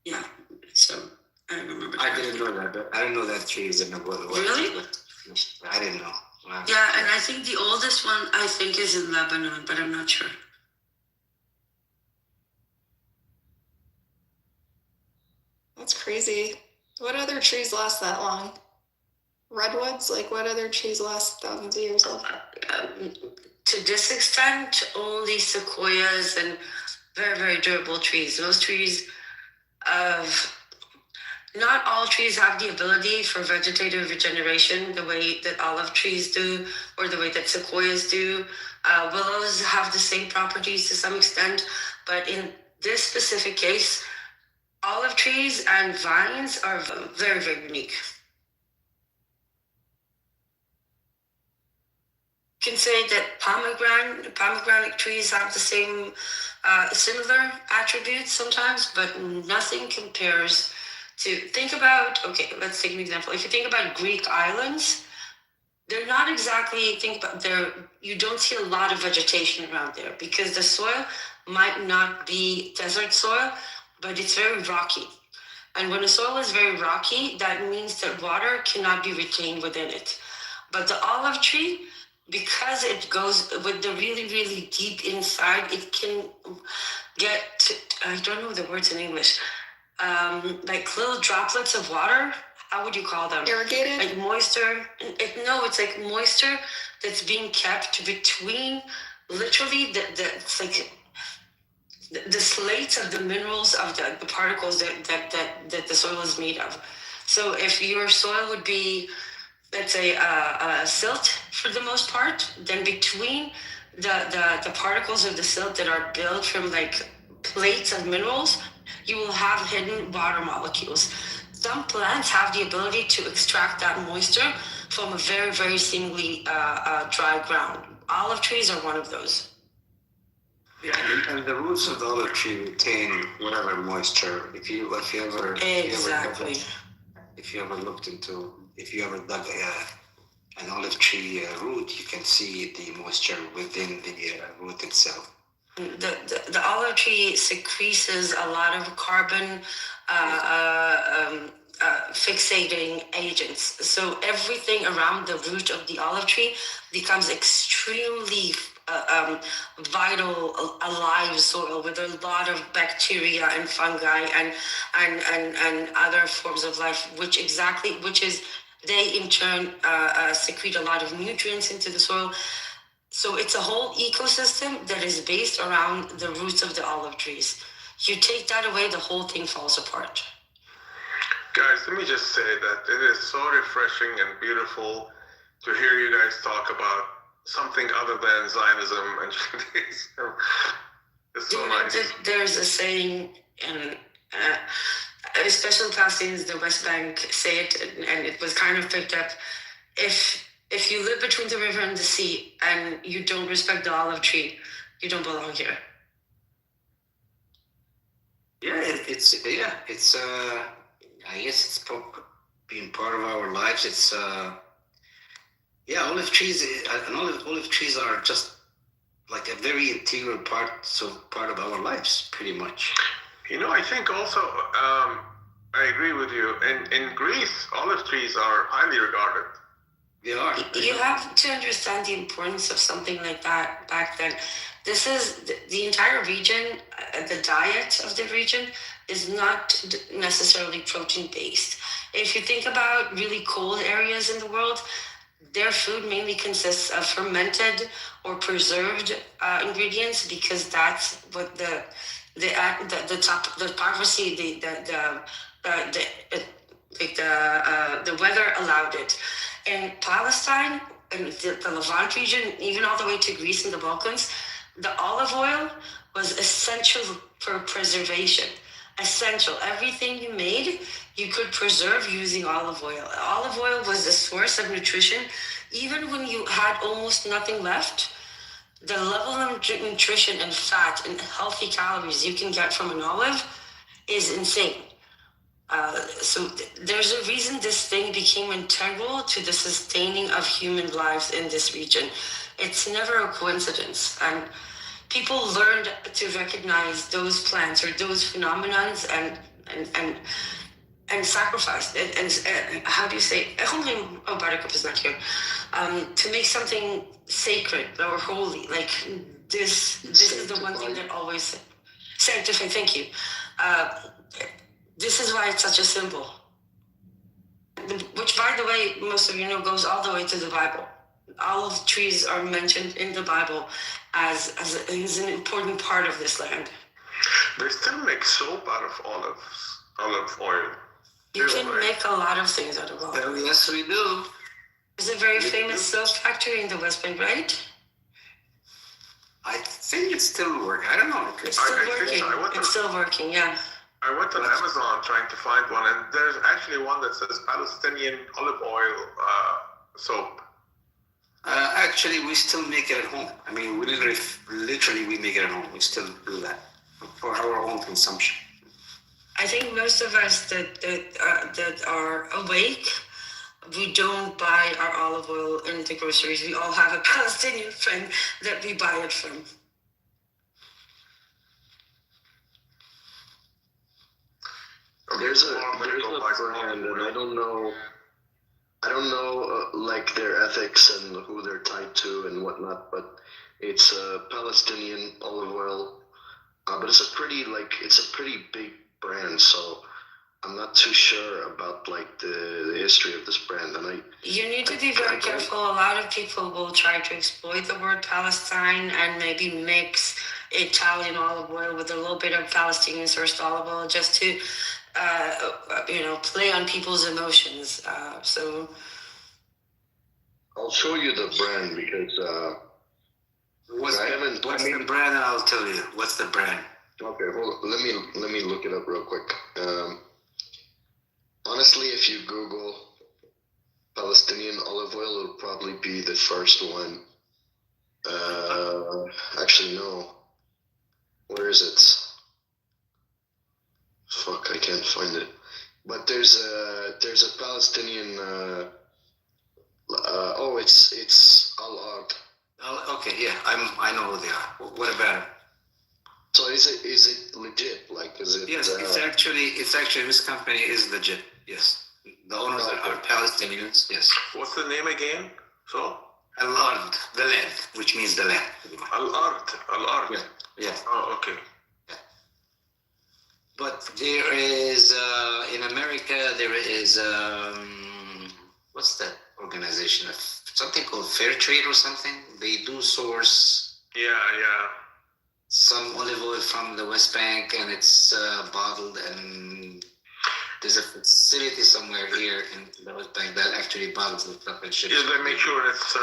Yeah, so I remember. I didn't know that. I didn't know that tree is in the world. Really? I didn't know. Wow. Yeah, and I think the oldest one, I think, is in Lebanon, but I'm not sure. That's crazy. What other trees last that long? Redwoods? Like, what other trees last thousands of years old? To this extent, only sequoias and very, very durable trees. Those trees not all trees have the ability for vegetative regeneration the way that olive trees do, or the way that sequoias do. Willows have the same properties to some extent, but in this specific case, olive trees and vines are very, very unique. You can say that pomegranate trees have the same similar attributes sometimes, but nothing compares to, think about, okay, let's take an example. If you think about Greek islands, they're not exactly, you don't see a lot of vegetation around there because the soil might not be desert soil, but it's very rocky. And when a soil is very rocky, that means that water cannot be retained within it. But the olive tree, because it goes with the really, really deep inside, it can get, I don't know the words in English, like little droplets of water. How would you call them? Irrigated? Like moisture. No, it's like moisture that's being kept between literally it's like the slates of the minerals of the particles that the soil is made of. So if your soil would be, let's say, silt for the most part, then between the particles of the silt that are built from like plates of minerals, you will have hidden water molecules. Some plants have the ability to extract that moisture from a very, very seemingly dry ground. Olive trees are one of those. Yeah, and the roots of the olive tree retain whatever moisture. If you ever dug an olive tree root, you can see the moisture within the root itself. The olive tree secretes a lot of carbon fixating agents. So everything around the root of the olive tree becomes extremely vital, alive soil with a lot of bacteria and fungi and other forms of life, which is they in turn secrete a lot of nutrients into the soil. So it's a whole ecosystem that is based around the roots of the olive trees. You take that away, the whole thing falls apart. Guys, let me just say that it is so refreshing and beautiful to hear you guys talk about something other than Zionism and Judaism. It's so nice. There's a saying, and especially Palestinians, the West Bank say it, and it was kind of picked up. If you live between the river and the sea and you don't respect the olive tree, you don't belong here. Yeah, it's I guess it's being part of our lives. It's olive trees are just like a very integral part of our lives, pretty much. You know, I think also I agree with you. In Greece, olive trees are highly regarded. They are. You have to understand the importance of something like that back then. This is the entire region, the diet of the region is not necessarily protein based. If you think about really cold areas in the world, their food mainly consists of fermented or preserved ingredients, because that's what the weather allowed it. In Palestine, in the Levant region, even all the way to Greece and the Balkans, the olive oil was essential for preservation. Essential. Everything you made, you could preserve using olive oil. Olive oil was the source of nutrition. Even when you had almost nothing left, the level of nutrition and fat and healthy calories you can get from an olive is insane. So there's a reason this thing became integral to the sustaining of human lives in this region. It's never a coincidence. And people learned to recognize those plants or those phenomenons and sacrifice it. And how do you say? Buttercup is not here. To make something sacred or holy, like this is the one thing that always sanctified. Thank you. This is why it's such a symbol. Which, by the way, most of you know, goes all the way to the Bible. Olive trees are mentioned in the Bible as an important part of this land. They still make soap out of olive oil. You can make a lot of things out of olive oil. Yes, we do. There's a very famous soap factory in the West Bank, right? I think it's still working. I don't know. It's still working. It's still working, yeah. I went on Amazon trying to find one, and there's actually one that says Palestinian olive oil soap. Actually, we still make it at home. I mean, we literally we make it at home. We still do that for our own consumption. I think most of us that are awake, we don't buy our olive oil in the groceries. We all have a Palestinian friend that we buy it from. There's a brand, and I don't know like their ethics and who they're tied to and whatnot, but it's a Palestinian olive oil, but it's a pretty big brand, so I'm not too sure about like the history of this brand. And you need to be very careful. A lot of people will try to exploit the word Palestine and maybe mix Italian olive oil with a little bit of Palestinian sourced olive oil just to play on people's emotions. So I'll show you the brand because what's the brand? And I'll tell you what's the brand. Okay, hold on. Let me look it up real quick. Honestly, if you Google Palestinian olive oil, it'll probably be the first one. Actually, no. Where is it? Fuck, I can't find it. But there's a Palestinian. It's Al Ard. Oh, okay, yeah, I know who they are. What about it? So is it legit? Like, is it? Yes, it's actually this company is legit. Yes, the owners are Palestinians. Yes. What's the name again? So Al Ard, the land, which means the land. Al Ard. Yeah. Yeah. Oh, okay. But there is in America there is what's that organization? Something called Fair Trade or something. They do source some olive oil from the West Bank, and it's bottled, and there's a facility somewhere here in the West Bank that actually bottles the stuff and ships. Yeah, they make sure it's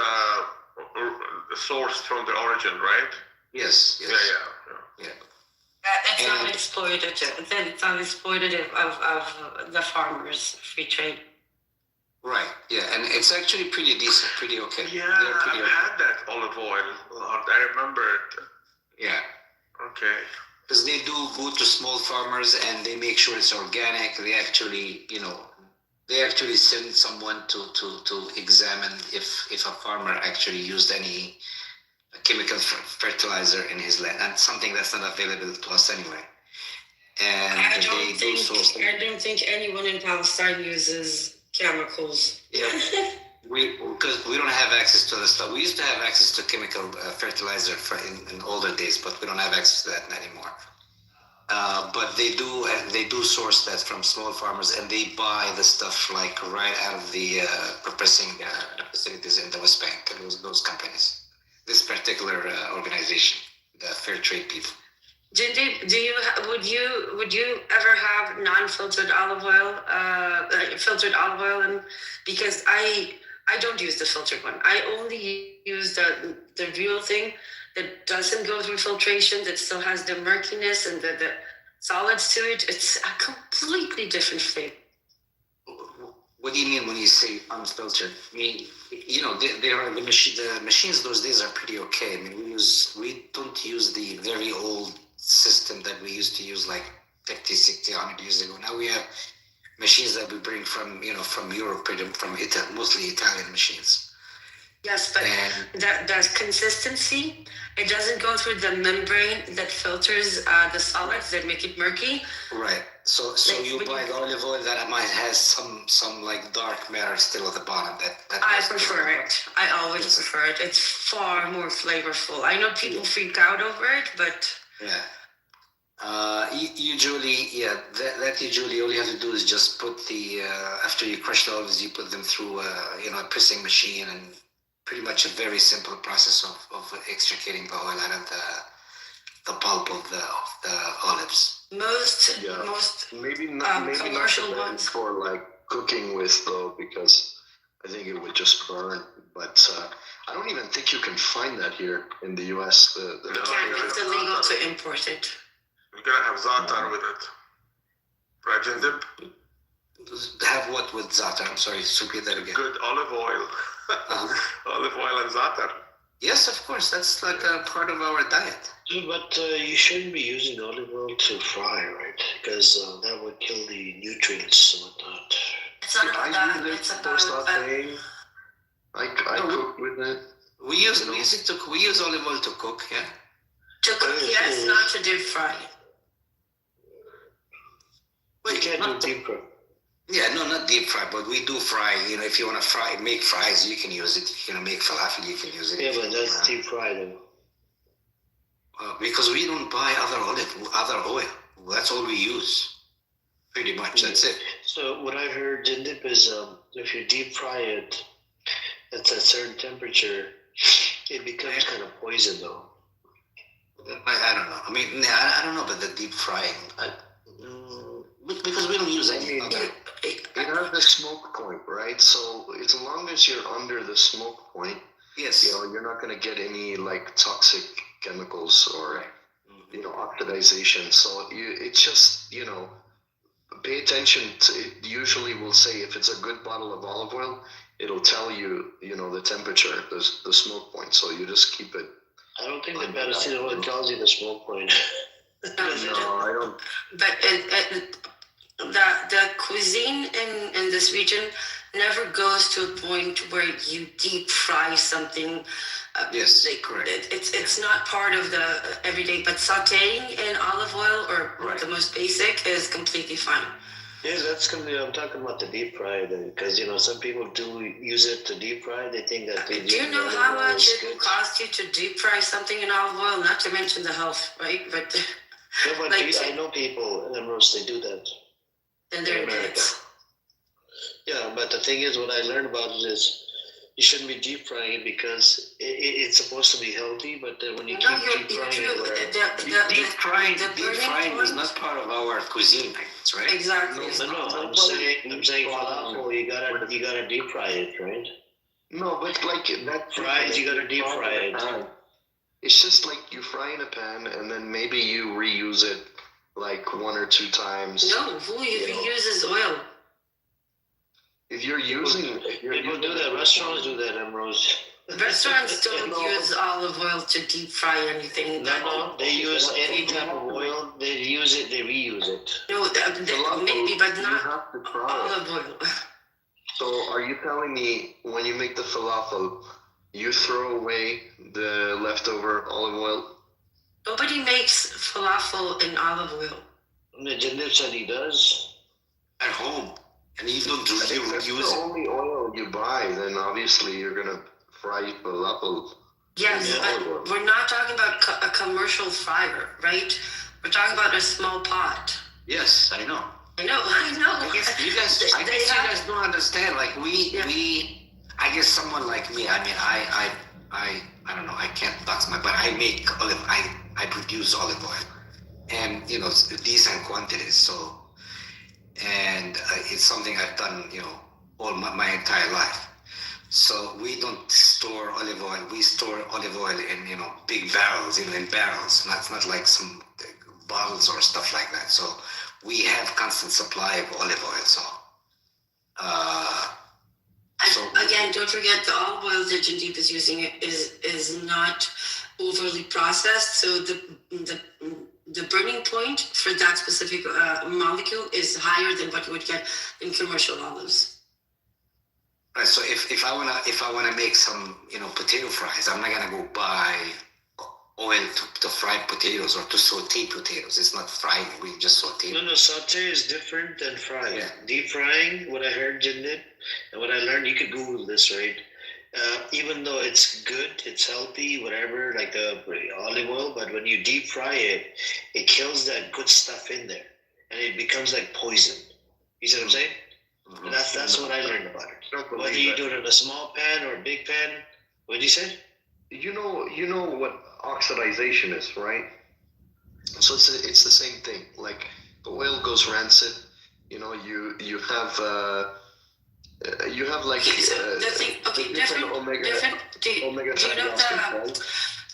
sourced from the origin, right? Yes. Yeah. It's not exploitative. It's not exploitative of the farmers' free trade. Right. Yeah, and it's actually pretty decent, pretty okay. Yeah, I've had that olive oil. I remember it. Yeah. Okay. Because they do go to small farmers and they make sure it's organic. They actually, send someone to examine if a farmer actually used any chemical fertilizer in his land, and something that's not available to us anyway. And I don't think anyone in Palestine uses chemicals. Yeah. Because we don't have access to the stuff. We used to have access to chemical fertilizer in older days, but we don't have access to that anymore. But they do source that from small farmers, and they buy the stuff like right out of the processing facilities in the West Bank. Those companies. This particular organization, the Fair Trade people. Would you ever have non-filtered olive oil, filtered olive oil? And because I don't use the filtered one. I only use the real thing that doesn't go through filtration, that still has the murkiness and the solids to it. It's a completely different flavor. What do you mean when you say unfiltered? I mean, the machines those days are pretty okay. I mean, we don't use the very old system that we used to use like 50, 60, 100 years ago. Now we have machines that we bring from Europe, from Italy, mostly Italian machines. Yes, but the consistency, it doesn't go through the membrane that filters the solids that make it murky. Right. So you buy the olive oil that might has some like dark matter still at the bottom. I prefer it. I always prefer it. It's far more flavorful. I know people freak out over it, but usually usually all you have to do is just put the after you crush the olives, you put them through a pressing machine, and pretty much a very simple process of extricating the oil out of the pulp of the olives. Most maybe not commercial the best ones. for like cooking with though, because I think it would just burn. But I don't even think you can find that here in the U.S. It's illegal to import it. You're gonna have za'atar with it. Right, Jindib? Have what with za'atar? I'm sorry, repeat that again. Good olive oil. Olive oil and za'atar. Yes, of course. That's like a part of our diet. But you shouldn't be using olive oil to fry, right? Because that would kill the nutrients and whatnot. It's not about that. It's about I cook with it. We use olive oil to cook, yeah. To cook, yes, not to deep fry. You can't do deep fry. Yeah, no, not deep fry, but we do fry. You know, if you want to make fries, you can use it. If you want to make falafel, you can use it. Yeah, but that's deep fry though. Because we don't buy other oil. That's all we use. Pretty much, that's it. So what I heard, Jindip, is if you deep fry it at a certain temperature, it becomes kind of poison though. I don't know. I mean, I don't know about the deep frying. Because we don't use any other. It has the smoke point, right? So as long as you're under the smoke point, yes, you're not going to get any like toxic chemicals or oxidization. So it's just pay attention to it. Usually will say if it's a good bottle of olive oil, it'll tell you the temperature, the smoke point. So you just keep it. I don't think the medicine oil tells you the smoke point. No, I don't. But the cuisine in this region never goes to a point where you deep fry something. Yes, correct. It's not part of the everyday, but sautéing in olive oil or the most basic is completely fine. Yeah, I'm talking about the deep fry because some people do use it to deep fry. They think that they do you know how much it will cost you to deep fry something in olive oil? Not to mention the health, right? But I know people in Rose, they do that. And they're idiots. Yeah, but the thing is, what I learned about it is you shouldn't be deep frying it because it's supposed to be healthy, but then when you keep deep frying it, deep frying is not part of our cuisine, right? Exactly. No, I'm saying falafel, you gotta deep fry it, right? No, but like that fries, you gotta deep fry it. It's just like you fry in a pan and then maybe you reuse it like 1 or 2 times. No, who reuses oil? If you're using... People do that. Restaurants do that, Ambrose. Restaurants don't use olive oil to deep fry anything. No, they use any type of oil. They use it, they reuse it. No, maybe, but not olive oil. So are you telling me when you make the falafel, you throw away the leftover olive oil? Nobody makes falafel in olive oil. Jindip said he does. At home. And you don't use it. If that's the only oil you buy, then obviously you're going to fry falafel. Yes, but we're not talking about a commercial fryer, right? We're talking about a small pot. Yes, I know. I know. I guess you guys don't understand. Like I guess someone like me. I mean, I don't know. I can't box but I make I produce olive oil, and it's decent quantities. So, and it's something I've done, all my entire life. So we don't store olive oil. We store olive oil in big barrels, in barrels. Not like some bottles or stuff like that. So we have constant supply of olive oil. So. Again, don't forget the olive oil that Jindip is using is not overly processed. So the burning point for that specific molecule is higher than what you would get in commercial olives. Right. So if I wanna make some potato fries, I'm not gonna go buy oil to fry potatoes or to saute potatoes. It's not frying. We just saute. No, saute is different than frying. Yeah. Deep frying, what I heard, Jindip, and what I learned, you could Google this, right? Even though it's good, it's healthy, whatever, like olive oil, but when you deep fry it, it kills that good stuff in there, and it becomes like poison. You see what I'm saying? Mm-hmm. That's what I learned about it. Whether you do it in a small pan or a big pan, what did you say? You know what oxidization is, right? So it's the same thing. Like the oil goes rancid. You know, you have like the thing, okay, different. Do you know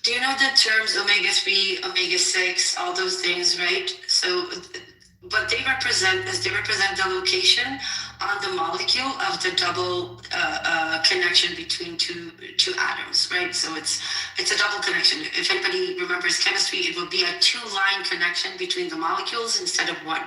do you know the terms omega-3, omega-6, all those things, right? So what they represent is they represent the location on the molecule of the double connection between two atoms, right? So it's a double connection. If anybody remembers chemistry, it will be a two-line connection between the molecules instead of one.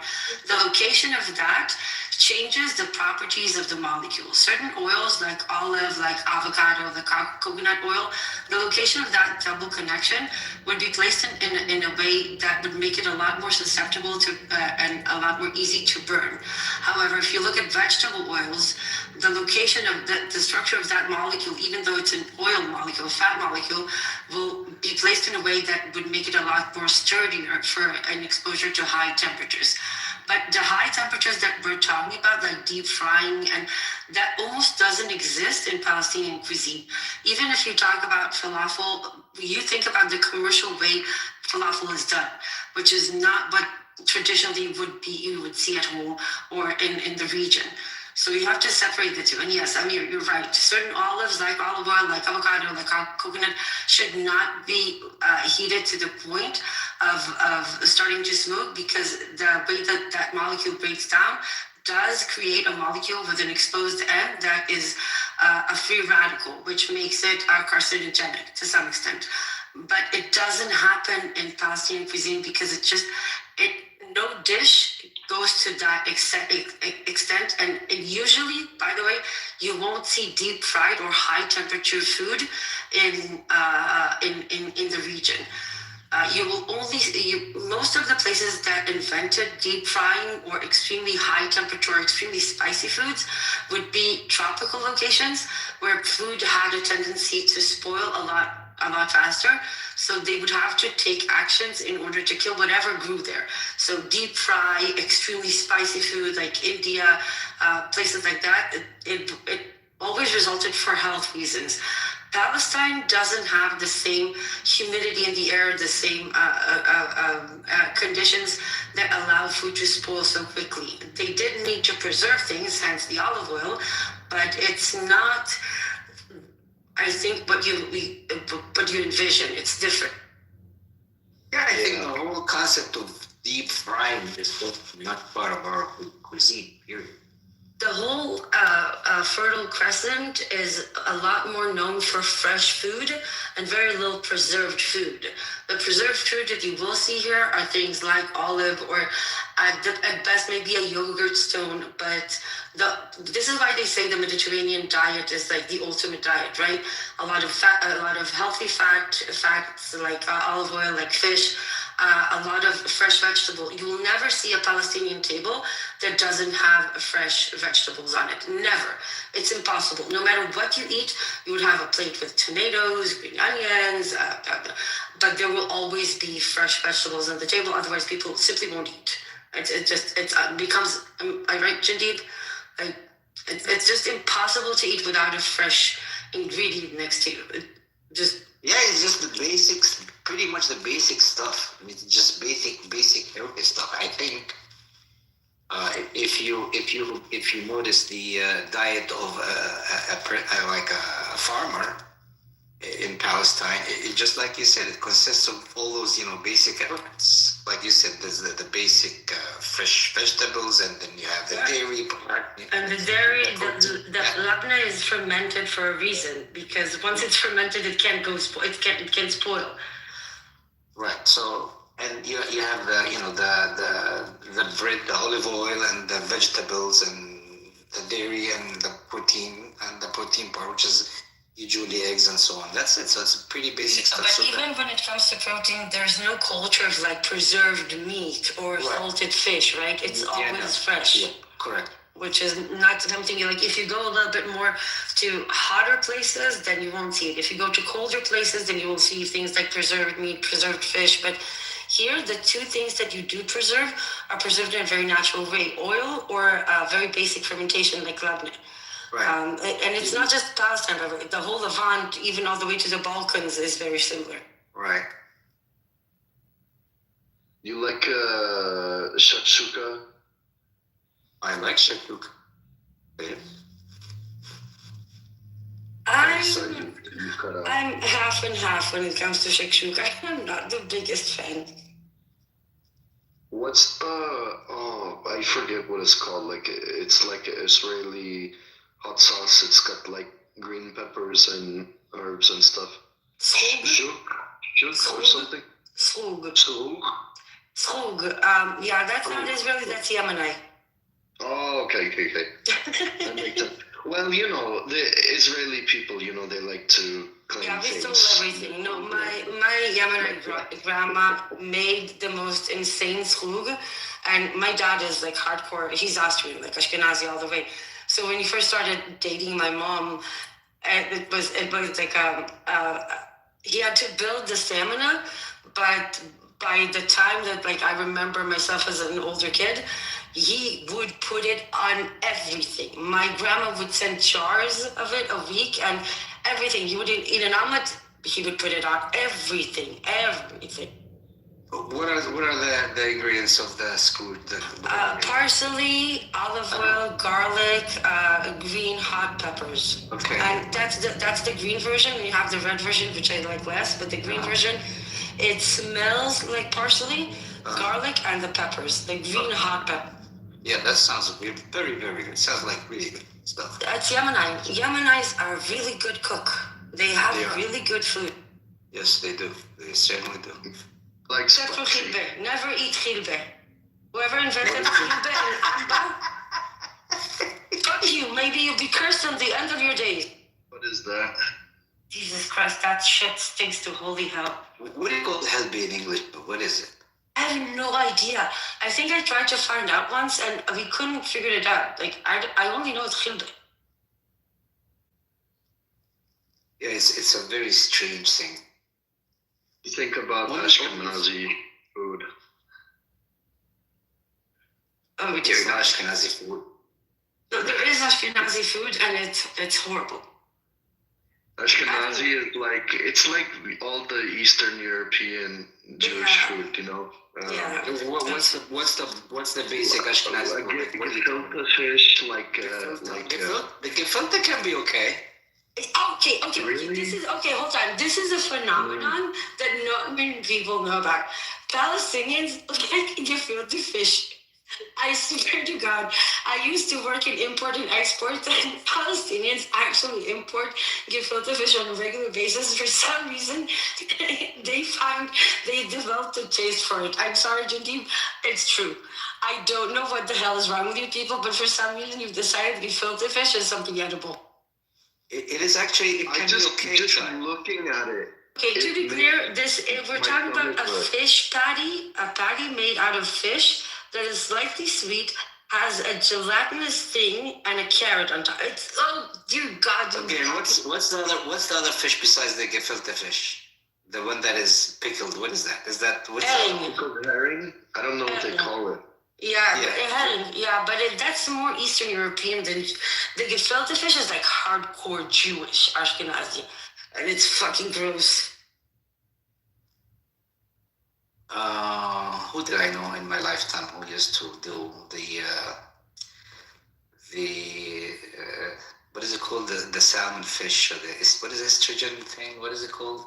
The location of that changes the properties of the molecule. Certain oils like olive, like avocado, like coconut oil, the location of that double connection would be placed in a way that would make it a lot more susceptible to and a lot more easy to burn. However, if you look at vegetable oils, the location of the structure of that molecule, even though it's an oil molecule, fat molecule, will be placed in a way that would make it a lot more sturdier for an exposure to high temperatures. But the high temperatures that we're talking about, like deep frying, and that almost doesn't exist in Palestinian cuisine. Even if you talk about falafel, you think about the commercial way falafel is done, which is not what traditionally you would see at home or in the region. So you have to separate the two. And yes, Amir, you're right. Certain olives, like olive oil, like avocado, like coconut, should not be heated to the point of starting to smoke, because the way that molecule breaks down does create a molecule with an exposed end that is a free radical, which makes it carcinogenic to some extent. But it doesn't happen in Palestinian cuisine because no dish goes to that extent, and usually, by the way, you won't see deep fried or high temperature food in the region. You will only most of the places that invented deep frying or extremely high temperature or extremely spicy foods would be tropical locations where food had a tendency to spoil a lot faster. So they would have to take actions in order to kill whatever grew there. So deep fry, extremely spicy food like India, places like that, it always resulted for health reasons. Palestine doesn't have the same humidity in the air, the same conditions that allow food to spoil so quickly. They did need to preserve things, hence the olive oil, but it's not, I think, what you envision. It's different. Yeah, I think the whole concept of deep frying is not part of our cuisine, period. The whole Fertile Crescent is a lot more known for fresh food and very little preserved food. The preserved food that you will see here are things like olive or at best maybe a yogurt stone, but this is why they say the Mediterranean diet is like the ultimate diet, right? A lot of fat, a lot of healthy fats like olive oil, like fish, a lot of fresh vegetable. You will never see a Palestinian table that doesn't have fresh vegetables on it. Never. It's impossible. No matter what you eat, you would have a plate with tomatoes, green onions, but there will always be fresh vegetables on the table. Otherwise, people simply won't eat. It becomes, am I right, Jandib? It's just impossible to eat without a fresh ingredient next to you. Yeah, it's just the basics, pretty much the basic stuff. I mean, it's just basic healthy stuff. I think if you notice the diet of a farmer in Palestine, it just like you said, it consists of all those basic elements. Like you said, there's the basic fresh vegetables, and then you have the dairy part. And the dairy, the labna is fermented for a reason, because once it's fermented, it can't go it can spoil. Right. So, and you have the bread, the olive oil, and the vegetables, and the dairy, and the protein part, which is usually eggs and so on. That's it. So it's pretty basic stuff. But even when it comes to protein, there's no culture of like preserved meat or salted fish, right? It's always fresh. Yeah, correct. Which is not something like, if you go a little bit more to hotter places, then you won't see it. If you go to colder places, then you will see things like preserved meat, preserved fish. But here, the two things that you do preserve are preserved in a very natural way: oil or very basic fermentation like labne. Right. And it's not just Palestine, but the whole Levant, even all the way to the Balkans, is very similar. Right. You like shakshuka? I like shakshuka. Yeah. I'm half and half when it comes to shakshuka. I'm not the biggest fan. What's I forget what it's called. Like it's like an Israeli hot sauce. It's got like green peppers and herbs and stuff. Shuk or something. Srug. Yeah, that's not Israeli. That's Yemeni. Oh, okay. That makes sense. Well, the Israeli people, they like to claim We things. stole everything. No, my Yemeni grandma made the most insane srug, and my dad is like hardcore. He's Austrian, like Ashkenazi all the way. So when he first started dating my mom, it was like he had to build the stamina, but by the time that like I remember myself as an older kid, he would put it on everything. My grandma would send jars of it a week and everything. He would eat an omelet, he would put it on everything. What are the ingredients of the scoot? Parsley, olive oil, garlic, green hot peppers. Okay. And that's the green version. You have the red version, which I like less, but the green version, it smells like parsley, garlic, and the peppers. The green hot pepper. Yeah, that sounds very, very good. Sounds like really good stuff. That's Yemeni. Yemenis are a really good cook. They have really good food. Yes, they do. They certainly do. Like except for chilbe. Never eat chilbe. Whoever invented chilbe and amba, fuck you. Maybe you'll be cursed on the end of your days. What is that? Jesus Christ, that shit stinks to holy hell. What do you call helbe in English? What is it? I have no idea. I think I tried to find out once and we couldn't figure it out. Like, I only know it's chilbe. Yeah, it's a very strange thing. You think about Ashkenazi food. Oh, there is Ashkenazi food. No, there is Ashkenazi food and it's horrible. Ashkenazi is like, it's like all the Eastern European Jewish food, What's the basic Ashkenazi food? What do you call it? Fish, like the gefilte can be okay. Okay, really? this is hold on. This is a phenomenon that not many people know about. Palestinians like gefilte fish. I swear to God, I used to work in import and export, and Palestinians actually import gefilte fish on a regular basis. For some reason, they developed a taste for it. I'm sorry, Jandeep, it's true. I don't know what the hell is wrong with you people, but for some reason you've decided gefilte fish is something edible. It is actually. It can just looking at it. Okay, to be clear, if we're talking about a fish patty, a patty made out of fish that is slightly sweet, has a gelatinous thing and a carrot on top. It's dear God. Okay, and what's the other fish besides the gefilte fish? The one that is pickled. What is that? Is that what's pickled herring? I don't know what they call it. Yeah, but that's more Eastern European than the gefilte fish is like hardcore Jewish Ashkenazi, and it's fucking gross. Who did I know in my lifetime who used to do the what is it called? The salmon fish or what is estrogen thing? What is it called?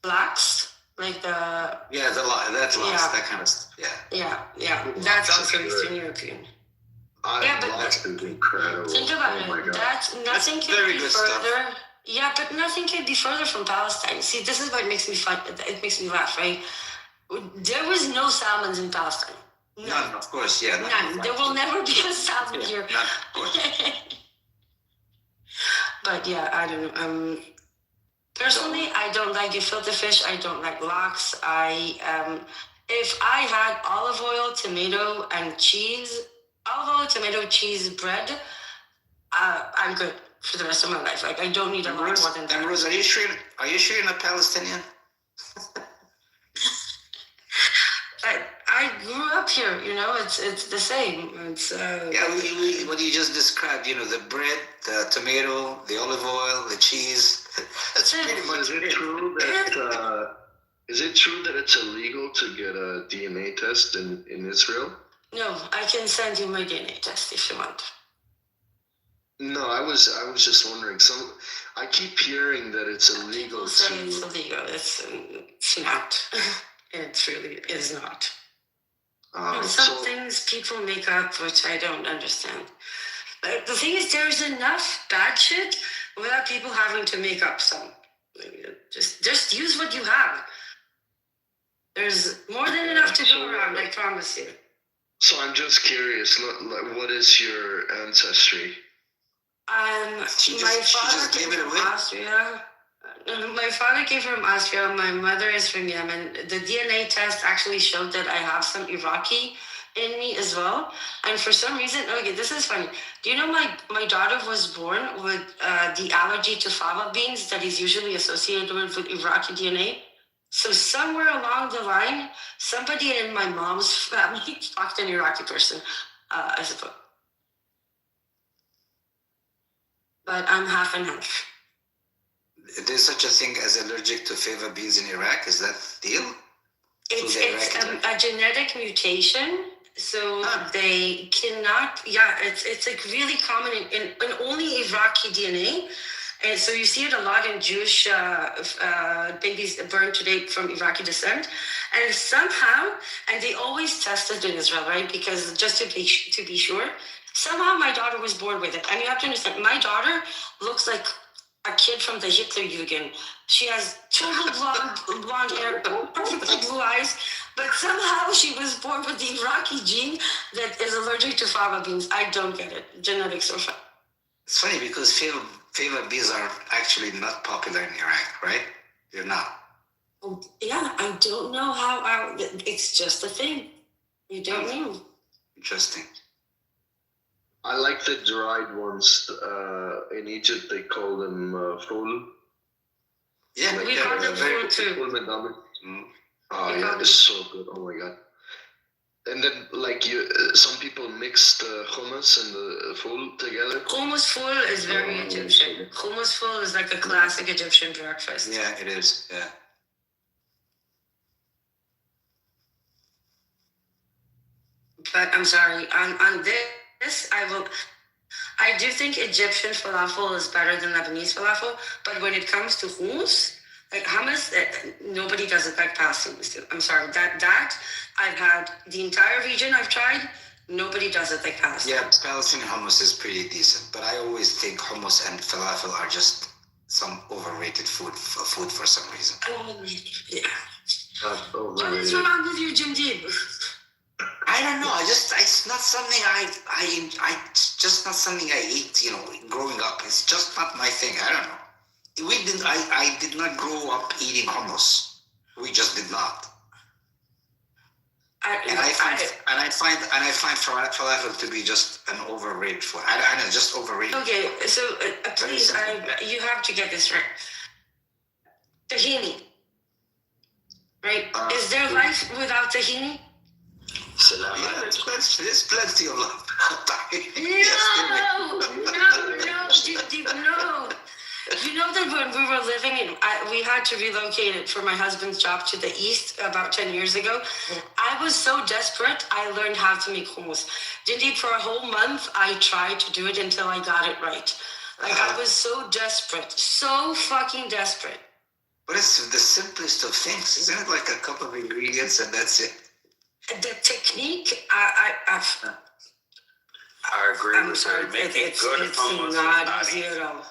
Lax, like the that kind of stuff. Yeah. That's also Eastern European. Lax is incredible. Think about it. That's nothing can be further. Stuff. Yeah, but nothing can be further from Palestine. See, this is what makes me fun. It makes me laugh, right? There was no salmons in Palestine. None, of course, yeah. None. There will never be a salmon here. None, of course. But yeah, I don't know. Personally, I don't like gefilte fish. I don't like lox. If I had olive oil, tomato, and cheese, bread, I'm good for the rest of my life. Like I don't need a lot more than that. Rose, are you sure you're not Palestinian? I grew up here, it's the same. It's what you just described, the bread, the tomato, the olive oil, the cheese. That's pretty much it. Is it true that Is it true that it's illegal to get a DNA test in Israel? No, I can send you my DNA test if you want. No, I was just wondering. I keep hearing that it's illegal People say it's illegal. It's not. It really is not. Some things people make up, which I don't understand. But the thing is, there's enough bad shit without people having to make up some. Just use what you have. There's more than enough to go around, I promise you. So I'm just curious, what is your ancestry? My father came from Austria. My father came from Austria. My mother is from Yemen. The DNA test actually showed that I have some Iraqi in me as well. And for some reason, okay, this is funny. Do you know my daughter was born with the allergy to fava beans that is usually associated with Iraqi DNA? So somewhere along the line, somebody in my mom's family fucked an Iraqi person, I suppose. But I'm half and half. There's such a thing as allergic to fava beans in Iraq. Is that the deal? It's a genetic mutation, so they cannot. Yeah, it's like really common in only Iraqi DNA. And so you see it a lot in Jewish babies born today from Iraqi descent. And somehow, and they always test it in Israel, right? Because just to be sure, somehow my daughter was born with it. And you have to understand, my daughter looks like a kid from the Hitler Jugend. She has total blonde hair, perfectly blue eyes, but somehow she was born with the Iraqi gene that is allergic to fava beans. I don't get it. Genetics are fine. It's funny because fava beans are actually not popular in Iraq, right? They're not. Yeah, I don't know how. It's just a thing. You don't know. Interesting. I like the dried ones. In Egypt, they call them ful. Yeah, we call them ful too. Oh, yeah, it's so good. Oh my god. And then, some people mix the hummus and the ful together. Hummus ful is very Egyptian. Hummus ful is like a classic Egyptian breakfast. Yeah, it is. Yeah. But I'm sorry. On this, I do think Egyptian falafel is better than Lebanese falafel. But when it comes to hummus, like hummus, nobody does it like Palestinians do. I'm sorry. That I've had the entire region I've tried. Nobody does it like Palestine. Yeah, Palestinian hummus is pretty decent, but I always think hummus and falafel are just some overrated food for some reason. Yeah. What is wrong with you, Jimdib? I don't know. It's not something it's just not something I eat. Growing up, it's just not my thing. I don't know. I did not grow up eating hummus. We just did not. I find falafel to be just an overrated food. I know, just overrated. Okay, so please, you have to get this right. Tahini, right? Is there life without tahini? Yeah, there's plenty of love. No. You know that when we were living we had to relocate it for my husband's job to the east about 10 years ago. I was so desperate, I learned how to make hummus. Indeed, for a whole month, I tried to do it until I got it right. I was so desperate, so fucking desperate. But it's the simplest of things. Isn't it like a couple of ingredients and that's it? The technique, I agree with her. Making good hummus is not easy at all.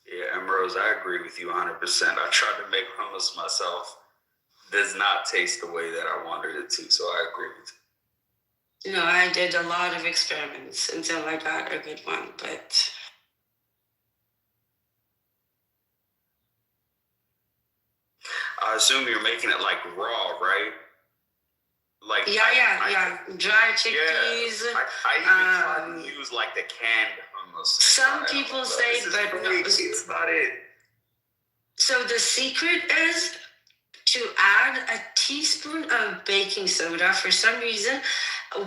Yeah, Ambrose, I agree with you 100%. I tried to make hummus myself. Does not taste the way that I wanted it to, so I agree with you. No, I did a lot of experiments until I got a good one, but... I assume you're making it raw, right? Yeah. Dry chickpeas. Yeah. I even tried to use the canned hummus. Some people say, but no, it's not it. So the secret is to add a teaspoon of baking soda. For some reason,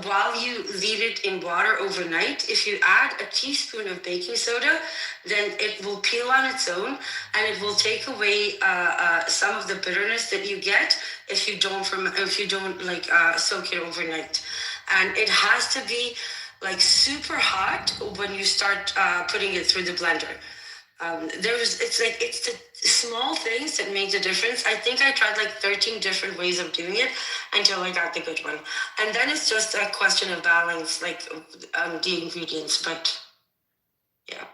while you leave it in water overnight, if you add a teaspoon of baking soda, then it will peel on its own, and it will take away some of the bitterness that you get if you don't soak it overnight. And it has to be like super hot when you start putting it through the blender. It's the small things that make the difference. I think I tried like 13 different ways of doing it until I got the good one. And then it's just a question of balance, like the ingredients. But yeah.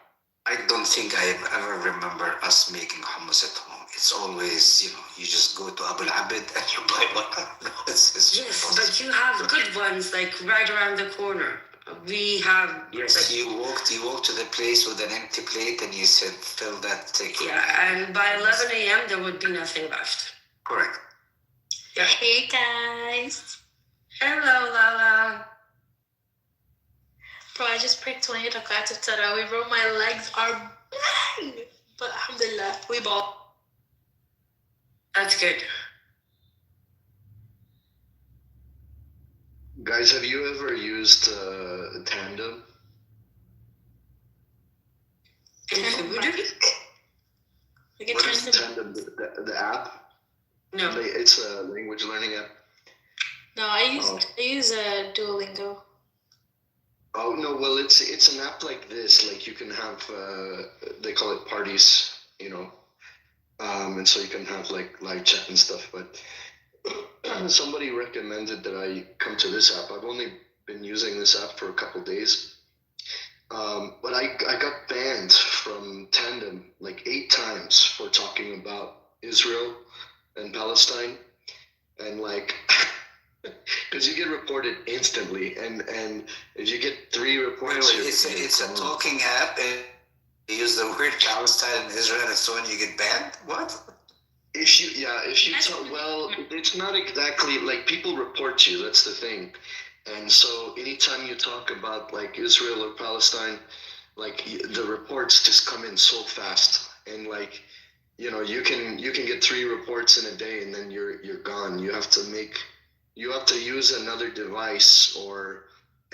I don't think I ever remember us making hummus at home. It's always, you just go to Abu Abid and you buy one. Yes, but you have good ones like right around the corner. We have. Yes, you walk to the place with an empty plate and you said, fill that ticket. Yeah, and by 11 a.m. there would be nothing left. Correct. Yeah. Hey guys. Hello, Lala. Bro, I just prayed 20 rakat of Tarawih, bro. My legs are bang. But alhamdulillah, we ball. That's good. Guys, have you ever used Tandem? What is Tandem? The app? No. It's a language learning app. No, I use Duolingo. Oh no, well it's an app like this. Like you can have they call it parties, and so you can have like live chat and stuff. But somebody recommended that I come to this app. I've only been using this app for a couple days, but I got banned from Tandem like 8 times for talking about Israel and Palestine, and like. Because you get reported instantly, and if you get 3 reports, it's a talking app, and you use the word Palestine and Israel, and so on, you get banned. What? If you talk, well, it's not exactly like people report you. That's the thing, and so anytime you talk about like Israel or Palestine, like the reports just come in so fast, and like you can get 3 reports in a day, and then you're gone. You have to use another device or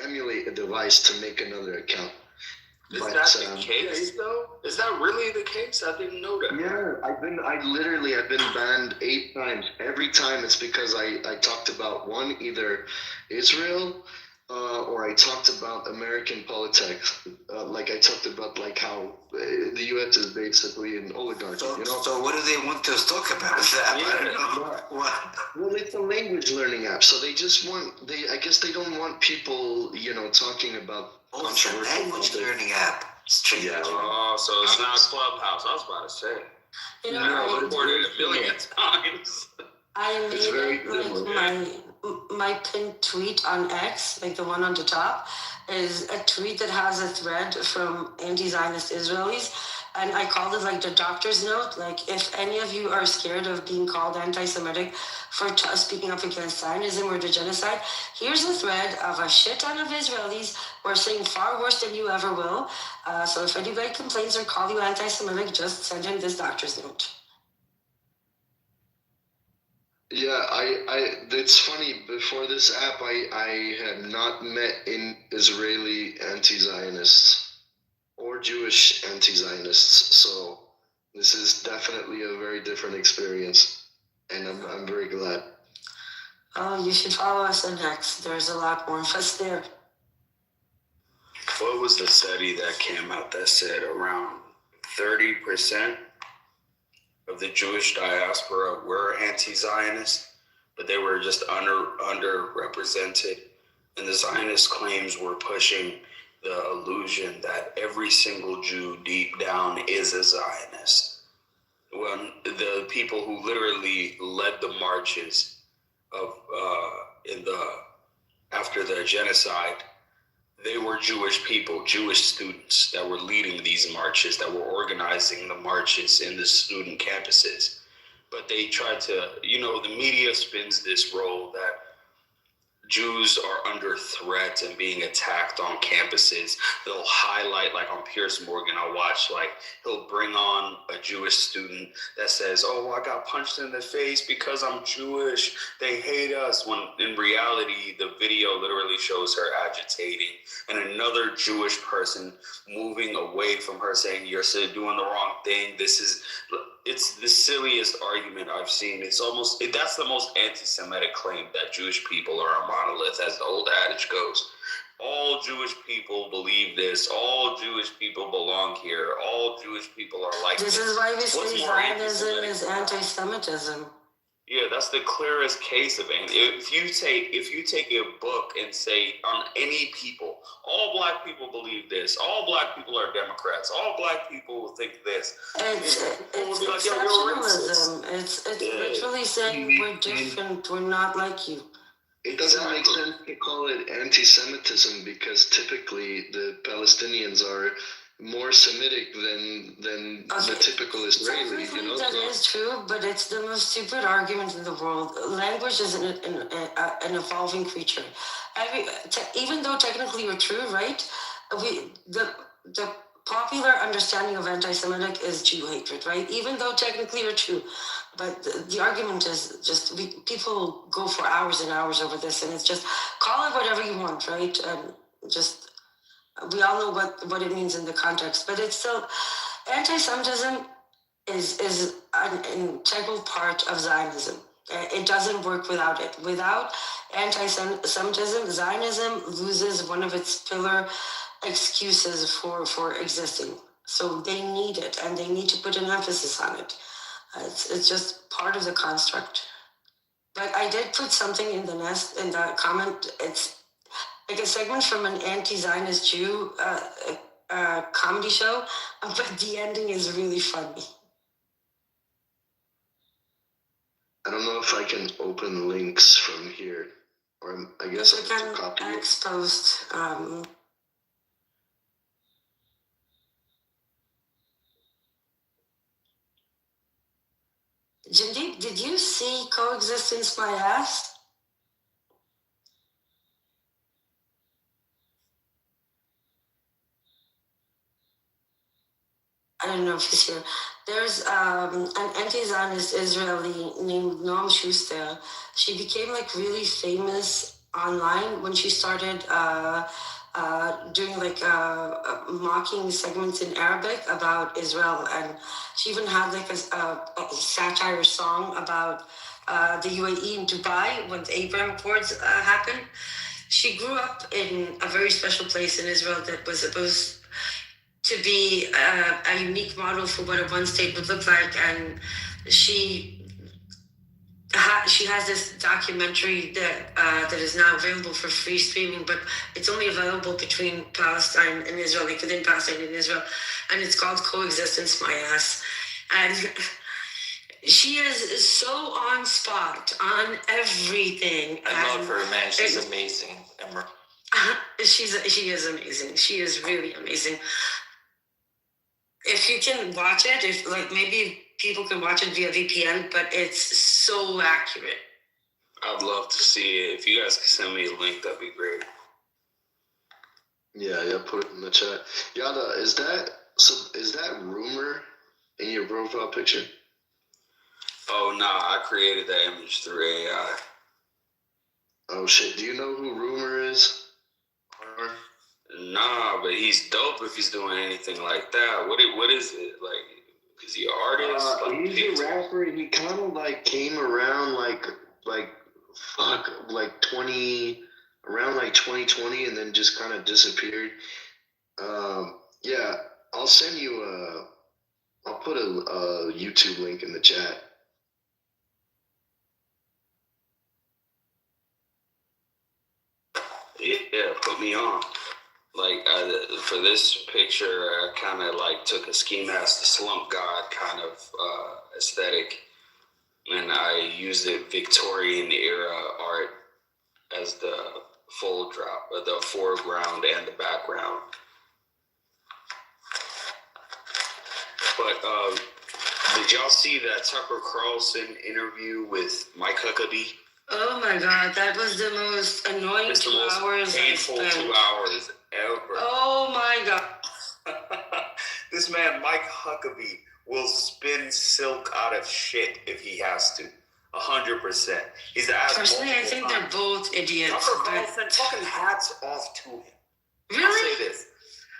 emulate a device to make another account. Is that the case though? Is that really the case? I didn't know that. Yeah, I've been banned 8 times. Every time it's because I talked about either Israel or I talked about American politics. Like I talked about like how the U.S. is basically an oligarchy. So what do they want to talk about? I don't know. Well, it's a language learning app, so they just I guess they don't want people, talking about controversial language learning app. Strange. Yeah. Oh, so it's not Clubhouse. I was about to say. I reported it 1 million times. I made my pinned tweet on X, like the one on the top, is a tweet that has a thread from anti-Zionist Israelis, and I called it like the doctor's note. Like, if any of you are scared of being called anti-Semitic for speaking up against Zionism or the genocide, here's a thread of a shit ton of Israelis who are saying far worse than you ever will. So if anybody complains or call you anti-Semitic, just send him this doctor's note. Yeah, it's funny, before this app, I had not met in Israeli anti-Zionists or Jewish anti-Zionists, so this is definitely a very different experience, and I'm very glad. Oh, you should follow us on X. There's a lot more of us there. What was the study that came out that said around 30% of the Jewish diaspora were anti-Zionist, but they were just underrepresented, and the Zionist claims were pushing the illusion that every single Jew deep down is a Zionist. When the people who literally led the marches of after the genocide, they were Jewish people, Jewish students that were leading these marches, that were organizing the marches in the student campuses. But they tried to, the media spins this role that Jews are under threat and being attacked on campuses, they'll highlight, like on Piers Morgan, I'll watch, like he'll bring on a Jewish student that says, oh, I got punched in the face because I'm Jewish, they hate us, when in reality, the video literally shows her agitating and another Jewish person moving away from her saying, you're doing the wrong thing. It's the silliest argument I've seen. It's almost, that's the most anti-Semitic claim, that Jewish people are a monolith, as the old adage goes. All Jewish people believe this. All Jewish people belong here. All Jewish people are like this. This is why we say What's more Zionism anti-Semitic? is anti-Semitism. Yeah, that's the clearest case of it. If you take a book and say on any people, all black people believe this, all black people are Democrats, all black people will think this. It's Like, yo, you're racist. exceptionalism. It's literally saying we're different. We're not like you. It doesn't make sense to call it anti-Semitism because typically the Palestinians are more Semitic than the typical Israeli. You know, That is true, but it's the most stupid argument in the world. Language is an evolving creature. Even though technically you're true, right? The popular understanding of anti-Semitic is Jew hatred, right? Even though technically you're true, but the argument is just people go for hours and hours over this, and it's just call it whatever you want, right? And just we all know what it means in the context, but it's still anti-Semitism is an integral part of Zionism. It doesn't work without it. Without anti-Semitism, Zionism loses one of its pillar excuses for existing. So they need it, and they need to put an emphasis on it. It's just part of the construct. But I did put something in the comment. It's like a segment from an anti-Zionist Jew comedy show, but the ending is really funny. I don't know if I can open links from here, or I guess I have to copy it. Exposed. Jindeep, did you see Coexistence My Ass? I don't know if he's here. There's an anti-Zionist Israeli named Noam Schuster. She became like really famous online when she started doing like mocking segments in Arabic about Israel, and she even had like a satire song about the UAE in Dubai when the Abraham Accords happened. She grew up in a very special place in Israel that was supposed to be a unique model for what a one state would look like, and she has this documentary that is now available for free streaming, but it's only available between Palestine and Israel, like within Palestine and Israel, and it's called Coexistence My Ass. And she is so on spot on everything. I love her, man. She's amazing. She is amazing. She is really amazing. If you can watch it, if like maybe people can watch it via VPN, but it's so accurate. I'd love to see it. If you guys can send me a link, that'd be great. Yeah, put it in the chat. Yada, is that rumor in your profile picture? Oh nah, I created that image through AI. Oh shit, do you know who Rumor is? Nah, but he's dope if he's doing anything like that. What is it? Like, is he an artist? He's a rapper. He kind of like came around like 2020, and then just kind of disappeared. Yeah, I'll send you I'll put a YouTube link in the chat. Yeah, put me on. Like, for this picture, I kind of like took a ski mask, the slump god kind of aesthetic, and I used it Victorian era art as the full drop, the foreground and the background. But did y'all see that Tucker Carlson interview with Mike Huckabee Oh my God, that was the most annoying It's the 2 most hours I painful spent. 2 hours ever. Oh my God. This man, Mike Huckabee, will spin silk out of shit if he has to. 100%. He's asked Personally, I multiple think times. they're both idiots. Tucker but- Carlson, fucking hats off to him. Really? I'll say this.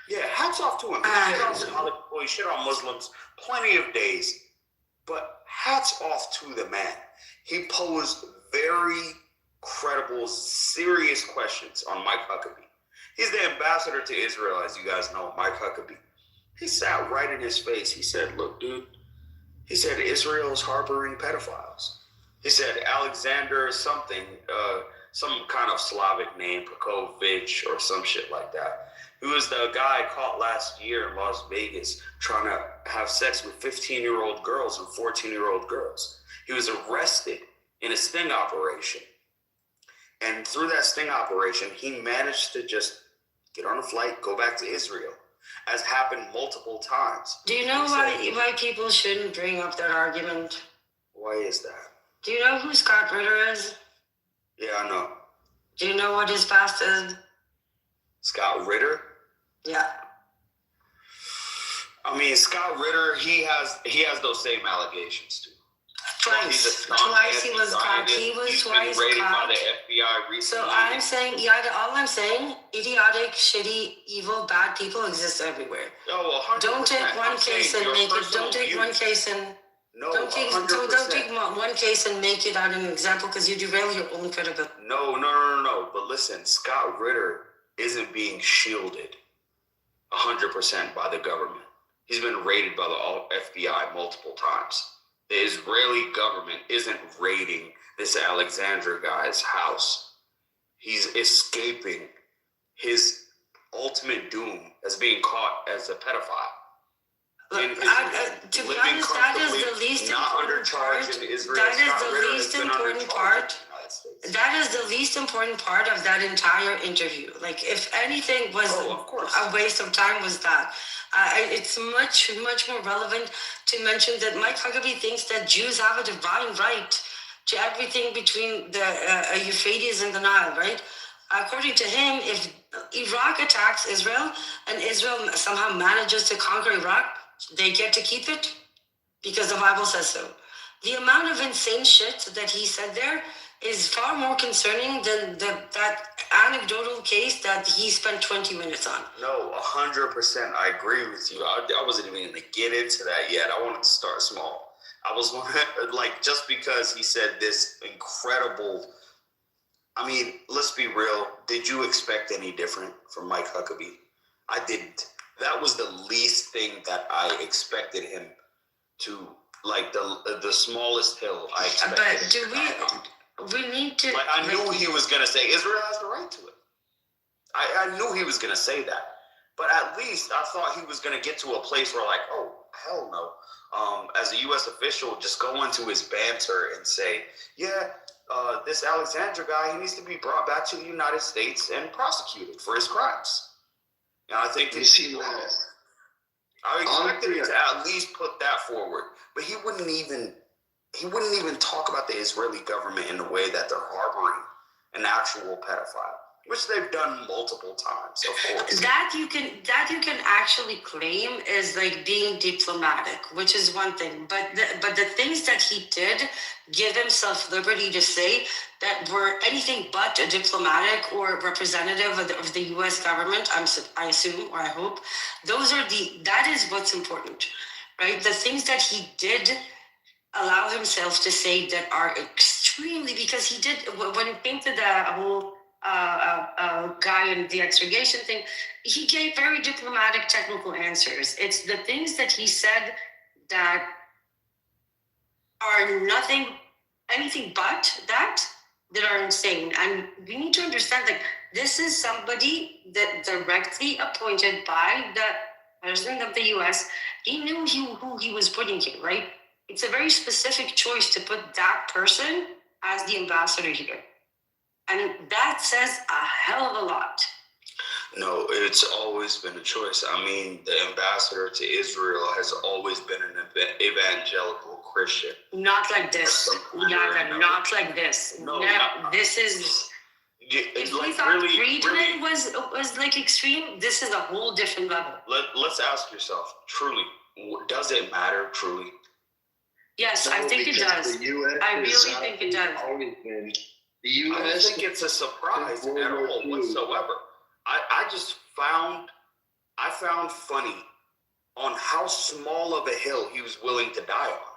Yeah, hats off to him. He shit on Somali people, he shit on Muslims plenty of days. But hats off to the man. He posed very credible, serious questions on Mike Huckabee. He's the ambassador to Israel, as you guys know, Mike Huckabee. He sat right in his face. He said, look, dude, he said, Israel is harboring pedophiles. He said, Alexander something, some kind of Slavic name, Pekovich or some shit like that. He was the guy caught last year in Las Vegas trying to have sex with 15-year-old girls and 14-year-old girls. He was arrested in a sting operation. And through that sting operation, he managed to just get on a flight, go back to Israel, as happened multiple times. Do you know why people shouldn't bring up that argument? Why is that? Do you know who Scott Ritter is? Yeah, I know. Do you know what his past is? Scott Ritter? Yeah. I mean, Scott Ritter, he has those same allegations too. Twice he was caught. He was He's twice been raided caught. by the FBI recently. So I'm saying, all I'm saying, idiotic, shitty, evil, bad people exist everywhere. Oh, 100%. Don't take one case and make it. Don't take one case and. No, don't take 100%. don't take one case and make it out an example because you derail your own credibility. No. But listen, Scott Ritter isn't being shielded 100% by the government. He's been raided by the FBI multiple times. The Israeli government isn't raiding this Alexandra guy's house. He's escaping his ultimate doom as being caught as a pedophile. To be honest, that is the least important part. That is the least important part. That is the least important part of that entire interview. Like, if anything was a waste of time, was that. It's much more relevant to mention that Mike Huckabee thinks that Jews have a divine right to everything between the Euphrates and the Nile, right? According to him, if Iraq attacks Israel and Israel somehow manages to conquer Iraq, they get to keep it because the Bible says so. The amount of insane shit that he said there is far more concerning than that anecdotal case that he spent 20 minutes on. No, 100%. I agree with you. I wasn't even going to get into that yet. I wanted to start small. I was like, just because he said this incredible. I mean, let's be real. Did you expect any different from Mike Huckabee? I didn't. That was the least thing that I expected him to, like the smallest hill I expected. But we need to. Like, I knew he was going to say Israel has the right to it. I knew he was going to say that. But at least I thought he was going to get to a place where, like, oh, hell no. As a U.S. official, just go into his banter and say, yeah, this Alexandra guy, he needs to be brought back to the United States and prosecuted for his crimes. And I think I expected him to at least put that forward, but he wouldn't even talk about the Israeli government in the way that they're harboring an actual pedophile, which they've done multiple times, of course. That you can actually claim is like being diplomatic, which is one thing. But the things that he did give himself liberty to say that were anything but a diplomatic or representative of the U.S. government, I assume, or I hope, that is what's important, right? The things that he did allow himself to say that are extremely, because he did, when it came to the whole guy in the extradition thing, he gave very diplomatic, technical answers. It's the things that he said that are anything but that are insane. And we need to understand that this is somebody that directly appointed by the president of the U.S. He knew who he was putting here, right? It's a very specific choice to put that person as the ambassador here. And that says a hell of a lot. No, it's always been a choice. I mean, the ambassador to Israel has always been an evangelical Christian. Not like this. Yeah, not like this. No, This is. If we thought freedom was like extreme, this is a whole different level. Let's ask yourself, truly, does it matter truly? Yes, I think it does. I really think it does. Always been the I don't U.S. think it's a surprise at all whatsoever. I found funny on how small of a hill he was willing to die on.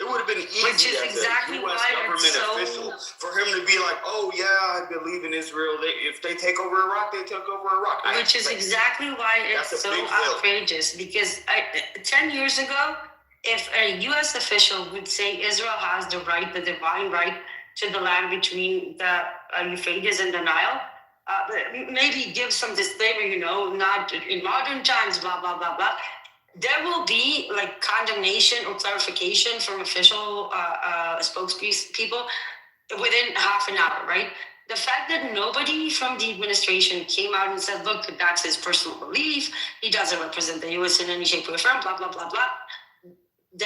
It would have been easy Which is as exactly a U.S. why government it's so... official for him to be like, oh yeah, I believe in Israel. If they take over Iraq, they take over Iraq. Which is exactly why it's so outrageous. Because 10 years ago, if a U.S. official would say Israel has the right, the divine right to the land between the Euphrates and the Nile, maybe give some disclaimer, not in modern times, blah, blah, blah, blah. There will be like condemnation or clarification from official spokespeople within half an hour, right? The fact that nobody from the administration came out and said, look, that's his personal belief, he doesn't represent the U.S. in any shape or form, blah, blah, blah, blah. The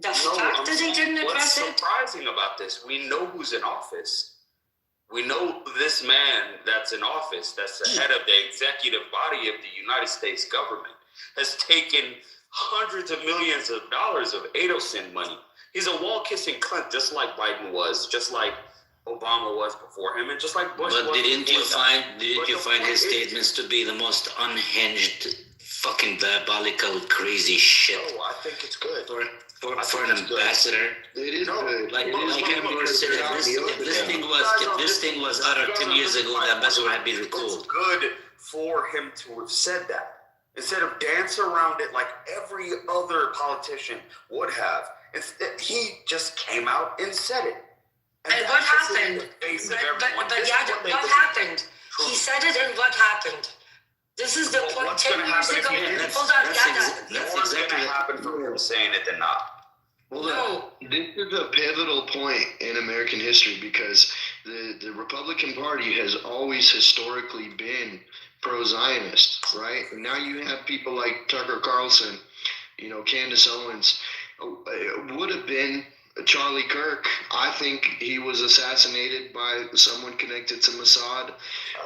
fact that they didn't address What's surprising about this, we know who's in office. We know this man that's in office, that's the head of the executive body of the United States government, has taken hundreds of millions of dollars of ADOSIN money. He's a wall-kissing cunt, just like Biden was, just like Obama was before him, and just like Bush was. But didn't you find his statements to be the most unhinged, fucking diabolical, crazy shit? No, I think it's good. For an ambassador, it is good. Like everyone said, if this thing was uttered 10 years ago, the ambassador would have been recalled. It's good for him to have said that instead of dance around it like every other politician would have. He just came out and said it. And what happened? What happened? He said it, and what happened? This is the point. 10 years ago. Hold on. That's exactly going to happen from him saying it than not. Well, this is a pivotal point in American history because the Republican Party has always historically been pro-Zionist, right? And now you have people like Tucker Carlson, Candace Owens. It would have been Charlie Kirk. I think he was assassinated by someone connected to Mossad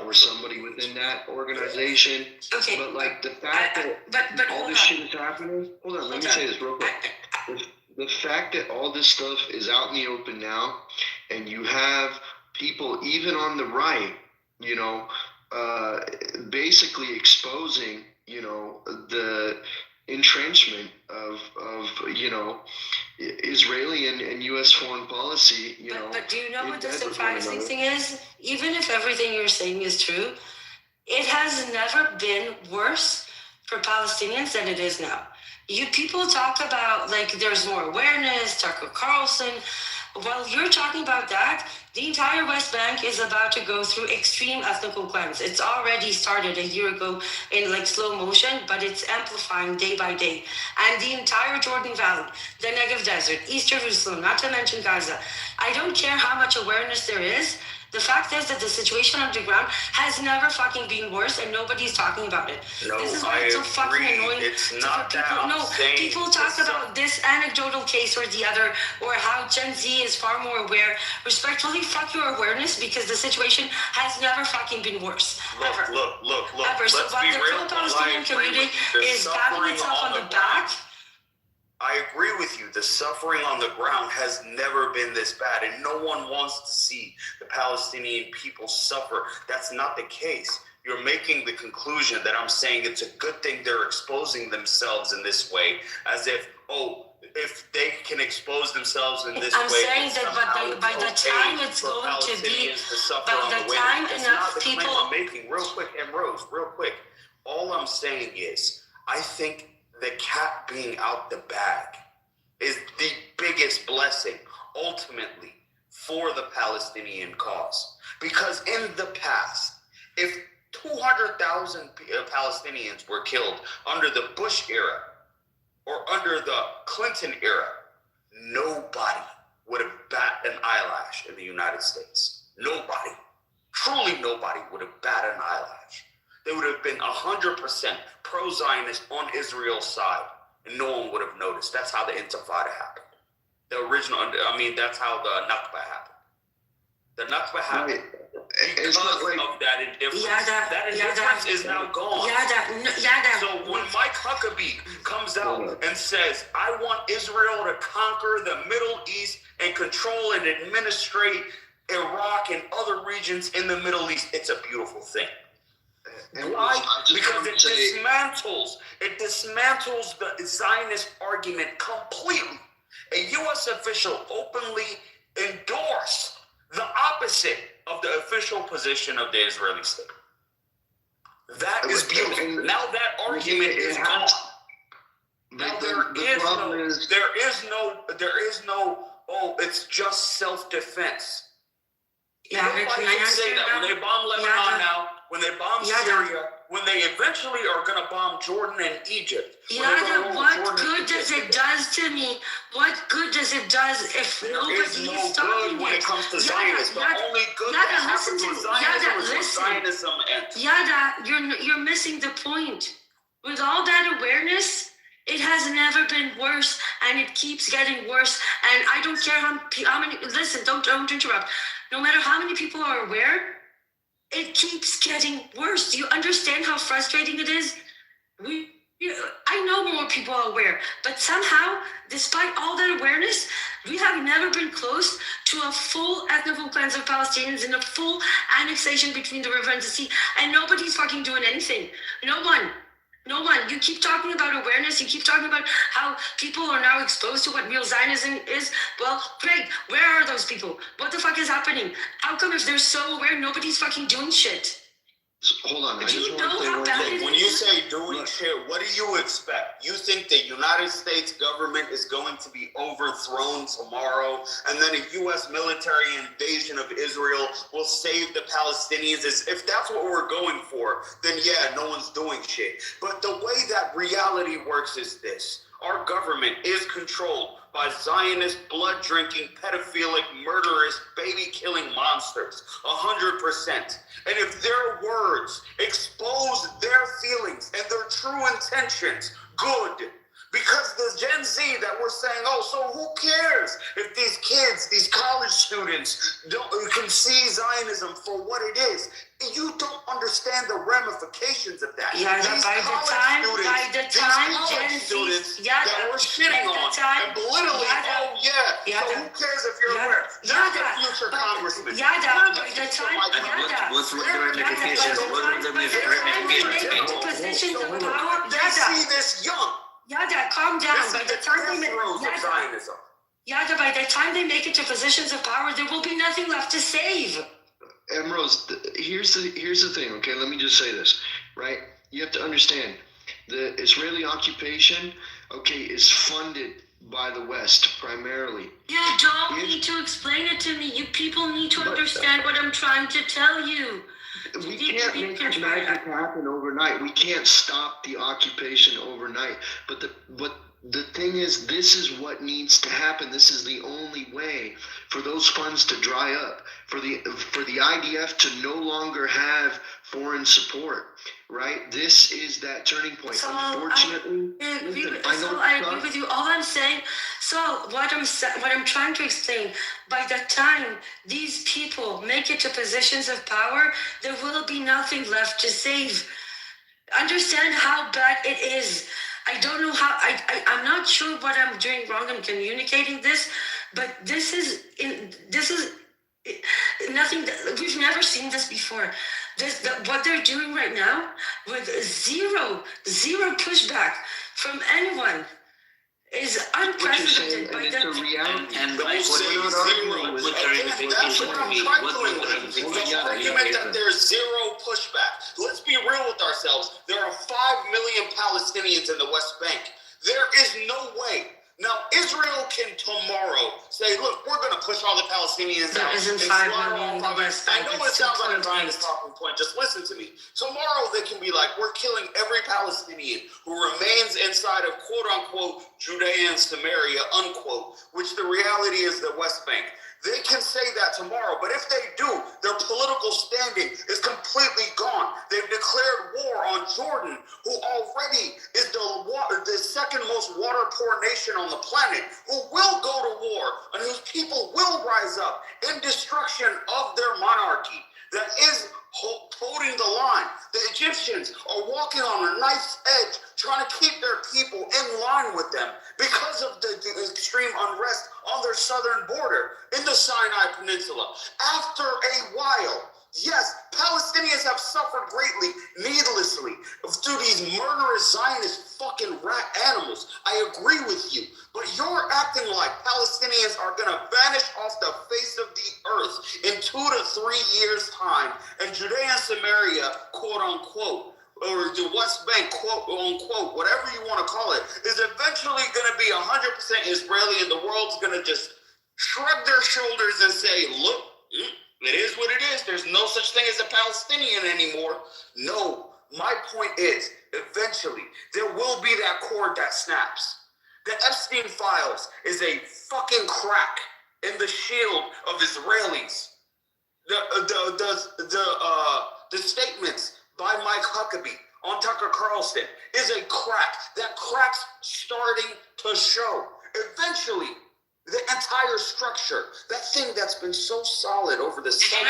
or somebody within that organization. Okay. But like the fact that all this shit is happening. Hold on, let me say this real quick. The fact that all this stuff is out in the open now, and you have people even on the right, basically exposing, the entrenchment of Israeli and U.S. foreign policy, But do you know what the surprising thing is? Even if everything you're saying is true, it has never been worse for Palestinians than it is now. People talk about, like, there's more awareness, Tucker Carlson. While you're talking about that, the entire West Bank is about to go through extreme ethnical cleanse. It's already started a year ago in like slow motion, but it's amplifying day by day. And the entire Jordan Valley, the Negev Desert, East Jerusalem, not to mention Gaza. I don't care how much awareness there is. The fact is that the situation on the ground has never fucking been worse, and nobody's talking about it. No, this is why it's so fucking annoying. It's not that. People talk about this anecdotal case or the other, or how Gen Z is far more aware. Respectfully, fuck your awareness, because the situation has never fucking been worse. Ever. Look. Ever. So while the pro-Palestinian community is patting itself on the back, I agree with you. The suffering on the ground has never been this bad, and no one wants to see the Palestinian people suffer. That's not the case. You're making the conclusion that I'm saying it's a good thing they're exposing themselves in this way, as if, if they can expose themselves in this way. I'm saying that by the time it's going to be, by the time enough people... I'm making, real quick, and Rose, real quick. All I'm saying is, I think the cat being out the bag is the biggest blessing, ultimately, for the Palestinian cause. Because in the past, if 200,000 Palestinians were killed under the Bush era or under the Clinton era, nobody would have bat an eyelash in the United States. Nobody. Truly nobody would have batted an eyelash. They would have been 100% pro-Zionist on Israel's side, and no one would have noticed. That's how the Intifada happened. The original, I mean, that's how the Nakba happened. The Nakba happened because of that indifference. That indifference is now gone. So when Mike Huckabee comes out and says, I want Israel to conquer the Middle East and control and administrate Iraq and other regions in the Middle East, it's a beautiful thing. Why? Because it dismantles the Zionist argument completely. A U.S. official openly endorsed the opposite of the official position of the Israeli state. That is beautiful. Now that argument is gone. Now there is no, oh, it's just self-defense. Nobody can say that. When they bomb Lebanon now, when they bomb Syria, when they eventually are going to bomb Jordan and Egypt. What good does it does to me? What good does it does if nobody is stopping it? When it comes to Zionism, the only good that happens with Zionism is when Zionism ends. You're missing the point. With all that awareness, it has never been worse, and it keeps getting worse. And I don't care how many. Listen, don't interrupt. No matter how many people are aware, it keeps getting worse. Do you understand how frustrating it is? I know more people are aware, but somehow, despite all that awareness, we have never been close to a full ethnic cleanse of Palestinians and a full annexation between the river and the sea, and nobody's fucking doing anything. No one. You keep talking about awareness. You keep talking about how people are now exposed to what real Zionism is. Well, great. Where are those people? What the fuck is happening? How come if they're so aware, nobody's fucking doing shit? Hold on. When you say doing shit, what do you expect? You think the United States government is going to be overthrown tomorrow, and then a U.S. military invasion of Israel will save the Palestinians? If that's what we're going for, then yeah, no one's doing shit. But the way that reality works is this. Our government is controlled by Zionist, blood-drinking, pedophilic, murderous, baby-killing monsters, 100%. And if their words expose their feelings and their true intentions, good. Because the Gen Z that we're saying, oh, so who cares if these kids, these college students can see Zionism for what it is? You don't understand the ramifications of that. Yeah, these by the time Gen Z that we're shitting on and belittling, so who cares if you're aware? That's the future congressman. What's the ramifications? What are the ramifications? They see this young. Calm down. By the time they make it to positions of power, there will be nothing left to save. Ambrose, here's the thing, okay? Let me just say this, right? You have to understand, the Israeli occupation, okay, is funded by the West primarily. You don't need to explain it to me. You people need to understand what I'm trying to tell you. We can't make magic happen overnight. We can't stop the occupation overnight. But the thing is, this is what needs to happen. This is the only way for those funds to dry up, for the IDF to no longer have foreign support, right? This is that turning point. So unfortunately, I agree with you. All I'm saying, what I'm trying to explain, by the time these people make it to positions of power, there will be nothing left to save. Understand how bad it is. I don't know how, I'm not sure what I'm doing wrong in communicating this, but this is nothing, we've never seen this before. What they're doing right now with zero pushback from anyone is unprecedented. And it's a reality. And that's what I'm trifling with. The argument that there's zero pushback. Let's be real with ourselves. There are 5 million Palestinians in the West Bank. There is no way. Now, Israel can tomorrow say, look, we're going to push all the Palestinians out. There isn't 5 million in the West Bank. I know it sounds like a Zionist talking point. Just listen to me. Tomorrow they can be like, we're killing every Palestinian who remains inside of quote-unquote Judea and Samaria, unquote, which the reality is the West Bank. They can say that tomorrow, but if they do, their political standing is completely gone. They've declared war on Jordan, who already is the second most water-poor nation on the planet, who will go to war and whose people will rise up in destruction of their monarchy that is holding the line. The Egyptians are walking on a knife's edge, trying to keep their people in line with them because of the extreme unrest on their southern border in the Sinai Peninsula. After a while, yes, Palestinians have suffered greatly, needlessly, through these murderous Zionist fucking rat animals. I agree with you. But you're acting like Palestinians are going to vanish off the face of the earth in 2 to 3 years' time, and Judea and Samaria, quote unquote, or the West Bank, quote unquote, whatever you want to call it, is eventually going to be 100% Israeli, and the world's going to just shrug their shoulders and say, look, it is what it is. There's no such thing as a Palestinian anymore. No, my point is, eventually, there will be that cord that snaps. The Epstein files is a fucking crack in the shield of Israelis. The statements by Mike Huckabee on Tucker Carlson is a crack. That crack's starting to show. Eventually, the entire structure, that thing that's been so solid over the centuries,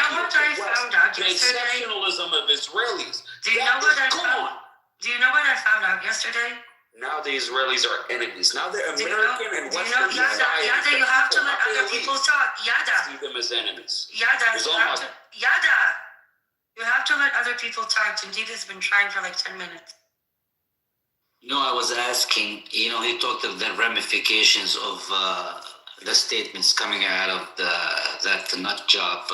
the exceptionalism of Israelis, Do you know what I found out yesterday? Now the Israelis are enemies. Now they're American and Western Yada, you have to let other people talk. Yada. See them as enemies. Yada, you have to let other people talk. Indeed has been trying for like 10 minutes. No, I was asking, he talked of the ramifications of the statements coming out of that nut job,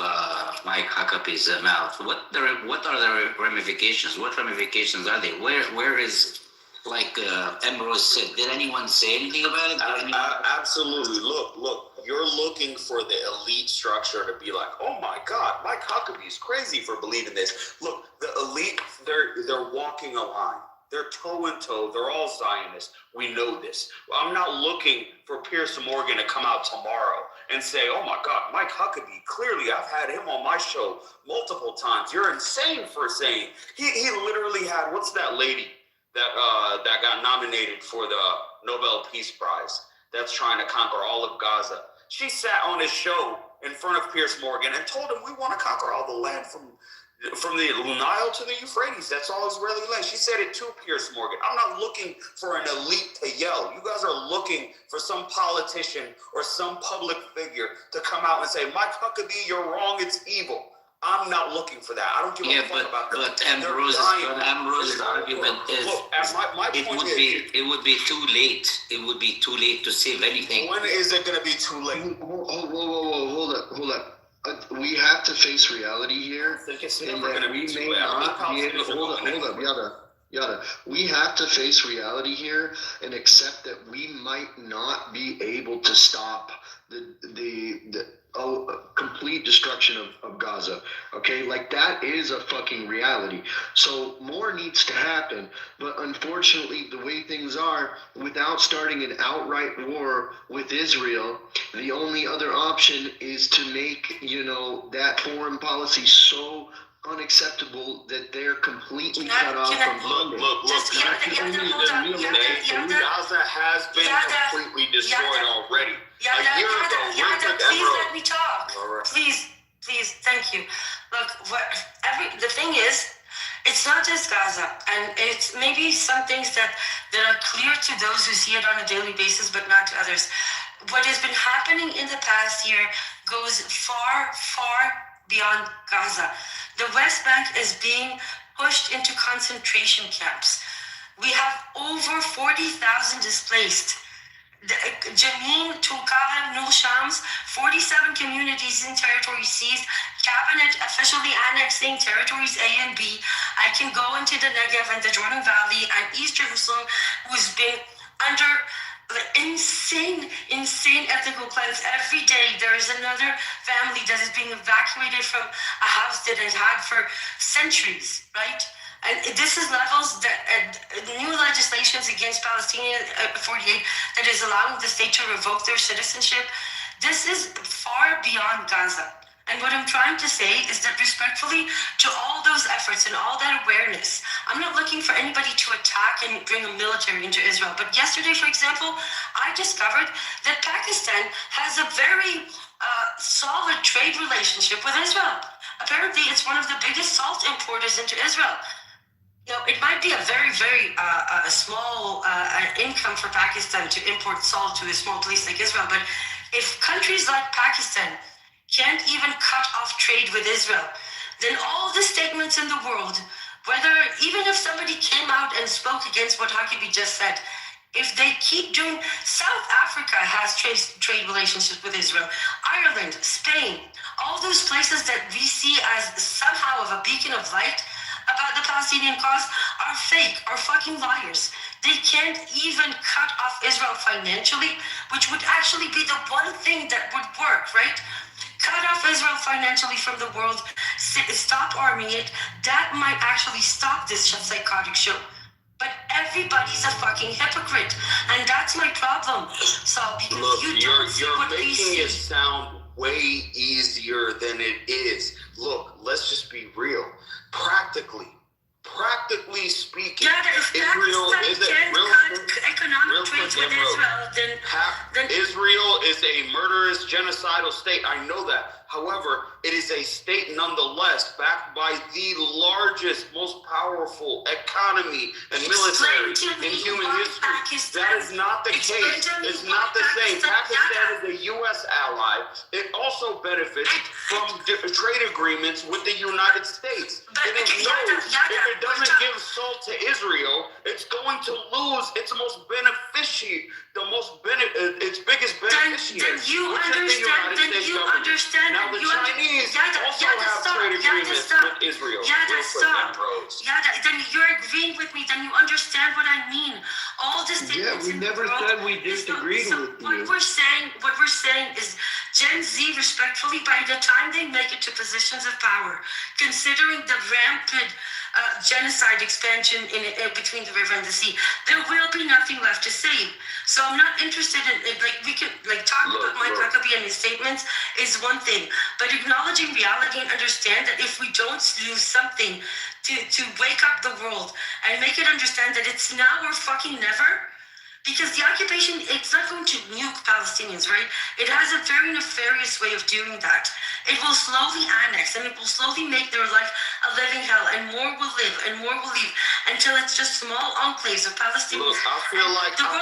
Mike Huckabee's mouth. What are the ramifications? What ramifications are they? Where is, like Ambrose said, did anyone say anything about it? Absolutely. Look, you're looking for the elite structure to be like, oh my God, Mike Huckabee's crazy for believing this. Look, the elite, they're walking a line. They're toe and toe. They're all Zionists. We know this. I'm not looking for Piers Morgan to come out tomorrow and say, oh my God, Mike Huckabee, clearly I've had him on my show multiple times. You're insane for saying. He literally had, what's that lady that got nominated for the Nobel Peace Prize that's trying to conquer all of Gaza? She sat on his show in front of Piers Morgan and told him, we want to conquer all the land from the Nile to the Euphrates. That's all Israeli land. She said it to Piers Morgan. I'm not looking for an elite to yell. You guys are looking for some politician or some public figure to come out and say, Mike Huckabee, you're wrong, it's evil. I'm not looking for that. I don't give a fuck about that. But Ambrose's argument is, it would be too late. It would be too late to save anything. When is it going to be too late? Hold up. We have to face reality here, and that we may not be able. Hold up, yada. We have to face reality here and accept that we might not be able to stop the complete destruction of Gaza. Okay, like that is a fucking reality. So more needs to happen, but unfortunately, the way things are, without starting an outright war with Israel, the only other option is to make, that foreign policy so unacceptable that they're completely cut off from funding. Look, Gaza has been completely destroyed already. Please let me talk. Right. Please, thank you. Look, the thing is, it's not just Gaza, and it's maybe some things that are clear to those who see it on a daily basis, but not to others. What has been happening in the past year goes far, far beyond Gaza. The West Bank is being pushed into concentration camps. We have over 40,000 displaced. Jenin, Tulkarem, Nur Shams, 47 communities in territory seized, cabinet officially annexing territories A and B. I can go into the Negev and the Jordan Valley and East Jerusalem, who's been under insane ethnical cleanse. Every day there is another family that is being evacuated from a house that has had for centuries, right? And this is levels that new legislations against Palestinian 48 that is allowing the state to revoke their citizenship. This is far beyond Gaza. And And what I'm trying to say is that respectfully to all those efforts and all that awareness, I'm not looking for anybody to attack and bring a military into Israel. But yesterday, for example, I discovered that Pakistan has a very solid trade relationship with Israel. Apparently, it's one of the biggest salt importers into Israel. Now, it might be a very, very small income for Pakistan to import salt to a small place like Israel, but if countries like Pakistan can't even cut off trade with Israel, then all the statements in the world, whether even if somebody came out and spoke against what Hakibi just said, if they keep doing, South Africa has trade relationships with Israel, Ireland, Spain, all those places that we see as somehow of a beacon of light about the Palestinian cause are fake, are fucking liars. They can't even cut off Israel financially, which would actually be the one thing that would work, right? Cut off Israel financially from the world, stop arming it. That might actually stop this psychotic show. But everybody's a fucking hypocrite, and that's my problem. So because look, you don't see you're what we making see. it sound way easier than it is. Look, let's just be real. Practically speaking, Israel is economic trade with Israel, then Israel is a murderous, genocidal state. I know that. However, it is a state nonetheless backed by the largest, most powerful economy and military in human history. That is not the case. It's not the same. Pakistan is a U.S. ally. It also benefits from trade agreements with the United States. And it knows if it doesn't give salt to Israel, it's going to lose its most beneficiary, its biggest beneficiary. Then you understand. Now the Chinese also have trade agreements with Israel. Then you're agreeing with me. Then you understand what I mean. All this. Yeah, we never said we disagreed with you. What we're saying is Gen Z, respectfully, by the time they make it to positions of power, considering the rampant genocide expansion in between the river and the sea, there will be nothing left to save. So I'm not interested in we could talk about Mike Huckabee and his statements is one thing, but acknowledging reality and understand that if we don't do something to wake up the world and make it understand that it's now or fucking never. Because the occupation, it's not going to nuke Palestinians, right? It has a very nefarious way of doing that. It will slowly annex and it will slowly make their life a living hell, and more will live and more will leave until it's just small enclaves of Palestinians. Look, I feel like look,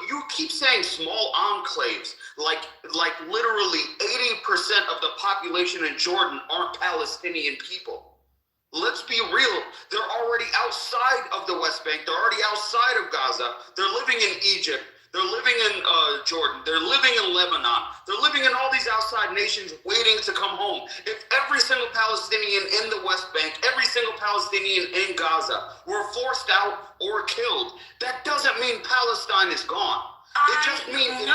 you keep saying small enclaves, like literally 80% of the population in Jordan aren't Palestinian people. Let's be real. They're already outside of the West Bank. They're already outside of Gaza. They're living in Egypt. They're living in Jordan. They're living in Lebanon. They're living in all these outside nations waiting to come home. If every single Palestinian in the West Bank, every single Palestinian in Gaza were forced out or killed, that doesn't mean Palestine is gone. It just means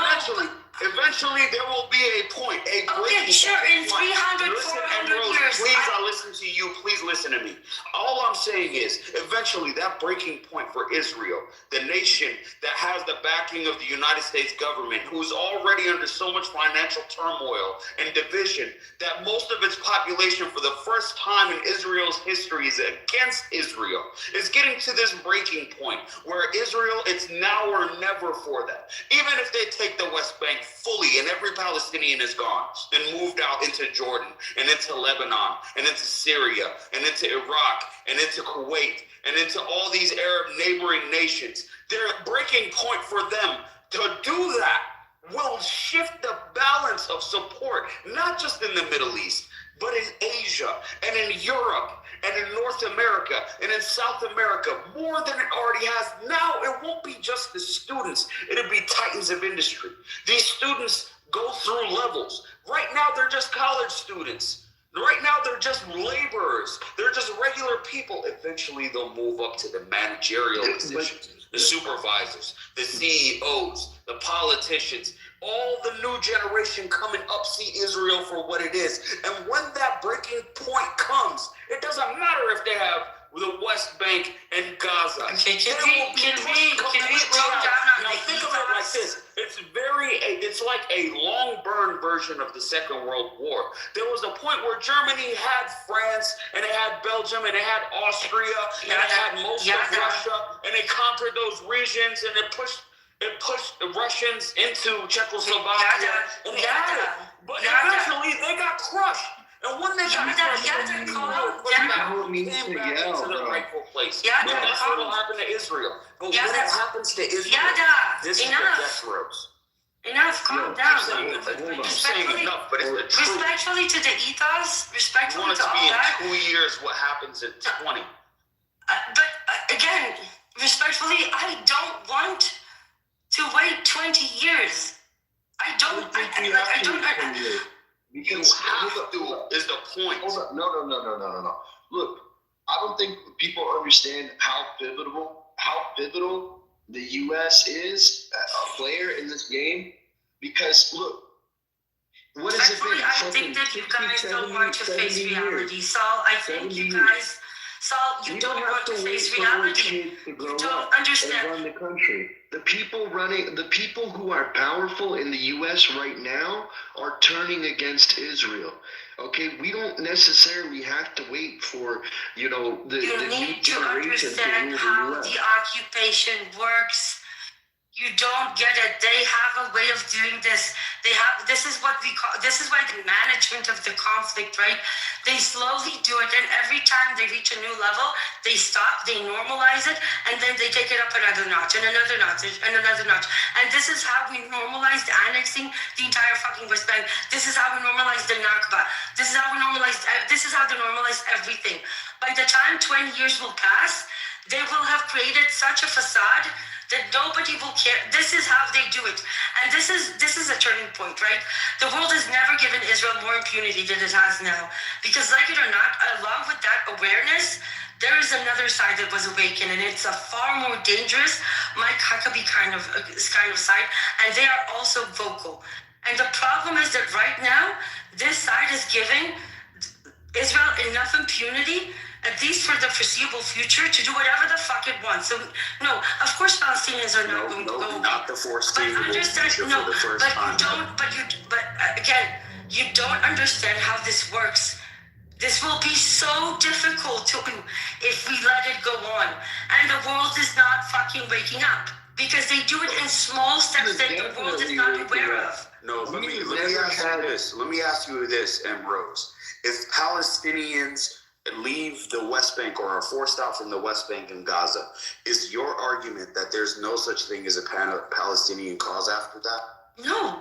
eventually there will be a point, a breaking in 300, listen, 400 Rose, years. Please, I listen to you. Please listen to me. All I'm saying is, eventually, that breaking point for Israel, the nation that has the backing of the United States government, who's already under so much financial turmoil and division, that most of its population, for the first time in Israel's history, is against Israel, is getting to this breaking point where Israel, it's now or never for them. Even if they take the West Bank fully and every Palestinian is gone and moved out into Jordan and into Lebanon and into Syria and into Iraq and into Kuwait and into all these Arab neighboring nations, their breaking point for them to do that will shift the balance of support, not just in the Middle East, but in Asia and in Europe and in North America and in South America, more than it already has. Now it won't be just the students, it'll be titans of industry. These students go through levels. Right now they're just college students. Right now they're just laborers. They're just regular people. Eventually they'll move up to the managerial positions, the supervisors, the CEOs, the politicians. All the new generation coming up see Israel for what it is. And when that breaking point comes, it doesn't matter if they have the West Bank and Gaza. Okay, can we Now think of it like this. It's like a long burn version version of the Second World War. There was a point where Germany had France, and it had Belgium, and it had Austria, and it had most of Russia, and it conquered those regions, and it pushed the Russians into Czechoslovakia, and they had it. But eventually, they got crushed. And when they got crushed, they came back into their rightful place. And that's what will happen to Israel. But when it happens to Israel, this is the death rows. Enough, calm down. I'm saying enough, but it's the truth. Respectfully to the ethos, respectfully to all that. You want it to be in 2 years what happens at 20. But again, respectfully, I don't want to wait 20 years. I don't. Because you have to is the point. No. Look, I don't think people understand how pivotal the U.S. is a player in this game. Because look, what has it been? I think that you guys don't want to face reality, Saul. I think you guys, Saul, you don't want to face reality. You don't understand. Run the country. The people who are powerful in the U.S. right now are turning against Israel. Okay, we don't necessarily have to wait for, the new generation to understand how the occupation works. You don't get it. They have a way of doing this. This is why the management of the conflict, right? They slowly do it, and every time they reach a new level, they stop, they normalize it, and then they take it up another notch, and another notch, and another notch. And this is how we normalized annexing the entire fucking West Bank. This is how we normalized the Nakba. This is how they normalized everything. By the time 20 years will pass, they will have created such a facade that nobody will care. This is how they do it. And this is a turning point, right? The world has never given Israel more impunity than it has now. Because like it or not, along with that awareness, there is another side that was awakened, and it's a far more dangerous, Mike Huckabee kind of side, and they are also vocal. And the problem is that right now, this side is giving Israel enough impunity, at least for the foreseeable future, to do whatever the fuck it wants. So, no, of course Palestinians are not going to go. Not the foreseeable future for the first time. Again, you don't understand how this works. This will be so difficult if we let it go on. And the world is not fucking waking up. Because they do it in small steps that the world is not aware of. No, let me ask you this, Ambrose. If Palestinians leave the West Bank or are forced out from the West Bank and Gaza, is your argument that there's no such thing as a Palestinian cause after that? No.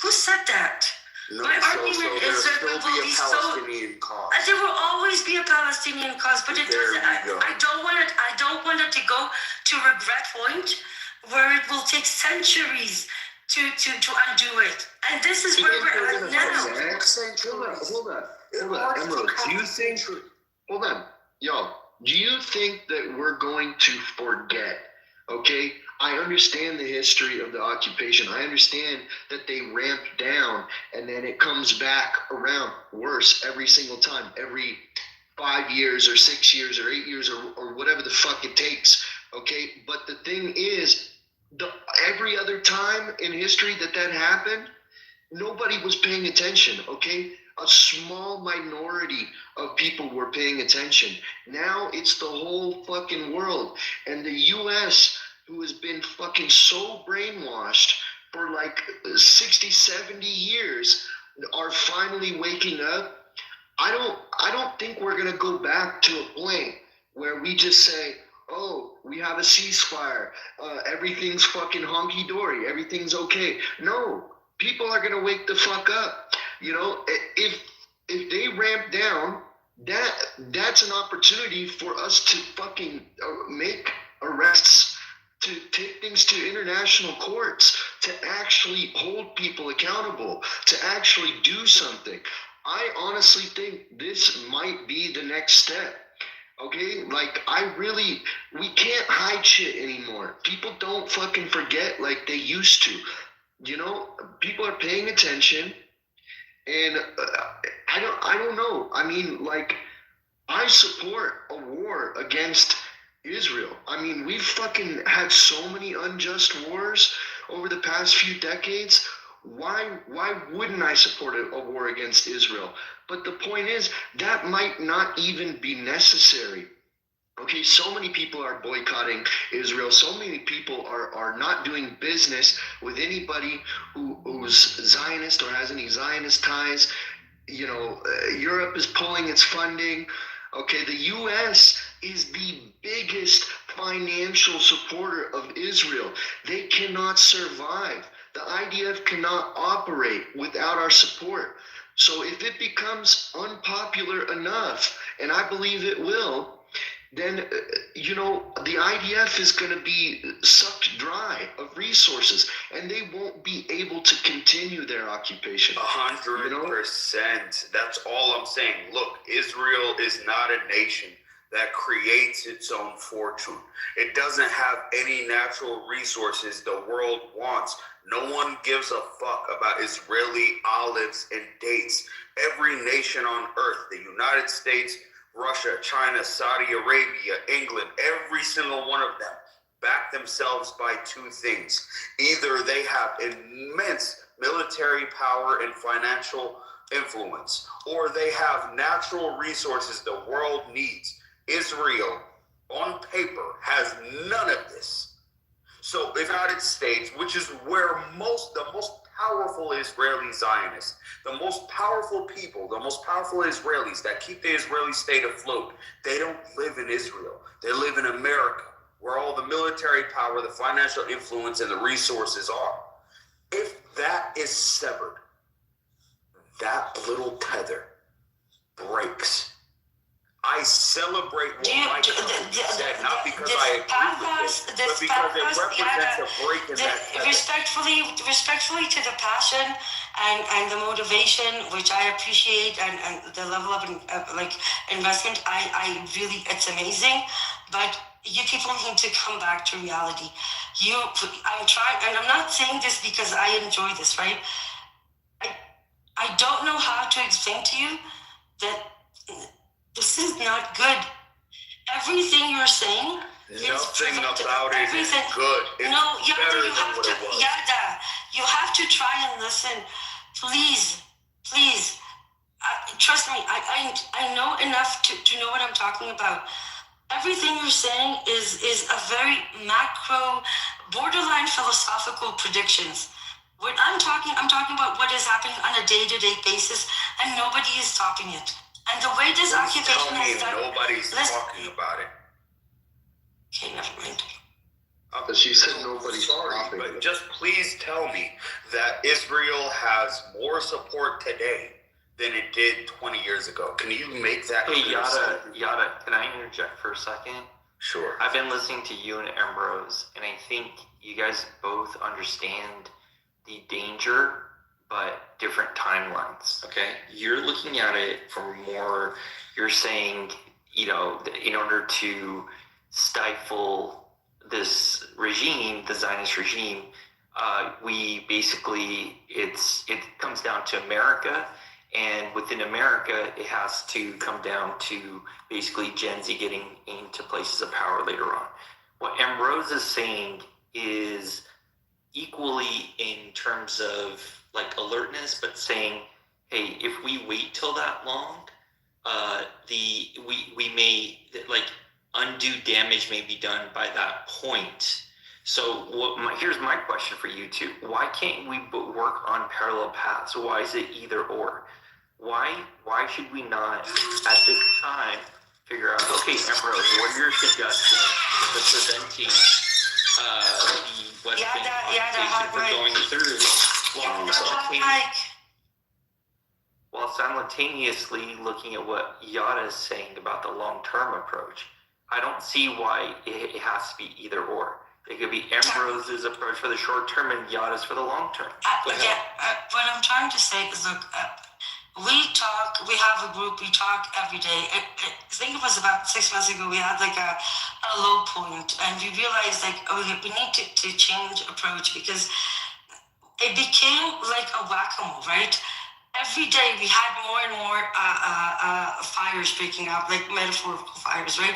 Who said that? No, my argument is that there will be Palestinian cause. There will always be a Palestinian cause, but it doesn't. I don't want it to go to regret point where it will take centuries to undo it. And this is where we're at now. Hold on. Emerald, do you think? Hold on, y'all. Do you think that we're going to forget? Okay, I understand the history of the occupation. I understand that they ramp down and then it comes back around worse every single time, every 5 years or 6 years or 8 years or whatever the fuck it takes. Okay, but the thing is, every other time in history that happened, nobody was paying attention. Okay. A small minority of people were paying attention. Now it's the whole fucking world. And the U.S., who has been fucking so brainwashed for like 60, 70 years, are finally waking up. I don't think we're going to go back to a point where we just say, oh, we have a ceasefire. Everything's fucking honky-dory. Everything's okay. No, people are going to wake the fuck up. If they ramp down, that's an opportunity for us to fucking make arrests, to take things to international courts, to actually hold people accountable, to actually do something. I honestly think this might be the next step. Okay, we can't hide shit anymore. People don't fucking forget like they used to. People are paying attention. And I don't know. I mean, I support a war against Israel. I mean, we've fucking had so many unjust wars over the past few decades. why wouldn't I support a war against Israel? But the point is, that might not even be necessary. Okay, so many people are boycotting Israel. So many people are not doing business with anybody who's Zionist or has any Zionist ties. Europe is pulling its funding. Okay, the U.S. is the biggest financial supporter of Israel. They cannot survive. The IDF cannot operate without our support. So if it becomes unpopular enough, and I believe it will, then, the IDF is going to be sucked dry of resources, and they won't be able to continue their occupation. 100%. That's all I'm saying. Look, Israel is not a nation that creates its own fortune. It doesn't have any natural resources the world wants. No one gives a fuck about Israeli olives and dates. Every nation on earth, the United States, Russia, China, Saudi Arabia, England, every single one of them back themselves by two things. Either they have immense military power and financial influence, or they have natural resources the world needs. Israel, on paper, has none of this. So the United States, which is where the most powerful Israeli Zionists, the most powerful people, the most powerful Israelis that keep the Israeli state afloat, they don't live in Israel. They live in America, where all the military power, the financial influence, and the resources are. If that is severed, that little tether breaks. I celebrate what my country said, not because I agree with it, but because it represents a break in that tether. Respectfully to the passion and the motivation, which I appreciate, and the level of investment, I really, it's amazing. But you people need to come back to reality. I'm trying, and I'm not saying this because I enjoy this, right? I don't know how to explain to you that this is not good. Everything you're saying, nothing about it is good. It's better than what it was. Yada, you have to try and listen. Please. Trust me, I know enough to know what I'm talking about. Everything you're saying is a very macro, borderline philosophical predictions. What I'm talking about what is happening on a day-to-day basis, and nobody is stopping it. And the way this occupation has done... Nobody's talking about it. Okay, never mind. But she said nobody's talking. But just please tell me that Israel has more support today than it did 20 years ago. Can you make that clear? Hey, Yada, can I interject for a second? Sure. I've been listening to you and Ambrose, and I think you guys both understand the danger, but different timelines, okay? You're looking at it from more, you're saying, in order to stifle this regime, the Zionist regime, we basically, it comes down to America, and within America, it has to come down to basically Gen Z getting into places of power later on. What Ambrose is saying is equally in terms of alertness, but saying, hey, if we wait till that long, we may undue damage may be done by that point. So here's my question for you two: why can't we work on parallel paths? Why is it either or? Why should we not at this time figure out? Okay, Ambrose, what are your suggestions for preventing the West Bank occupation from going through while simultaneously looking at what Yada is saying about the long-term approach? I don't see why it has to be either or. It could be Ambrose's approach for the short term and Yada's for the long term. What I'm trying to say is, look, we have a group, we talk every day. I think it was about 6 months ago, we had a low point, and we realized we need to change approach, because it became like a whack-a-mole, right? every day we had more and more fires breaking out, like metaphorical fires, right?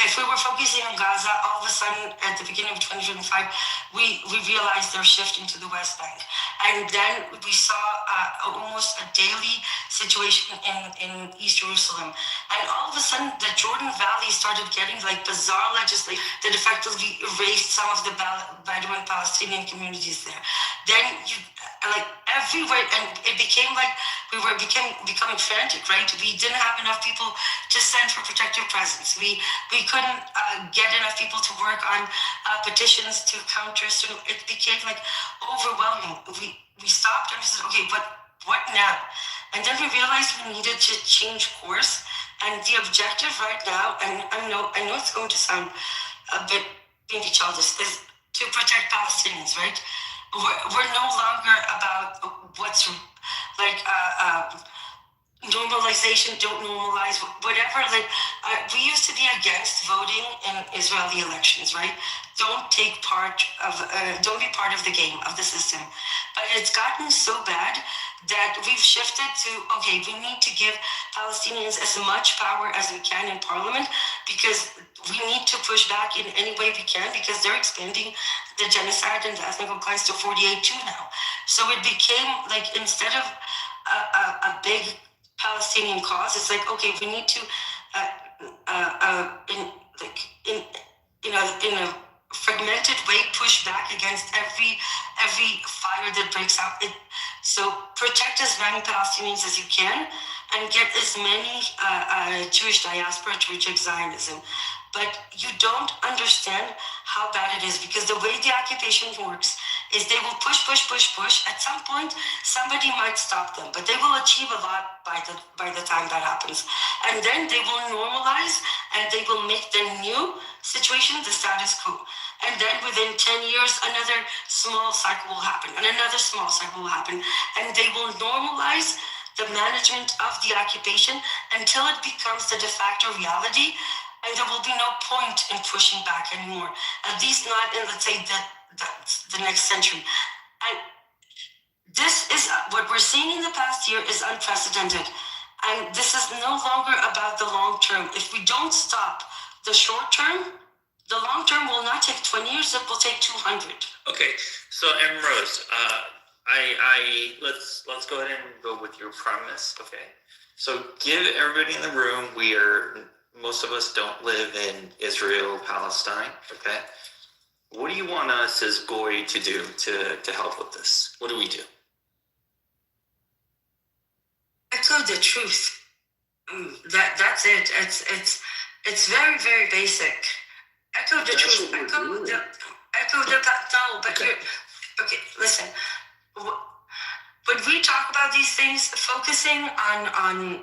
If we were focusing on Gaza, all of a sudden at the beginning of 2025, we realized they're shifting to the West Bank. And then we saw almost a daily situation in East Jerusalem. And all of a sudden, the Jordan Valley started getting like bizarre legislation that effectively erased some of the Bedouin Palestinian communities there. Then you, like everywhere, and it became like we were becoming frantic, right? We didn't have enough people to send for protective presence. We couldn't get enough people to work on petitions to counter. So it became like overwhelming. We stopped and we said, okay, what now? And then we realized we needed to change course. And the objective right now, and I know it's going to sound a bit maybe childish, is to protect Palestinians, right? We're no longer about what's like normalization, don't normalize, whatever. Like we used to be against voting in Israeli elections, right? Don't be part of the game of the system. But it's gotten so bad that we've shifted to, okay, we need to give Palestinians as much power as we can in parliament, because we need to push back in any way we can, because they're expanding the genocide and the ethnic cleanse to 48 too now. So it became like, instead of a big Palestinian cause, it's like, okay, we need to in a fragmented way push back against every fire that breaks out. So protect as many Palestinians as you can and get as many Jewish diaspora to reject Zionism. But you don't understand how bad it is, because the way the occupation works is they will push. At some point, somebody might stop them, but they will achieve a lot by the time that happens. And then they will normalize and they will make the new situation the status quo. And then within 10 years, another small cycle will happen, and another small cycle will happen. And they will normalize the management of the occupation until it becomes the de facto reality. And there will be no point in pushing back anymore, at least not in, let's say, the next century. And this is what we're seeing in the past year is unprecedented. And this is no longer about the long term. If we don't stop the short term, the long term will not take 20 years, it will take 200. Okay, so Emrose, let's go ahead and go with your premise. Okay, so give everybody in the room, most of us don't live in Israel, Palestine. Okay, what do you want us as Goy to do to help with this? What do we do? Echo the truth. That's it. It's very, very basic. Echo the truth. Okay, listen. When we talk about these things, focusing on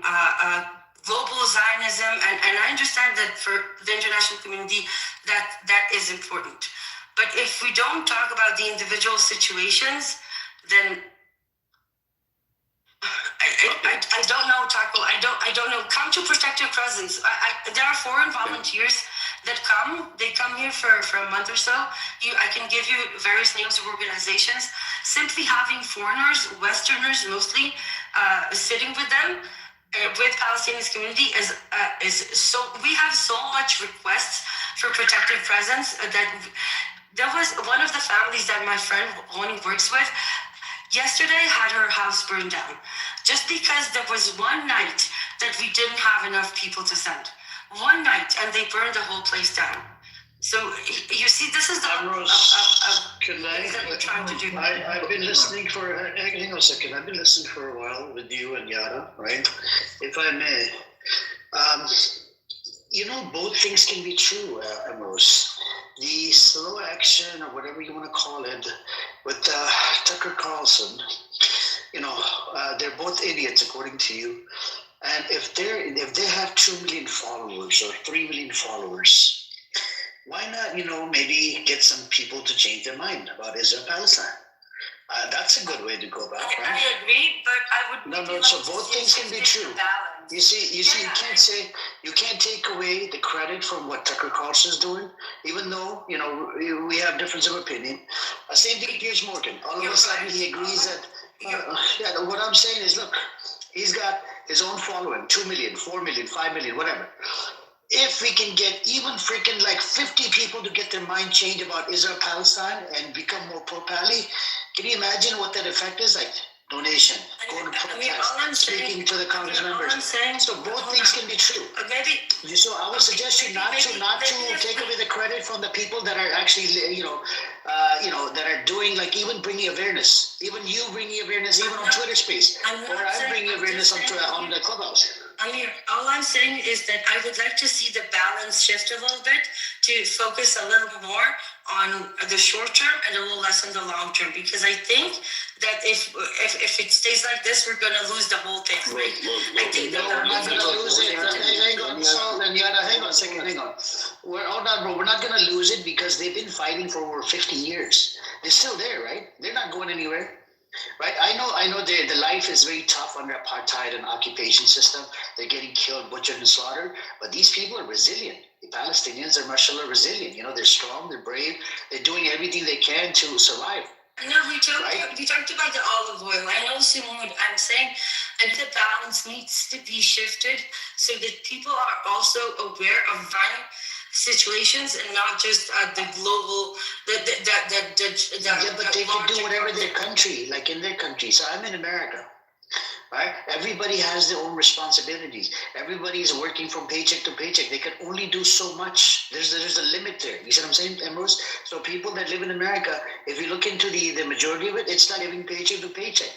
global Zionism, and I understand that for the international community that is important. But if we don't talk about the individual situations, then I don't know, Taco. I don't know. Come to Protective Presence. There are foreign volunteers that come. They come here for a month or so. I can give you various names of organizations. Simply having foreigners, Westerners mostly, sitting with them, with Palestinian community is so. We have so much requests for protective presence that there was one of the families that my friend Ronnie works with. Yesterday had her house burned down just because there was one night that we didn't have enough people to send. One night, and they burned the whole place down. So you see, this is the things that we're trying to do. I've been listening for, hang on a second, I've been listening for a while with you and Yara, right? If I may. Both things can be true, Ambrose. The slow action, or whatever you want to call it, with Tucker Carlson, they're both idiots, according to you. And if they have 2 million followers or 3 million followers, why not, maybe get some people to change their mind about Israel Palestine? That's a good way to go about it, right? I agree, but I would. No. So both things can be true. You see, you can't take away the credit from what Tucker Carlson is doing, even though we have difference of opinion. Same thing with Piers Morgan. All of a sudden, he agrees that Yeah, what I'm saying is, look, he's got his own following, 2 million, 4 million, 5 million, whatever. If we can get even freaking like 50 people to get their mind changed about Israel Palestine and become more pro-Pali, can you imagine what that effect is? Like donation, going to protest, speaking to the Congress members. So both things can be true. Maybe. So I would suggest you not to take away the credit from the people that are actually, that are doing, like, even bringing awareness. Even you bringing awareness, even on Twitter Space, or I'm bringing awareness on the Clubhouse. Amir, all I'm saying is that I would like to see the balance shift a little bit to focus a little more on the short term and a little less on the long term, because I think that if it stays like this, we're going to lose the whole thing. Right? I think that we're not going to lose it. Hang on a second. Hold on, bro. We're not going to lose it because they've been fighting for over 50 years. They're still there, right? They're not going anywhere. Right, I know the life is very tough under apartheid and occupation system. They're getting killed, butchered, and slaughtered. But these people are resilient. The Palestinians are, mashallah, resilient. They're strong, they're brave, they're doing everything they can to survive. No, we talked about the olive oil. I know, Simone, I'm saying, and the balance needs to be shifted so that people are also aware of violent situations and not just the global. But they can do whatever in their country. So I'm in America. Right? Everybody has their own responsibilities. Everybody is working from paycheck to paycheck. They can only do so much. There's a limit there. You see what I'm saying, Ambrose? So people that live in America, if you look into the majority of it, it's not living paycheck to paycheck,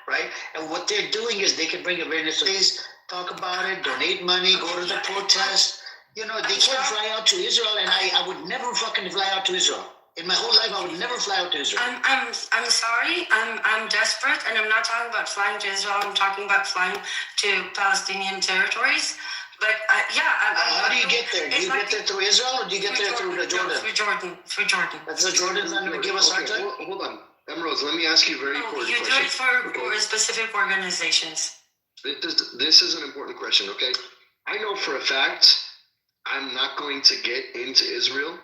right? And what they're doing is they can bring awareness to this, talk about it, donate money, go to the protest. They can't fly out to Israel, and I would never fucking fly out to Israel. In my whole life, I would never fly out to Israel. I'm sorry. I'm desperate, and I'm not talking about flying to Israel. I'm talking about flying to Palestinian territories. But how do you get there? Do you get there through Israel, or do you get there through Jordan? Through Jordan. That's the Jordan's not going to give us hard time. Hold on, Emerald. Let me ask you a very important question. You do it for specific organizations. This is an important question. Okay, I know for a fact I'm not going to get into Israel.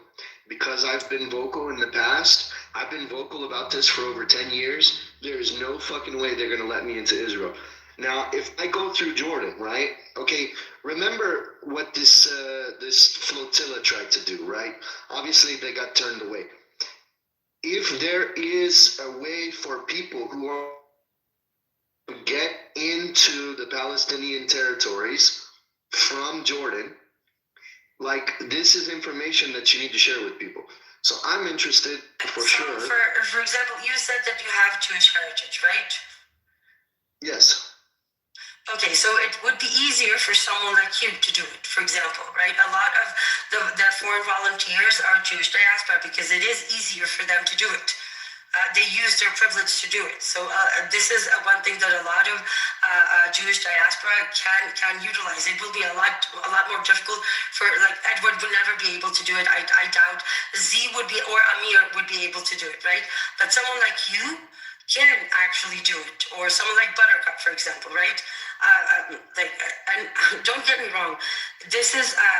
Because I've been vocal in the past, I've been vocal about this for over 10 years. There's no fucking way they're going to let me into Israel. Now, if I go through Jordan, right? Okay, remember what this flotilla tried to do, right? Obviously, they got turned away. If there is a way for people who are to get into the Palestinian territories from Jordan, like, this is information that you need to share with people. So I'm interested for sure. For example, you said that you have Jewish heritage, right? Yes. Okay, so it would be easier for someone like you to do it, for example, right? A lot of the foreign volunteers are Jewish diaspora because it is easier for them to do it. They use their privilege to do it. So this is one thing that a lot of Jewish diaspora can utilize. It will be a lot more difficult for, like, Edward will never be able to do it. I doubt Z would be, or Amir would be able to do it, right? But someone like you can actually do it, or someone like Buttercup, for example, right? And don't get me wrong, this is a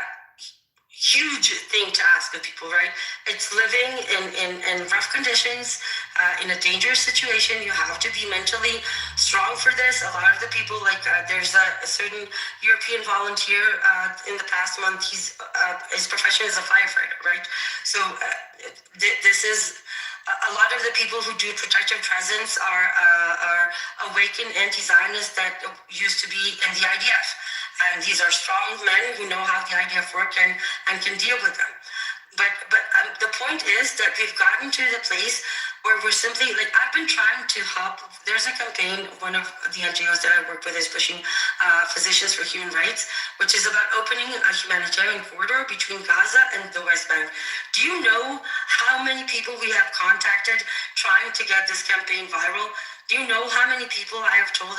huge thing to ask of people, right? It's living in rough conditions, in a dangerous situation. You have to be mentally strong for this. A lot of the people, there's a certain European volunteer in the past month. His profession is a firefighter, right? So this is a lot of the people who do protective presence are awakened anti-Zionists that used to be in the IDF. And these are strong men who know how the IDF work and can deal with them. But the point is that we've gotten to the place where we're simply, like, I've been trying to help. There's a campaign, one of the NGOs that I work with is pushing Physicians for Human Rights, which is about opening a humanitarian corridor between Gaza and the West Bank. Do you know how many people we have contacted trying to get this campaign viral? Do you know how many people I have told?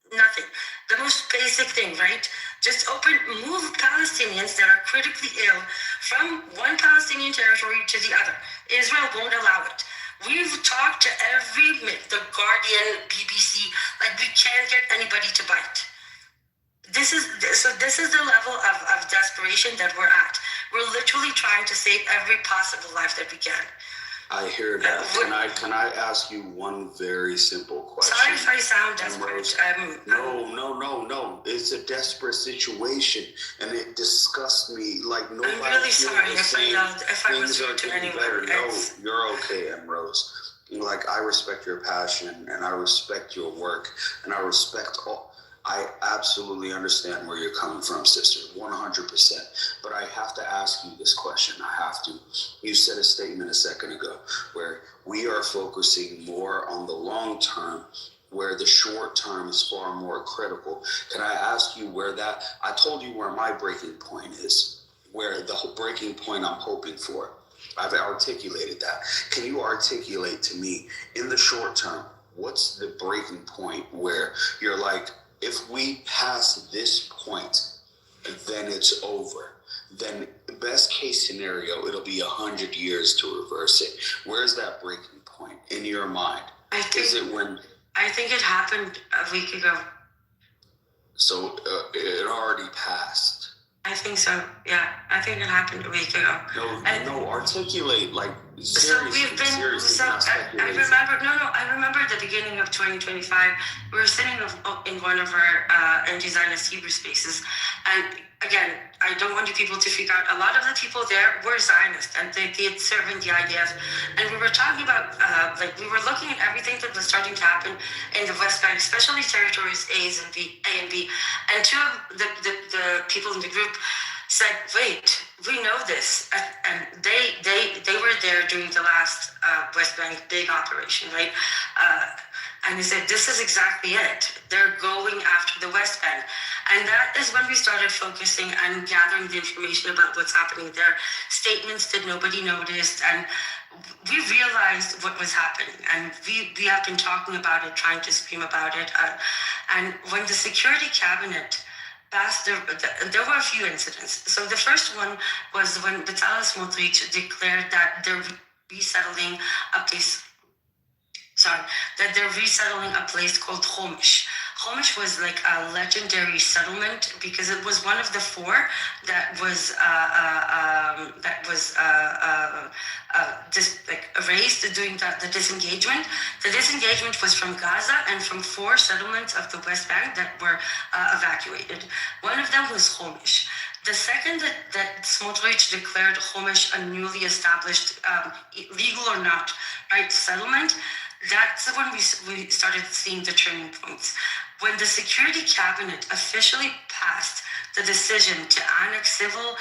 Nothing. The most basic thing, right? Just move Palestinians that are critically ill from one Palestinian territory to the other. Israel won't allow it. We've talked to the Guardian, BBC, like, we can't get anybody to bite. This is the level of desperation that we're at. We're literally trying to save every possible life that we can. I hear that. Can I ask you one very simple question? Sorry if I sound desperate. No. It's a desperate situation, and it disgusts me. Like nobody. I'm really sorry if I was rude to anyone. No, you're okay, Emrose. Like I respect your passion, and I respect your work, and I respect all. I absolutely understand where you're coming from, sister, 100%. But I have to ask you this question. I have to. You said a statement a second ago where we are focusing more on the long term, where the short term is far more critical. Can I ask you where that? I told you where my breaking point is, where the breaking point I'm hoping for. I've articulated that. Can you articulate to me in the short term, what's the breaking point where you're like, if we pass this point, then it's over. Then best case scenario, it'll be 100 years to reverse it. Where's that breaking point in your mind? I think it happened a week ago. So it already passed. I think so. Yeah, I think it happened a week ago. No, articulate like seriously. So we've been. I remember the beginning of 2025. We were sitting in one of our Zionist Hebrew spaces, and again, I don't want you people to figure out. A lot of the people there were Zionists, and they did serving the ideas. And we were talking about, we were looking at everything that was starting to happen in the West Bank, especially territories A and B. And two of the people in the group said, "Wait, we know this," and they were there during the last West Bank big operation, right? And they said, "This is exactly it. They're going after the West Bank." And that is when we started focusing and gathering the information about what's happening there, statements that nobody noticed, and we realized what was happening. And we have been talking about it, trying to scream about it. And when the security cabinet passed, there were a few incidents. So the first one was when Bezalel Smotrich declared that they're resettling a place called Chomish. Chomish was like a legendary settlement because it was one of the four that was erased during the disengagement. The disengagement was from Gaza and from 4 settlements of the West Bank that were evacuated. One of them was Chomish. The second that Smotrich declared Chomish a newly established, legal or not, right, settlement, that's when we started seeing the turning points. When the Security Cabinet officially passed the decision to annex civil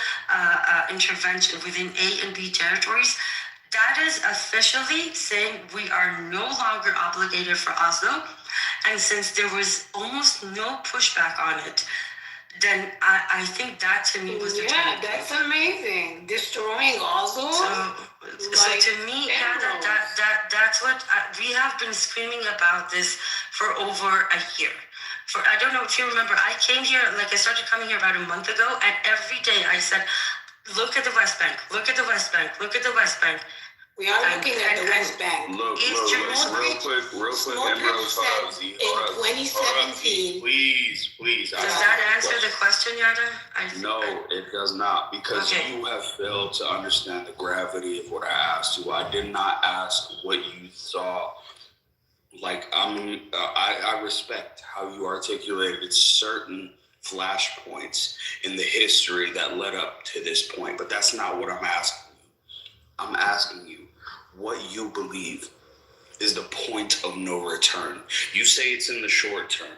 intervention within A and B territories, that is officially saying we are no longer obligated for Oslo. And since there was almost no pushback on it, then I think that to me was the turning point. That's amazing. Destroying Oslo. So to me, that's what we have been screaming about this for over a year. I don't know if you remember, I came here, I started coming here about a month ago, and every day I said, look at the West Bank, look at the West Bank, look at the West Bank. We are looking at the West Bank. Look, real quick, Emrose, in 2017. Please. Does that answer the question, Yada? No, it does not, because you have failed to understand the gravity of what I asked you. I did not ask what you saw. I respect how you articulated certain flashpoints in the history that led up to this point, but that's not what I'm asking you. I'm asking you what you believe is the point of no return. You say it's in the short term.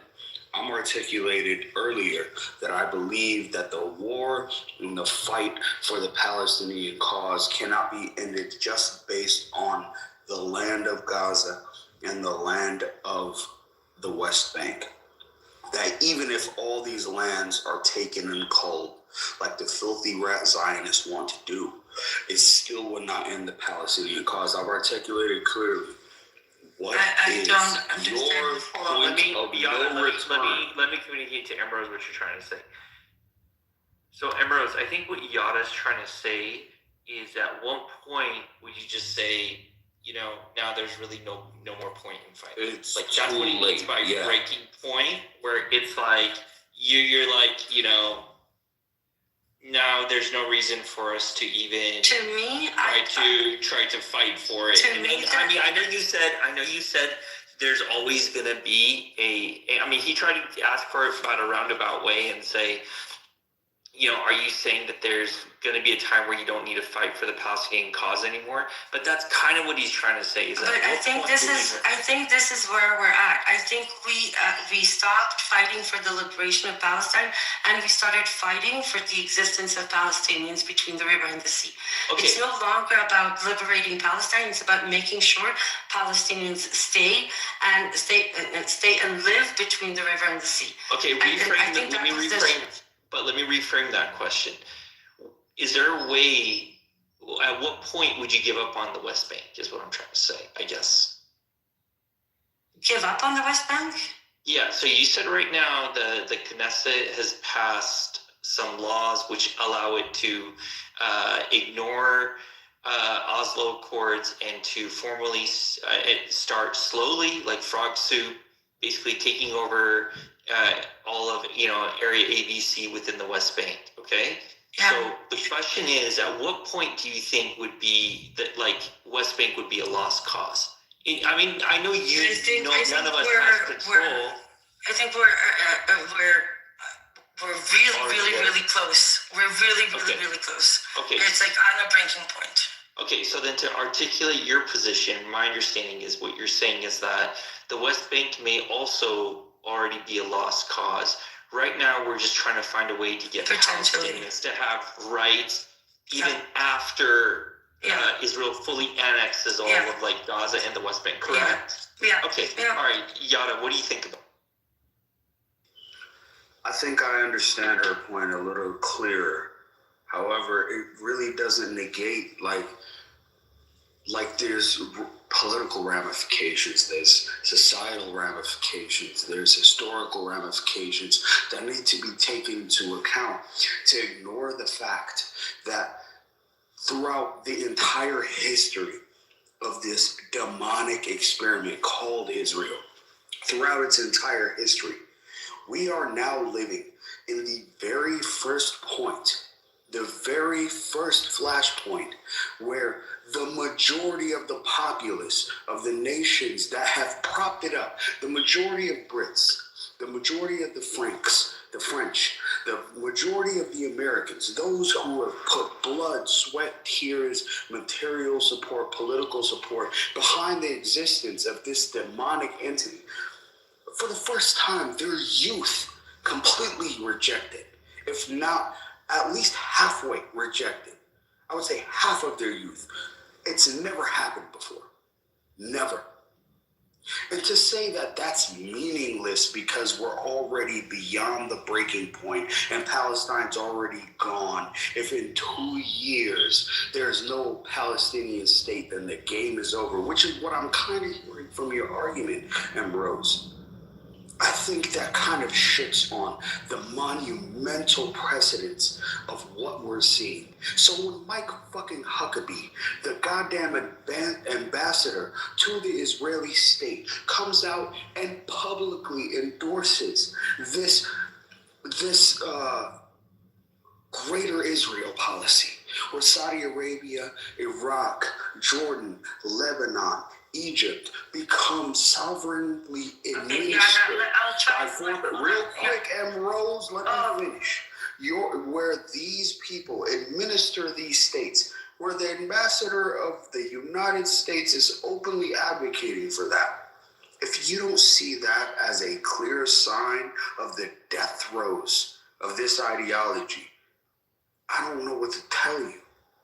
I'm articulated earlier that I believe that the war and the fight for the Palestinian cause cannot be ended just based on the land of Gaza and the land of the West Bank. That even if all these lands are taken and culled, like the filthy rat Zionists want to do, it still would not end the Palestinian cause. I've articulated clearly what is your point of no return. Let me communicate to Emrose what you're trying to say. So Emrose, I think what Yada's trying to say is at one point would you just say, now there's really no more point in fighting. It's that's what he means by breaking point, where it's like you're like, now there's no reason for us to even To me, try to fight for it. To And me, then, I mean, I know you said there's always going to be I mean, he tried to ask for it about a roundabout way and say, you know, are you saying that there's going to be a time where you don't need to fight for the Palestinian cause anymore? But that's kind of what he's trying to say. Is that But I think this is where we're at. I think we stopped fighting for the liberation of Palestine, and we started fighting for the existence of Palestinians between the river and the sea. Okay. It's no longer about liberating Palestine. It's about making sure Palestinians stay and live between the river and the sea. Okay, let me reframe that question. Is there a way, at what point would you give up on the West Bank, is what I'm trying to say, I guess. Give up on the West Bank? Yeah, so you said right now the Knesset has passed some laws which allow it to ignore Oslo Accords and to formally start slowly, like frog soup, basically taking over all of, area ABC within the West Bank, okay? Yeah. So the question is, at what point do you think would be that, like, West Bank would be a lost cause? I mean, I know none of us has control. I think we're really close. We're really close. Okay. It's like on a breaking point. Okay, so then to articulate your position, my understanding is what you're saying is that the West Bank may also already be a lost cause. Right now, we're just trying to find a way to get Palestinians to have rights even after Israel fully annexes all of like Gaza and the West Bank, correct? Yeah. Okay, all right, Yada, what do you think about it? I think I understand her point a little clearer. However, it really doesn't negate like there's political ramifications, there's societal ramifications, there's historical ramifications that need to be taken into account to ignore the fact that throughout the entire history of this demonic experiment called Israel, throughout its entire history, we are now living in the very first point, the very first flashpoint where the majority of the populace of the nations that have propped it up, the majority of Brits, the majority of the Franks, the French, the majority of the Americans, those who have put blood, sweat, tears, material support, political support behind the existence of this demonic entity, for the first time, their youth completely rejected, if not at least halfway rejected. I would say half of their youth. It's never happened before. Never. And to say that that's meaningless because we're already beyond the breaking point and Palestine's already gone, if in 2 years there's no Palestinian state, then the game is over, which is what I'm kind of hearing from your argument, Ambrose. I think that kind of shits on the monumental precedence of what we're seeing. So when Mike fucking Huckabee, the goddamn ambassador to the Israeli state, comes out and publicly endorses this greater Israel policy, where Saudi Arabia, Iraq, Jordan, Lebanon, Egypt become sovereignly administered by foreign. Real quick, Rose, let me finish. Where these people administer these states, where the ambassador of the United States is openly advocating for that. If you don't see that as a clear sign of the death throes of this ideology, I don't know what to tell you.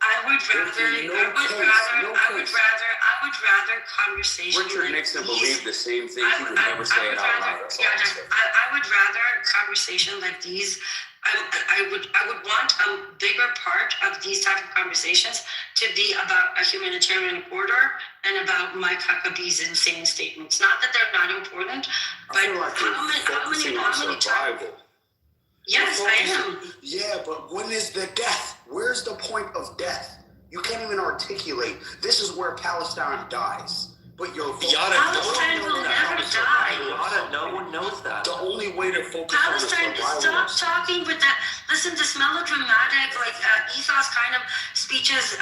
I would rather conversation. Richard Nixon believed the same thing. He would never say it out loud. I would rather conversation like these. I would want a bigger part of these type of conversations to be about a humanitarian corridor and about Mike Huckabee's insane statements. Not that they're not important, but how many times? Yes, I am. Yeah, but when is the death? Where's the point of death? You can't even articulate. This is where Palestine dies. But you're Palestine will never die. Yada, no one knows that. The only way to focus Palestine, on the survival stop of talking with that. Listen, this melodramatic, ethos kind of speeches.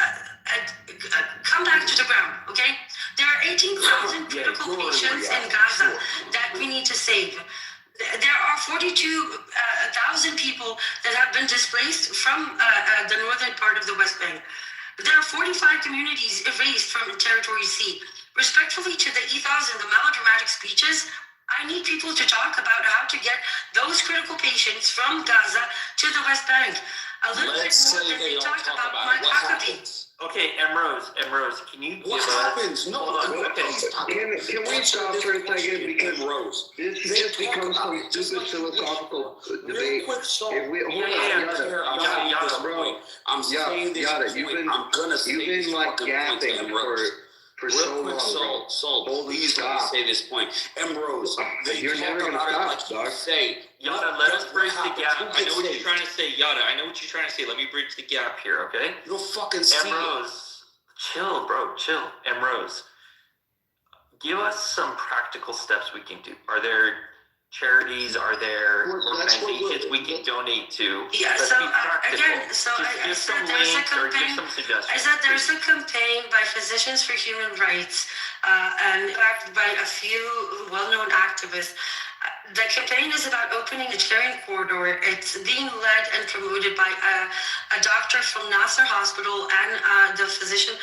Come back to the ground, okay? There are 18,000 critical patients in Gaza that we need to save. There are 42,000 people that have been displaced from the northern part of the West Bank. There are 45 communities erased from Territory C. Respectfully to the ethos and the melodramatic speeches, I need people to talk about how to get those critical patients from Gaza to the West Bank. A little bit more than they talked about Mike Huckabee. Okay, Emrose, can you give what happens? No, nobody's talking. Can we stop for a second because this just becomes some stupid philosophical debate. If we hold on, Yada, I'm saying this. Yada, you've been like yapping for so long. So please let me say this point. Emrose, you're never gonna stop, dog. Say, Yada, let us bridge the gap. I know what you're trying to say, Yada. I know what you're trying to say. Let me bridge the gap here, okay? You'll fucking see. Emrose, chill, bro, chill. Emrose, give us some practical steps we can do. Are there charities? Are there organizations we can donate to? Yeah, Let's so be practical. I said there's a campaign. I said there's a campaign by Physicians for Human Rights and backed by a few well-known activists. The campaign is about opening a caring corridor. It's being led and promoted by a doctor from Nasser Hospital and the physician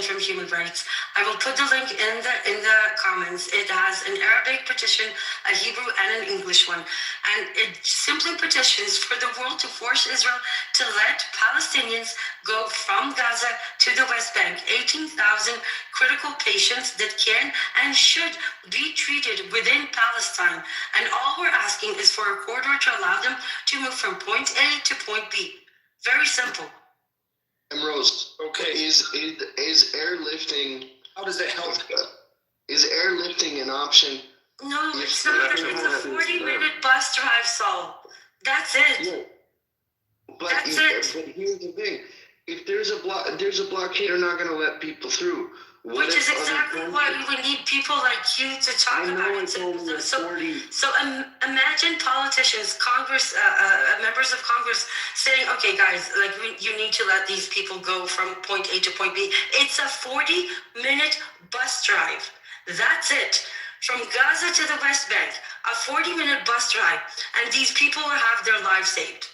from Human Rights. I will put the link in the comments. It has an Arabic petition, a Hebrew, and an English one. And it simply petitions for the world to force Israel to let Palestinians go from Gaza to the West Bank. 18,000 critical patients that can and should be treated within Palestine. And all we're asking is for a corridor to allow them to move from point A to point B. Very simple. Emrose, okay, is airlifting? How does it help? Is airlifting an option? No, it's not. It's a 40-minute bus drive, Saul. That's it. But That's it. But here's the thing: if there's a blockade, they're not going to let people through. Which is exactly why we would need people like you to talk about it. So imagine politicians, Congress, members of Congress saying, okay, guys, like you need to let these people go from point A to point B. It's a 40-minute bus drive. That's it. From Gaza to the West Bank, a 40-minute bus drive, and these people will have their lives saved.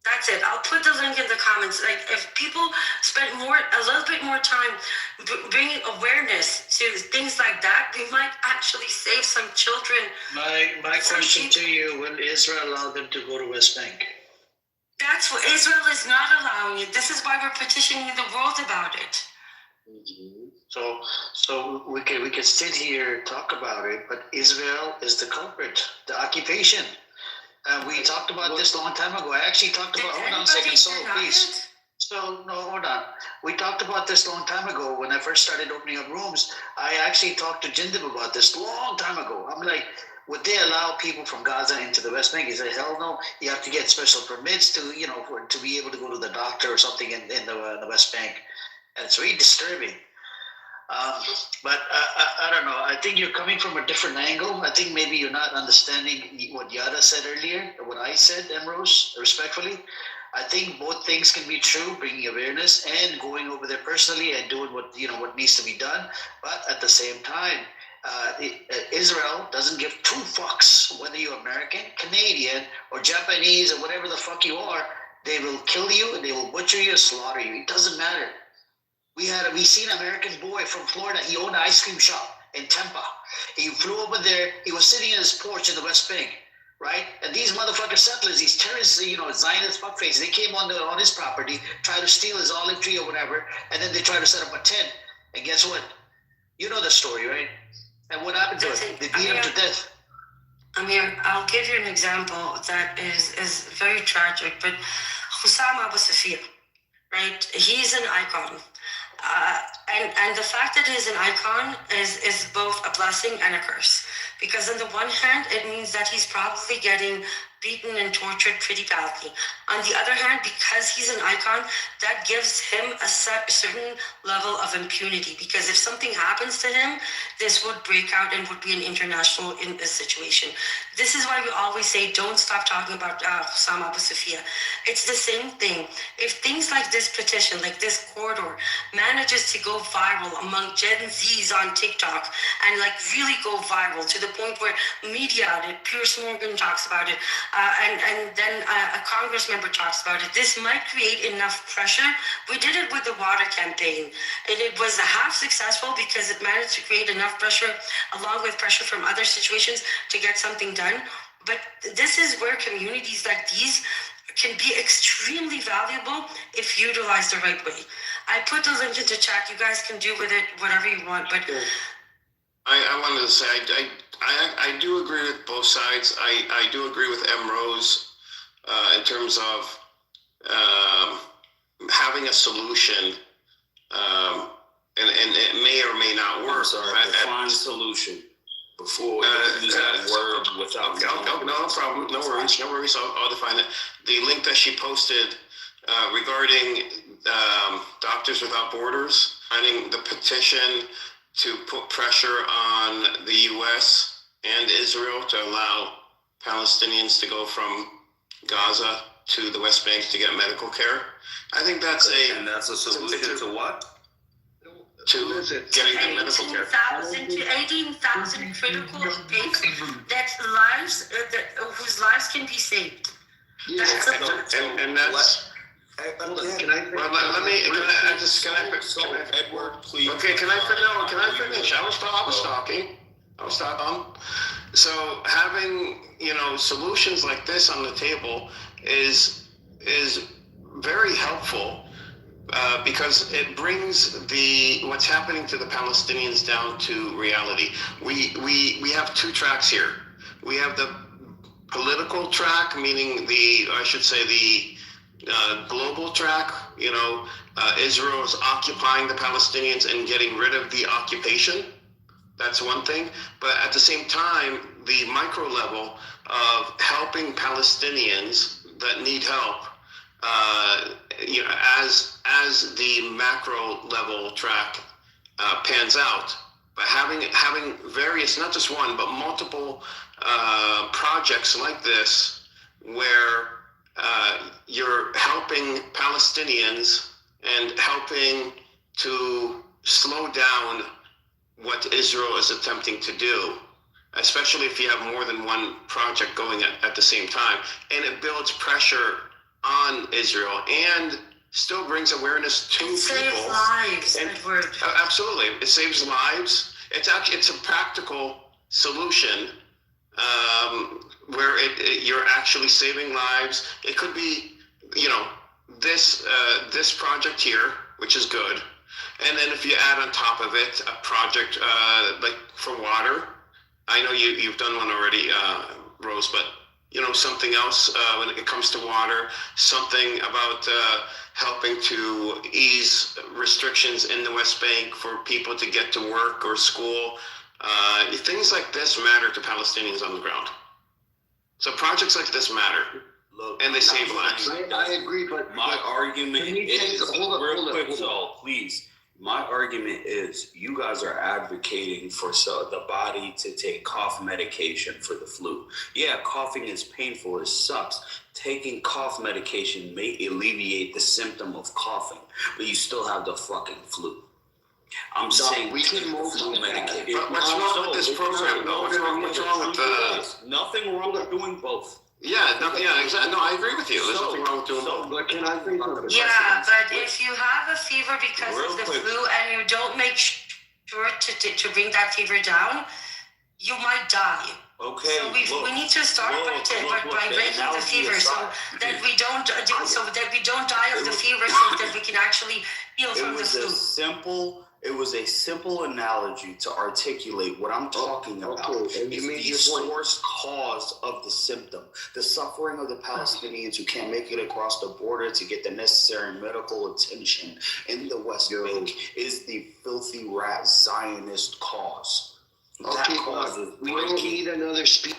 That's it. I'll put the link in the comments. Like, if people spend a little bit more time bringing awareness to things like that, we might actually save some children. My question to you: will Israel allow them to go to West Bank? That's what Israel is not allowing it. This is why we're petitioning the world about it. So we can sit here talk about it, but Israel is the culprit, the occupation. We talked about this a long time ago. I actually talked about. Hold on a second, so please. So no, hold on. We talked about this a long time ago when I first started opening up rooms. I actually talked to Jindab about this a long time ago. I'm like, would they allow people from Gaza into the West Bank? He said, hell no. You have to get special permits to be able to go to the doctor or something in the West Bank, and it's really disturbing. But I don't know. I think you're coming from a different angle. I think maybe you're not understanding what Yada said earlier, what I said, Emrose, respectfully. I think both things can be true, bringing awareness and going over there personally and doing what needs to be done. But at the same time, Israel doesn't give two fucks whether you're American, Canadian, or Japanese, or whatever the fuck you are. They will kill you and they will butcher you and slaughter you. It doesn't matter. We seen an American boy from Florida. He owned an ice cream shop in Tampa. He flew over there. He was sitting in his porch in the West Bank, right? And these motherfucking settlers, these terrorists, Zionist fuckface, they came on his property, tried to steal his olive tree or whatever, and then they tried to set up a tent. And guess what? You know the story, right? And what happened to him? They beat him to death. Amir, I'll give you an example that is very tragic, but Hussam Abu Safir, right? He's an icon. And the fact that he's an icon is both a blessing and a curse, Because on the one hand, it means that he's probably getting beaten and tortured pretty badly. On the other hand, because he's an icon, that gives him a certain level of impunity. Because if something happens to him, this would break out and would be an international situation. This is why we always say, don't stop talking about Osama Abu Sofia. It's the same thing. If things like this petition, like this corridor, manages to go viral among Gen Zs on TikTok and like really go viral to the point where media, Piers Morgan talks about it, and then a Congress member talks about it. This might create enough pressure. We did it with the water campaign. It was half successful because it managed to create enough pressure, along with pressure from other situations, to get something done. But this is where communities like these can be extremely valuable if utilized the right way. I put the link into chat. You guys can do with it whatever you want, but I wanted to say I do agree with both sides. I do agree with M. Rose in terms of having a solution, and it may or may not work. Define solution before we use that word without. No problem. No worries. I'll define it. The link that she posted regarding Doctors Without Borders, signing the petition to put pressure on the U.S. and Israel to allow Palestinians to go from Gaza to the West Bank to get medical care. I think that's a solution to what? To getting the medical care. 18,000 to 18,000 critical pigs whose lives can be saved. And that's. Hold on, can I Edward, please. Okay, can I finish? I was talking. So having, solutions like this on the table is very helpful because it brings what's happening to the Palestinians down to reality. We have two tracks here. We have the political track, meaning the global track. Israel is occupying the Palestinians and getting rid of the occupation. That's one thing. But at the same time, the micro level of helping Palestinians that need help, as the macro level track pans out. But having various, not just one, but multiple projects like this, where you're helping Palestinians and helping to slow down what Israel is attempting to do, especially if you have more than one project going at the same time. And it builds pressure on Israel and still brings awareness to people. It saves lives, Edward. Absolutely. It saves lives. It's a practical solution where you're actually saving lives. It could be, this project here, which is good. And then if you add on top of it a project like for water, I know you've done one already, Rose, but something else when it comes to water, something about helping to ease restrictions in the West Bank for people to get to work or school. Things like this matter to Palestinians on the ground. So projects like this matter. Look, and they save lives. I agree, but my argument is hold on. So please, my argument is you guys are advocating for the body to take cough medication for the flu. Yeah, coughing is painful. It sucks. Taking cough medication may alleviate the symptom of coughing, but you still have the fucking flu. I'm saying we can move flu medication. But what's wrong with this program, though? What's wrong with nothing wrong with doing both. Yeah, exactly. No, I agree with you. There's nothing wrong with doing both. But can I say something? Yeah, but if you have a fever because of the flu and you don't make sure to bring that fever down, you might die. Okay. So we need to start by breaking the fever so that we don't die of the fever, so that we can actually heal from the flu. It was a simple analogy to articulate what I'm talking about. And you the source cause of the symptom. The suffering of the Palestinians who can't make it across the border to get the necessary medical attention in the West Bank is the filthy rat Zionist cause. Okay, causes we don't need another speech.